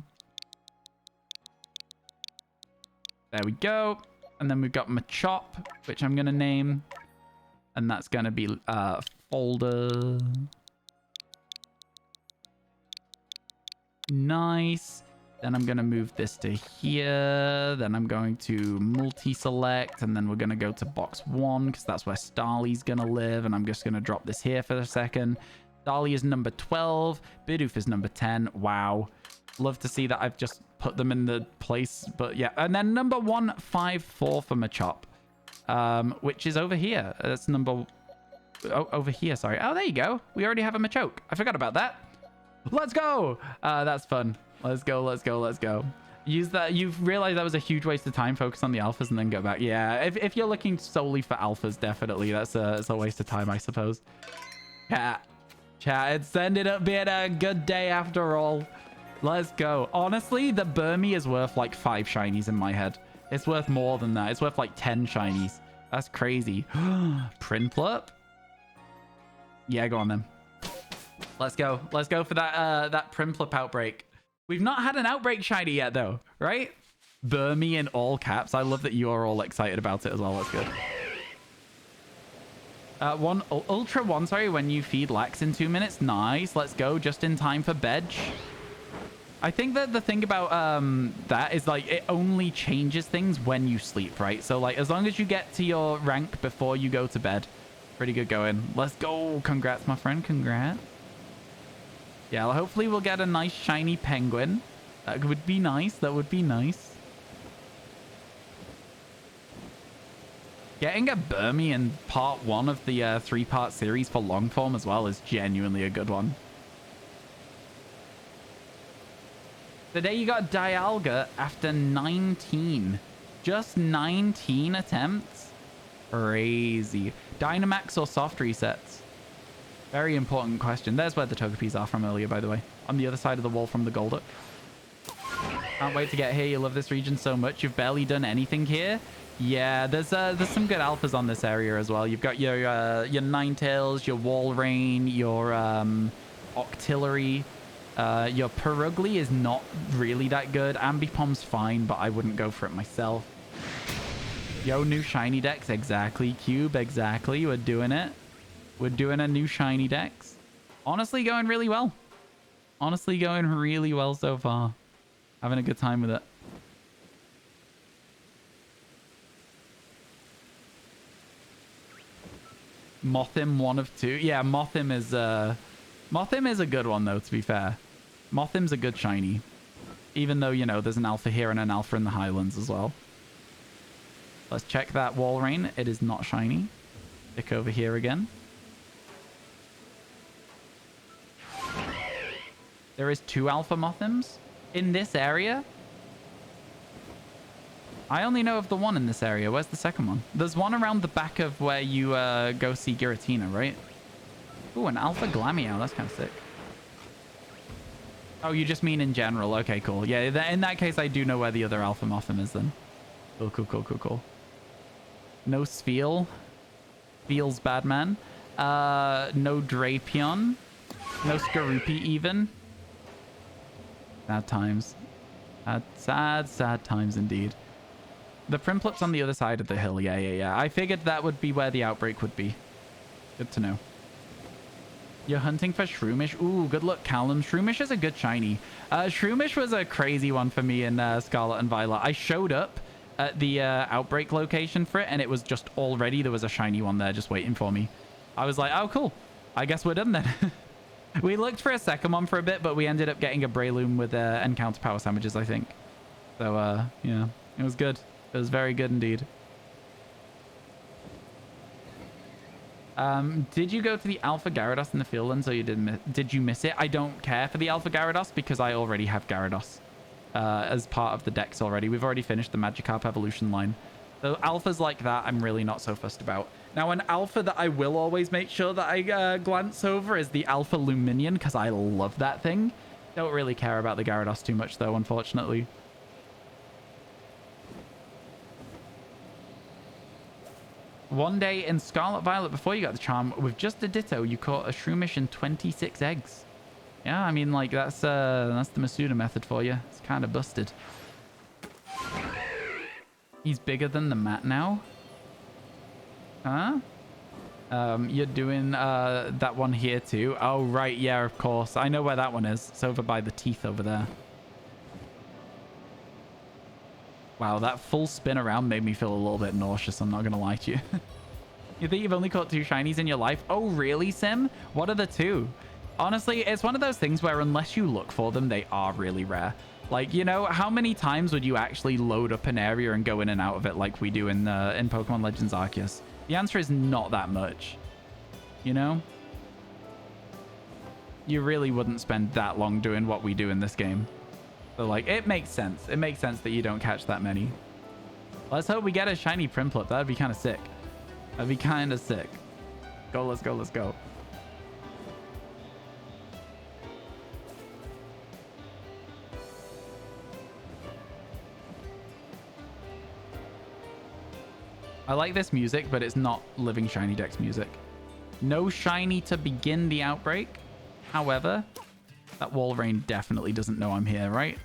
There we go. And then we've got Machop, which I'm going to name. And that's going to be Folder. Nice. Then I'm going to move this to here. Then I'm going to multi-select. And then we're going to go to box 1 because that's where Starly's going to live. And I'm just going to drop this here for a second. Starly is number 12. Bidoof is number 10. Wow. Love to see that I've just put them in the place. But yeah. And then number 154 for Machop. Which is over here. That's number... Oh, over here, sorry. Oh, there you go. We already have a Machoke. I forgot about that. Let's go. That's fun. Let's go, let's go, let's go. Use that. You've realized that was a huge waste of time. Focus on the alphas and then go back. Yeah, if you're looking solely for alphas, definitely. That's a waste of time, I suppose. Chat, it's ended up being a good day after all. Let's go. Honestly, the Burmy is worth like 5 shinies in my head. It's worth more than that. It's worth like 10 shinies. That's crazy. Prinplup? Yeah, go on then. Let's go. Let's go for that Prinplup outbreak. We've not had an outbreak shiny yet, though, right? Burmy in all caps. I love that you are all excited about it as well. That's good. Ultra 1, sorry, when you feed Lax in 2 minutes. Nice. Let's go. Just in time for Bedge. I think that the thing about that is, like, it only changes things when you sleep, right? So, like, as long as you get to your rank before you go to bed, pretty good going. Let's go. Congrats, my friend. Congrats. Yeah, well, hopefully we'll get a nice shiny penguin. That would be nice. That would be nice. Getting a Burmy in part 1 of the 3-part series for long form as well is genuinely a good one. Today you got Dialga after 19. Just 19 attempts? Crazy. Dynamax or soft resets? Very important question. There's where the Togepi's are from earlier, by the way. On the other side of the wall from the Golduck. Can't wait to get here. You love this region so much. You've barely done anything here. Yeah, there's some good alphas on this area as well. You've got your Ninetales, your Walrein, your Octillery. Your Perugly is not really that good. Ambipomp's fine, but I wouldn't go for it myself. Yo, new shiny decks. Exactly. Cube, exactly. We're doing it. We're doing a new shiny dex. Honestly, going really well. Honestly, going really well so far. Having a good time with it. Mothim 1 of 2. Yeah, Mothim is a good one, though, to be fair. Mothim's a good shiny. Even though, you know, there's an alpha here and an alpha in the Highlands as well. Let's check that Walrein. It is not shiny. Stick over here again. There is 2 alpha Mothims in this area. I only know of the one in this area. Where's the second one? There's one around the back of where you go see Giratina, right? Ooh, an Alpha Glameow. That's kind of sick. Oh, you just mean in general. Okay, cool. Yeah, in that case, I do know where the other Alpha Mothim is then. Cool, cool, cool, cool, cool. No Spheal. Feels bad, man. No Drapion. No Skorupi even. Sad times. Sad times indeed. The Primplup's on the other side of the hill. Yeah. I figured that would be where the outbreak would be. Good to know. You're hunting for Shroomish. Ooh, good luck, Callum. Shroomish is a good shiny. Shroomish was a crazy one for me in Scarlet and Violet. I showed up at the outbreak location for it, and it was just already there was a shiny one there just waiting for me. I was like, oh, cool. I guess we're done then. We looked for a second one for a bit, but we ended up getting a Breloom with encounter power sandwiches, I think. So, yeah, it was good. It was very good indeed. Did you go to the Alpha Gyarados in the field then, so you did you miss it? I don't care for the Alpha Gyarados because I already have Gyarados as part of the decks already. We've already finished the Magikarp evolution line. So alphas like that, I'm really not so fussed about. Now, an alpha that I will always make sure that I glance over is the Alpha Luminion, because I love that thing. Don't really care about the Gyarados too much, though, unfortunately. One day in Scarlet Violet, before you got the charm, with just a Ditto, you caught a Shroomish and 26 eggs. Yeah, I mean, like, that's the Masuda method for you. It's kind of busted. He's bigger than the mat now. Huh? You're doing that one here too. Oh, right. Yeah, of course. I know where that one is. It's over by the teeth over there. Wow, that full spin around made me feel a little bit nauseous. I'm not going to lie to you. You think you've only caught 2 shinies in your life? Oh, really, Sim? What are the 2? Honestly, it's one of those things where unless you look for them, they are really rare. Like, you know, how many times would you actually load up an area and go in and out of it like we do in Pokemon Legends Arceus? The answer is not that much. You know? You really wouldn't spend that long doing what we do in this game. So, like, it makes sense. It makes sense that you don't catch that many. Let's hope we get a shiny Primplup. That'd be kind of sick. That'd be kind of sick. Go, let's go, let's go. I like this music, but it's not Living Shiny Dex music. No shiny to begin the outbreak. However, that Walrein definitely doesn't know I'm here, right?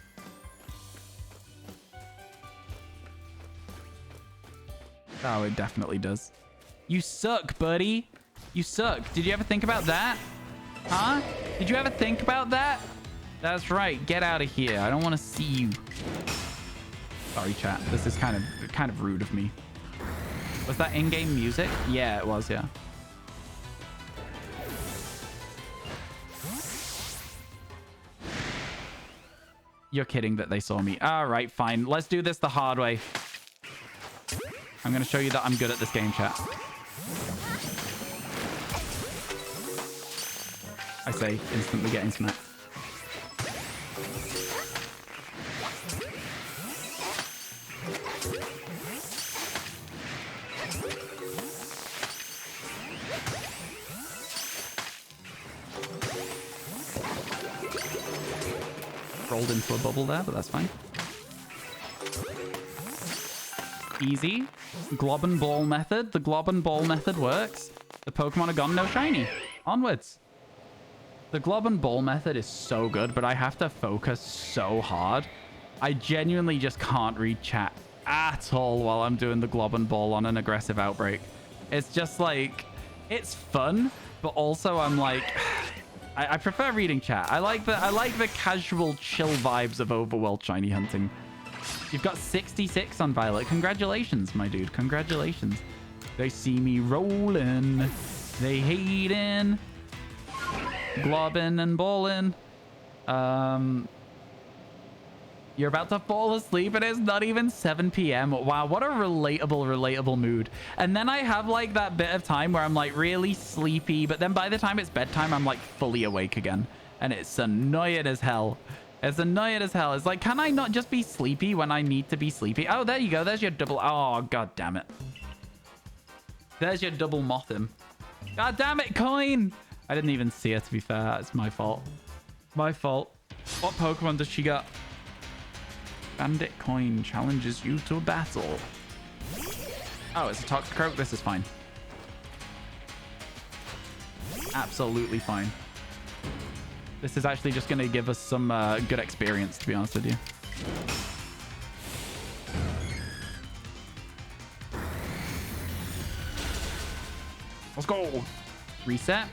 Oh, it definitely does. You suck, buddy. You suck. Did you ever think about that? Huh? Did you ever think about that? That's right. Get out of here. I don't want to see you. Sorry, chat. This is kind of rude of me. Was that in-game music? Yeah, it was, yeah. You're kidding that they saw me. All right, fine. Let's do this the hard way. I'm going to show you that I'm good at this game, chat. I say, instantly getting smacked. Rolled into a bubble there, but that's fine. Easy. Glob and Ball method. The Glob and Ball method works. The Pokemon are gone, no shiny. Onwards. The Glob and Ball method is so good, but I have to focus so hard. I genuinely just can't read chat at all while I'm doing the Glob and Ball on an aggressive outbreak. It's just like, it's fun, but also I'm like... I prefer reading chat. I like the casual chill vibes of overworld shiny hunting. You've got 66 on Violet. Congratulations, my dude. Congratulations. They see me rolling. They hating. Globbing and balling. You're about to fall asleep and it's not even 7 p.m. Wow, what a relatable mood. And then I have like that bit of time where I'm like really sleepy, but then by the time it's bedtime, I'm like fully awake again. And it's annoying as hell. It's annoying as hell. It's like, can I not just be sleepy when I need to be sleepy? Oh, there you go. There's your double. Oh, god damn it. There's your double Mothim. God damn it, coin. I didn't even see her, to be fair. It's my fault. My fault. What Pokemon does she got? Bandit coin challenges you to a battle. Oh, it's a Toxicroak. This is fine. Absolutely fine. This is actually just going to give us some good experience, to be honest with you. Let's go. Reset.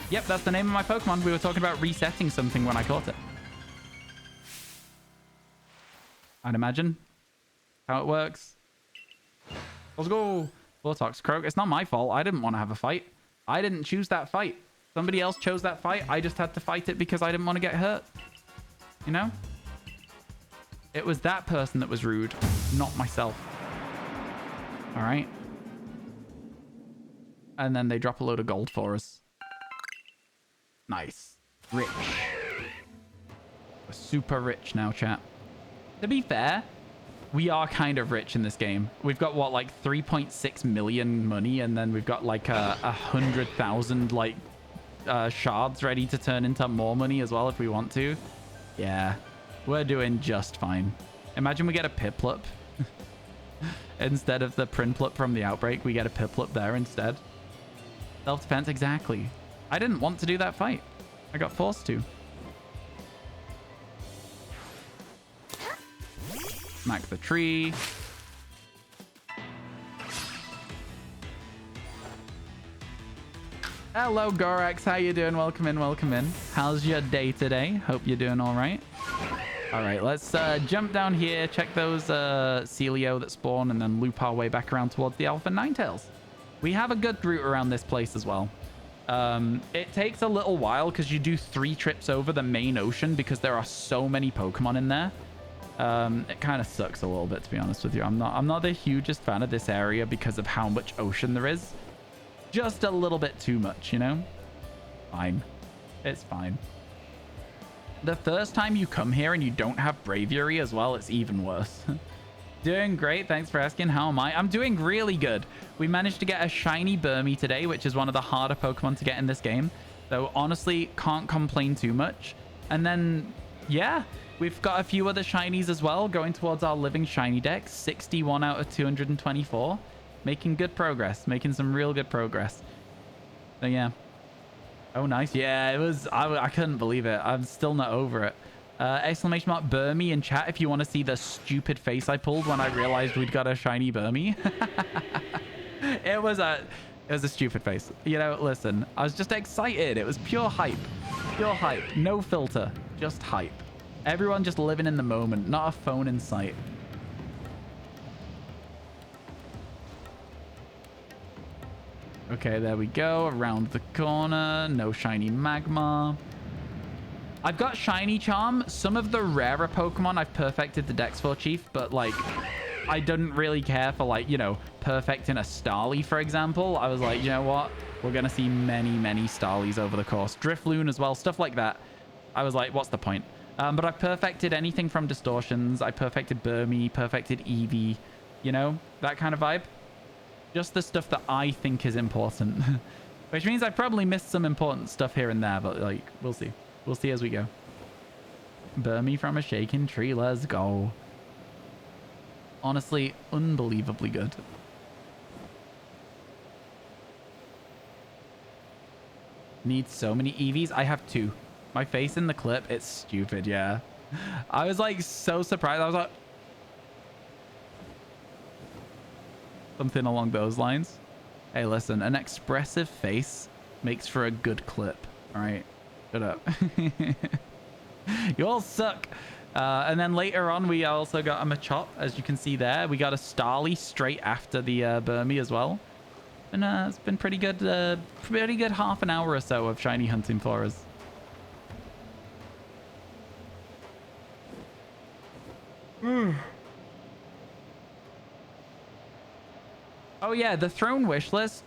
Yep, that's the name of my Pokemon. We were talking about resetting something when I caught it. I'd imagine how it works. Let's go. Toxicroak. It's not my fault. I didn't want to have a fight. I didn't choose that fight. Somebody else chose that fight. I just had to fight it because I didn't want to get hurt. You know? It was that person that was rude, not myself. All right. And then they drop a load of gold for us. Nice. Rich. We're super rich now, chat. To be fair, we are kind of rich in this game. We've got, what, like 3.6 million money, and then we've got like 100,000 like shards ready to turn into more money as well if we want to. Yeah, we're doing just fine. Imagine we get a Piplup. Instead of the Prinplup from the Outbreak, we get a Piplup there instead. Self-defense, exactly. I didn't want to do that fight. I got forced to. Smack the tree. Hello, Gorax. How you doing? Welcome in, welcome in. How's your day today? Hope you're doing all right. All right, let's jump down here, check those Celio that spawn, and then loop our way back around towards the Alpha Ninetales. We have a good route around this place as well. It takes a little while because you do 3 trips over the main ocean because there are so many Pokemon in there. It kind of sucks a little bit, to be honest with you. I'm not the hugest fan of this area because of how much ocean there is. Just a little bit too much, you know? Fine. It's fine. The first time you come here and you don't have Braviary as well, it's even worse. Doing great. Thanks for asking. How am I? I'm doing really good. We managed to get a shiny Burmy today, which is one of the harder Pokemon to get in this game. So honestly, can't complain too much. And then, yeah, we've got a few other shinies as well going towards our living shiny deck. 61 out of 224. Making good progress. Making some real good progress. So yeah. Oh, nice. Yeah, it was... I couldn't believe it. I'm still not over it. Exclamation mark Burmy in chat if you want to see the stupid face I pulled when I realized we'd got a shiny Burmy. It was a stupid face. You know, listen, I was just excited. It was pure hype. Pure hype. No filter. Just hype. Everyone just living in the moment. Not a phone in sight. Okay, there we go. Around the corner. No shiny Magmar. I've got Shiny Charm. Some of the rarer Pokemon I've perfected the Dex for, Chief, but, like, I didn't really care for, like, you know, perfecting a Starly, for example. I was like, you know what? We're going to see many, many Starlies over the course. Drifloon as well, stuff like that. I was like, what's the point? But I've perfected anything from Distortions. I perfected Burmy, perfected Eevee, you know, that kind of vibe. Just the stuff that I think is important. Which means I probably missed some important stuff here and there, but, like, we'll see. We'll see as we go. Burmy from a shaken tree. Let's go. Honestly, unbelievably good. Need so many Eevees. I have 2. My face in the clip, it's stupid, yeah. I was like so surprised. I was like... something along those lines. Hey, listen, an expressive face makes for a good clip. All right. Shut up. You all suck. And then later on, we also got a Machop, as you can see there. We got a Starly straight after the Burmy as well. And it's been pretty good half an hour or so of shiny hunting for us. Oh yeah, the throne wish list.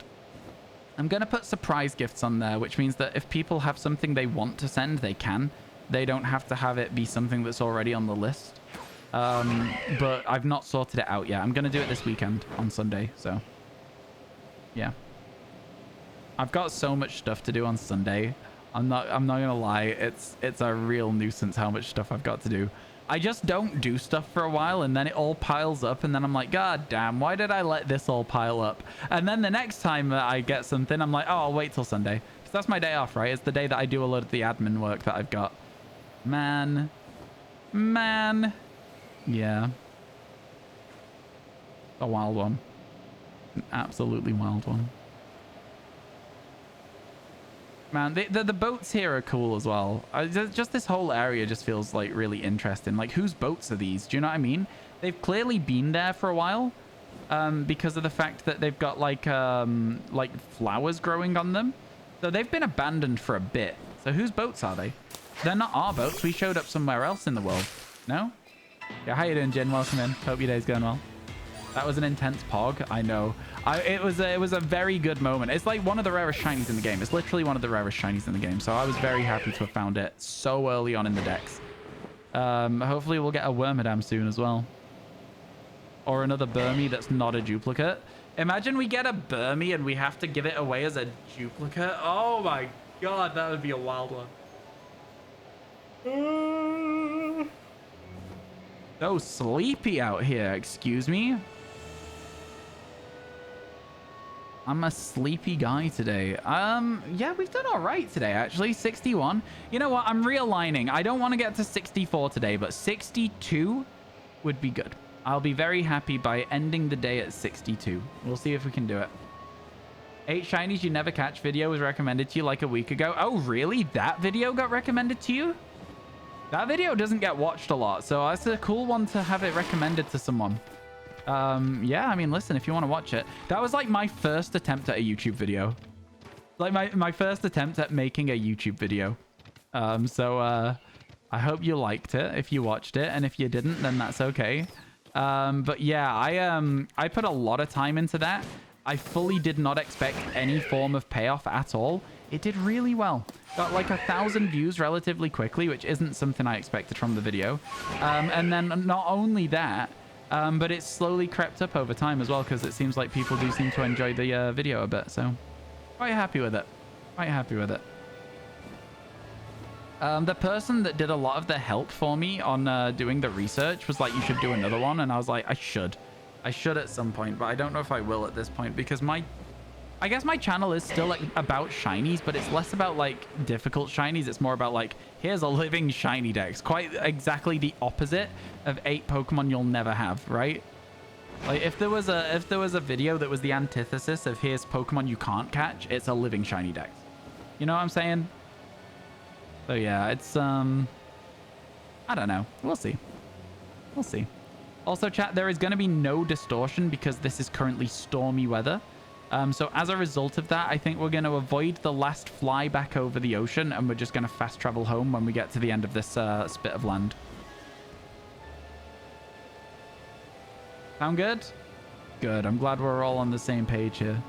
I'm going to put surprise gifts on there, which means that if people have something they want to send, they can. They don't have to have it be something that's already on the list. But I've not sorted it out yet. I'm going to do it this weekend on Sunday. So, yeah. I've got so much stuff to do on Sunday. I'm not going to lie. It's a real nuisance how much stuff I've got to do. I just don't do stuff for a while and then it all piles up and then I'm like, God damn, why did I let this all pile up? And then the next time that I get something, I'm like, oh, I'll wait till Sunday. Because that's my day off, right? It's the day that I do a lot of the admin work that I've got. Man. Yeah. A wild one. An absolutely wild one. Man, the boats here are cool as well. Just this whole area just feels like really interesting. Like, whose boats are these? Do you know what I mean? They've clearly been there for a while, because of the fact that they've got like flowers growing on them. So they've been abandoned for a bit. So whose boats are they? They're not our boats. We showed up somewhere else in the world. No? Yeah, how you doing, Jin? Welcome in. Hope your day's going well. That was an intense pog. I know. It was a very good moment. It's like one of the rarest shinies in the game. It's literally one of the rarest shinies in the game. So I was very happy to have found it so early on in the decks. Hopefully we'll get a Wormadam soon as well. Or another Burmy that's not a duplicate. Imagine we get a Burmy and we have to give it away as a duplicate. Oh my god, that would be a wild one. So sleepy out here, excuse me. I'm a sleepy guy today. Yeah, we've done all right today, actually. 61. You know what? I'm realigning. I don't want to get to 64 today, but 62 would be good. I'll be very happy by ending the day at 62. We'll see if we can do it. 8 shinies you never catch video was recommended to you like a week ago. Oh, really? That video got recommended to you? That video doesn't get watched a lot, so that's a cool one to have it recommended to someone. Yeah, I mean, listen, if you want to watch it. That was like my first attempt at a YouTube video. Like my first attempt at making a YouTube video. I hope you liked it if you watched it, and if you didn't, then that's okay. But yeah, I put a lot of time into that. I fully did not expect any form of payoff at all. It did really well. Got like 1,000 views relatively quickly, which isn't something I expected from the video. And then not only that, but it's slowly crept up over time as well, because it seems like people do seem to enjoy the video a bit. So quite happy with it. Quite happy with it. The person that did a lot of the help for me on doing the research was like, you should do another one. And I was like, I should at some point, but I don't know if I will at this point, because I guess my channel is still like about shinies, but it's less about like difficult shinies. It's more about like, here's a living shiny dex. Quite exactly the opposite of 8 Pokemon you'll never have, right? Like if there was a video that was the antithesis of here's Pokemon you can't catch, it's a living shiny dex. You know what I'm saying? So yeah, it's I don't know. We'll see. We'll see. Also, chat, there is going to be no distortion because this is currently stormy weather. So as a result of that, I think we're going to avoid the last fly back over the ocean, and we're just going to fast travel home when we get to the end of this spit of land. Sound good? Good. I'm glad we're all on the same page here.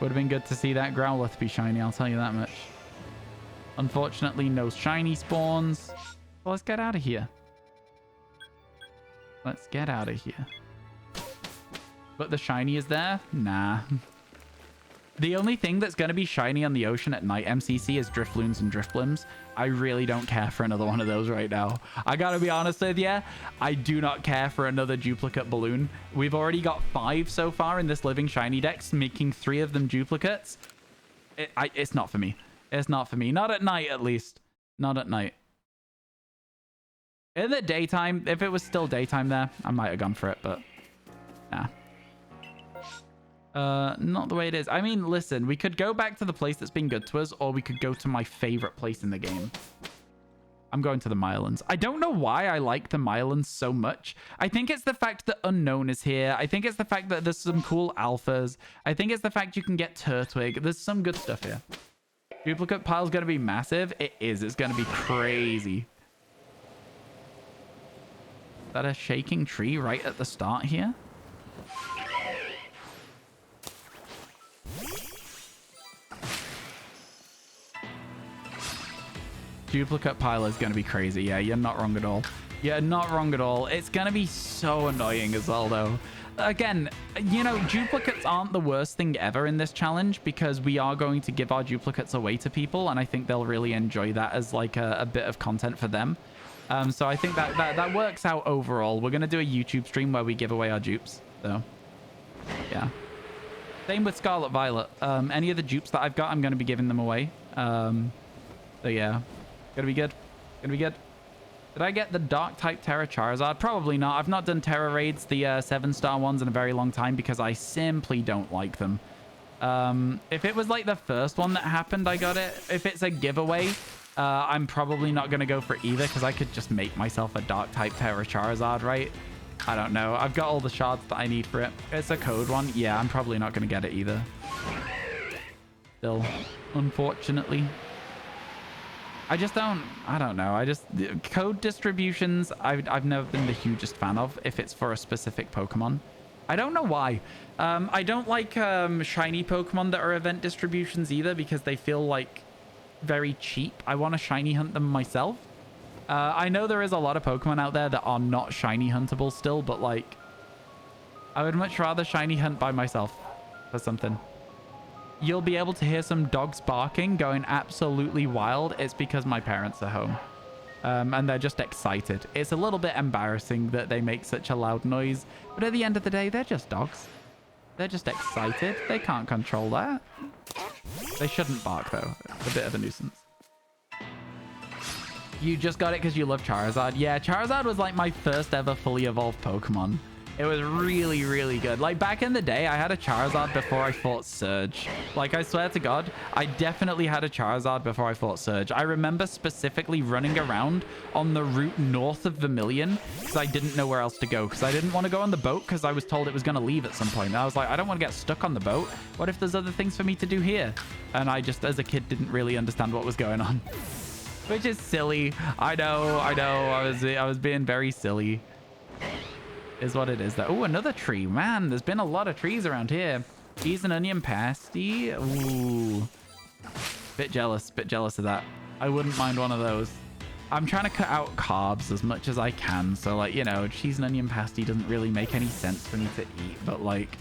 Would have been good to see that Growlithe be shiny, I'll tell you that much. Unfortunately, no shiny spawns. Well, let's get out of here. Let's get out of here. But the shiny is there? Nah. The only thing that's going to be shiny on the ocean at night, MCC, is Drifloons and Drifblims. I really don't care for another one of those right now. I gotta be honest with you. I do not care for another duplicate balloon. We've already got 5 so far in this living shiny dex, making 3 of them duplicates. It's not for me. It's not for me. Not at night, at least. Not at night. In the daytime, if it was still daytime there, I might have gone for it, but nah. Not the way it is. I mean, listen, we could go back to the place that's been good to us, or we could go to my favorite place in the game. I'm going to the Mylands. I don't know why I like the Mylands so much. I think it's the fact that Unknown is here. I think it's the fact that there's some cool alphas. I think it's the fact you can get Turtwig. There's some good stuff here. Duplicate pile's going to be massive. It is. It's going to be crazy. Is that a shaking tree right at the start here? Duplicate pile is going to be crazy. Yeah, you're not wrong at all. You're not wrong at all. It's going to be so annoying as well, though. Again, you know, duplicates aren't the worst thing ever in this challenge because we are going to give our duplicates away to people, and I think they'll really enjoy that as like a bit of content for them. So I think that works out overall. We're going to do a YouTube stream where we give away our dupes. So, yeah. Same with Scarlet Violet. Any of the dupes that I've got, I'm going to be giving them away. So, yeah. Gonna be good. Gonna be good. Did I get the Dark type Terra Charizard? Probably not. I've not done Terra raids, the 7-star ones, in a very long time because I simply don't like them. If it was like the first one that happened, I got it. If it's a giveaway, I'm probably not going to go for either because I could just make myself a Dark type Terra Charizard, right? I don't know. I've got all the shards that I need for it. It's a code one. Yeah, I'm probably not going to get it either. Still, unfortunately. I don't know. Code distributions, I've never been the hugest fan of if it's for a specific Pokemon. I don't know why. I don't like shiny Pokemon that are event distributions either because they feel like very cheap. I want to shiny hunt them myself. I know there is a lot of Pokemon out there that are not shiny huntable still, but like I would much rather shiny hunt by myself for something. You'll be able to hear some dogs barking going absolutely wild. It's because my parents are home. And they're just excited. It's a little bit embarrassing that they make such a loud noise. But at the end of the day, they're just dogs. They're just excited. They can't control that. They shouldn't bark, though. It's a bit of a nuisance. You just got it because you love Charizard. Yeah, Charizard was like my first ever fully evolved Pokemon. It was really, really good. Like, back in the day, I had a Charizard before I fought Surge. Like, I swear to God, I definitely had a Charizard before I fought Surge. I remember specifically running around on the route north of Vermilion because I didn't know where else to go. Because I didn't want to go on the boat because I was told it was going to leave at some point. And I was like, I don't want to get stuck on the boat. What if there's other things for me to do here? And I just, as a kid, didn't really understand what was going on. Which is silly. I know. I was being very silly. Is what it is though. Oh, another tree. Man, there's been a lot of trees around here. Cheese and onion pasty. Ooh. Bit jealous of that. I wouldn't mind one of those. I'm trying to cut out carbs as much as I can. So like, you know, cheese and onion pasty doesn't really make any sense for me to eat. But like,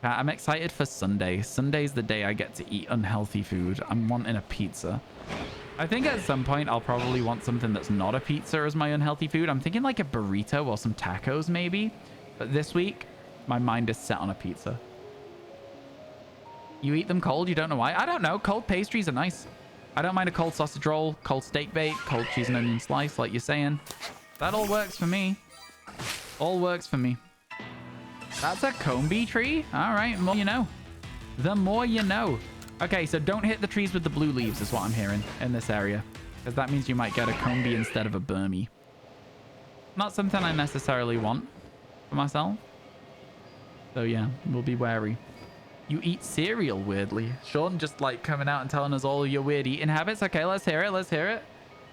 I'm excited for Sunday. Sunday's the day I get to eat unhealthy food. I'm wanting a pizza. I think at some point I'll probably want something that's not a pizza as my unhealthy food. I'm thinking like a burrito or some tacos maybe. But this week, my mind is set on a pizza. You eat them cold? You don't know why? I don't know. Cold pastries are nice. I don't mind a cold sausage roll, cold steak bake, cold cheese and onion slice like you're saying. That all works for me. All works for me. That's a combi tree? All right, more you know. The more you know. Okay, so don't hit the trees with the blue leaves is what I'm hearing in this area. Because that means you might get a combi instead of a Burmy. Not something I necessarily want for myself. So yeah, we'll be wary. You eat cereal weirdly. Sean just like coming out and telling us all your weird eating habits. Okay, let's hear it. Let's hear it.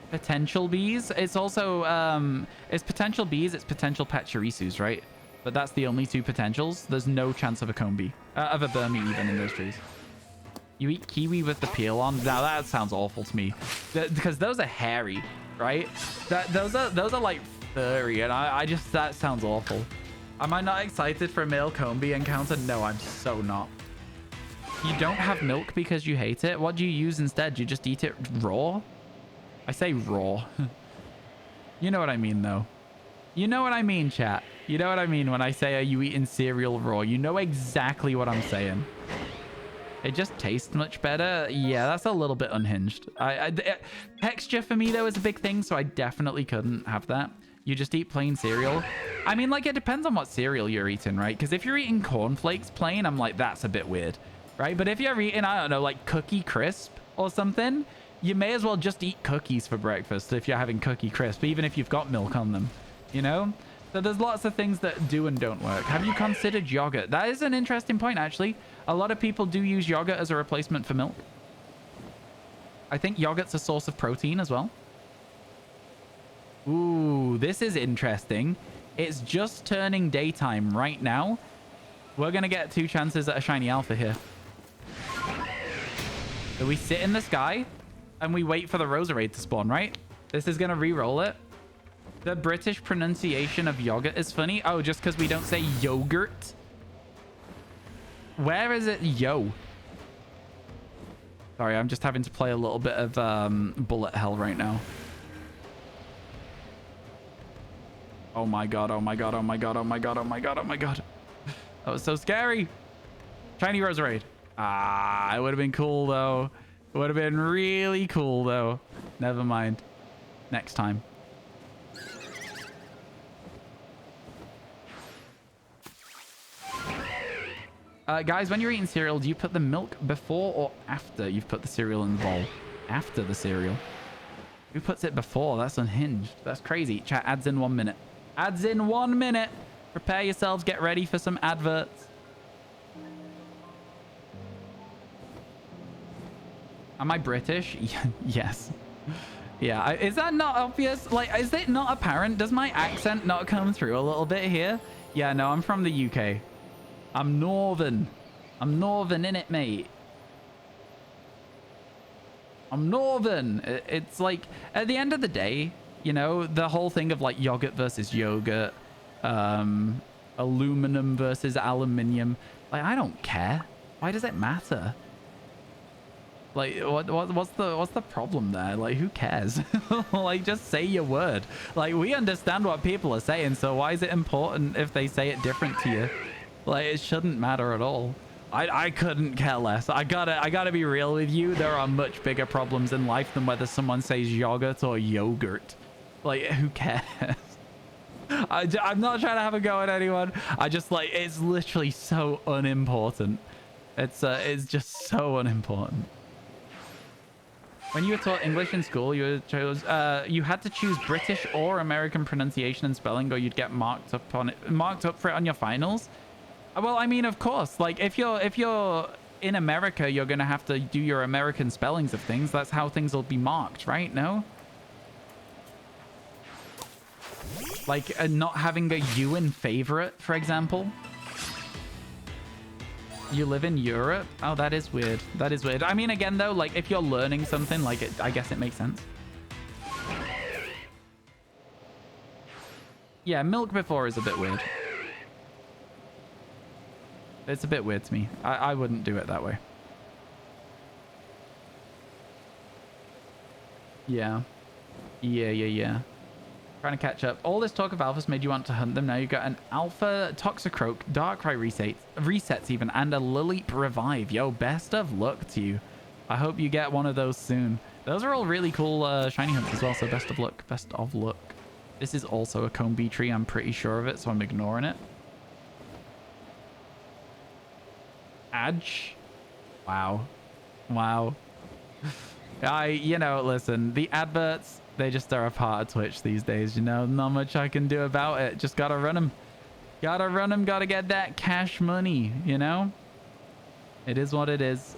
Potential bees. It's also, it's potential bees. It's potential Pachirisus, right? But that's the only two potentials. There's no chance of a combi, of a Burmy even in those trees. You eat kiwi with the peel on? Now that sounds awful to me, because those are hairy, right? Those are like furry, and I just, that sounds awful. Am I not excited for a male combi encounter? No, I'm so not. You don't have milk because you hate it? What do you use instead? Do you just eat it raw? I say raw. You know what I mean, though. You know what I mean, chat. You know what I mean when I say, are you eating cereal raw? You know exactly what I'm saying. It just tastes much better. Yeah, that's a little bit unhinged. Texture for me, though, is a big thing, so I definitely couldn't have that. You just eat plain cereal. I mean, like, it depends on what cereal you're eating, right? Because if you're eating cornflakes plain, I'm like, that's a bit weird, right? But if you're eating, I don't know, like Cookie Crisp or something, you may as well just eat cookies for breakfast if you're having Cookie Crisp, even if you've got milk on them, you know? So there's lots of things that do and don't work. Have you considered yogurt? That is an interesting point, actually. A lot of people do use yogurt as a replacement for milk. I think yogurt's a source of protein as well. Ooh, this is interesting. It's just turning daytime right now. We're going to get 2 chances at a shiny alpha here. So we sit in the sky. and we wait for the Roserade to spawn, right? This is gonna re-roll it. The British pronunciation of yogurt is funny. Oh, just because we don't say yogurt? Where is it yo? Sorry, I'm just having to play a little bit of bullet hell right now. Oh my god, oh my god, oh my god, oh my god, oh my god, oh my god. That was so scary. Shiny Roserade. Ah, it would have been cool though. It would have been really cool though. Never mind. Next time. Guys, when you're eating cereal, do you put the milk before or after you've put the cereal in the bowl? After the cereal. Who puts it before? That's unhinged. That's crazy. Chat, adds in 1 minute. Adds in 1 minute. Prepare yourselves. Get ready for some adverts. Am I British? Yes. Yeah. Is that not obvious? Like, is it not apparent? Does my accent not come through a little bit here? Yeah, no, I'm from the UK. I'm northern. I'm northern in it, mate. I'm northern. It's like, at the end of the day, you know, the whole thing of like yogurt versus yogurt, aluminum versus aluminium. Like, I don't care. Why does it matter? Like, what's the problem there? Like, who cares? Like, just say your word. Like, we understand what people are saying, so why is it important if they say it different to you? Like, it shouldn't matter at all. I couldn't care less. I gotta be real with you. There are much bigger problems in life than whether someone says yogurt or yogurt. Like, who cares? I'm not trying to have a go at anyone. I just, like, it's literally so unimportant. It's just so unimportant. When you were taught English in school, you had to choose British or American pronunciation and spelling, or you'd get marked up for it on your finals. Well, I mean, of course, like if you're in America, you're going to have to do your American spellings of things. That's how things will be marked, right? No? Like not having a U in favorite, for example. You live in Europe? Oh, that is weird. That is weird. I mean, again, though, like if you're learning something, like I guess it makes sense. Yeah, milk before is a bit weird. It's a bit weird to me. I wouldn't do it that way. Yeah. Yeah. Trying to catch up. All this talk of alphas made you want to hunt them. Now you got an alpha Toxicroak, Darkrai resets even, and a Lilleep revive. Yo, best of luck to you. I hope you get one of those soon. Those are all really cool shiny hunts as well, so best of luck. Best of luck. This is also a Combi tree. I'm pretty sure of it, so I'm ignoring it. Adge. Wow. You know, listen, the adverts, they just are a part of Twitch these days, you know. Not much I can do about it. Just gotta run them. Gotta get that cash money, you know. It is what it is.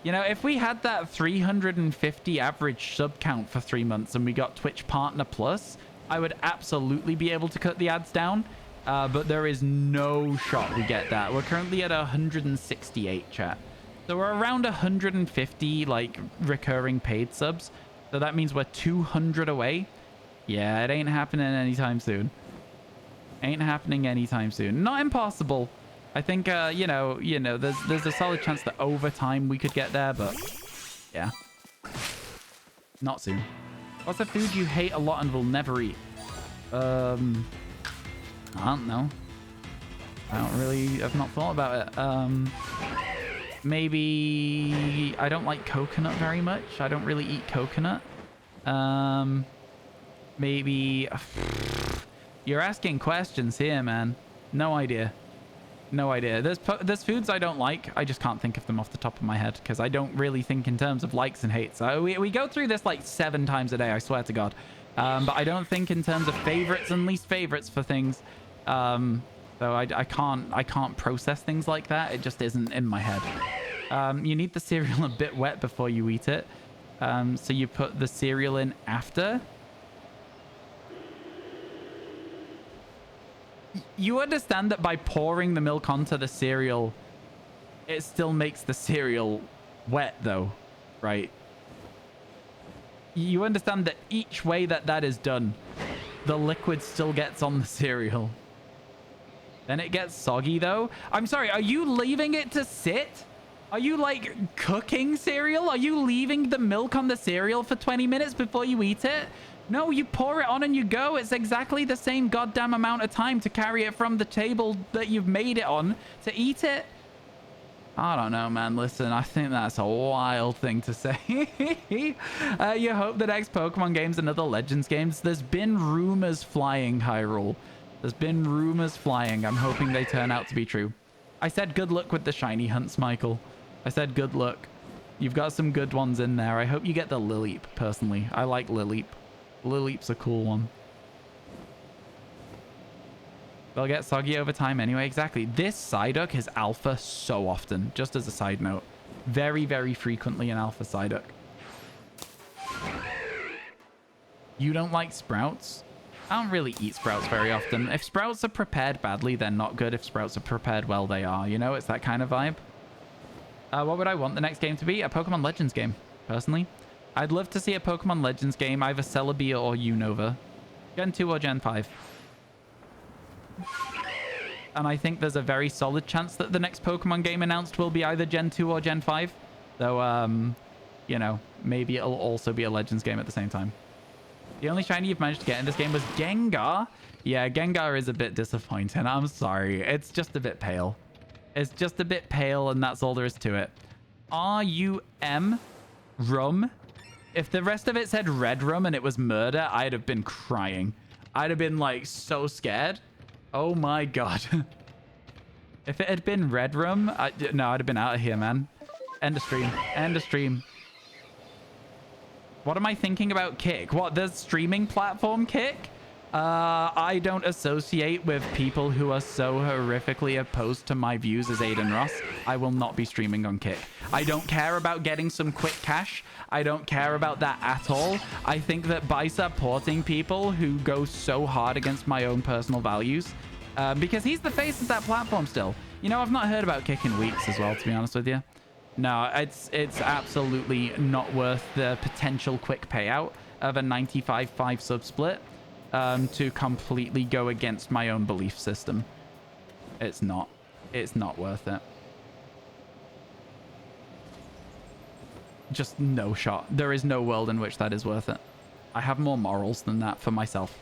You know, if we had that 350 average sub count for 3 months and we got Twitch Partner Plus, I would absolutely be able to cut the ads down. But there is no shot we get that. We're currently at 168, chat. So we're around 150, like, recurring paid subs. So that means we're 200 away. Yeah, it ain't happening anytime soon. Ain't happening anytime soon. Not impossible. I think, you know, there's a solid chance that over time we could get there, but yeah. Not soon. What's a food you hate a lot and will never eat? I don't know. I've not thought about it. Maybe I don't like coconut very much. I don't really eat coconut. Maybe you're asking questions here, man. No idea. There's foods I don't like. I just can't think of them off the top of my head because I don't really think in terms of likes and hates. We go through this like 7 times a day, I swear to God. But I don't think in terms of favorites and least favorites for things. So I can't process things like that. It just isn't in my head. You need the cereal a bit wet before you eat it. So you put the cereal in after. You understand that by pouring the milk onto the cereal, it still makes the cereal wet though, right? You understand that each way that that is done, the liquid still gets on the cereal. Then it gets soggy, though. I'm sorry, are you leaving it to sit? Are you, like, cooking cereal? Are you leaving the milk on the cereal for 20 minutes before you eat it? No, you pour it on and you go. It's exactly the same goddamn amount of time to carry it from the table that you've made it on to eat it. I don't know, man. Listen, I think that's a wild thing to say. You hope the next Pokemon game's another Legends games. There's been rumors flying, Hyrule. There's been rumors flying. I'm hoping they turn out to be true. I said good luck with the shiny hunts, Michael. I said good luck. You've got some good ones in there. I hope you get the Lileep, personally. I like Lileep. Lileep's a cool one. They'll get soggy over time anyway. Exactly. This Psyduck is alpha so often, just as a side note. Very, very frequently an alpha Psyduck. You don't like sprouts? I don't really eat sprouts very often. If sprouts are prepared badly, they're not good. If sprouts are prepared well, they are. You know, it's that kind of vibe. What would I want the next game to be? A Pokemon Legends game, personally. I'd love to see a Pokemon Legends game, either Celebi or Unova. Gen 2 or Gen 5. And I think there's a very solid chance that the next Pokemon game announced will be either Gen 2 or Gen 5. Though, you know, maybe it'll also be a Legends game at the same time. The only shiny you've managed to get in this game was Gengar. Yeah, Gengar is a bit disappointing. I'm sorry. It's just a bit pale. It's just a bit pale, and that's all there is to it. R-U-M. Rum. If the rest of it said Red Rum and it was murder, I'd have been crying. I'd have been, like, so scared. Oh, my God. If it had been Red Rum, no, I'd have been out of here, man. End of stream. End of stream. What am I thinking about Kick? What, the streaming platform Kick? I don't associate with people who are so horrifically opposed to my views as Aiden Ross. I will not be streaming on Kick. I don't care about getting some quick cash. I don't care about that at all. I think that by supporting people who go so hard against my own personal values, because he's the face of that platform still. You know, I've not heard about Kick in weeks as well, to be honest with you. No, it's absolutely not worth the potential quick payout of a 95-5 sub split to completely go against my own belief system. It's not. It's not worth it. Just no shot. There is no world in which that is worth it. I have more morals than that for myself.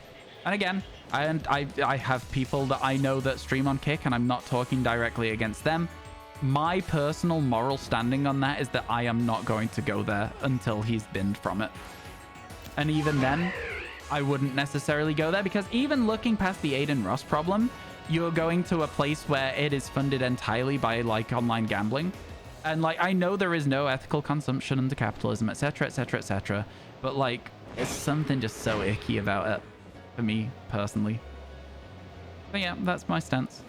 And again, I have people that I know that stream on Kick, and I'm not talking directly against them. My personal moral standing on that is that I am not going to go there until he's binned from it. And even then, I wouldn't necessarily go there, because even looking past the Aiden Ross problem, you're going to a place where it is funded entirely by, like, online gambling. And, like, I know there is no ethical consumption under capitalism, etc., etc., etc. But, like, it's something just so icky about it for me, personally. But yeah, that's my stance.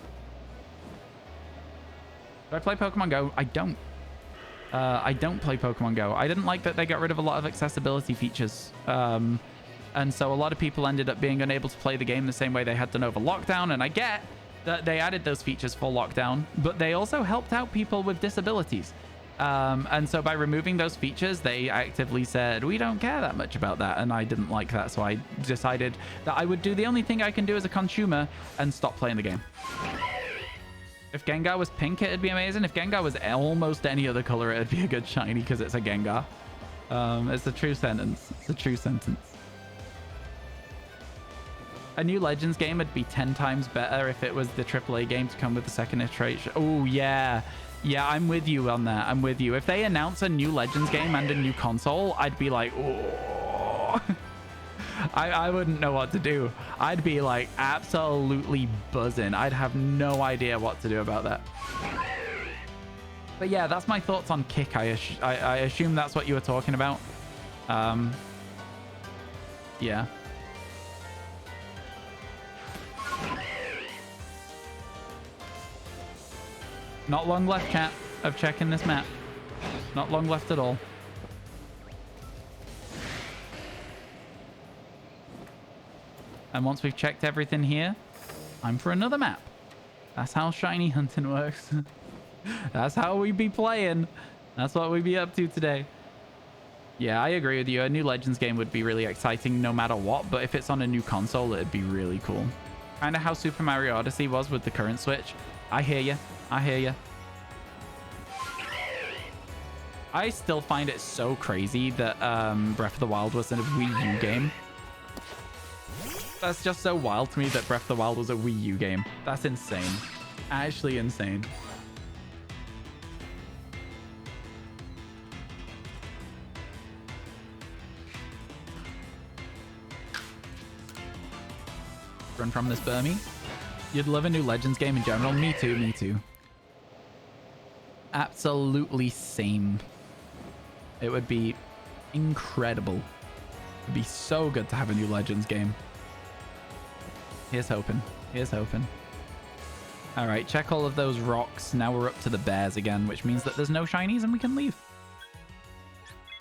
Do I play Pokemon Go? I don't. I don't play Pokemon Go. I didn't like that they got rid of a lot of accessibility features. And so a lot of people ended up being unable to play the game the same way they had done over lockdown. And I get that they added those features for lockdown, but they also helped out people with disabilities. And so by removing those features, they actively said, we don't care that much about that. And I didn't like that. So I decided that I would do the only thing I can do as a consumer and stop playing the game. If Gengar was pink, it'd be amazing. If Gengar was almost any other color, it'd be a good shiny because it's a Gengar. It's a true sentence. It's a true sentence. A new Legends game would be 10 times better if it was the AAA game to come with the second iteration. Oh, yeah. Yeah, I'm with you on that. I'm with you. If they announce a new Legends game and a new console, I'd be like, oh. I wouldn't know what to do. I'd be like absolutely buzzing. I'd have no idea what to do about that. But yeah, that's my thoughts on Kick. I assume that's what you were talking about. Yeah. Not long left, chat, of checking this map. Not long left at all. And once we've checked everything here, time for another map. That's how shiny hunting works. That's how we be playing. That's what we be up to today. Yeah, I agree with you. A new Legends game would be really exciting no matter what, but if it's on a new console, it'd be really cool. Kind of how Super Mario Odyssey was with the current Switch. I hear you. I hear you. I still find it so crazy that Breath of the Wild was a Wii U game. That's just so wild to me that Breath of the Wild was a Wii U game. That's insane. Actually insane. Run from this, Burmy. You'd love a new Legends game in general. Me too, me too. Absolutely same. It would be incredible. It'd be so good to have a new Legends game. Here's hoping. Here's hoping. All right, check all of those rocks. Now we're up to the bears again, which means that there's no shinies and we can leave.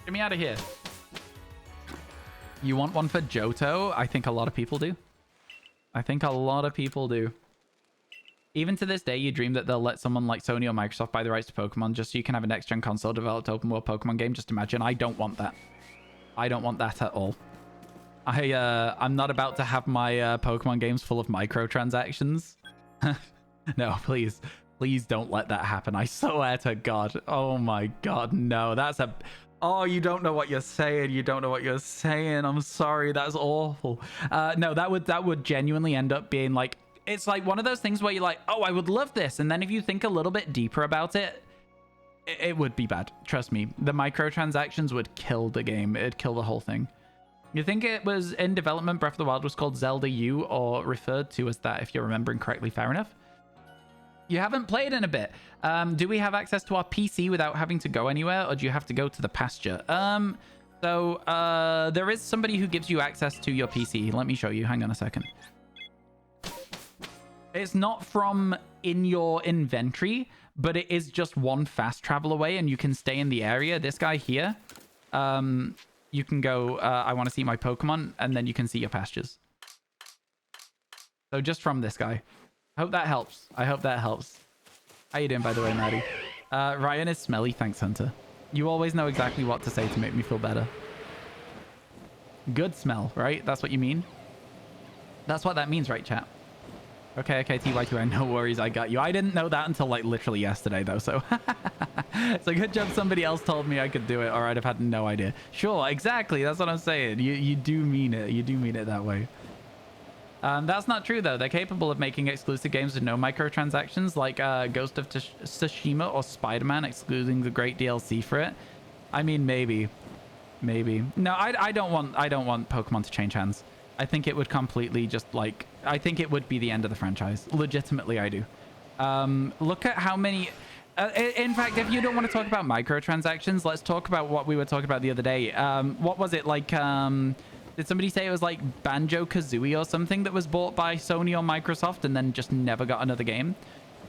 Get me out of here. You want one for Johto? I think a lot of people do. I think a lot of people do. Even to this day, you dream that they'll let someone like Sony or Microsoft buy the rights to Pokemon just so you can have a next-gen console developed open world Pokemon game. Just imagine. I don't want that. I don't want that at all. I'm not about to have my Pokemon games full of microtransactions. No, please. Please don't let that happen. I swear to God. Oh my God, no. That's a... Oh, you don't know what you're saying. You don't know what you're saying. I'm sorry. That's awful. No, that would genuinely end up being like... It's like one of those things where you're like, oh, I would love this. And then if you think a little bit deeper about it, it would be bad. Trust me. The microtransactions would kill the game. It'd kill the whole thing. You think it was in development, Breath of the Wild was called Zelda U or referred to as that, if you're remembering correctly. Fair enough. You haven't played in a bit. Do we have access to our PC without having to go anywhere, or do you have to go to the pasture? There is somebody who gives you access to your PC. Let me show you. Hang on a second. It's not from in your inventory, but it is just one fast travel away, and you can stay in the area. This guy here, you can go, I want to see my Pokemon, and then you can see your pastures. So just from this guy. Hope that helps. I hope that helps. How you doing, by the way, Maddie? Ryan is smelly. Thanks, Hunter. You always know exactly what to say to make me feel better. Good smell, right? That's what you mean? That's what that means, right, chat? Okay, TY2, no worries, I got you. I didn't know that until, like, literally yesterday, though, so... It's a good job somebody else told me I could do it, or I'd have had no idea. Sure, exactly, that's what I'm saying. You do mean it. You do mean it that way. That's not true, though. They're capable of making exclusive games with no microtransactions, like Ghost of Tsushima or Spider-Man, excluding the great DLC for it. I mean, maybe. Maybe. No, I don't want Pokemon to change hands. I think it would completely just, like... I think it would be the end of the franchise. Legitimately, I do. Look at how many... in fact, if you don't want to talk about microtransactions, let's talk about what we were talking about the other day. What was it? Like, did somebody say it was like Banjo-Kazooie or something that was bought by Sony or Microsoft and then just never got another game?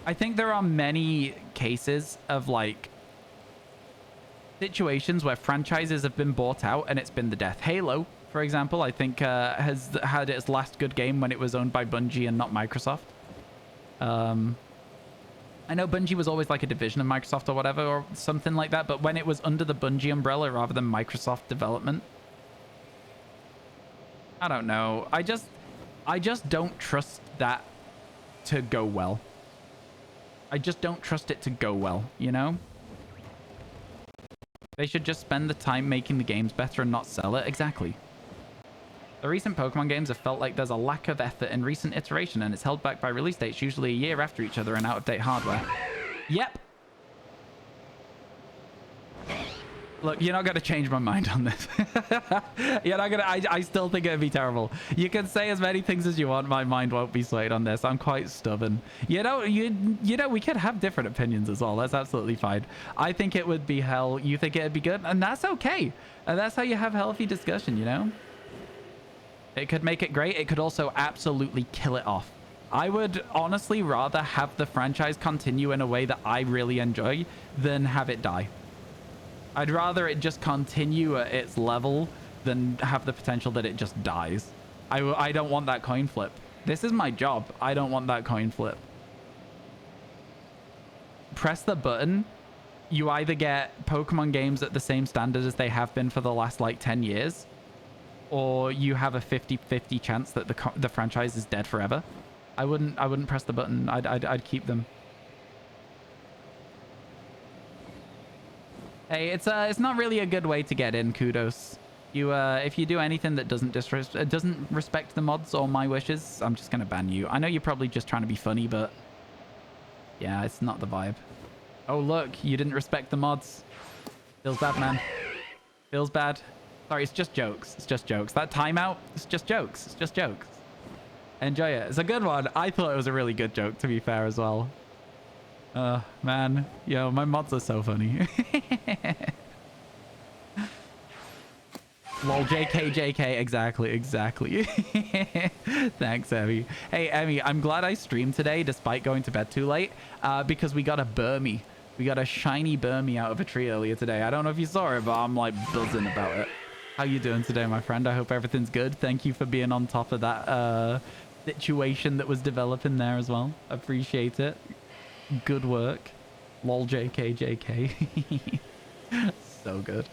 I think there are many cases of, like, situations where franchises have been bought out and it's been the death. Halo, for example, I think has had its last good game when it was owned by Bungie and not Microsoft. I know Bungie was always like a division of Microsoft or whatever, or something like that, but when it was under the Bungie umbrella rather than Microsoft development, I don't know. I just don't trust that to go well. I just don't trust it to go well, you know? They should just spend the time making the games better and not sell it. Exactly. The recent Pokemon games have felt like there's a lack of effort in recent iteration, and it's held back by release dates usually a year after each other and out-of-date hardware. Yep. Look, you're not going to change my mind on this. You're not going to... I still think it'd be terrible. You can say as many things as you want. My mind won't be swayed on this. I'm quite stubborn. You know, we could have different opinions as well. That's absolutely fine. I think it would be hell. You think it'd be good? And that's okay. And that's how you have healthy discussion, you know? It could make it great. It could also absolutely kill it off. I would honestly rather have the franchise continue in a way that I really enjoy than have it die. I'd rather it just continue at its level than have the potential that it just dies. I don't want that coin flip. This is my job. I don't want that coin flip. Press the button. you either get Pokemon games at the same standard as they have been for the last like 10 years, or you have a 50-50 chance that the franchise is dead forever. I wouldn't press the button. I'd keep them. Hey, it's not really a good way to get in, Kudos. You if you do anything that doesn't respect the mods or my wishes, I'm just gonna ban you. I know you're probably just trying to be funny, but yeah, it's not the vibe. Oh look, you didn't respect the mods. Feels bad, man. Feels bad. Sorry, it's just jokes. It's just jokes. That timeout, it's just jokes. It's just jokes. Enjoy it. It's a good one. I thought it was a really good joke, to be fair, as well. Man. Yo, my mods are so funny. Lol, JK. Exactly. Thanks, Emmy. Hey, Emmy, I'm glad I streamed today despite going to bed too late, because we got a Burmy. We got a shiny Burmy out of a tree earlier today. I don't know if you saw it, but I'm like buzzing about it. How you doing today, my friend? I hope everything's good. Thank you for being on top of that situation that was developing there as well. Appreciate it. Good work. Lol, JK. So good.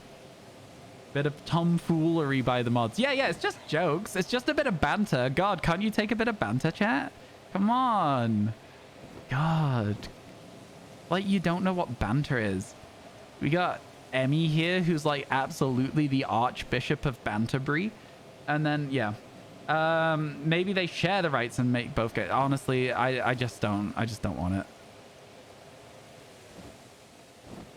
Bit of tomfoolery by the mods. Yeah, it's just jokes. It's just a bit of banter. God, can't you take a bit of banter, chat? Come on. God. Like, you don't know what banter is. We got Emmy here, who's like absolutely the Archbishop of Banterbury. And then, yeah. Maybe they share the rights and make both get... Honestly, I just don't want it.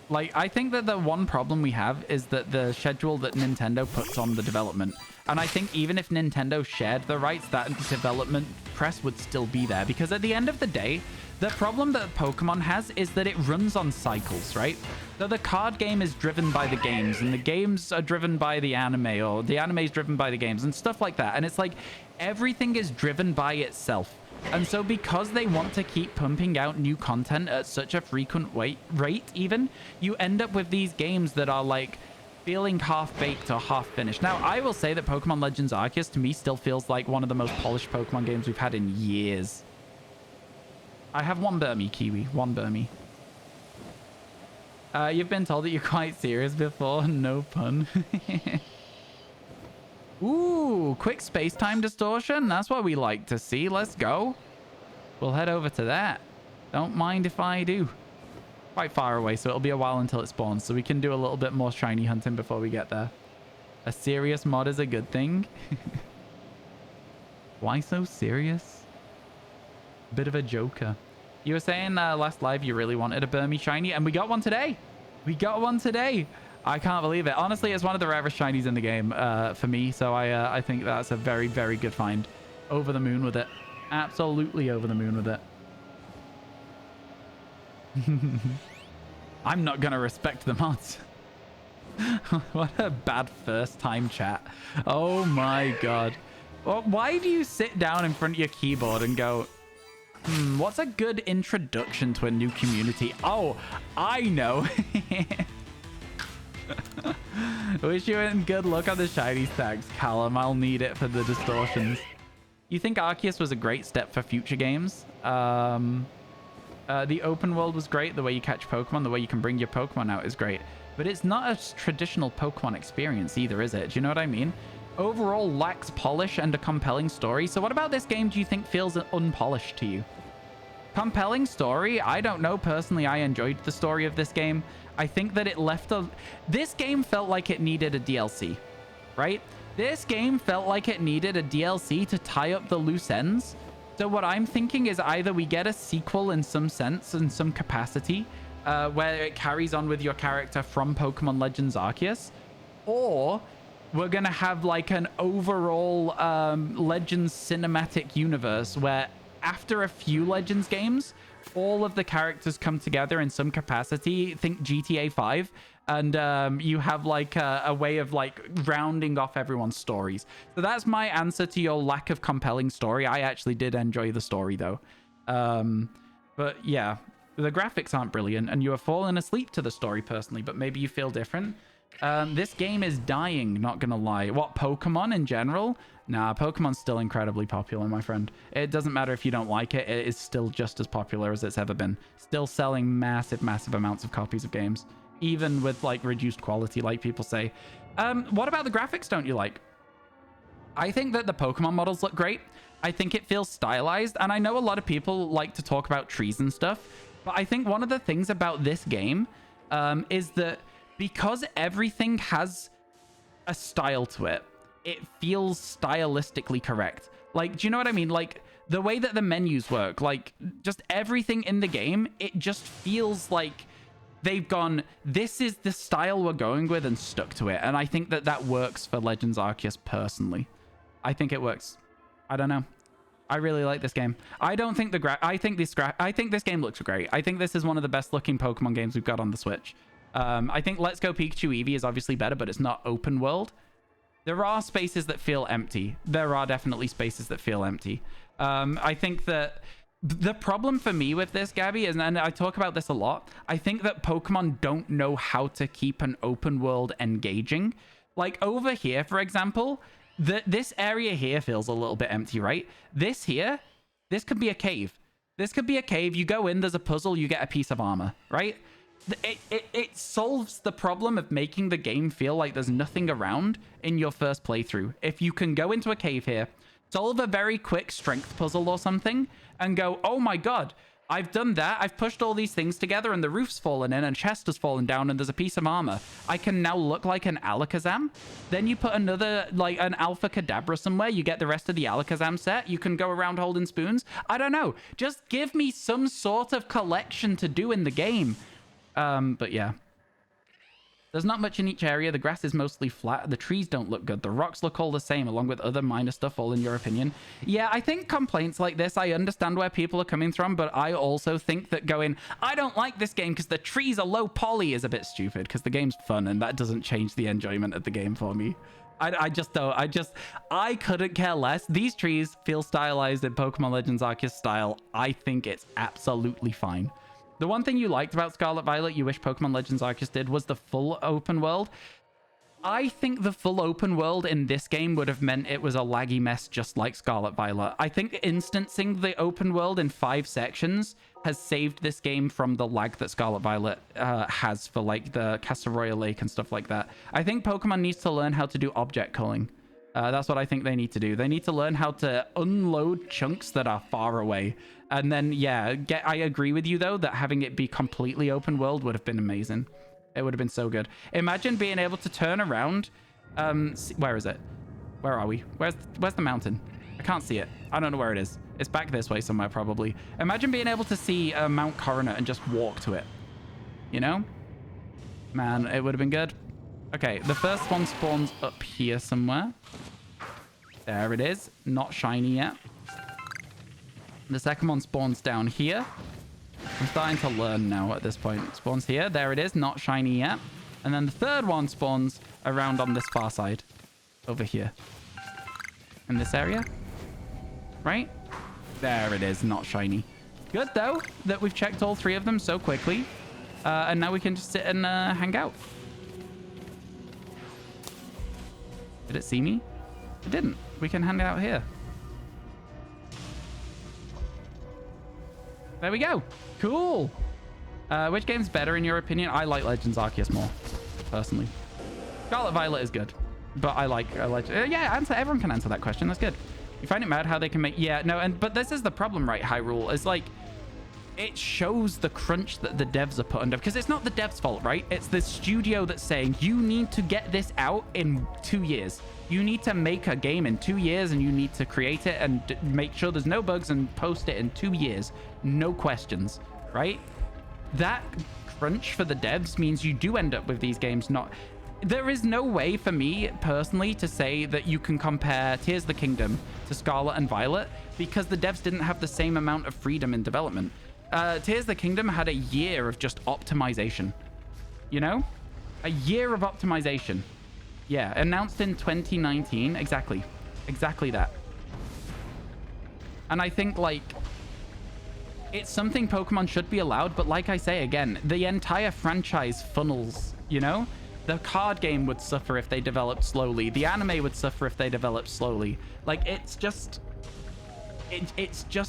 Like, I think that the one problem we have is that the schedule that Nintendo puts on the development. And I think even if Nintendo shared the rights, that development press would still be there. Because at the end of the day, the problem that Pokemon has is that it runs on cycles, right? So the card game is driven by the games, and the games are driven by the anime, or the anime is driven by the games, and stuff like that. And it's like, everything is driven by itself. And so because they want to keep pumping out new content at such a frequent rate even, you end up with these games that are like feeling half-baked or half-finished. Now, I will say that Pokemon Legends Arceus to me still feels like one of the most polished Pokemon games we've had in years. I have one Burmy, Kiwi. One Burmy. You've been told that you're quite serious before. No pun. Ooh, quick space-time distortion. That's what we like to see. Let's go. We'll head over to that. Don't mind if I do. Quite far away, so it'll be a while until it spawns, so we can do a little bit more shiny hunting before we get there. A serious mod is a good thing. Why so serious? Bit of a joker. You were saying last live you really wanted a Burmy shiny, and we got one today. We got one today. I can't believe it. Honestly, it's one of the rarest shinies in the game for me, so I think that's a very, very good find. Over the moon with it. Absolutely over the moon with it. I'm not going to respect the mods. What a bad first time chat. Oh my god. Well, why do you sit down in front of your keyboard and go, what's a good introduction to a new community? Oh, I know. Wish you good luck on the shiny stacks, Callum. I'll need it for the distortions. You think Arceus was a great step for future games? The open world was great. The way you catch Pokemon, the way you can bring your Pokemon out is great. But it's not a traditional Pokemon experience either, is it? Do you know what I mean? Overall lacks polish and a compelling story. So what about this game do you think feels unpolished to you? Compelling story? I don't know. Personally, I enjoyed the story of this game. I think that it left a... This game felt like it needed a DLC, right? This game felt like it needed a DLC to tie up the loose ends. So what I'm thinking is either we get a sequel in some sense, in some capacity, where it carries on with your character from Pokemon Legends Arceus, or we're going to have like an overall Legends cinematic universe where after a few Legends games, all of the characters come together in some capacity. Think GTA 5. And you have like a way of like rounding off everyone's stories. So that's my answer to your lack of compelling story. I actually did enjoy the story though. But yeah, The graphics aren't brilliant, and you have fallen asleep to the story personally, but maybe you feel different. This game is dying, not gonna lie. What, Pokemon in general? Nah, Pokemon's still incredibly popular, my friend. It doesn't matter if you don't like it, it is still just as popular as it's ever been. Still selling massive, massive amounts of copies of games, even with like reduced quality, like people say. What about the graphics don't you like? I think that the Pokemon models look great. I think it feels stylized, and I know a lot of people like to talk about trees and stuff, but I think one of the things about this game is that because everything has a style to it, it feels stylistically correct. Like, do you know what I mean? Like, the way that the menus work, like, just everything in the game, it just feels like they've gone, this is the style we're going with, and stuck to it. And I think that that works for Legends Arceus personally. I think it works. I don't know. I really like this game. I don't think I think this game looks great. I think this is one of the best looking Pokemon games we've got on the Switch. I think Let's Go Pikachu Eevee is obviously better, but it's not open world. There are spaces that feel empty. There are definitely spaces that feel empty. I think that the problem for me with this, Gabby, is, and I talk about this a lot, I think that Pokemon don't know how to keep an open world engaging. Like over here, for example, this area here feels a little bit empty, right? This here, this could be a cave. This could be a cave. You go in, there's a puzzle, you get a piece of armor, right? It solves the problem of making the game feel like there's nothing around in your first playthrough. If you can go into a cave here, solve a very quick strength puzzle or something, and go, oh my god, I've done that. I've pushed all these things together, and the roof's fallen in, and a chest has fallen down, and there's a piece of armor. I can now look like an Alakazam. Then you put another, like an Alpha Kadabra somewhere. You get the rest of the Alakazam set. You can go around holding spoons. I don't know. Just give me some sort of collection to do in the game. But yeah. There's not much in each area. The grass is mostly flat. The trees don't look good. The rocks look all the same, along with other minor stuff, all in your opinion. Yeah, I think complaints like this, I understand where people are coming from, but I also think that going, I don't like this game because the trees are low poly is a bit stupid, because the game's fun, and that doesn't change the enjoyment of the game for me. I just don't. I couldn't care less. These trees feel stylized in Pokemon Legends Arceus style. I think it's absolutely fine. The one thing you liked about Scarlet Violet you wish Pokemon Legends Arceus did was the full open world. I think the full open world in this game would have meant it was a laggy mess just like Scarlet Violet. I think instancing the open world in 5 sections has saved this game from the lag that Scarlet Violet has for like the Casseroya Lake and stuff like that. I think Pokemon needs to learn how to do object culling. That's what I think they need to do. They need to learn how to unload chunks that are far away. And then, yeah, I agree with you, though, that having it be completely open world would have been amazing. It would have been so good. Imagine being able to turn around. Where is it? Where are we? Where's the mountain? I can't see it. I don't know where it is. It's back this way somewhere, probably. Imagine being able to see Mount Coronet and just walk to it. You know? Man, it would have been good. Okay, the first one spawns up here somewhere. There it is. Not shiny yet. The second one spawns down here. I'm starting to learn now at this point. It spawns here. There it is. Not shiny yet. And then the third one spawns around on this far side. Over here. In this area. Right? There it is. Not shiny. Good, though, that we've checked all 3 of them so quickly. And now we can just sit and hang out. Did it see me? It didn't. We can hang out here. There we go. Cool. Which game's better in your opinion? I like Legends Arceus more, personally. Scarlet Violet is good, but I like yeah, everyone can answer that question. That's good. You find it mad how they can make, yeah, no, but this is the problem, right, Hyrule, is like, it shows the crunch that the devs are put under, because it's not the devs' fault, right? It's the studio that's saying, you need to get this out in 2 years. You need to make a game in 2 years, and you need to create it and make sure there's no bugs and post it in 2 years. No questions, right? That crunch for the devs means you do end up with these games not... There is no way for me, personally, to say that you can compare Tears of the Kingdom to Scarlet and Violet, because the devs didn't have the same amount of freedom in development. Tears of the Kingdom had a year of just optimization. You know? A year of optimization. Yeah, announced in 2019. Exactly. Exactly that. And I think, like, it's something Pokemon should be allowed, but like I say again, the entire franchise funnels, you know? The card game would suffer if they developed slowly. The anime would suffer if they developed slowly. Like, it's just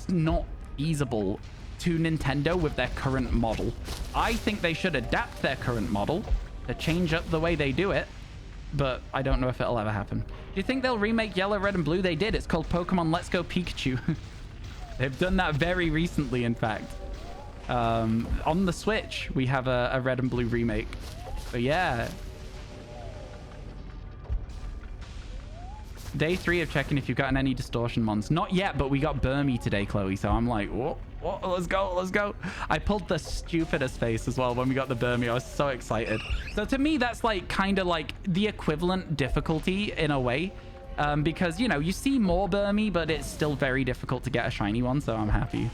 not feasible to Nintendo with their current model. I think they should adapt their current model to change up the way they do it, but I don't know if it'll ever happen. Do you think they'll remake Yellow, Red, and Blue? They did. It's called Pokemon Let's Go Pikachu. They've done that very recently, in fact. On the Switch, we have a Red and Blue remake. But yeah. Day 3 of checking if you've gotten any distortion mons. Not yet, but we got Burmy today, Chloe. So I'm like, whoa, let's go, let's go. I pulled the stupidest face as well when we got the Burmy. I was so excited. So to me, that's like kind of like the equivalent difficulty in a way. Because, you know, you see more Burmy, but it's still very difficult to get a shiny one. So I'm happy.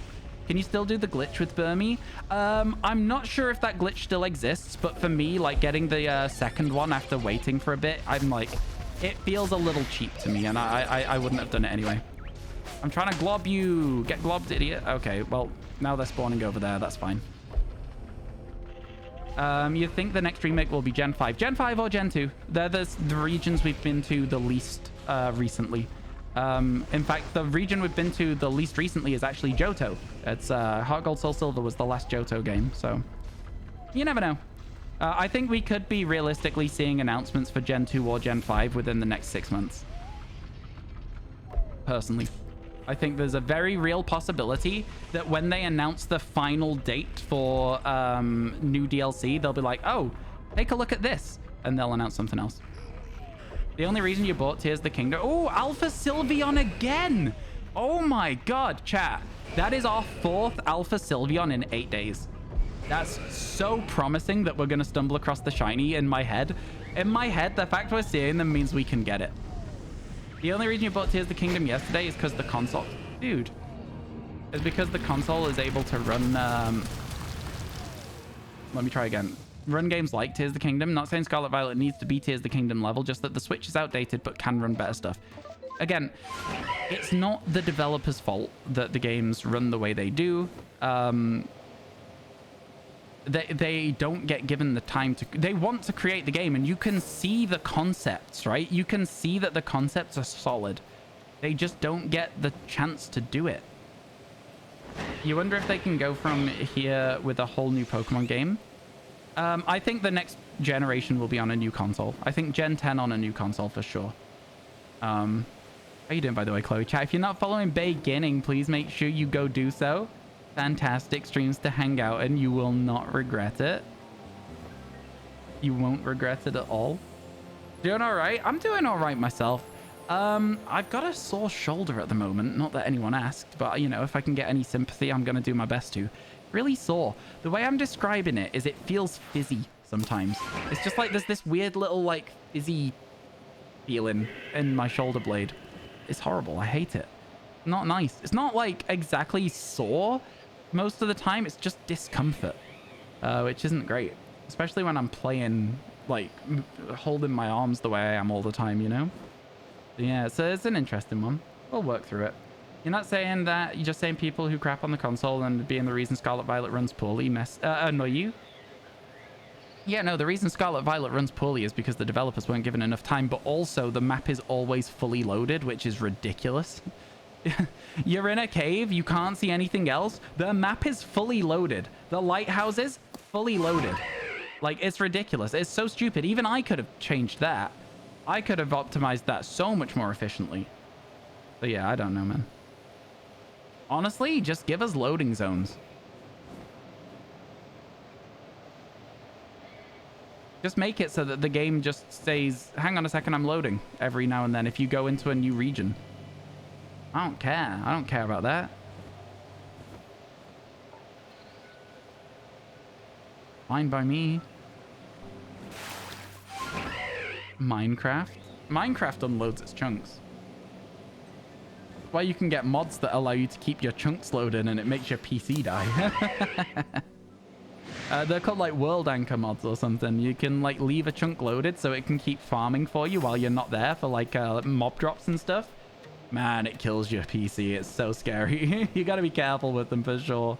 Can you still do the glitch with Burmy? I'm not sure if that glitch still exists. But for me, like getting the second one after waiting for a bit, I'm like... It feels a little cheap to me, and I wouldn't have done it anyway. I'm trying to glob you. Get globbed, idiot. Okay, well, now they're spawning over there. That's fine. You think the next remake will be Gen 5? Gen 5 or Gen 2? They're the regions we've been to the least recently. In fact, the region we've been to the least recently is actually Johto. It's Heart Gold Soul Silver was the last Johto game, so you never know. I think we could be realistically seeing announcements for Gen 2 or Gen 5 within the next 6 months. Personally. I think there's a very real possibility that when they announce the final date for new DLC, they'll be like, oh, take a look at this. And they'll announce something else. The only reason you bought Tears of the Kingdom... Oh, Alpha Sylveon again! Oh my god, chat. That is our 4th Alpha Sylveon in 8 days. That's so promising that we're going to stumble across the shiny in my head. In my head, the fact we're seeing them means we can get it. The only reason you bought Tears of the Kingdom yesterday is because the console... Dude. It's because the console is able to run... Let me try again. Run games like Tears of the Kingdom. Not saying Scarlet Violet needs to be Tears of the Kingdom level, just that the Switch is outdated but can run better stuff. Again, it's not the developer's fault that the games run the way they do. They don't get given the time to... They want to create the game, and you can see the concepts, right? You can see that the concepts are solid. They just don't get the chance to do it. You wonder if they can go from here with a whole new Pokemon game. I think the next generation will be on a new console. I think Gen 10 on a new console for sure. How you doing, by the way, Chloe? Chat, if you're not following Beginning, please make sure you go do so. Fantastic streams to hang out and you will not regret it. You won't regret it at all. Doing all right? I'm doing all right myself. I've got a sore shoulder at the moment. Not that anyone asked, but you know, if I can get any sympathy, I'm going to do my best to. Really sore. The way I'm describing it is it feels fizzy sometimes. It's just like there's this weird little like fizzy feeling in my shoulder blade. It's horrible. I hate it. Not nice. It's not like exactly sore. Most of the time, it's just discomfort, which isn't great, especially when I'm playing, like, holding my arms the way I am all the time, you know? Yeah, so it's an interesting one. We'll work through it. You're not saying that, you're just saying people who crap on the console and being the reason Scarlet Violet runs poorly annoy you? Yeah, no, the reason Scarlet Violet runs poorly is because the developers weren't given enough time, but also the map is always fully loaded, which is ridiculous. You're in a cave, you can't see anything else. The map is fully loaded. The lighthouses, fully loaded. Like, it's ridiculous. It's so stupid. Even I could have changed that. I could have optimized that so much more efficiently. But yeah, I don't know, man. Honestly, just give us loading zones. Just make it so that the game just says, hang on a second, I'm loading every now and then if you go into a new region. I don't care. I don't care about that. Fine by me. Minecraft. Minecraft unloads its chunks. Well, you can get mods that allow you to keep your chunks loaded and it makes your PC die. They're called like world anchor mods or something. You can like leave a chunk loaded so it can keep farming for you while you're not there for like mob drops and stuff. Man, it kills your PC. It's so scary. You got to be careful with them for sure.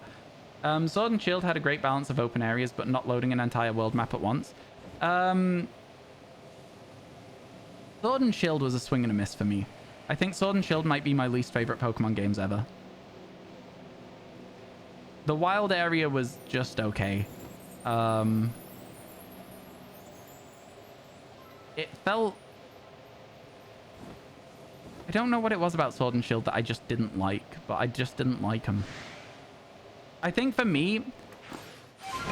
Sword and Shield had a great balance of open areas, but not loading an entire world map at once. Sword and Shield was a swing and a miss for me. I think Sword and Shield might be my least favorite Pokemon games ever. The wild area was just okay. It felt... I don't know what it was about Sword and Shield that I just didn't like, but I just didn't like them. I think for me,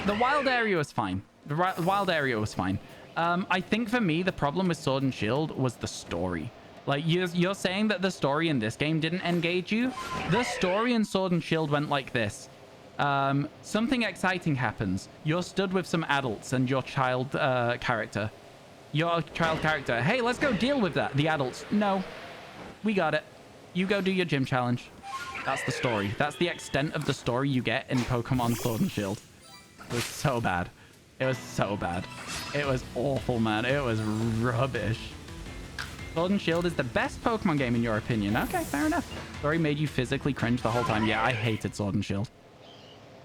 the wild area was fine. The wild area was fine. I think for me, the problem with Sword and Shield was the story. Like, you're saying that the story in this game didn't engage you? The story in Sword and Shield went like this. Something exciting happens. You're stood with some adults and your child character. Your child character. Hey, let's go deal with that. The adults. No. We got it. You go do your gym challenge. That's the story. That's the extent of the story you get in Pokemon Sword and Shield. It was so bad. It was so bad. It was awful, man. It was rubbish. Sword and Shield is the best Pokemon game in your opinion. Okay, fair enough. Story made you physically cringe the whole time. Yeah, I hated Sword and Shield.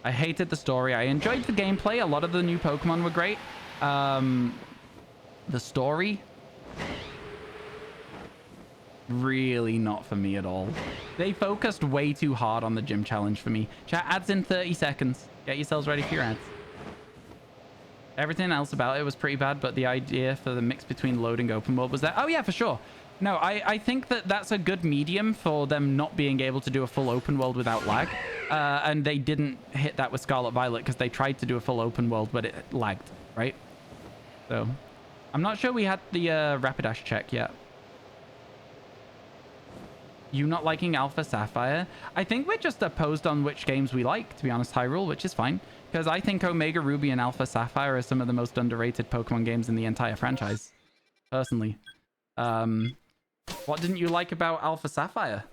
I hated the story. I enjoyed the gameplay. A lot of the new Pokemon were great. The story... really not for me at all. They focused way too hard on the gym challenge for me. Chat, ads in 30 seconds. Get yourselves ready for your ads. Everything else about it was pretty bad, but the idea for the mix between loading open world was there. Oh yeah, for sure. No, I think that that's a good medium for them not being able to do a full open world without lag. And they didn't hit that with Scarlet Violet because they tried to do a full open world, but it lagged, right? So, I'm not sure we had the Rapidash check yet. You not liking Alpha Sapphire? I think we're just opposed on which games we like, to be honest, Hyrule, which is fine. Because I think Omega Ruby and Alpha Sapphire are some of the most underrated Pokemon games in the entire franchise. Personally. What didn't you like about Alpha Sapphire?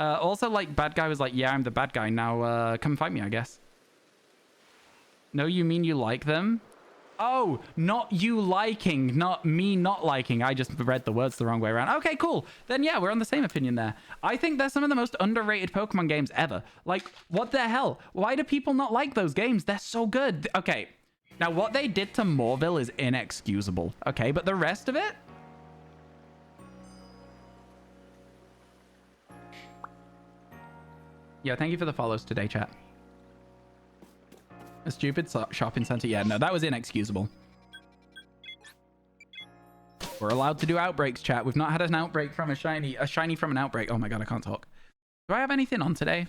Also, like, Bad Guy was like, yeah, I'm the bad guy. Now, come fight me, I guess. No, you mean you like them? Oh, not you liking, not me not liking. I just read the words the wrong way around. Okay, cool. Then yeah, we're on the same opinion there. I think they're some of the most underrated Pokemon games ever. Like, what the hell? Why do people not like those games? They're so good. Okay, now what they did to Morville is inexcusable. Okay, but the rest of it? Yeah, thank you for the follows today, chat. A stupid shopping center? Yeah, no, that was inexcusable. We're allowed to do outbreaks, chat. We've not had an outbreak from a shiny from an outbreak. Oh my god, I can't talk. Do I have anything on today?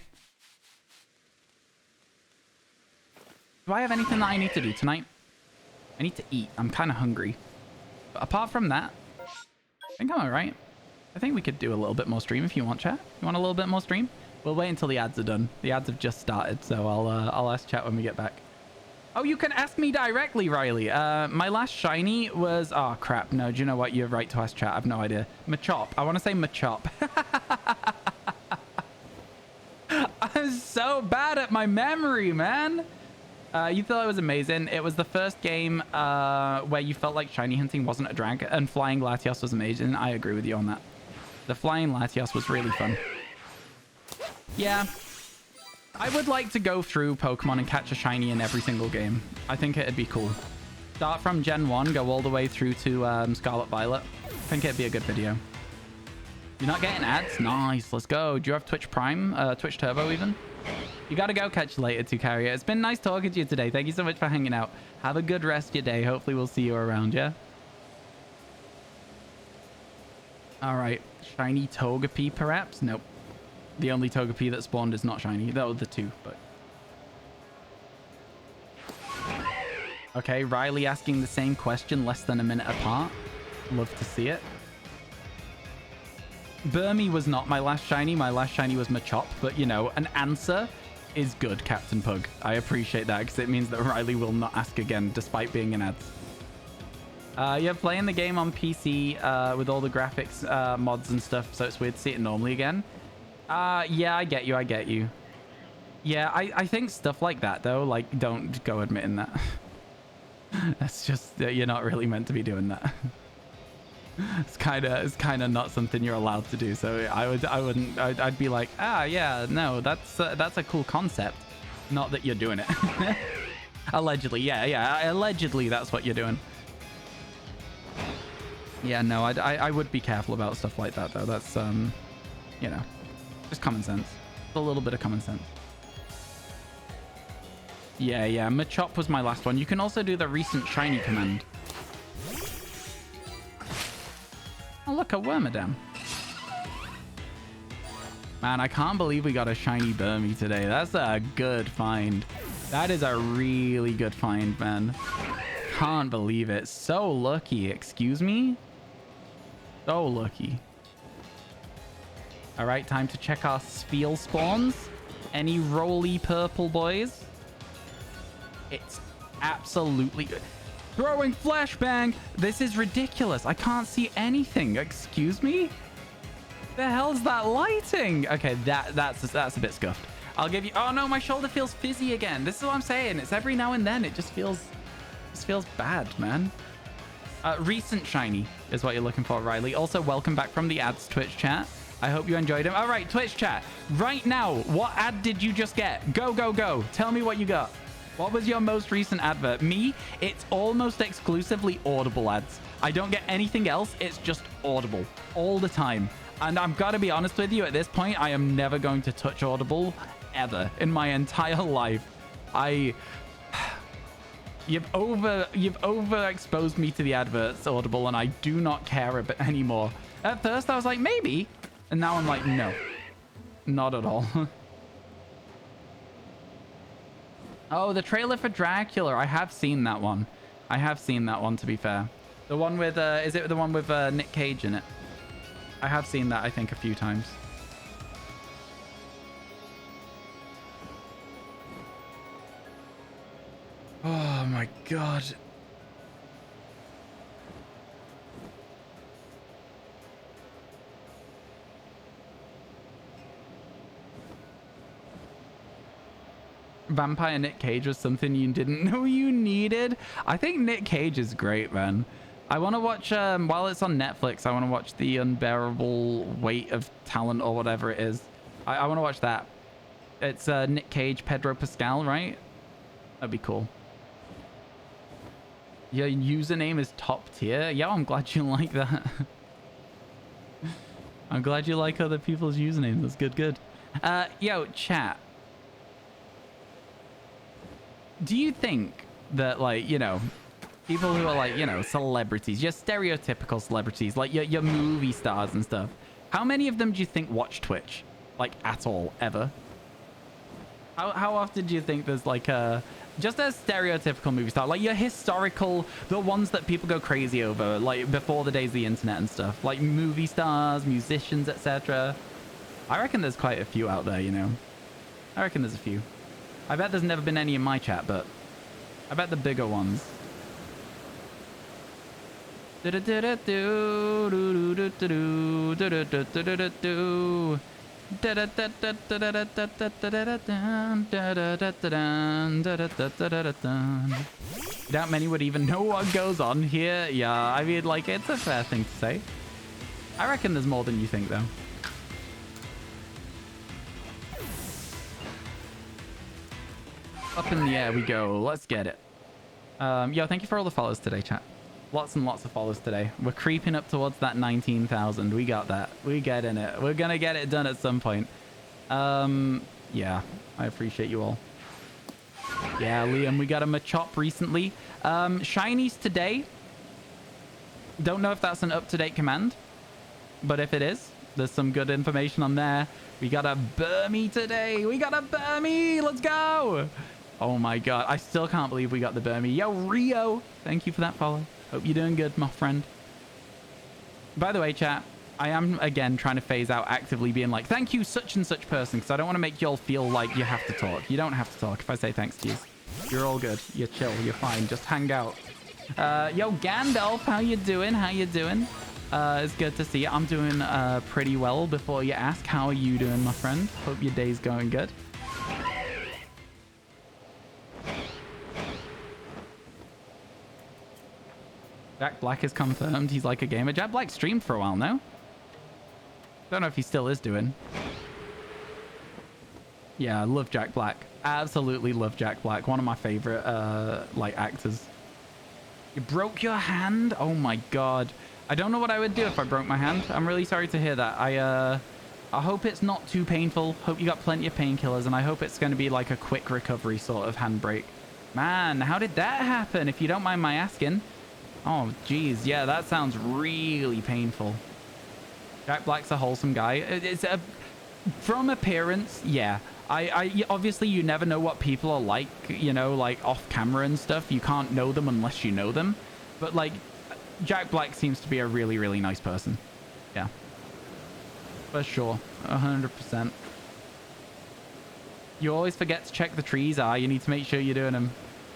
Do I have anything that I need to do tonight? I need to eat. I'm kind of hungry. But apart from that, I think I'm alright. I think we could do a little bit more stream if you want, chat. You want a little bit more stream? We'll wait until the ads are done. The ads have just started, so I'll ask chat when we get back. Oh, you can ask me directly, Riley. My last shiny was... Oh, crap. No, do you know what? You're right to ask chat. I have no idea. Machop. I want to say Machop. I'm so bad at my memory, man. You thought it was amazing. It was the first game where you felt like shiny hunting wasn't a drag, and flying Latios was amazing. I agree with you on that. The flying Latios was really fun. Yeah. I would like to go through Pokemon and catch a shiny in every single game. I think it'd be cool. Start from Gen 1, go all the way through to Scarlet Violet. I think it'd be a good video. You're not getting ads? Nice, let's go. Do you have Twitch Prime? Twitch Turbo even? You gotta go. Catch you later, 2Carrier. It's been nice talking to you today. Thank you so much for hanging out. Have a good rest of your day. Hopefully we'll see you around, yeah? Alright. Shiny Togepi, perhaps? Nope. The only Togepi that spawned is not shiny. That was the two, but... Okay, Riley asking the same question less than a minute apart. Love to see it. Burmy was not my last shiny. My last shiny was Machop, but, you know, an answer is good, Captain Pug. I appreciate that, because it means that Riley will not ask again, despite being an ads. You're playing the game on PC with all the graphics mods and stuff, so it's weird to see it normally again. Yeah, I get you. Yeah, I think stuff like that, though, like, don't go admitting that. That's just, you're not really meant to be doing that. It's kind of not something you're allowed to do. So I'd be like, ah, yeah, no, that's a cool concept. Not that you're doing it. Allegedly, yeah, allegedly that's what you're doing. Yeah, no, I would be careful about stuff like that though. That's you know, just common sense. A little bit of common sense. Yeah, Machop was my last one. You can also do the recent shiny command. Oh, look, a Wormadam. Man, I can't believe we got a shiny Burmy today. That's a good find. That is a really good find, man. Can't believe it. So lucky. Excuse me? So lucky. All right, time to check our Spheal spawns. Any roly purple boys? It's absolutely... Throwing flashbang. This is ridiculous. I can't see anything. Excuse me? The hell's that lighting? Okay, that's a bit scuffed. I'll give you... Oh no, my shoulder feels fizzy again. This is what I'm saying. It's every now and then. It just feels bad, man. Recent shiny is what you're looking for, Riley. Also, welcome back from the ads Twitch chat. I hope you enjoyed them. All right, Twitch chat. Right now, what ad did you just get? Go. Tell me what you got. What was your most recent advert? Me, it's almost exclusively Audible ads. I don't get anything else. It's just Audible all the time. And I've got to be honest with you, at this point, I am never going to touch Audible ever in my entire life. You've overexposed me to the adverts, Audible, and I do not care a bit anymore. At first, I was like, maybe. And now I'm like, no, not at all. Oh, the trailer for Dracula. I have seen that one. To be fair. The one with, is it the one with Nick Cage in it? I have seen that, I think, a few times. Oh my god. Vampire Nick Cage was something you didn't know you needed. I think Nick Cage is great, man. I want to watch, while it's on Netflix, I want to watch The Unbearable Weight of Talent or whatever it is. I want to watch that. It's Nick Cage, Pedro Pascal, right? That'd be cool. Your username is top tier. Yeah, I'm glad you like that. I'm glad you like other people's usernames. That's good. Yo, chat. Do you think that, like, you know, people who are like, you know, celebrities, your stereotypical celebrities, like your movie stars and stuff, how many of them do you think watch Twitch? Like, at all, ever? How often do you think there's like a... Just a stereotypical movie star, like your historical, the ones that people go crazy over, like before the days of the internet and stuff, like movie stars, musicians, etc. I reckon there's quite a few out there, you know. I reckon there's a few. I bet there's never been any in my chat, but I bet the bigger ones. Doubt many would even know what goes on here. Yeah, I mean, like, it's a fair thing to say. I reckon there's more than you think, though. Up in the air we go. Let's get it. Yo, thank you for all the follows today, chat. Lots and lots of follows today. We're creeping up towards that 19,000. We got that. We get in it. We're gonna get it done at some point. Yeah, I appreciate you all. Yeah, Liam, we got a Machop recently. Shinies today. Don't know if that's an up-to-date command, but if it is, there's some good information on there. We got a Burmy today. We got a Burmy. Let's go. Oh my god, I still can't believe we got the Burmy. Yo, Rio, thank you for that follow. Hope you're doing good, my friend. By the way, chat, I am, again, trying to phase out actively being like, thank you, such and such person, because I don't want to make y'all feel like you have to talk. You don't have to talk if I say thanks to you. You're all good. You're chill. You're fine. Just hang out. Yo, Gandalf, how you doing? How you doing? It's good to see you. I'm doing pretty well. Before you ask, how are you doing, my friend? Hope your day's going good. Jack Black is confirmed. He's like a gamer. Jack Black streamed for a while now. Don't know if he still is doing. Yeah, I love Jack Black. Absolutely love Jack Black. One of my favorite like actors. You broke your hand? Oh my god. I don't know what I would do if I broke my hand. I'm really sorry to hear that. I hope it's not too painful. Hope you got plenty of painkillers, and I hope it's going to be like a quick recovery sort of handbrake. Man, how did that happen? If you don't mind my asking. Oh, geez. Yeah, that sounds really painful. Jack Black's a wholesome guy. From appearance, yeah. I obviously, you never know what people are like, you know, like off camera and stuff. You can't know them unless you know them. But like, Jack Black seems to be a really, really nice person. Yeah. For sure. 100%. You always forget to check the trees. You need to make sure you're doing them.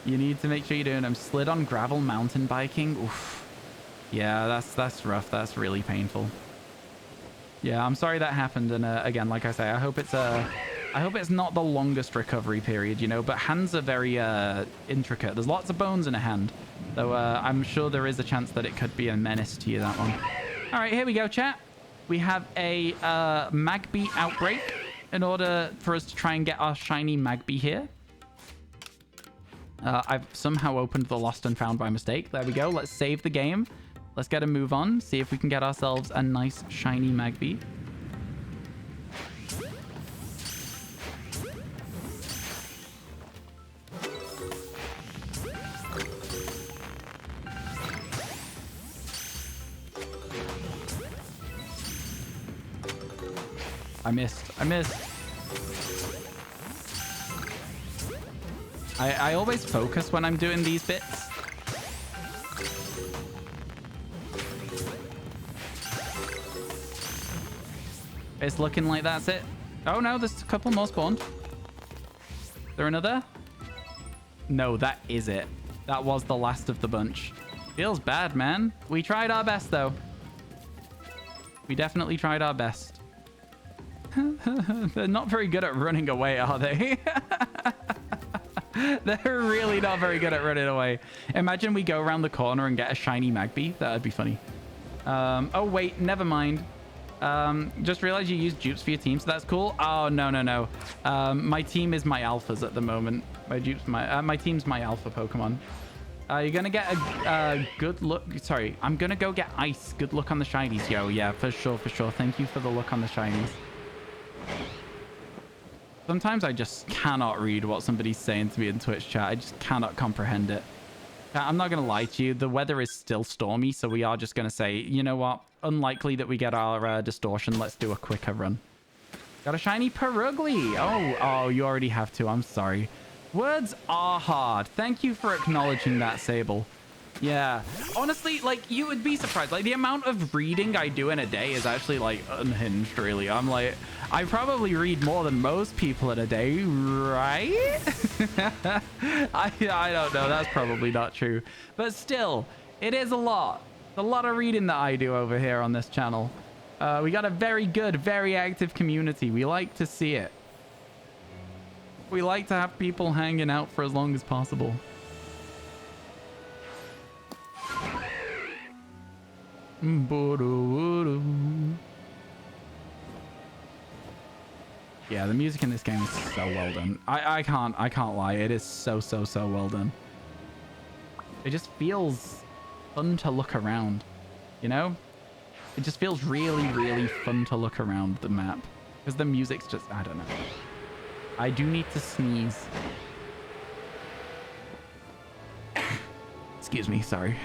You need to make sure you're doing them. Slid on gravel mountain biking. Oof. Yeah, that's rough. That's really painful. Yeah, I'm sorry that happened. And again, like I say, I hope it's not the longest recovery period, you know, but hands are very intricate. There's lots of bones in a hand. So I'm sure there is a chance that it could be a menace to you, that one. All right, here we go, chat. We have a Magby outbreak in order for us to try and get our shiny Magby here. I've somehow opened the lost and found by mistake. There we go. Let's save the game. Let's get a move on. See if we can get ourselves a nice shiny Magby. I missed. I always focus when I'm doing these bits. It's looking like that's it. Oh no, there's a couple more spawned. Is there another? No, that is it. That was the last of the bunch. Feels bad, man. We tried our best, though. We definitely tried our best. They're not very good at running away, are they? They're really not very good at running away. Imagine we go around the corner and get a shiny Magby. That would be funny. Oh, wait. Never mind. Just realized you use dupes for your team, so that's cool. Oh, no. My team is my alphas at the moment. My team's my alpha Pokemon. You're gonna get a good look. Sorry, I'm gonna go get ice. Good luck on the shinies, yo. Yeah, for sure. Thank you for the look on the shinies. Sometimes I just cannot read what somebody's saying to me in Twitch chat. I just cannot comprehend it. I'm not going to lie to you. The weather is still stormy, so we are just going to say, you know what? Unlikely that we get our distortion. Let's do a quicker run. Got a shiny Perugly. Oh, you already have to. I'm sorry. Words are hard. Thank you for acknowledging that, Sable. Yeah. Honestly, like, you would be surprised. Like, the amount of reading I do in a day is actually, like, unhinged, really. I'm like, I probably read more than most people in a day, right? I don't know. That's probably not true. But still, it is a lot. A lot of reading that I do over here on this channel. We got a very good, very active community. We like to see it. We like to have people hanging out for as long as possible. Yeah, the music in this game is so well done. I can't lie. It is so well done. It just feels fun to look around, you know? It just feels really fun to look around the map because the music's just, I don't know. I do need to sneeze. Excuse me, sorry.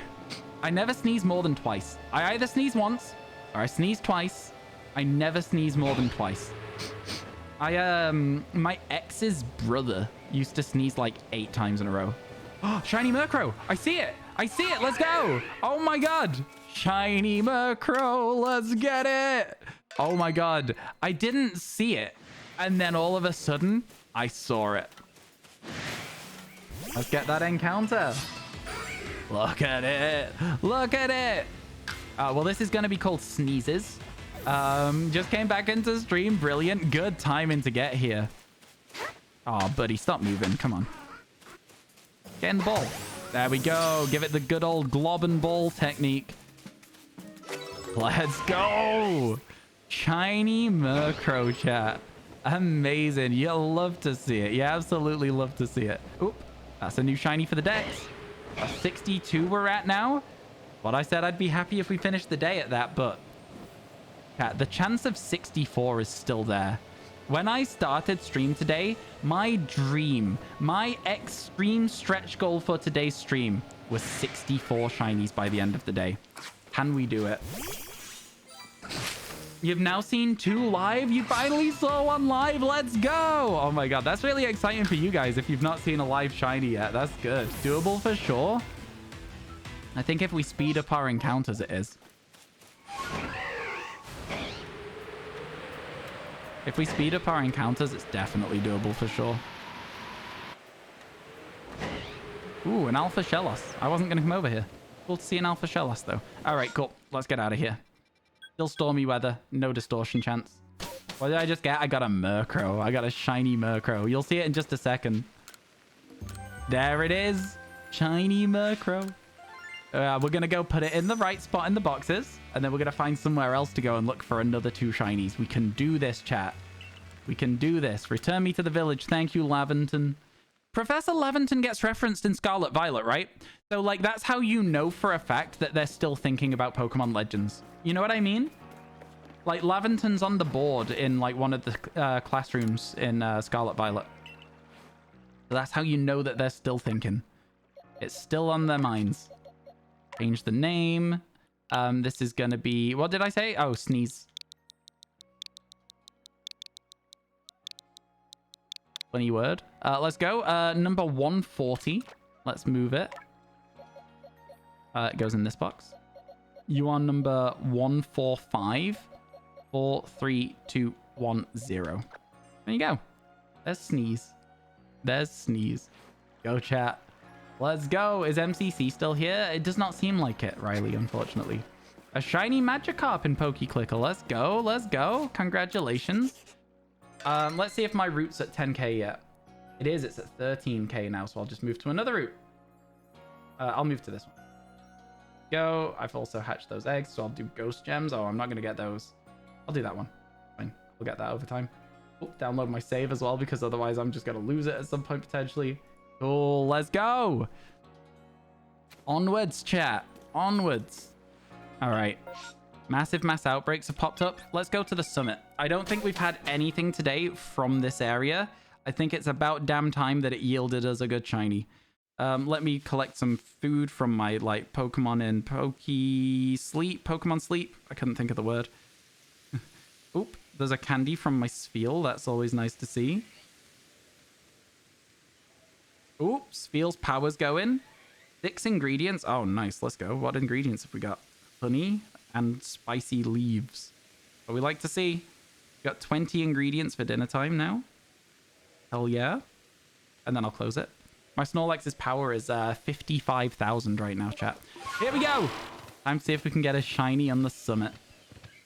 I never sneeze more than twice. I either sneeze once or I sneeze twice. I never sneeze more than twice. My ex's brother used to sneeze like 8 times in a row. Oh, shiny Murkrow. I see it. Let's go. Oh my God. Shiny Murkrow. Let's get it. Oh my God. I didn't see it. And then all of a sudden, I saw it. Let's get that encounter. Look at it. Well, this is going to be called Sneezes. Just came back into stream. Brilliant. Good timing to get here. Oh, buddy, stop moving. Come on. Get in the ball. There we go. Give it the good old glob and ball technique. Let's go. Shiny Murkrow, chat. Amazing. You'll love to see it. You absolutely love to see it. Oop. That's a new shiny for the Dex. 62 we're at now. But I said I'd be happy if we finished the day at that, but chat, the chance of 64 is still there. When I started stream today, my dream, my extreme stretch goal for today's stream was 64 shinies by the end of the day. Can we do it? You've now seen 2 live. You finally saw 1 live. Let's go. Oh my god, that's really exciting for you guys if you've not seen a live shiny yet. That's good. Doable for sure. I think if we speed up our encounters, it is. If we speed up our encounters, it's definitely doable for sure. Ooh, an Alpha Shellos. I wasn't going to come over here. Cool to see an Alpha Shellos, though. All right, cool. Let's get out of here. Still stormy weather. No distortion chance. What did I just get? I got a Murkrow. I got a shiny Murkrow. You'll see it in just a second. There it is. Shiny Murkrow. We're going to go put it in the right spot in the boxes. And then we're going to find somewhere else to go and look for another 2 shinies. We can do this, chat. We can do this. Return me to the village. Thank you, Laventon. Professor Laventon gets referenced in Scarlet Violet, right? So, like, that's how you know for a fact that they're still thinking about Pokemon Legends. You know what I mean? Like, Laventon's on the board in, like, one of the classrooms in Scarlet Violet. So that's how you know that they're still thinking. It's still on their minds. Change the name. This is going to be... What did I say? Oh, sneeze. Funny word. Let's go. Number 140. Let's move it. It goes in this box. You are number 145. 43210. There you go. There's sneeze. There's sneeze. Go, chat. Let's go. Is MCC still here? It does not seem like it, Riley, unfortunately. A shiny Magikarp in PokeClicker. Let's go. Let's go. Congratulations. Let's see if my route's at 10k yet. It is. It's at 13k now, so I'll just move to another route. I'll move to this one. Go. I've also hatched those eggs, so I'll do Ghost Gems. Oh, I'm not going to get those. I'll do that one. Fine. We'll get that over time. Oh, download my save as well, because otherwise I'm just going to lose it at some point, potentially. Cool, let's go. Onwards, chat. Onwards. All right. Massive mass outbreaks have popped up. Let's go to the summit. I don't think we've had anything today from this area. I think it's about damn time that it yielded us a good shiny. Let me collect some food from my, like, Pokemon in Pokemon Sleep. I couldn't think of the word. Oop, there's a candy from my Spheal. That's always nice to see. Oops, Spheal's power's going. 6 ingredients. Oh, nice. Let's go. What ingredients have we got? Honey and spicy leaves. What we like to see. Got 20 ingredients for dinner time now. Hell yeah. And then I'll close it. My Snorlax's power is 55,000 right now, chat. Here we go. Time to see if we can get a shiny on the summit.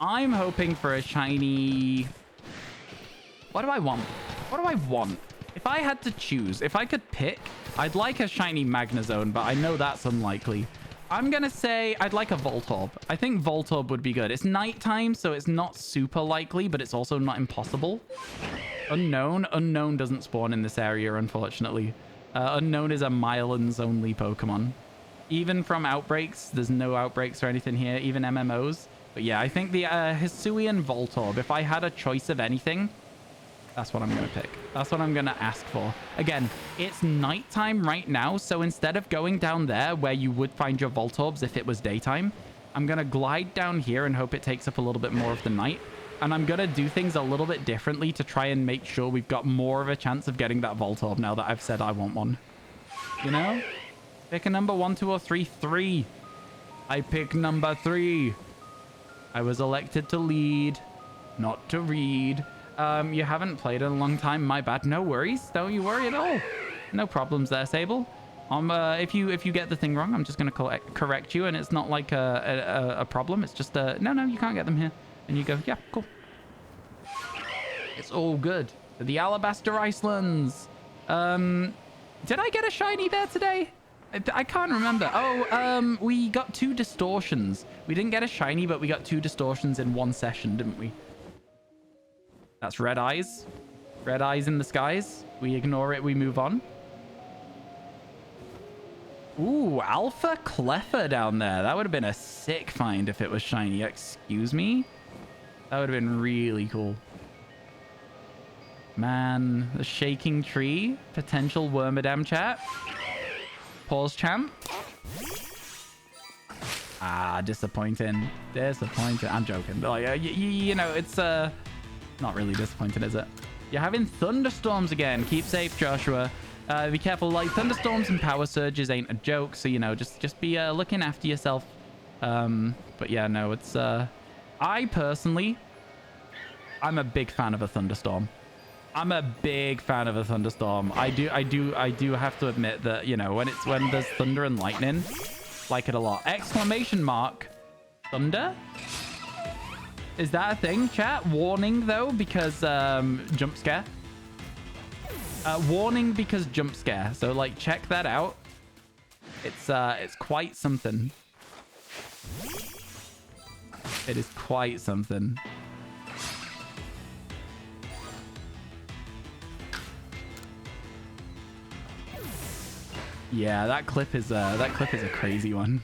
I'm hoping for a shiny... What do I want? What do I want? If I had to choose, if I could pick, I'd like a shiny Magnezone, but I know that's unlikely. I'm going to say I'd like a Voltorb. I think Voltorb would be good. It's nighttime, so it's not super likely, but it's also not impossible. Unknown. Unknown doesn't spawn in this area, unfortunately. Unknown is a Mylands only Pokemon. Even from outbreaks, there's no outbreaks or anything here, even MMOs. But yeah, I think the Hisuian Voltorb, if I had a choice of anything, that's what I'm going to pick. That's what I'm going to ask for. Again, it's nighttime right now, so instead of going down there where you would find your Voltorbs if it was daytime, I'm going to glide down here and hope it takes up a little bit more of the night. And I'm going to do things a little bit differently to try and make sure we've got more of a chance of getting that Voltorb now that I've said I want one. You know? Pick a number 1, 2, or 3. 3. I pick number 3. I was elected to lead, not to read. You haven't played in a long time. My bad. No worries. Don't you worry at all. No problems there, Sable. If you get the thing wrong, I'm just going to correct you, and it's not like a problem. It's just no, you can't get them here. And you go, yeah, cool. It's all good. The Alabaster Icelands. Did I get a shiny there today? I can't remember. Oh, we got 2 distortions. We didn't get a shiny, but we got 2 distortions in 1 session, didn't we? That's red eyes. Red eyes in the skies. We ignore it. We move on. Ooh, Alpha Cleffer down there. That would have been a sick find if it was shiny. Excuse me? That would have been really cool. Man, the shaking tree. Potential Wormadam chat. Pause champ. Ah, disappointing. Disappointing. I'm joking. But like, you know, it's not really disappointing, is it? You're having thunderstorms again. Keep safe, Joshua. Be careful. Like, thunderstorms and power surges ain't a joke. So, you know, just be looking after yourself. But yeah, no, it's I personally, I'm a big fan of a thunderstorm. I'm a big fan of a thunderstorm. I do have to admit that, you know, when there's thunder and lightning, like it a lot. Exclamation mark. Thunder? Is that a thing, chat? Warning though, because jump scare. Warning because jump scare. So like check that out. It's quite something. It is quite something. Yeah, that clip is a crazy one.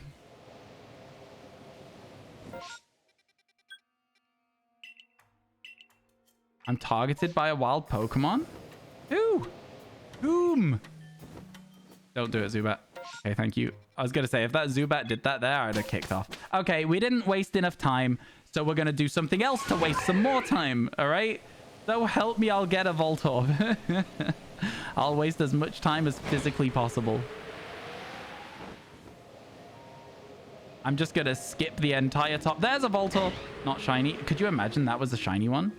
I'm targeted by a wild Pokemon? Who? Whom? Don't do it, Zubat. Okay, thank you. I was going to say, if that Zubat did that there, I'd have kicked off. Okay, we didn't waste enough time, so we're going to do something else to waste some more time, all right? So help me, I'll get a Voltorb. I'll waste as much time as physically possible. I'm just going to skip the entire top. There's a Voltorb. Not shiny. Could you imagine that was a shiny one?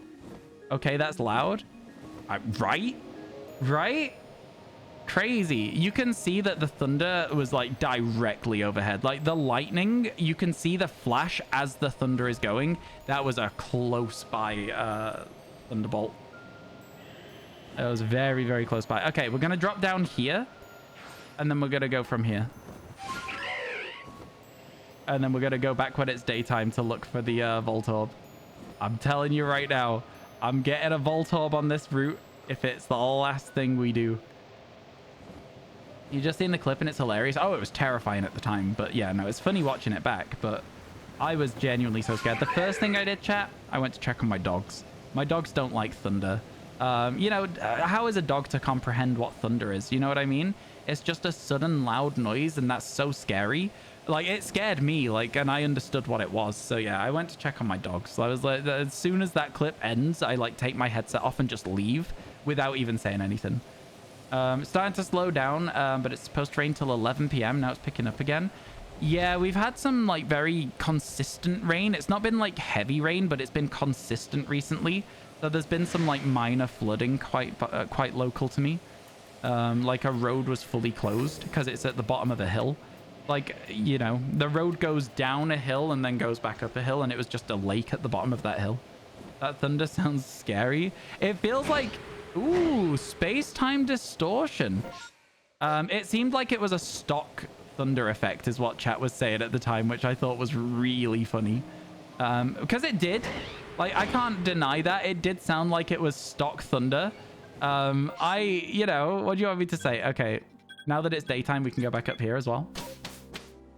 Okay, that's loud. Right? Right? Crazy. You can see that the thunder was like directly overhead. Like the lightning, you can see the flash as the thunder is going. That was a close by thunderbolt. That was very, very close by. Okay, we're going to drop down here. And then we're going to go from here. And then we're going to go back when it's daytime to look for the Voltorb. I'm telling you right now, I'm getting a Voltorb on this route if it's the last thing we do. You just seen the clip and it's hilarious. Oh, it was terrifying at the time. But yeah, no, it's funny watching it back. But I was genuinely so scared. The first thing I did, chat, I went to check on my dogs. My dogs don't like thunder. You know, how is a dog to comprehend what thunder is? You know what I mean? It's just a sudden loud noise and that's so scary. Like, it scared me, like, and I understood what it was. So yeah, I went to check on my dogs. So I was like, as soon as that clip ends, I like take my headset off and just leave without even saying anything. It's starting to slow down, but it's supposed to rain till 11 p.m. Now it's picking up again. Yeah, we've had some like very consistent rain. It's not been like heavy rain, but it's been consistent recently. So there's been some like minor flooding quite local to me. Like a road was fully closed because it's at the bottom of a hill. Like, you know, the road goes down a hill and then goes back up a hill, and it was just a lake at the bottom of that hill. That thunder sounds scary. It feels like, ooh, space-time distortion. It seemed like it was a stock thunder effect is what chat was saying at the time, which I thought was really funny. Because it did. Like, I can't deny that. It did sound like it was stock thunder. You know, what do you want me to say? Okay, now that it's daytime, we can go back up here as well.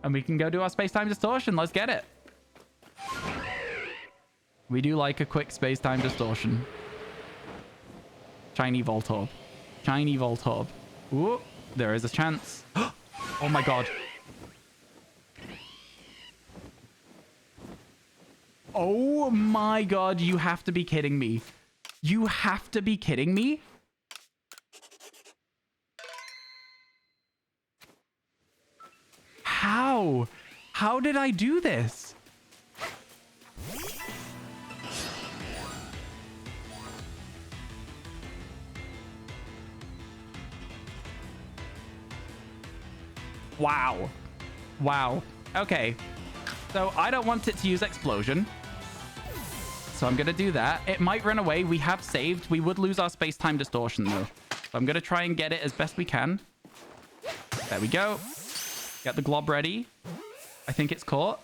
And we can go do our space-time distortion. Let's get it. We do like a quick space-time distortion. Shiny Voltorb. Shiny Voltorb. Ooh, there is a chance. Oh my god. Oh my god, you have to be kidding me. You have to be kidding me. How? How did I do this? Wow. Wow. Okay. So I don't want it to use explosion. So I'm going to do that. It might run away. We have saved. We would lose our space-time distortion though. So I'm going to try and get it as best we can. There we go. Get the glob ready. I think it's caught.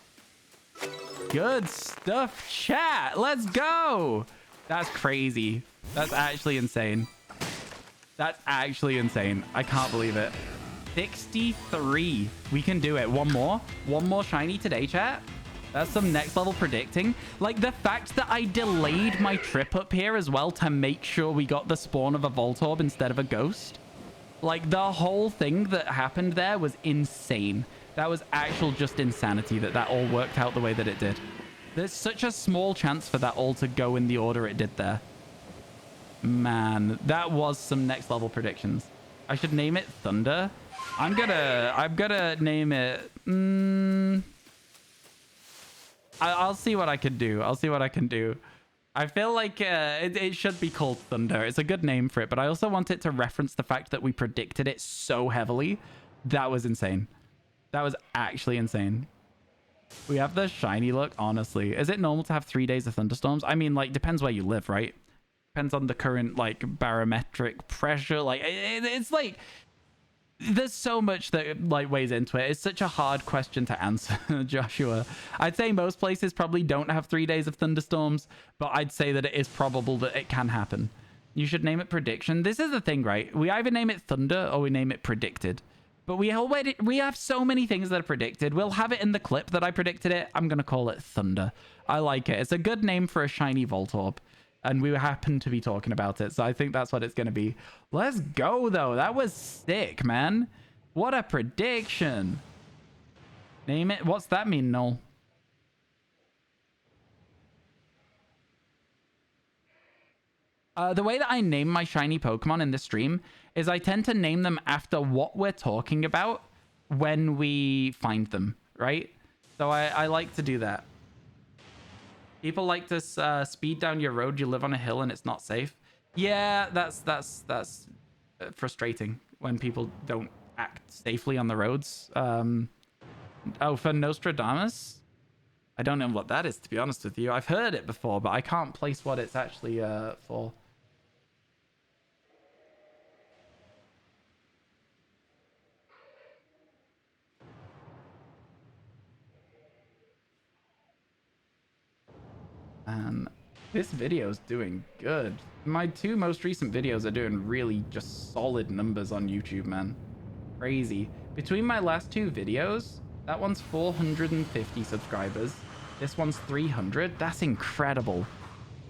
Good stuff, chat. Let's go. That's crazy. That's actually insane. That's actually insane. I can't believe it. 63. We can do it. One more. One more shiny today, chat. That's some next level predicting. Like, the fact that I delayed my trip up here as well to make sure we got the spawn of a Voltorb instead of a Ghost. Like, the whole thing that happened there was insane. That was actual just insanity that all worked out the way that it did. There's such a small chance for that all to go in the order it did there. Man, that was some next level predictions. I should name it Thunder. I'm gonna name it... I'll see what I can do. I'll see what I can do. I feel like it should be called Thunder. It's a good name for it, but I also want it to reference the fact that we predicted it so heavily. That was insane. That was actually insane. We have the shiny look, honestly. Is it normal to have 3 days of thunderstorms? I mean, like, depends where you live, right? Depends on the current, like, barometric pressure. Like, it's like... There's so much that, like, weighs into it. It's such a hard question to answer, Joshua. I'd say most places probably don't have 3 days of thunderstorms, but I'd say that it is probable that it can happen. You should name it Prediction. This is the thing, right? We either name it Thunder or we name it Predicted. But we have so many things that are predicted. We'll have it in the clip that I predicted it. I'm going to call it Thunder. I like it. It's a good name for a shiny Voltorb. And we happen to be talking about it. So I think that's what it's going to be. Let's go, though. That was sick, man. What a prediction. Name it. What's that mean, Noel? The way that I name my shiny Pokemon in this stream is I tend to name them after what we're talking about when we find them, right? So I like to do that. People like to speed down your road. You live on a hill and it's not safe. Yeah, that's frustrating when people don't act safely on the roads. Oh, for Nostradamus? I don't know what that is, to be honest with you. I've heard it before, but I can't place what it's actually for. This video is doing good. My 2 most recent videos are doing really just solid numbers on YouTube, man. Crazy. Between my last 2 videos, that one's 450 subscribers. This one's 300. That's incredible.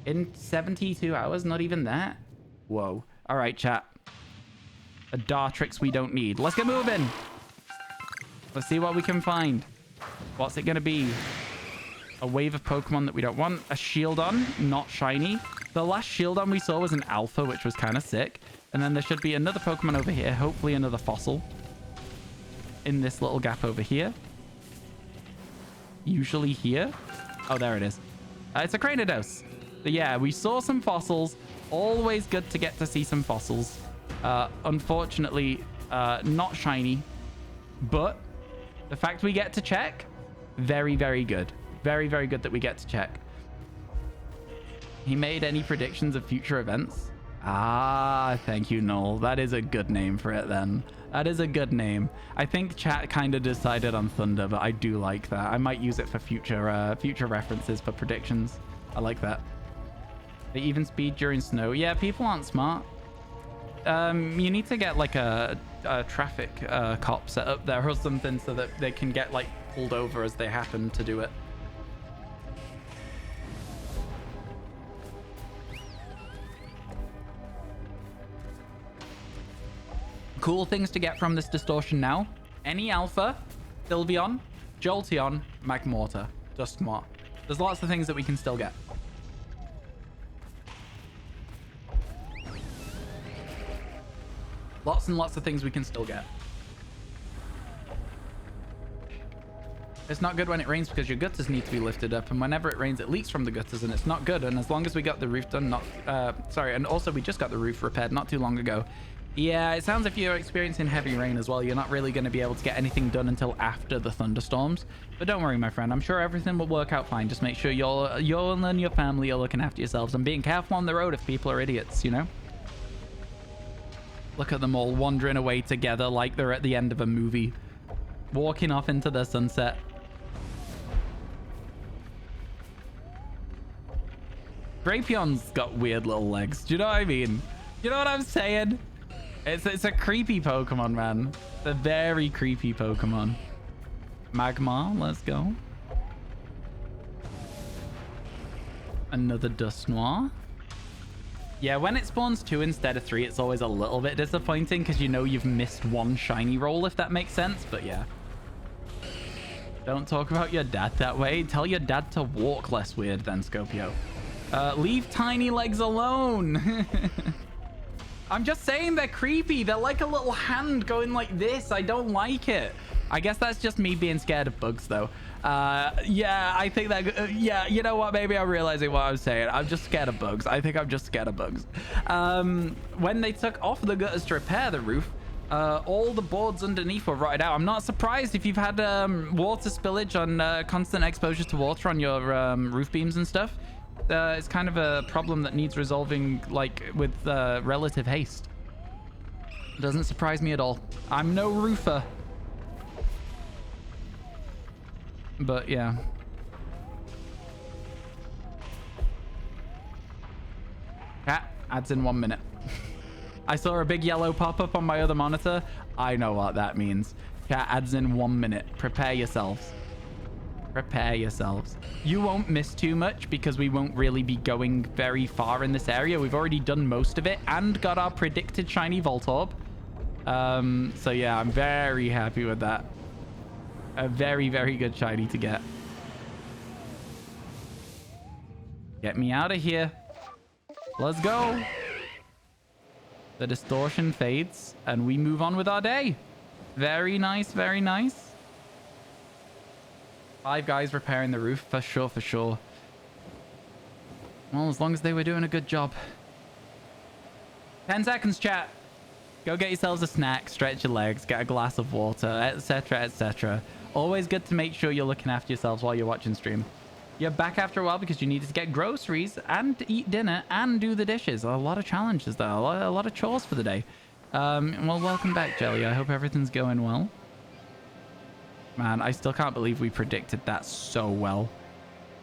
In 72 hours, not even that? Whoa. All right, chat. A Dartrix we don't need. Let's get moving. Let's see what we can find. What's it going to be? A wave of Pokemon that we don't want. A Shieldon, not shiny. The last Shieldon we saw was an Alpha, which was kind of sick. And then there should be another Pokemon over here. Hopefully another fossil. In this little gap over here. Usually here. Oh, there it is. It's a Cranidos. But yeah, we saw some fossils. Always good to get to see some fossils. Unfortunately, not shiny. But the fact we get to check, very, very good. Very, very good that we get to check. He made any predictions of future events? Ah, thank you, Noel. That is a good name for it then. That is a good name. I think chat kind of decided on Thunder, but I do like that. I might use it for future references for predictions. I like that. They even speed during snow. Yeah, people aren't smart. You need to get like a traffic cop set up there or something so that they can get like pulled over as they happen to do it. Cool things to get from this distortion now. Any Alpha, Sylveon, Jolteon, Magmortar, Duskmort. There's lots of things that we can still get. Lots and lots of things we can still get. It's not good when it rains because your gutters need to be lifted up, and whenever it rains it leaks from the gutters and it's not good. And as long as we got the roof done, and also we just got the roof repaired not too long ago. Yeah, it sounds like you're experiencing heavy rain as well. You're not really going to be able to get anything done until after the thunderstorms. But don't worry, my friend. I'm sure everything will work out fine. Just make sure you and your family are looking after yourselves and being careful on the road if people are idiots, you know? Look at them all wandering away together like they're at the end of a movie. Walking off into the sunset. Drapion's got weird little legs. Do you know what I mean? You know what I'm saying? It's a creepy Pokemon, man. It's a very creepy Pokemon. Magmar, let's go. Another Dusknoir. Yeah, when it spawns 2 instead of 3, it's always a little bit disappointing because you know you've missed one shiny roll, if that makes sense. But yeah. Don't talk about your dad that way. Tell your dad to walk less weird then, Scopio. Leave tiny legs alone. I'm just saying they're creepy. They're like a little hand going like this. I don't like it. I guess that's just me being scared of bugs, though. Yeah, I think that... yeah, you know what? Maybe I'm realizing what I was saying. I'm just scared of bugs. I think I'm just scared of bugs. When they took off the gutters to repair the roof, all the boards underneath were rotted out. I'm not surprised if you've had water spillage on constant exposure to water on your roof beams and stuff. It's kind of a problem that needs resolving, like, with relative haste. Doesn't surprise me at all. I'm no roofer. But, yeah. Cat adds in 1 minute. I saw a big yellow pop-up on my other monitor. I know what that means. Cat adds in 1 minute. Prepare yourselves. Prepare yourselves. You won't miss too much because we won't really be going very far in this area. We've already done most of it and got our predicted shiny Voltorb. So yeah, I'm very happy with that. A very, very good shiny to get. Get me out of here. Let's go. The distortion fades and we move on with our day. Very nice, very nice. 5 guys repairing the roof, for sure, for sure. Well, as long as they were doing a good job. 10 seconds, chat. Go get yourselves a snack, stretch your legs, get a glass of water, etc, etc. Always good to make sure you're looking after yourselves while you're watching stream. You're back after a while because you needed to get groceries and eat dinner and do the dishes. A lot of challenges there, a lot of chores for the day. Well, welcome back, Jelly. I hope everything's going well. Man, I still can't believe we predicted that so well.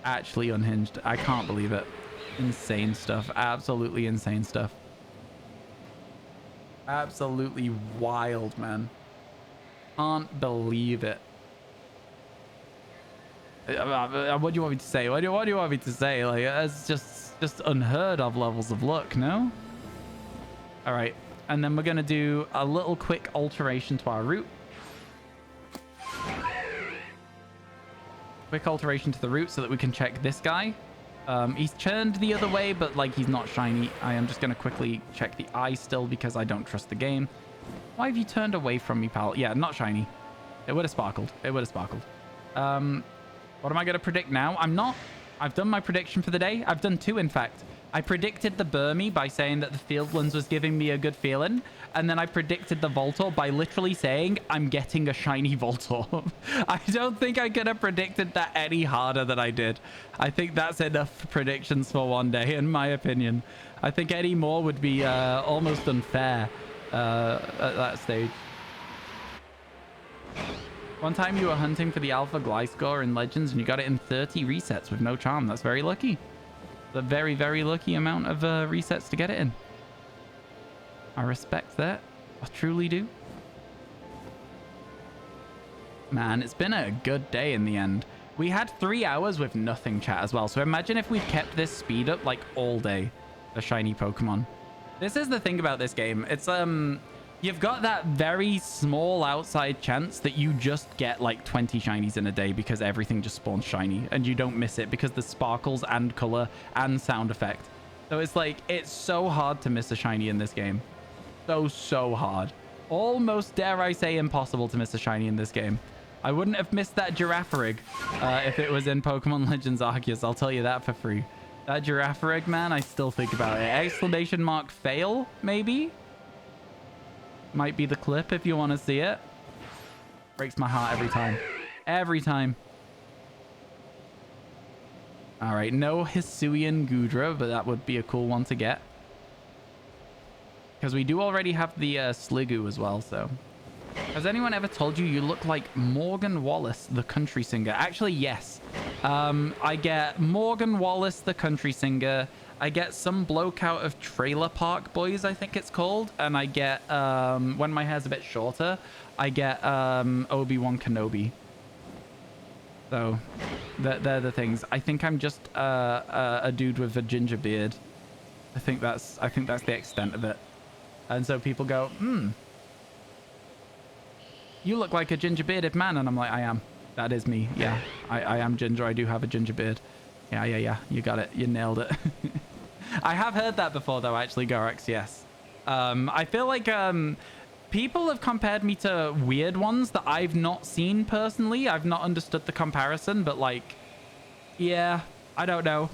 Actually unhinged. I can't believe it. Insane stuff. Absolutely insane stuff. Absolutely wild, man. Can't believe it. What do you want me to say? What do you want me to say? Like, it's just unheard of levels of luck, no? All right. And then we're going to do a little quick alteration to our route. Quick alteration to the route so that we can check this guy. He's turned the other way, but like he's not shiny. I am just going to quickly check the eye still because I don't trust the game. Why have you turned away from me, pal? Yeah, not shiny. It would have sparkled. It would have sparkled. What am I going to predict now? I'm not. I've done my prediction for the day. I've done 2, in fact. I predicted the Burmy by saying that the Fieldlands was giving me a good feeling. And then I predicted the Voltorb by literally saying I'm getting a shiny Voltorb. I don't think I could have predicted that any harder than I did. I think that's enough predictions for one day, in my opinion. I think any more would be almost unfair at that stage. One time you were hunting for the Alpha Gliscor in Legends and you got it in 30 resets with no charm. That's very lucky. A very, very lucky amount of resets to get it in. I respect that. I truly do. Man, it's been a good day in the end. We had 3 hours with nothing, chat, as well. So imagine if we'd kept this speed up like all day. The shiny Pokemon. This is the thing about this game. It's you've got that very small outside chance that you just get like 20 shinies in a day because everything just spawns shiny and you don't miss it because the sparkles and color and sound effect. So it's like, it's so hard to miss a shiny in this game. So hard. Almost, dare I say, impossible to miss a shiny in this game. I wouldn't have missed that Girafarig if it was in Pokemon Legends Arceus. I'll tell you that for free. That Girafarig, man, I still think about it. Exclamation mark fail, maybe? Might be the clip if you want to see it. Breaks my heart every time. Every time. All right, no Hisuian Gudra, but that would be a cool one to get. Because we do already have the Sliggoo as well, so... Has anyone ever told you you look like Morgan Wallace, the country singer? Actually, yes. I get Morgan Wallace, the country singer. I get some bloke out of Trailer Park Boys, I think it's called. And I get, when my hair's a bit shorter, I get Obi-Wan Kenobi. So, they're the things. I think I'm just a dude with a ginger beard. I think that's the extent of it. And so people go, you look like a ginger bearded man. And I'm like, I am. That is me. Yeah, I am ginger. I do have a ginger beard. Yeah. You got it. You nailed it. I have heard that before, though, actually, Gorax. Yes. I feel like people have compared me to weird ones that I've not seen personally. I've not understood the comparison, but like, yeah, I don't know.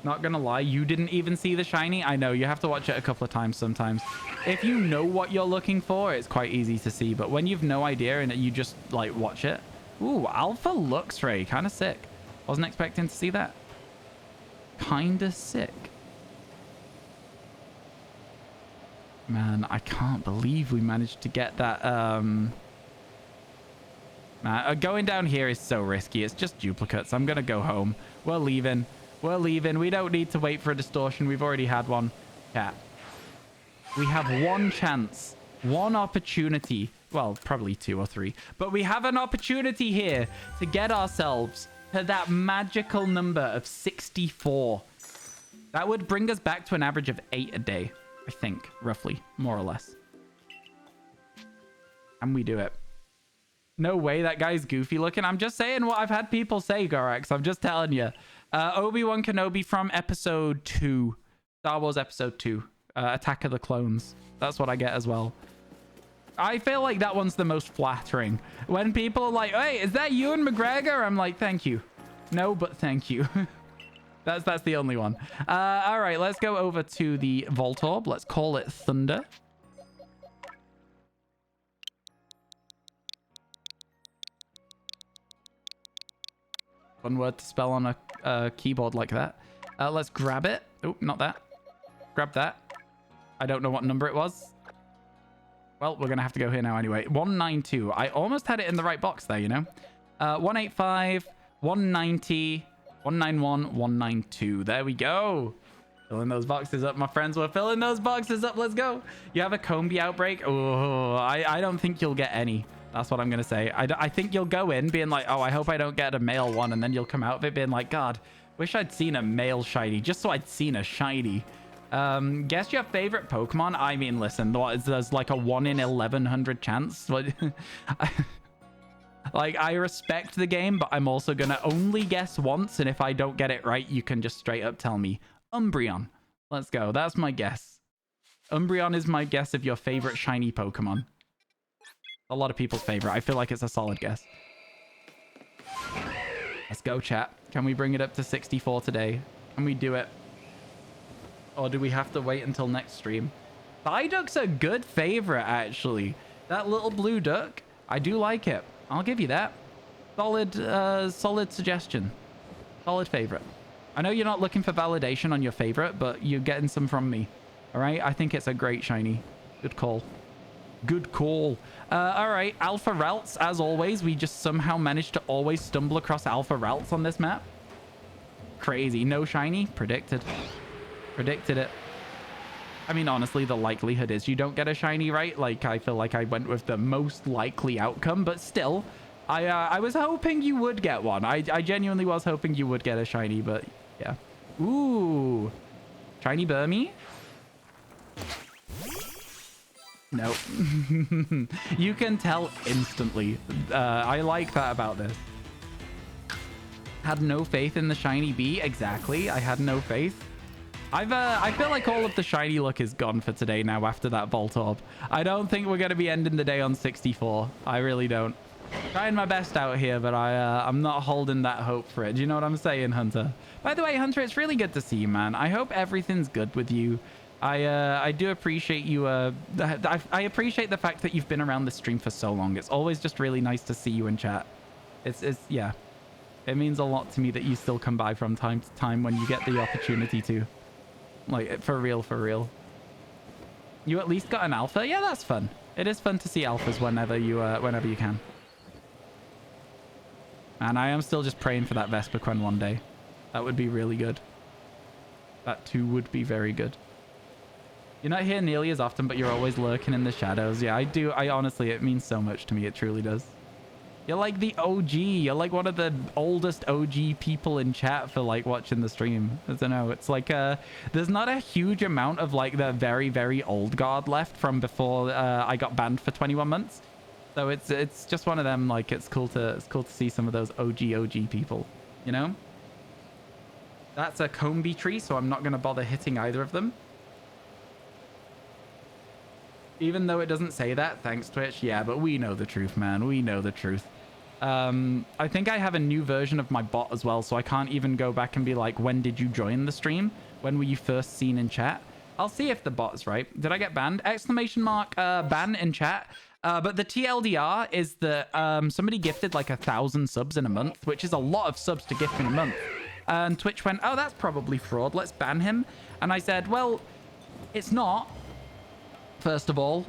Not gonna lie, you didn't even see the shiny. I know, you have to watch it a couple of times sometimes. If you know what you're looking for, it's quite easy to see, but when you've no idea and you just like watch it. Ooh, Alpha Luxray, kind of sick. Wasn't expecting to see that. Kind of sick. Man, I can't believe we managed to get that. Man, going down here is so risky. It's just duplicates. I'm gonna go home. We're leaving. We don't need to wait for a distortion. We've already had one. Cat. We have one chance, one opportunity. Well, probably 2 or 3, but we have an opportunity here to get ourselves to that magical number of 64. That would bring us back to an average of 8 a day, I think, roughly, more or less. And we do it. No way, that guy's goofy looking. I'm just saying what I've had people say, Gorax. I'm just telling you. Obi-Wan Kenobi from episode 2. Star Wars episode 2. Attack of the Clones. That's what I get as well. I feel like that one's the most flattering. When people are like, hey, is that Ewan McGregor? I'm like, thank you. No, but thank you. That's the only one. All right, let's go over to the Volt Orb. Let's call it Thunder. One word to spell on a keyboard like that. Let's grab it. Oh, not that. Grab that. I don't know what number it was. Well, we're going to have to go here now anyway. 192. I almost had it in the right box there, you know. 185, 190, 191, 192. There we go. Filling those boxes up, my friends. We're filling those boxes up. Let's go. You have a Combi outbreak? Oh, I don't think you'll get any. That's what I'm going to say. I think you'll go in being like, oh, I hope I don't get a male one. And then you'll come out of it being like, God, wish I'd seen a male shiny just so I'd seen a shiny. Guess your favorite Pokemon? I mean, listen, there's like a 1 in 1100 chance. Like, I respect the game, but I'm also going to only guess once. And if I don't get it right, you can just straight up tell me. Umbreon. Let's go. That's my guess. Umbreon is my guess of your favorite shiny Pokemon. A lot of people's favorite. I feel like it's a solid guess. Let's go, chat. Can we bring it up to 64 today? Can we do it? Or do we have to wait until next stream? Psyduck's a good favorite, actually. That little blue duck, I do like it. I'll give you that. Solid suggestion. Solid favorite. I know you're not looking for validation on your favorite, but you're getting some from me. All right? I think it's a great shiny. Good call. Good call. All right, Alpha Routes, as always. We just somehow managed to always stumble across Alpha Routes on this map. Crazy. No shiny? Predicted. Predicted it. I mean, honestly, the likelihood is you don't get a shiny, right? Like, I feel like I went with the most likely outcome, but still, I was hoping you would get one. I genuinely was hoping you would get a shiny, but yeah. Ooh. Shiny Burmy? Nope. You can tell instantly. I like that about this. Had no faith in the shiny bee. Exactly. I had no faith. I feel like all of the shiny luck is gone for today now after that Volt Orb. I don't think we're going to be ending the day on 64. I really don't. Trying my best out here, but I'm not holding that hope for it. Do you know what I'm saying, Hunter? By the way, Hunter, it's really good to see you, man. I hope everything's good with you. I do appreciate you. I appreciate the fact that you've been around the stream for so long. It's always just really nice to see you in chat. Yeah. It means a lot to me that you still come by from time to time when you get the opportunity to. Like, for real, for real. You at least got an alpha? Yeah, that's fun. It is fun to see alphas whenever you can. And I am still just praying for that Vespiquen one day. That would be really good. That too would be very good. You're not here nearly as often, but you're always lurking in the shadows. Yeah, I do. I honestly, it means so much to me. It truly does. You're like the OG. You're like one of the oldest OG people in chat for like watching the stream. I don't know. It's like there's not a huge amount of like the very, very old guard left from before I got banned for 21 months. So it's just one of them. Like it's cool to see some of those OG people. You know. That's a Combi tree, so I'm not gonna bother hitting either of them. Even though it doesn't say that, thanks Twitch. Yeah, but we know the truth, man. We know the truth. I think I have a new version of my bot as well, so I can't even go back and be like, when did you join the stream? When were you first seen in chat? I'll see if the bot is right. Did I get banned? Exclamation mark ban in chat. But the TLDR is that somebody gifted like 1,000 subs in a month, which is a lot of subs to gift in a month. And Twitch went, oh, that's probably fraud. Let's ban him. And I said, well, it's not. First of all,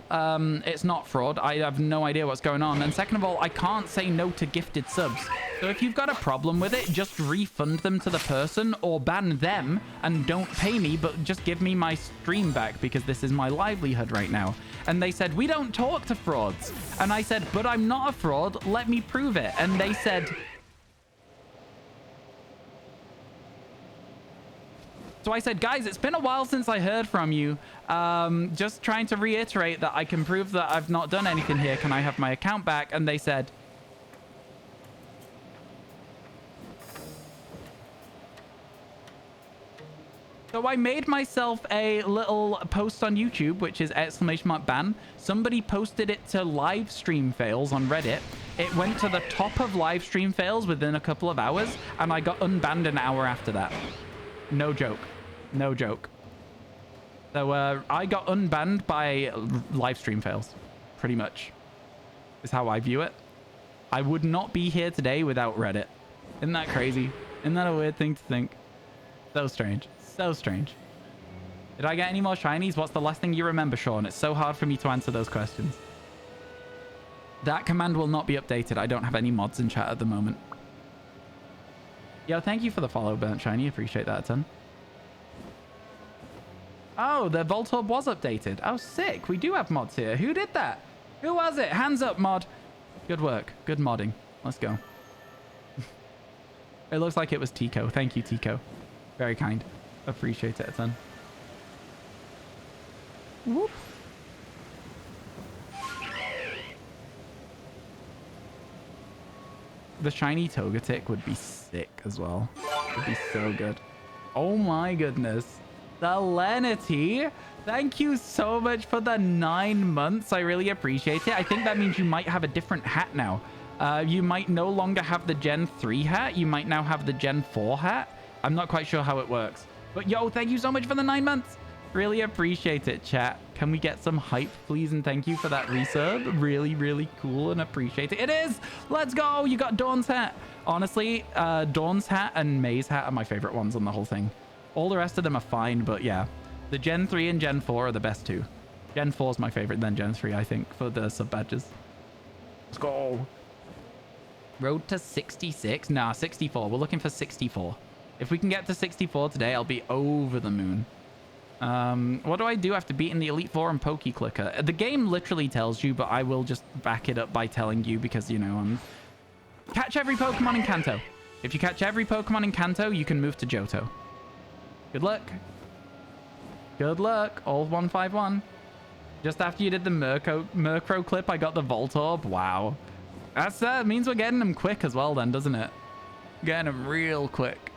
it's not fraud. I have no idea what's going on. And second of all, I can't say no to gifted subs. So if you've got a problem with it, just refund them to the person or ban them and don't pay me, but just give me my stream back because this is my livelihood right now. And they said, we don't talk to frauds. And I said, but I'm not a fraud. Let me prove it. And they said... So I said, guys, it's been a while since I heard from you. Just trying to reiterate that I can prove that I've not done anything here. Can I have my account back? And they said... So I made myself a little post on YouTube, which is !ban. Somebody posted it to live stream fails on Reddit. It went to the top of live stream fails within a couple of hours, and I got unbanned an hour after that. No joke. No joke. So I got unbanned by live stream fails, pretty much, is how I view it. I would not be here today without Reddit. Isn't that crazy? Isn't that a weird thing to think? So strange. So strange. Did I get any more shinies? What's the last thing you remember, Sean? It's so hard for me to answer those questions. That command will not be updated. I don't have any mods in chat at the moment. Yo, thank you for the follow, Burnt Shiny. Appreciate that a ton. Oh, the Voltorb was updated. Oh, sick. We do have mods here. Who did that? Who was it? Hands up, mod. Good work. Good modding. Let's go. It looks like it was Tico. Thank you, Tico. Very kind. Appreciate it a ton. Whoop. The shiny Togetic would be sick as well. Would be so good. Oh my goodness. Selenity, thank you so much for the 9 months. I really appreciate it. I think that means you might have a different hat now. You might no longer have the Gen 3 hat. You might now have the Gen 4 hat. I'm not quite sure how it works. But yo, thank you so much for the 9 months. Really appreciate it, chat. Can we get some hype, please? And thank you for that resub. Really, really cool and appreciate it. It is! Let's go! You got Dawn's hat. Honestly, Dawn's hat and May's hat are my favorite ones on the whole thing. All the rest of them are fine, but yeah. The Gen 3 and Gen 4 are the best too. Gen 4 is my favorite, then Gen 3, I think, for the sub badges. Let's go. Road to 66? Nah, 64. We're looking for 64. If we can get to 64 today, I'll be over the moon. What do I do after beating the Elite Four and Poke Clicker? The game literally tells you, but I will just back it up by telling you because, you know, catch every Pokemon in Kanto. If you catch every Pokemon in Kanto, you can move to Johto. Good luck. Good luck. All 151. Just after you did the Murkrow clip, I got the Voltorb. Wow. That means we're getting them quick as well then, doesn't it? Getting them real quick.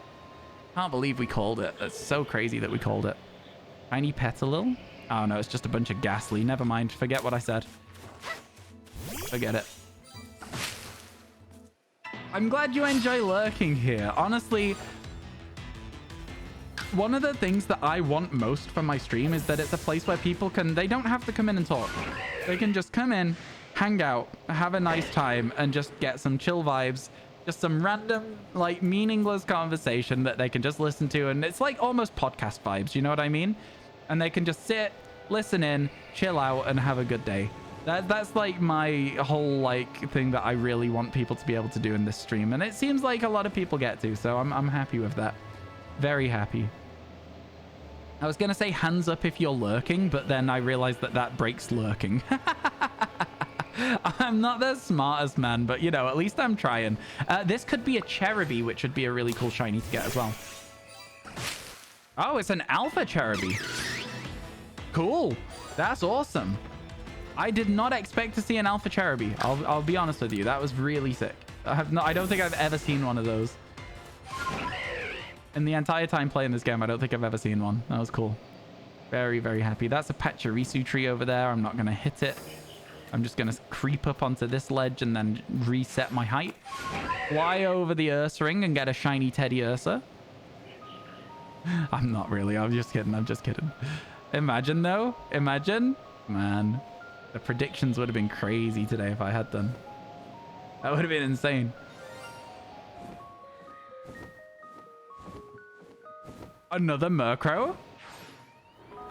Can't believe we called it. That's so crazy that we called it. Tiny Petalil? Oh no, it's just a bunch of Ghastly. Never mind. Forget what I said. Forget it. I'm glad you enjoy lurking here. Honestly, one of the things that I want most from my stream is that it's a place where people can... They don't have to come in and talk. They can just come in, hang out, have a nice time, and just get some chill vibes. Just some random, like, meaningless conversation that they can just listen to. And it's like almost podcast vibes, you know what I mean? And they can just sit, listen in, chill out, and have a good day. That's like my whole like thing that I really want people to be able to do in this stream, and it seems like a lot of people get to, so I'm happy with that. Very happy. I was gonna say hands up if you're lurking, but then I realized that that breaks lurking. I'm not the smartest man, but you know, at least I'm trying. This could be a Cherubi, which would be a really cool shiny to get as well. Oh, it's an Alpha Cherubi. Cool. That's awesome. I did not expect to see an Alpha Cherubi. I'll be honest with you. That was really sick. I don't think I've ever seen one of those. In the entire time playing this game, I don't think I've ever seen one. That was cool. Very, very happy. That's a Pachirisu tree over there. I'm not going to hit it. I'm just going to creep up onto this ledge and then reset my height. Fly over the Ursa ring and get a shiny Teddy Ursa. I'm not really. I'm just kidding. I'm just kidding. Imagine, though. Imagine. Man. The predictions would have been crazy today if I had done. That would have been insane. Another Murkrow?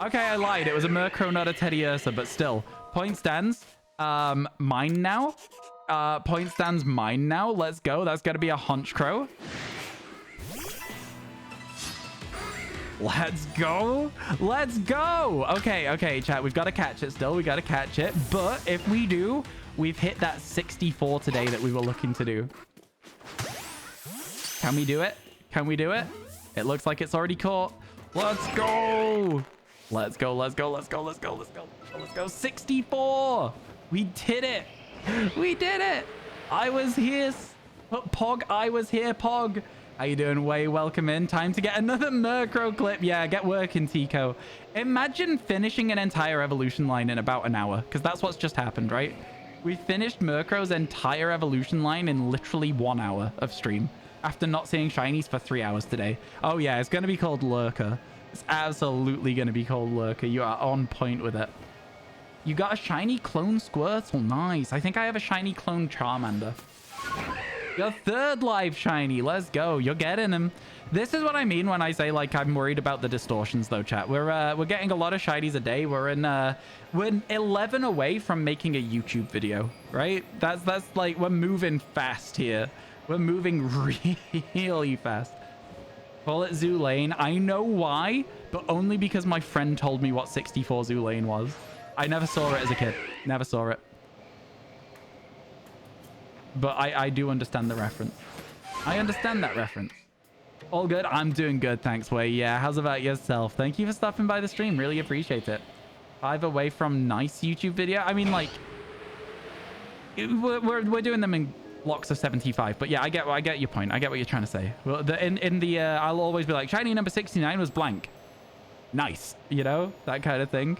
Okay, I lied. It was a Murkrow, not a Teddy Ursa, but still. Point stands. Mine now. Point stands mine now. Let's go. That's got to be a Honchkrow. Let's go. Let's go. Okay, chat. We've got to catch it still. We got to catch it. But if we do, we've hit that 64 today that we were looking to do. Can we do it? Can we do it? It looks like it's already caught. Let's go. Let's go. Let's go. Let's go. Let's go. Let's go. Let's go. 64. We did it. We did it. I was here. Pog, I was here, Pog. How you doing, Way? Welcome in. Time to get another Murkrow clip. Yeah, get working, Tico. Imagine finishing an entire evolution line in about an hour, because that's what's just happened, right? We finished Murkrow's entire evolution line in literally 1 hour of stream after not seeing shinies for 3 hours today. Oh, yeah, it's going to be called Lurker. It's absolutely going to be called Lurker. You are on point with it. You got a shiny clone Squirtle. Nice. I think I have a shiny clone Charmander. Your third live shiny. Let's go. You're getting him. This is what I mean when I say like I'm worried about the distortions though, chat. We're getting a lot of shinies a day. We're 11 away from making a YouTube video, right? That's like we're moving fast here. We're moving really fast. Call it Zoo Lane. I know why, but only because my friend told me what 64 Zoo Lane was. I never saw it as a kid. Never saw it. But I do understand the reference. I understand that reference. All good? I'm doing good, thanks, Way. Yeah, how's about yourself? Thank you for stopping by the stream. Really appreciate it. 5 away from nice YouTube video. I mean, like, we're doing them in blocks of 75. But yeah, I get your point. I get what you're trying to say. Well, I'll always be like, shiny number 69 was blank. Nice. You know, that kind of thing.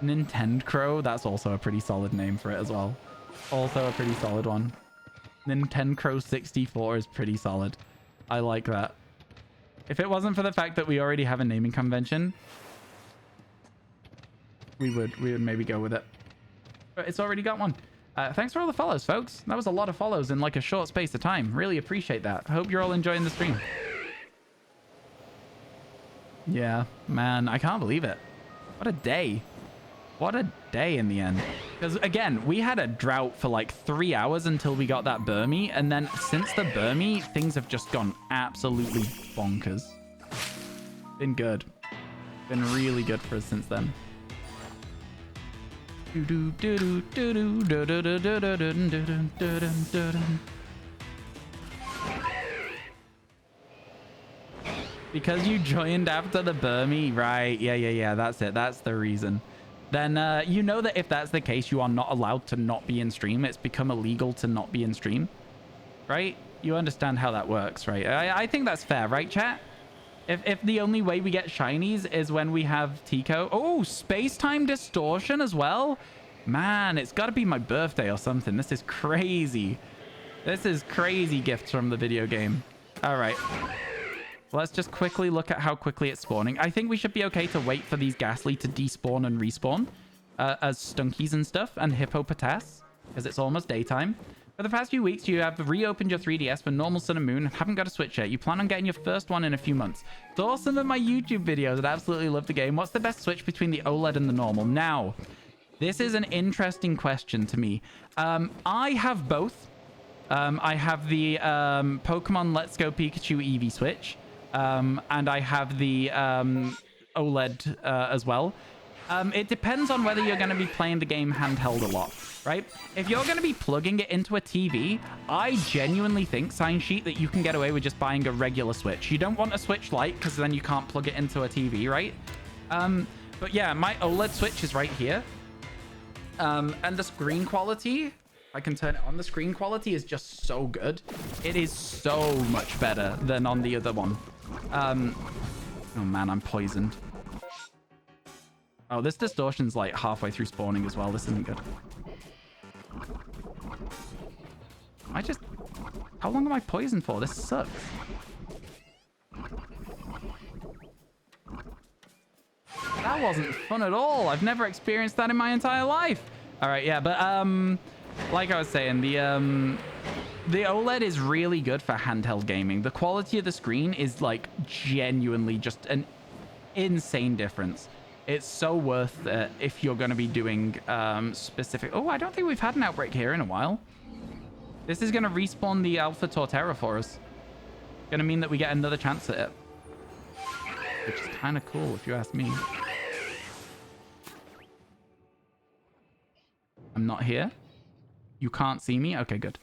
Nintendcrow, that's also a pretty solid name for it as well. Also a pretty solid one. Nintendcrow 64 is pretty solid. I like that. If it wasn't for the fact that we already have a naming convention, we would maybe go with it. But it's already got one. Thanks for all the follows, folks. That was a lot of follows in like a short space of time. Really appreciate that. Hope you're all enjoying the stream. Yeah, man, I can't believe it. What a day. What a day in the end. Because, again, we had a drought for like 3 hours until we got that Burmy. And then since the Burmy, things have just gone absolutely bonkers. Been good. Been really good for us since then. Because you joined after the Burmy. Right. Yeah. That's it. That's the reason. Then you know that if that's the case, you are not allowed to not be in stream. It's become illegal to not be in stream, right? You understand how that works, right? I think that's fair, right, chat? If the only way we get shinies is when we have Tico. Oh, space-time distortion as well? Man, it's got to be my birthday or something. This is crazy. This is crazy gifts from the video game. All right. Let's just quickly look at how quickly it's spawning. I think we should be okay to wait for these Ghastly to despawn and respawn as Stunkies and stuff and Hippopotas because it's almost daytime. For the past few weeks, you have reopened your 3DS for normal Sun and Moon and haven't got a Switch yet. You plan on getting your first one in a few months. Saw some of my YouTube videos and absolutely love the game. What's the best Switch between the OLED and the normal? Now, this is an interesting question to me. I have both. I have the Pokemon Let's Go Pikachu Eevee Switch. And I have the OLED as well. It depends on whether you're going to be playing the game handheld a lot, right? If you're going to be plugging it into a TV, I genuinely think, Sign Sheet, that you can get away with just buying a regular Switch. You don't want a Switch Lite because then you can't plug it into a TV, right? But yeah, my OLED Switch is right here. And the screen quality, I can turn it on. The screen quality is just so good. It is so much better than on the other one. Oh man, I'm poisoned. Oh, this distortion's like halfway through spawning as well. This isn't good. How long am I poisoned for? This sucks. That wasn't fun at all. I've never experienced that in my entire life. All right, yeah, but like I was saying, the OLED is really good for handheld gaming. The quality of the screen is like genuinely just an insane difference. It's so worth it if you're going to be doing specific... Oh, I don't think we've had an outbreak here in a while. This is going to respawn the Alpha Torterra for us. Going to mean that we get another chance at it. Which is kind of cool, if you ask me. I'm not here. You can't see me? Okay, good.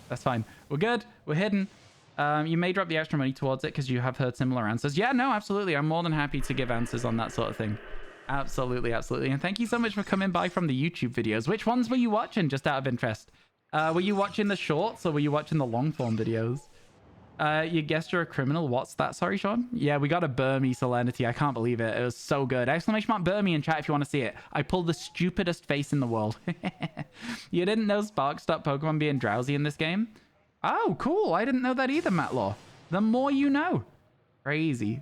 That's fine. We're good. We're hidden. You may drop the extra money towards it because you have heard similar answers. Yeah, no, absolutely. I'm more than happy to give answers on that sort of thing. Absolutely, absolutely. And thank you so much for coming by from the YouTube videos. Which ones were you watching, just out of interest? Were you watching the shorts or were you watching the long-form videos? You guessed you're a criminal. What's that? Sorry, Sean? Yeah, we got a Burmy Solemnity. I can't believe it. It was so good. Exclamation mark Burmy in chat if you want to see it. I pulled the stupidest face in the world. You didn't know Spark stopped Pokemon being drowsy in this game? Oh, cool. I didn't know that either, Matlaw. The more you know. Crazy.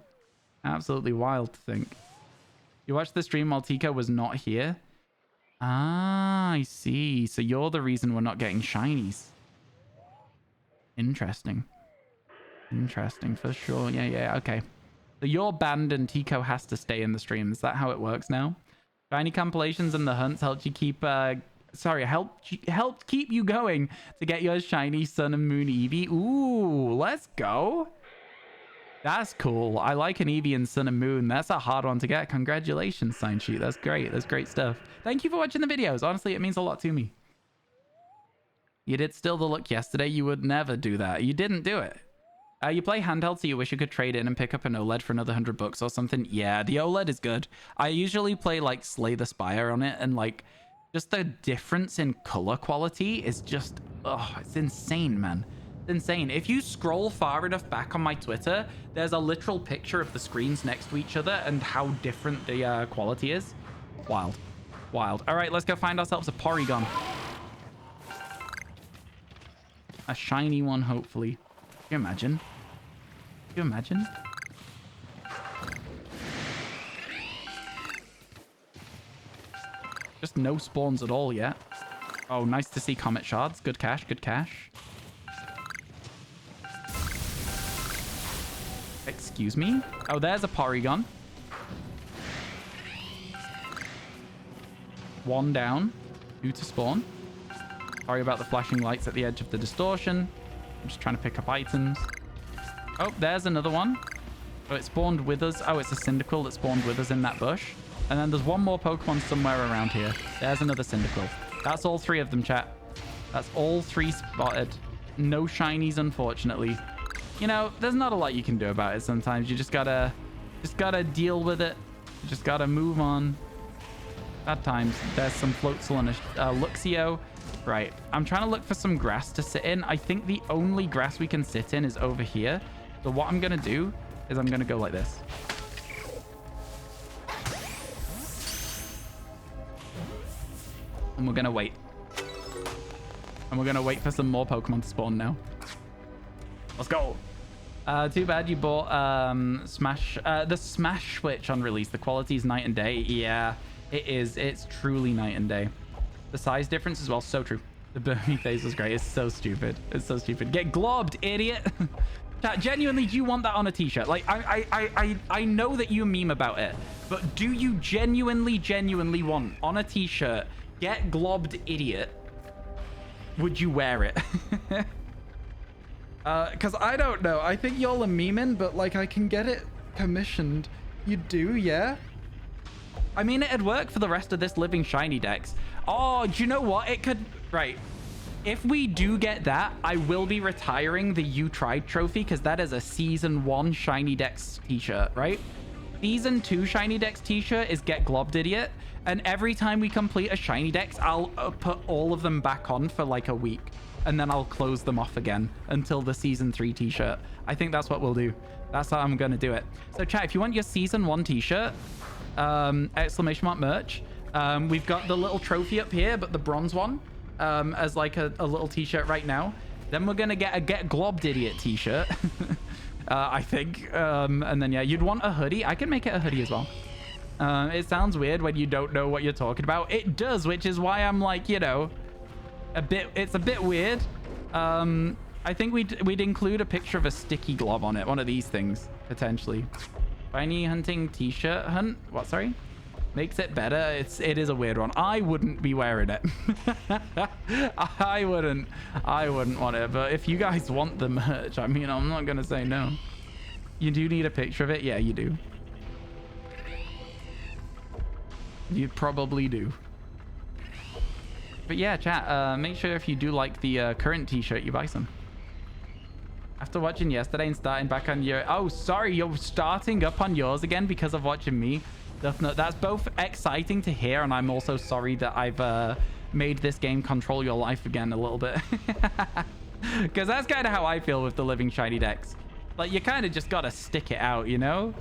Absolutely wild to think. You watched the stream while Tico was not here? Ah, I see. So you're the reason we're not getting shinies. Interesting. Interesting, for sure. Yeah, okay. So you're banned and Tico has to stay in the stream. Is that how it works now? Shiny compilations and the hunts helped you keep... helped keep you going to get your shiny Sun and Moon Eevee. Ooh, let's go. That's cool. I like an Eevee and Sun and Moon. That's a hard one to get. Congratulations, Sign Sheet. That's great. That's great stuff. Thank you for watching the videos. Honestly, it means a lot to me. You did steal the look yesterday. You would never do that. You didn't do it. You play handheld, so you wish you could trade in and pick up an OLED for another $100 or something. Yeah, the OLED is good. I usually play like Slay the Spire on it, and like just the difference in color quality is just, oh, it's insane, man. It's insane. If you scroll far enough back on my Twitter, there's a literal picture of the screens next to each other and how different the quality is. Wild. Wild. All right, let's go find ourselves a Porygon. A shiny one, hopefully. Can you imagine? Can you imagine? Just no spawns at all yet. Oh, nice to see Comet Shards. Good cash, good cash. Excuse me? Oh, there's a Porygon. One down. Two to spawn. Sorry about the flashing lights at the edge of the distortion. I'm just trying to pick up items. Oh, there's another one. Oh, it spawned with us. Oh, it's a Cyndaquil that spawned with us in that bush. And then there's one more Pokemon somewhere around here. There's another Cyndaquil. That's all three of them, chat. That's all three spotted. No shinies, unfortunately. You know, there's not a lot you can do about it sometimes. You just gotta deal with it. You just gotta move on. At times, there's some Floatzel and a Luxio. Right, I'm trying to look for some grass to sit in. I think the only grass we can sit in is over here. So what I'm gonna do is I'm gonna go like this. And we're gonna wait. And we're gonna wait for some more Pokemon to spawn now. Let's go. Too bad you bought the Smash Switch on release. The quality is night and day. Yeah, it is. It's truly night and day. The size difference as well. So true. The Burmy face was great. It's so stupid. It's so stupid. Get globbed, idiot. Chat, genuinely, do you want that on a t-shirt? Like, I know that you meme about it, but do you genuinely want on a t-shirt, get globbed, idiot? Would you wear it? Because I don't know. I think y'all are memeing, but like I can get it commissioned. You do, yeah? I mean, it'd work for the rest of this living shiny dex. Oh, do you know what? It could... Right. If we do get that, I will be retiring the You Tried trophy because that is a Season 1 Shiny Dex t-shirt, right? Season 2 Shiny Dex t-shirt is Get Globbed, Idiot. And every time we complete a Shiny Dex, I'll put all of them back on for like a week. And then I'll close them off again until the Season 3 t-shirt. I think that's what we'll do. That's how I'm going to do it. So chat, if you want your Season 1 t-shirt, exclamation mark merch, we've got the little trophy up here, but the bronze one as like a little t-shirt right now. Then we're going to get a Get Globbed Idiot t-shirt, I think. And then, yeah, you'd want a hoodie. I can make it a hoodie as well. It sounds weird when you don't know what you're talking about. It does, which is why I'm like, you know... It's a bit weird. I think we'd include a picture of a sticky glob on it. One of these things, potentially. Shiny hunting t-shirt hunt? What, sorry? Makes it better. It is a weird one. I wouldn't be wearing it. I wouldn't want it. But if you guys want the merch, I mean, I'm not going to say no. You do need a picture of it? Yeah, you do. You probably do. But yeah, chat, make sure if you do like the current t-shirt, you buy some. After watching yesterday and starting back on your... Oh, sorry, you're starting up on yours again because of watching me. That's both exciting to hear, and I'm also sorry that I've made this game control your life again a little bit. Because that's kind of how I feel with the living shiny dex. Like, you kind of just got to stick it out, you know?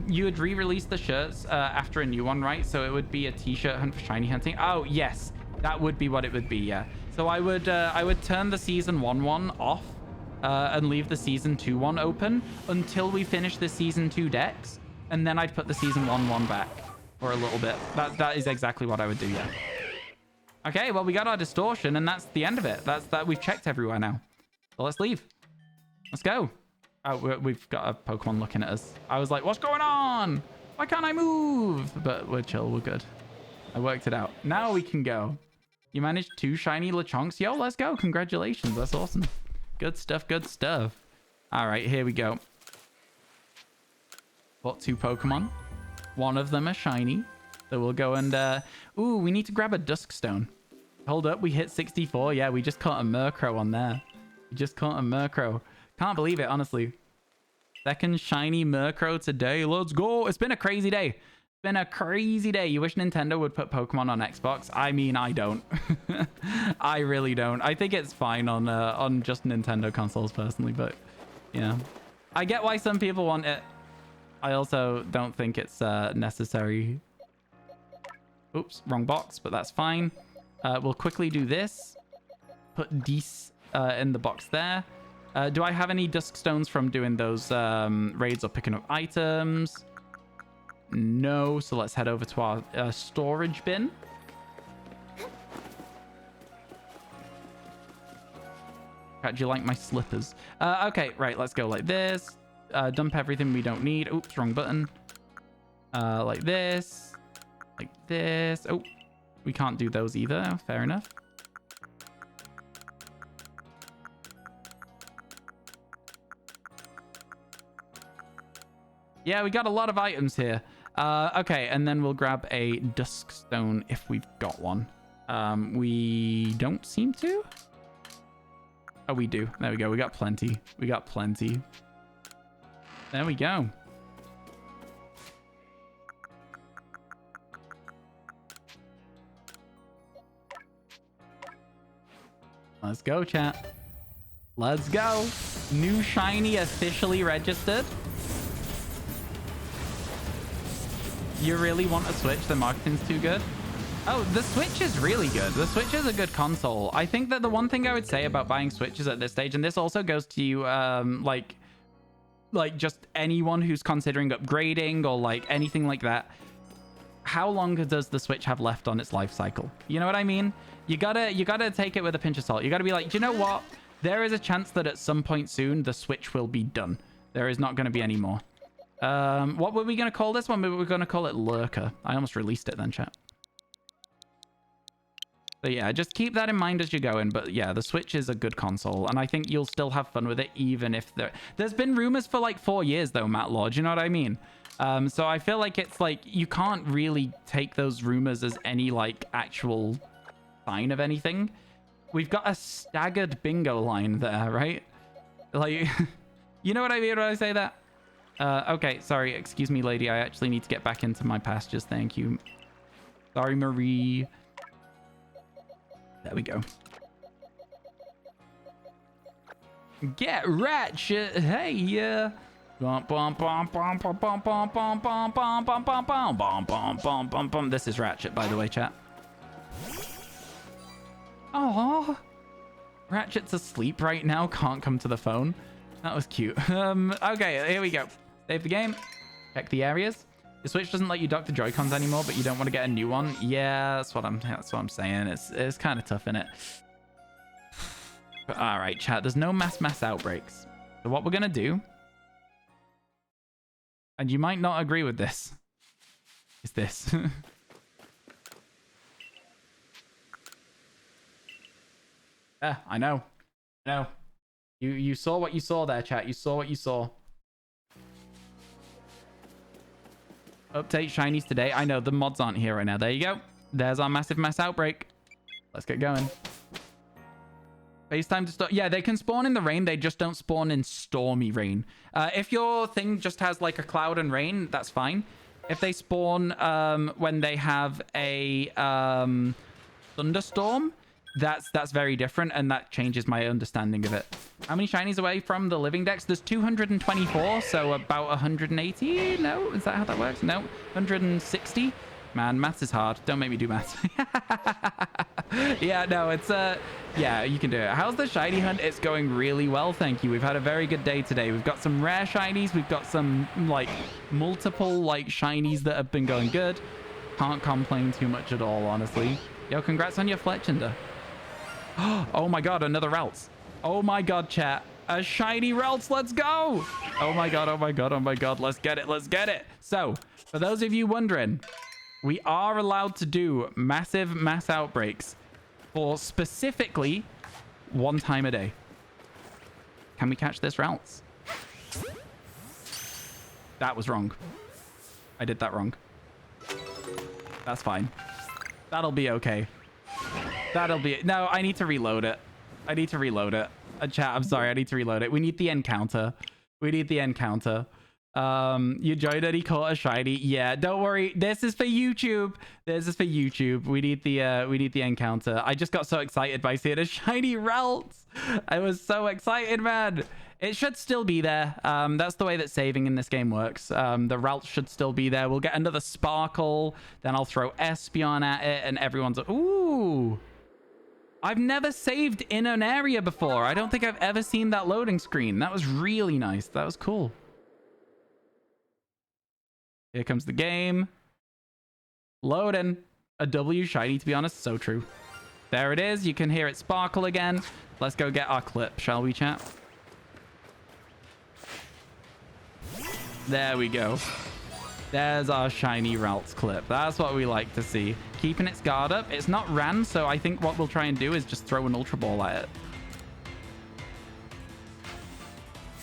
You would re-release the shirts after a new one, right? So it would be a t-shirt hunt for shiny hunting. Oh, yes. That would be what it would be, yeah. So I would turn the Season 1 one off and leave the Season 2 one open until we finish the Season 2 decks. And then I'd put the Season 1 one back for a little bit. That is exactly what I would do, yeah. Okay, well, we got our distortion, and that's the end of it. That we've checked everywhere now. So let's leave. Let's go. Oh, we've got a Pokemon looking at us. I was like, what's going on? Why can't I move? But we're chill. We're good. I worked it out. Now we can go. You managed 2 shiny Lechonks. Yo, let's go. Congratulations. That's awesome. Good stuff. Good stuff. All right, here we go. Bought 2 Pokemon. One of them a shiny. So we'll go and... Ooh, we need to grab a Duskstone. Hold up. We hit 64. Yeah, we just caught a Murkrow on there. We just caught a Murkrow. Can't believe it, honestly. Second shiny Murkrow today. Let's go. It's been a crazy day. It's been a crazy day. You wish Nintendo would put Pokemon on Xbox? I mean, I don't. I really don't. I think it's fine on just Nintendo consoles personally, but yeah. I get why some people want it. I also don't think it's necessary. Oops, wrong box, but that's fine. We'll quickly do this. Put these in the box there. Do I have any Duskstones from doing those raids or picking up items? No. So let's head over to our storage bin. Do you like my slippers? Okay, right. Let's go like this. Dump everything we don't need. Oops, wrong button. Like this. Like this. Oh, we can't do those either. Fair enough. Yeah, we got a lot of items here. Okay, and then we'll grab a Duskstone if we've got one. We don't seem to. Oh, we do. There we go. We got plenty. We got plenty. There we go. Let's go, chat. Let's go. New shiny officially registered. You really want a Switch? The marketing's too good? Oh, the Switch is really good. The Switch is a good console. I think that the one thing I would say about buying Switches at this stage, and this also goes to you, like just anyone who's considering upgrading or like anything like that. how long does the Switch have left on its life cycle? You know what I mean? You gotta take it with a pinch of salt. You gotta be like, do you know what? There is a chance that at some point soon the Switch will be done. There is not going to be any more. What were we going to call this one? We were going to call it Lurker. I almost released it then, chat. So yeah, just keep that in mind as you're going. But yeah, the Switch is a good console, and I think you'll still have fun with it, even if there's been rumors for like 4 years though, Matt Lord. You know what I mean? So I feel like it's like you can't really take those rumors as any like actual sign of anything. We've got a staggered bingo line there, right? Like, you know what I mean when I say that? Okay, sorry, excuse me, lady. I actually need to get back into my pastures. Thank you. Sorry, Marie. There we go. Get ratchet. Hey, yeah. This is Ratchet, by the way, chat. Oh, Ratchet's asleep right now. Can't come to the phone. That was cute. Okay, here we go. Save the game. Check the areas. The Switch doesn't let you dock the Joy-Cons anymore, but you don't want to get a new one. Yeah, that's what I'm saying. It's kind of tough, innit? All right, chat. There's no mass outbreaks. So what we're gonna do, and you might not agree with this, is this. Yeah, I know. You saw what you saw there, chat. You saw what you saw. Update shinies today. I know the mods aren't here right now. There you go. There's our massive mass outbreak. Let's get going. FaceTime to start. Yeah, they can spawn in the rain. They just don't spawn in stormy rain. If your thing just has like a cloud and rain, that's fine. If they spawn when they have a thunderstorm, that's very different, and that changes my understanding of it. How many shinies away from the living dex? There's 224, so about 180. No, is that how that works? No, 160. Man, maths is hard. Don't make me do maths. Yeah, no, it's yeah, you can do it. How's the shiny hunt? It's going really well, thank you. We've had a very good day today. We've got some rare shinies. We've got some like multiple like shinies that have been going good. Can't complain too much at all, honestly. Yo, congrats on your Fletchender. Oh my god, another Ralts. Oh my god, chat. A shiny Ralts, let's go. Oh my god, oh my god, oh my god. Let's get it, let's get it. So, for those of you wondering, we are allowed to do massive mass outbreaks for specifically 1 time a day. Can we catch this Ralts? That was wrong. I did that wrong. That's fine. That'll be okay. That'll be... No, I need to reload it. I need to reload it. Chat, I'm sorry. I need to reload it. We need the encounter. We need the encounter. You joined and he caught a shiny. Yeah, don't worry. This is for YouTube. This is for YouTube. We need the encounter. I just got so excited by seeing a shiny Ralts. I was so excited, man. It should still be there. That's the way that saving in this game works. The Ralts should still be there. We'll get another Sparkle. Then I'll throw Espeon at it, and everyone's... Ooh! I've never saved in an area before. I don't think I've ever seen that loading screen. That was really nice. That was cool. Here comes the game. Loading. A W shiny, to be honest. So true. There it is. You can hear it sparkle again. Let's go get our clip, shall we, chat? There we go. There's our shiny Ralts clip. That's what we like to see. Keeping its guard up. It's not ran, so I think what we'll try and do is just throw an Ultra Ball at it.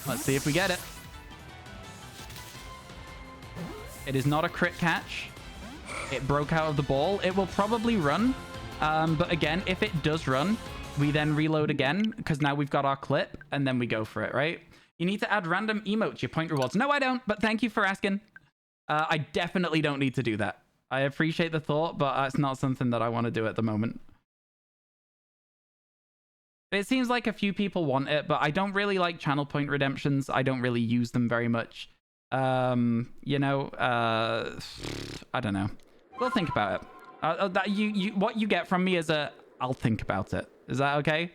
Let's see if we get it. It is not a crit catch. It broke out of the ball. It will probably run. But again, if it does run, we then reload again, because now we've got our clip, and then we go for it, right? You need to add random emotes to your point rewards. No, I don't, but thank you for asking. I definitely don't need to do that. I appreciate the thought, but it's not something that I want to do at the moment. It seems like a few people want it, but I don't really like channel point redemptions. I don't really use them very much. You know, I don't know. We'll think about it. What you get from me is I'll think about it. Is that okay?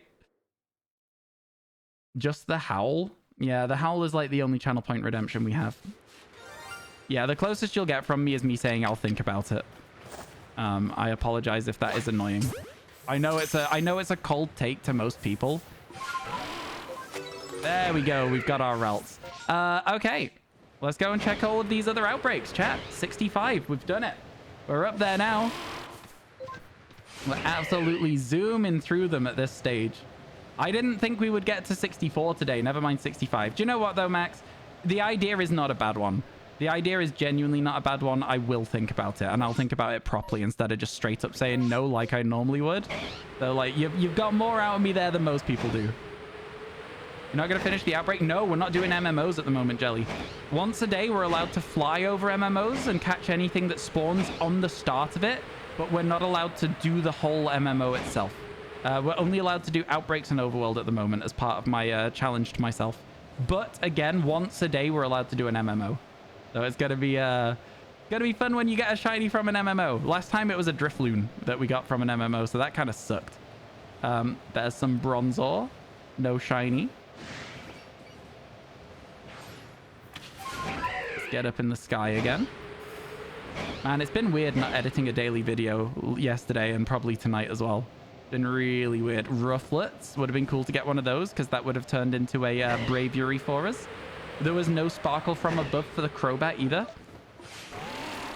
Just the Howl? Yeah, the Howl is like the only channel point redemption we have. Yeah, the closest you'll get from me is me saying I'll think about it. I apologize if that is annoying. I know it's a cold take to most people. There we go. We've got our routes. Okay. Let's go and check all of these other outbreaks, chat. 65. We've done it. We're up there now. We're absolutely zooming through them at this stage. I didn't think we would get to 64 today. Never mind 65. Do you know what, though, Max? The idea is not a bad one. The idea is genuinely not a bad one. I will think about it, and I'll think about it properly instead of just straight up saying no like I normally would. So, like, you've got more out of me there than most people do. You're not going to finish the outbreak? No, we're not doing MMOs at the moment, Jelly. Once a day, we're allowed to fly over MMOs and catch anything that spawns on the start of it, but we're not allowed to do the whole MMO itself. We're only allowed to do outbreaks and overworld at the moment as part of my challenge to myself. But again, once a day, we're allowed to do an MMO. So it's going to be fun when you get a shiny from an MMO. Last time it was a Drifloon that we got from an MMO, so that kind of sucked. There's some bronze ore. No shiny. Get up in the sky again. Man, it's been weird not editing a daily video yesterday and probably tonight as well. Been really weird. Rufflets would have been cool to get one of those because that would have turned into a bravery for us. There was no sparkle from above for the Crobat either.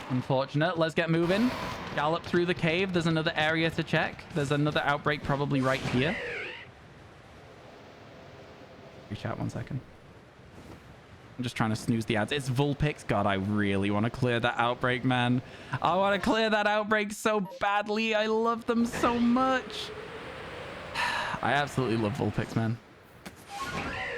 Unfortunate. Let's get moving. Gallop through the cave. There's another area to check. There's another outbreak probably right here. Reach out 1 second. I'm just trying to snooze the ads. It's Vulpix. God, I really want to clear that outbreak, man. I want to clear that outbreak so badly. I love them so much. I absolutely love Vulpix, man.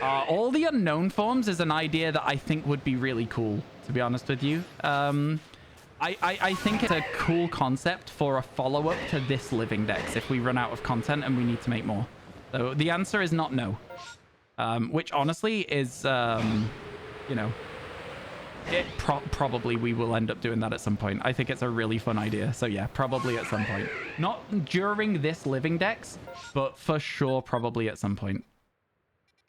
All the unknown forms is an idea that I think would be really cool, to be honest with you. I think it's a cool concept for a follow-up to this living dex if we run out of content and we need to make more. So the answer is not no. Which honestly is... you know, probably we will end up doing that at some point. I think it's a really fun idea. So yeah, probably at some point. Not during this living dex, but for sure probably at some point.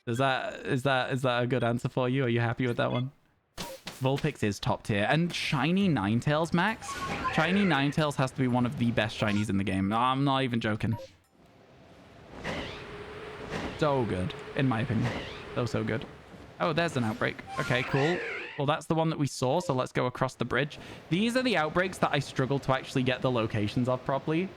Is that a good answer for you? Are you happy with that one? Vulpix is top tier. And shiny Ninetales, Max. Shiny Ninetales has to be one of the best shinies in the game. I'm not even joking. So good, in my opinion. So good. Oh, there's an outbreak. Okay, cool. Well, that's the one that we saw, so let's go across the bridge. These are the outbreaks that I struggle to actually get the locations of properly.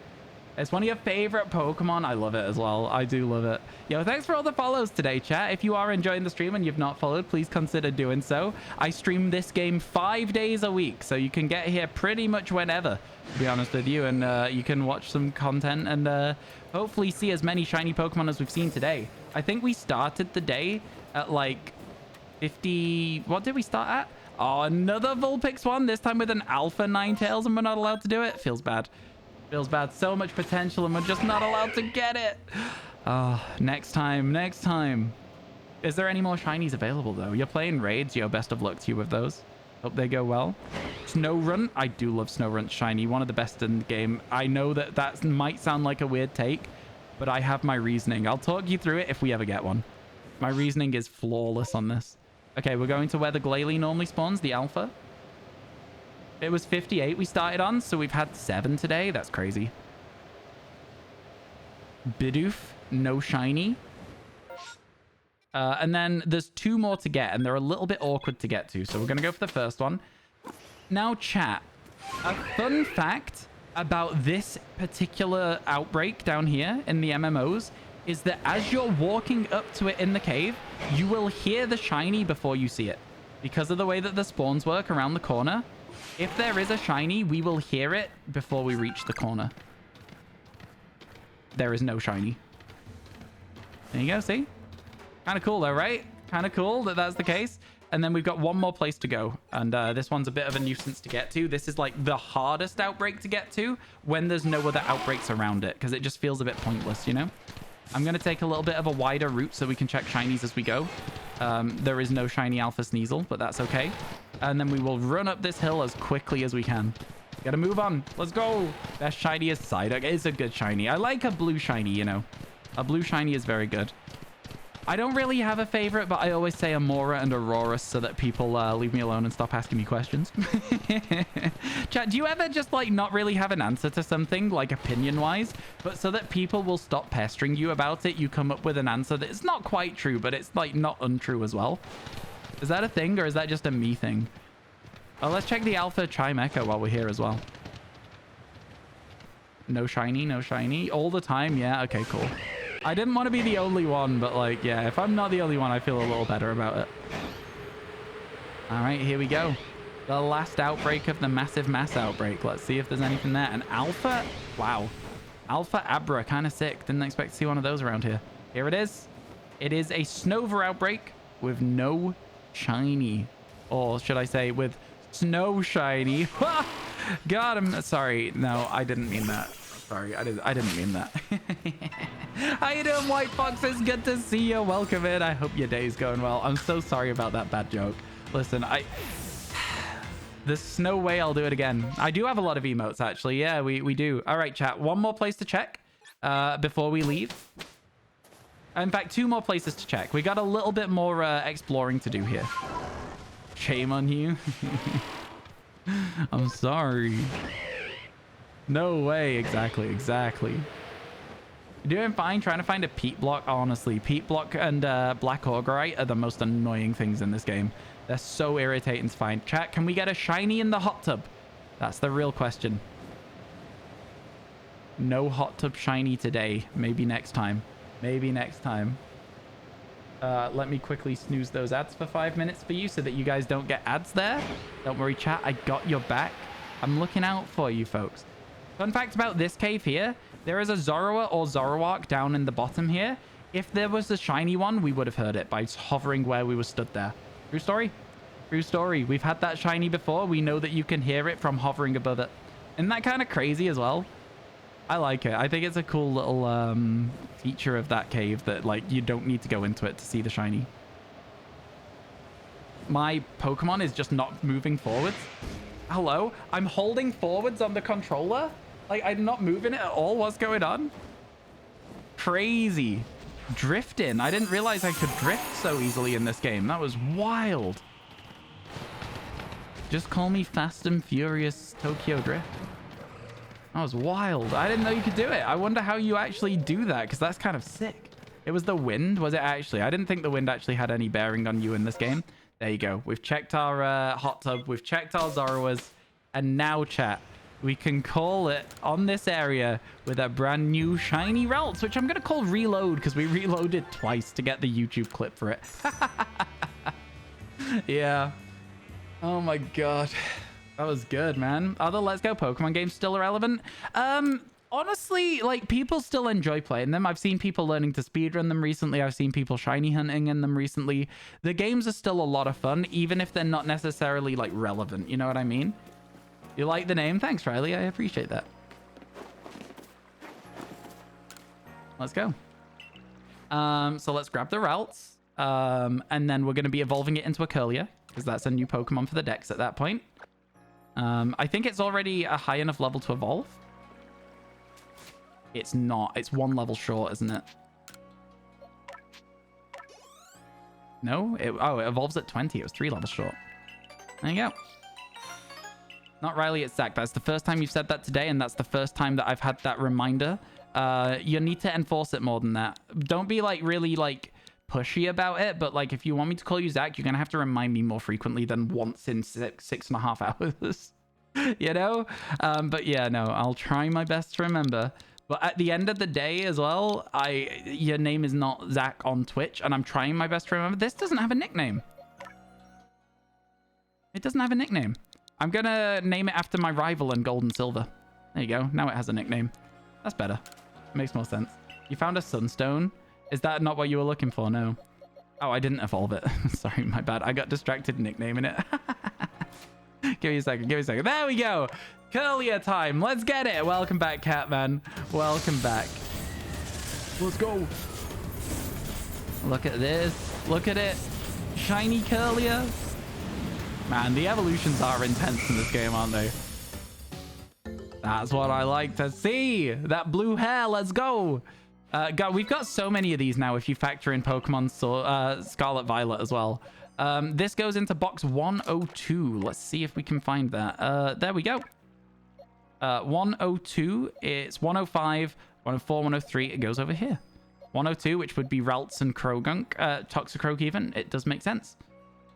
It's one of your favorite Pokemon. I love it as well. I do love it. Yo, thanks for all the follows today, chat. If you are enjoying the stream and you've not followed, please consider doing so. I stream this game 5 days a week, so you can get here pretty much whenever, to be honest with you, and you can watch some content and hopefully see as many shiny Pokemon as we've seen today. I think we started the day at like 50... What did we start at? Oh, another Vulpix one, this time with an Alpha Ninetales, and we're not allowed to do it. Feels bad. Feels bad. So much potential, and we're just not allowed to get it. Oh, next time. Next time. Is there any more shinies available, though? You're playing raids. Yo, best of luck to you with those. Hope they go well. Snorunt. I do love Snorunt shiny. One of the best in the game. I know that might sound like a weird take, but I have my reasoning. I'll talk you through it if we ever get one. My reasoning is flawless on this. Okay, we're going to where the Glalie normally spawns, the Alpha. It was 58 we started on, so we've had 7 today. That's crazy. Bidoof, no shiny. And then there's 2 more to get, and they're a little bit awkward to get to. So we're going to go for the first one. Now, chat, a fun fact about this particular outbreak down here in the MMOs is that as you're walking up to it in the cave, you will hear the shiny before you see it. Because of the way that the spawns work around the corner, if there is a shiny, we will hear it before we reach the corner. There is no shiny. There you go, see? Kind of cool though, right? Kind of cool that that's the case. And then we've got one more place to go. And this one's a bit of a nuisance to get to. This is like the hardest outbreak to get to when there's no other outbreaks around it, because it just feels a bit pointless, you know? I'm going to take a little bit of a wider route so we can check shinies as we go. There is no shiny Alpha Sneasel, but that's okay. And then we will run up this hill as quickly as we can. Gotta move on. Let's go. Best shiny is Psyduck. It's a good shiny. I like a blue shiny, you know. A blue shiny is very good. I don't really have a favorite, but I always say Amora and Aurora so that people leave me alone and stop asking me questions. Chat, do you ever just like not really have an answer to something, like opinion-wise, but so that people will stop pestering you about it, you come up with an answer that is not quite true, but it's like not untrue as well? Is that a thing, or is that just a me thing? Oh, let's check the Alpha Chimecha while we're here as well. No shiny, no shiny. All the time, yeah, okay, cool. I didn't want to be the only one, but like, yeah, if I'm not the only one, I feel a little better about it. All right, here we go. The last outbreak of the massive mass outbreak. Let's see if there's anything there. An Alpha, wow. Alpha Abra, kind of sick. Didn't expect to see one of those around here. Here it is. It is a Snover outbreak with no shiny. Or should I say with snow shiny. Got him. Sorry. No, I didn't mean that. Sorry, I didn't mean that. How you doing, White Foxes? Good to see you. Welcome in. I hope your day's going well. I'm so sorry about that bad joke. Listen, there's no way I'll do it again. I do have a lot of emotes, actually. Yeah, we do. All right, chat. One more place to check before we leave. In fact, two more places to check. We got a little bit more exploring to do here. Shame on you. I'm sorry. No way. Exactly. You're doing fine. Trying to find a peat block. Honestly, peat block and black augurite are the most annoying things in this game. They're so irritating to find. Chat, can we get a shiny in the hot tub? That's the real question. No hot tub shiny today. Maybe next time. Maybe next time. Let me quickly snooze those ads for 5 minutes for you so that you guys don't get ads there. Don't worry, chat. I got your back. I'm looking out for you folks. Fun fact about this cave here. There is a Zoroark or Zoroark down in the bottom here. If there was a shiny one, we would have heard it by hovering where we were stood there. True story. True story. We've had that shiny before. We know that you can hear it from hovering above it. Isn't that kind of crazy as well? I like it. I think it's a cool little feature of that cave that like you don't need to go into it to see the shiny. My Pokemon is just not moving forwards. Hello? I'm holding forwards on the controller? Like, I'm not moving it at all. What's going on? Crazy. Drifting. I didn't realize I could drift so easily in this game. That was wild. Just call me Fast and Furious Tokyo Drift. That was wild. I didn't know you could do it. I wonder how you actually do that, because that's kind of sick. It was the wind, was it actually? I didn't think the wind actually had any bearing on you in this game. There you go. We've checked our hot tub. We've checked our Zoroarks. And now, chat, we can call it on this area with a brand new shiny Ralts, which I'm going to call Reload because we reloaded twice to get the YouTube clip for it. Yeah. Oh my god. That was good, man. Are the Let's Go Pokemon games still irrelevant? Honestly, like, people still enjoy playing them. I've seen people learning to speedrun them recently. I've seen people shiny hunting in them recently. The games are still a lot of fun, even if they're not necessarily, like, relevant. You know what I mean? You like the name? Thanks, Riley. I appreciate that. Let's go. So let's grab the Ralts. And then we're going to be evolving it into a Curlier, because that's a new Pokemon for the Dex at that point. I think it's already a high enough level to evolve. It's not. It's one level short, isn't it? No? It evolves at 20. It was 3 levels short. There you go. Not Riley, it's Zach. That's the first time you've said that today, and that's the first time that I've had that reminder. You need to enforce it more than that. Don't be, like, really, like, pushy about it, but, like, if you want me to call you Zach, you're going to have to remind me more frequently than once in 6.5 hours. You know? But, yeah, no, I'll try my best to remember. But at the end of the day as well, your name is not Zach on Twitch, and I'm trying my best to remember. This doesn't have a nickname. It doesn't have a nickname. I'm going to name it after my rival in Gold and Silver. There you go. Now it has a nickname. That's better. Makes more sense. You found a Sunstone? Is that not what you were looking for? No. Oh, I didn't evolve it. Sorry, my bad. I got distracted nicknaming it. Give me a second. Give me a second. There we go. Curlier time. Let's get it. Welcome back, Catman. Welcome back. Let's go. Look at this. Look at it. Shiny Curlier. Man, the evolutions are intense in this game, aren't they? That's what I like to see. That blue hair. Let's go. God, we've got so many of these now if you factor in Pokemon Scarlet Violet as well. This goes into box 102. Let's see if we can find that. There we go. 102, it's 105, 104, 103. It goes over here. 102, which would be Ralts and Krogunk, Toxicroak even. It does make sense.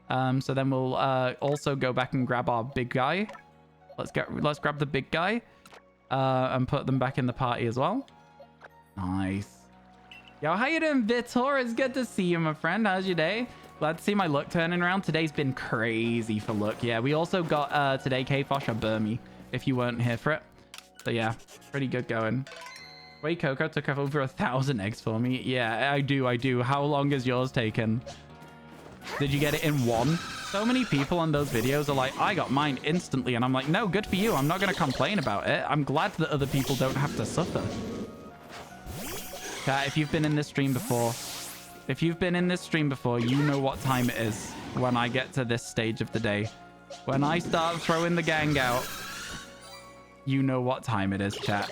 So then we'll also go back and grab our big guy. Let's grab the big guy and put them back in the party as well. Nice. Yo, how you doing, Vitor? It's good to see you, my friend. How's your day? Glad to see my luck turning around. Today's been crazy for luck. Yeah, we also got today K-Fosh or Burmy, if you weren't here for it. So yeah, pretty good going. Wait, Coco took over 1,000 eggs for me. Yeah, I do. How long has yours taken? Did you get it in one? So many people on those videos are like, I got mine instantly. And I'm like, no, good for you. I'm not going to complain about it. I'm glad that other people don't have to suffer. Chat, if you've been in this stream before, you know what time it is when I get to this stage of the day. When I start throwing the gang out, you know what time it is, chat.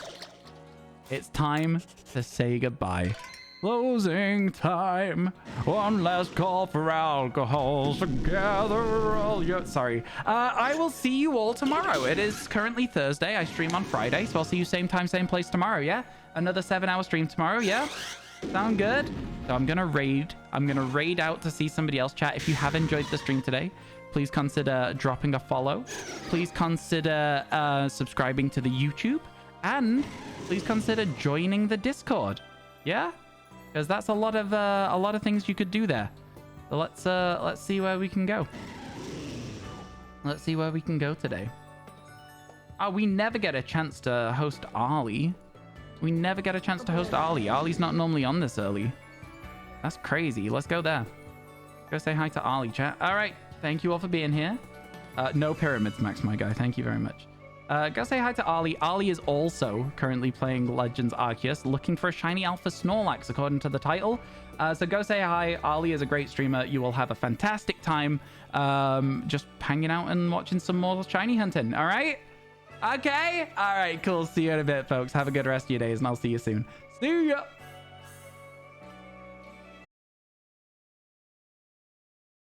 It's time to say goodbye. Closing time. One last call for alcohol. So gather all your... Sorry. I will see you all tomorrow. It is currently Thursday. I stream on Friday, so I'll see you same time, same place tomorrow, yeah? Another 7-hour stream tomorrow, yeah? Sound good? So I'm gonna raid. I'm gonna raid out to see somebody else. Chat, if you have enjoyed the stream today, please consider dropping a follow. Please consider subscribing to the YouTube. And please consider joining the Discord. Yeah? Because that's a lot of things you could do there. So let's see where we can go. Let's see where we can go today. Oh, we never get a chance to host Arlie. We never get a chance to host Arlie. Arlie's not normally on this early. That's crazy. Let's go there. Go say hi to Arlie, chat. All right. Thank you all for being here. No pyramids, Max, my guy. Thank you very much. Go say hi to Arlie. Arlie is also currently playing Legends Arceus, looking for a shiny Alpha Snorlax, according to the title. So go say hi. Arlie is a great streamer. You will have a fantastic time just hanging out and watching some more shiny hunting. All right? Okay? All right, cool. See you in a bit, folks. Have a good rest of your days, and I'll see you soon. See ya!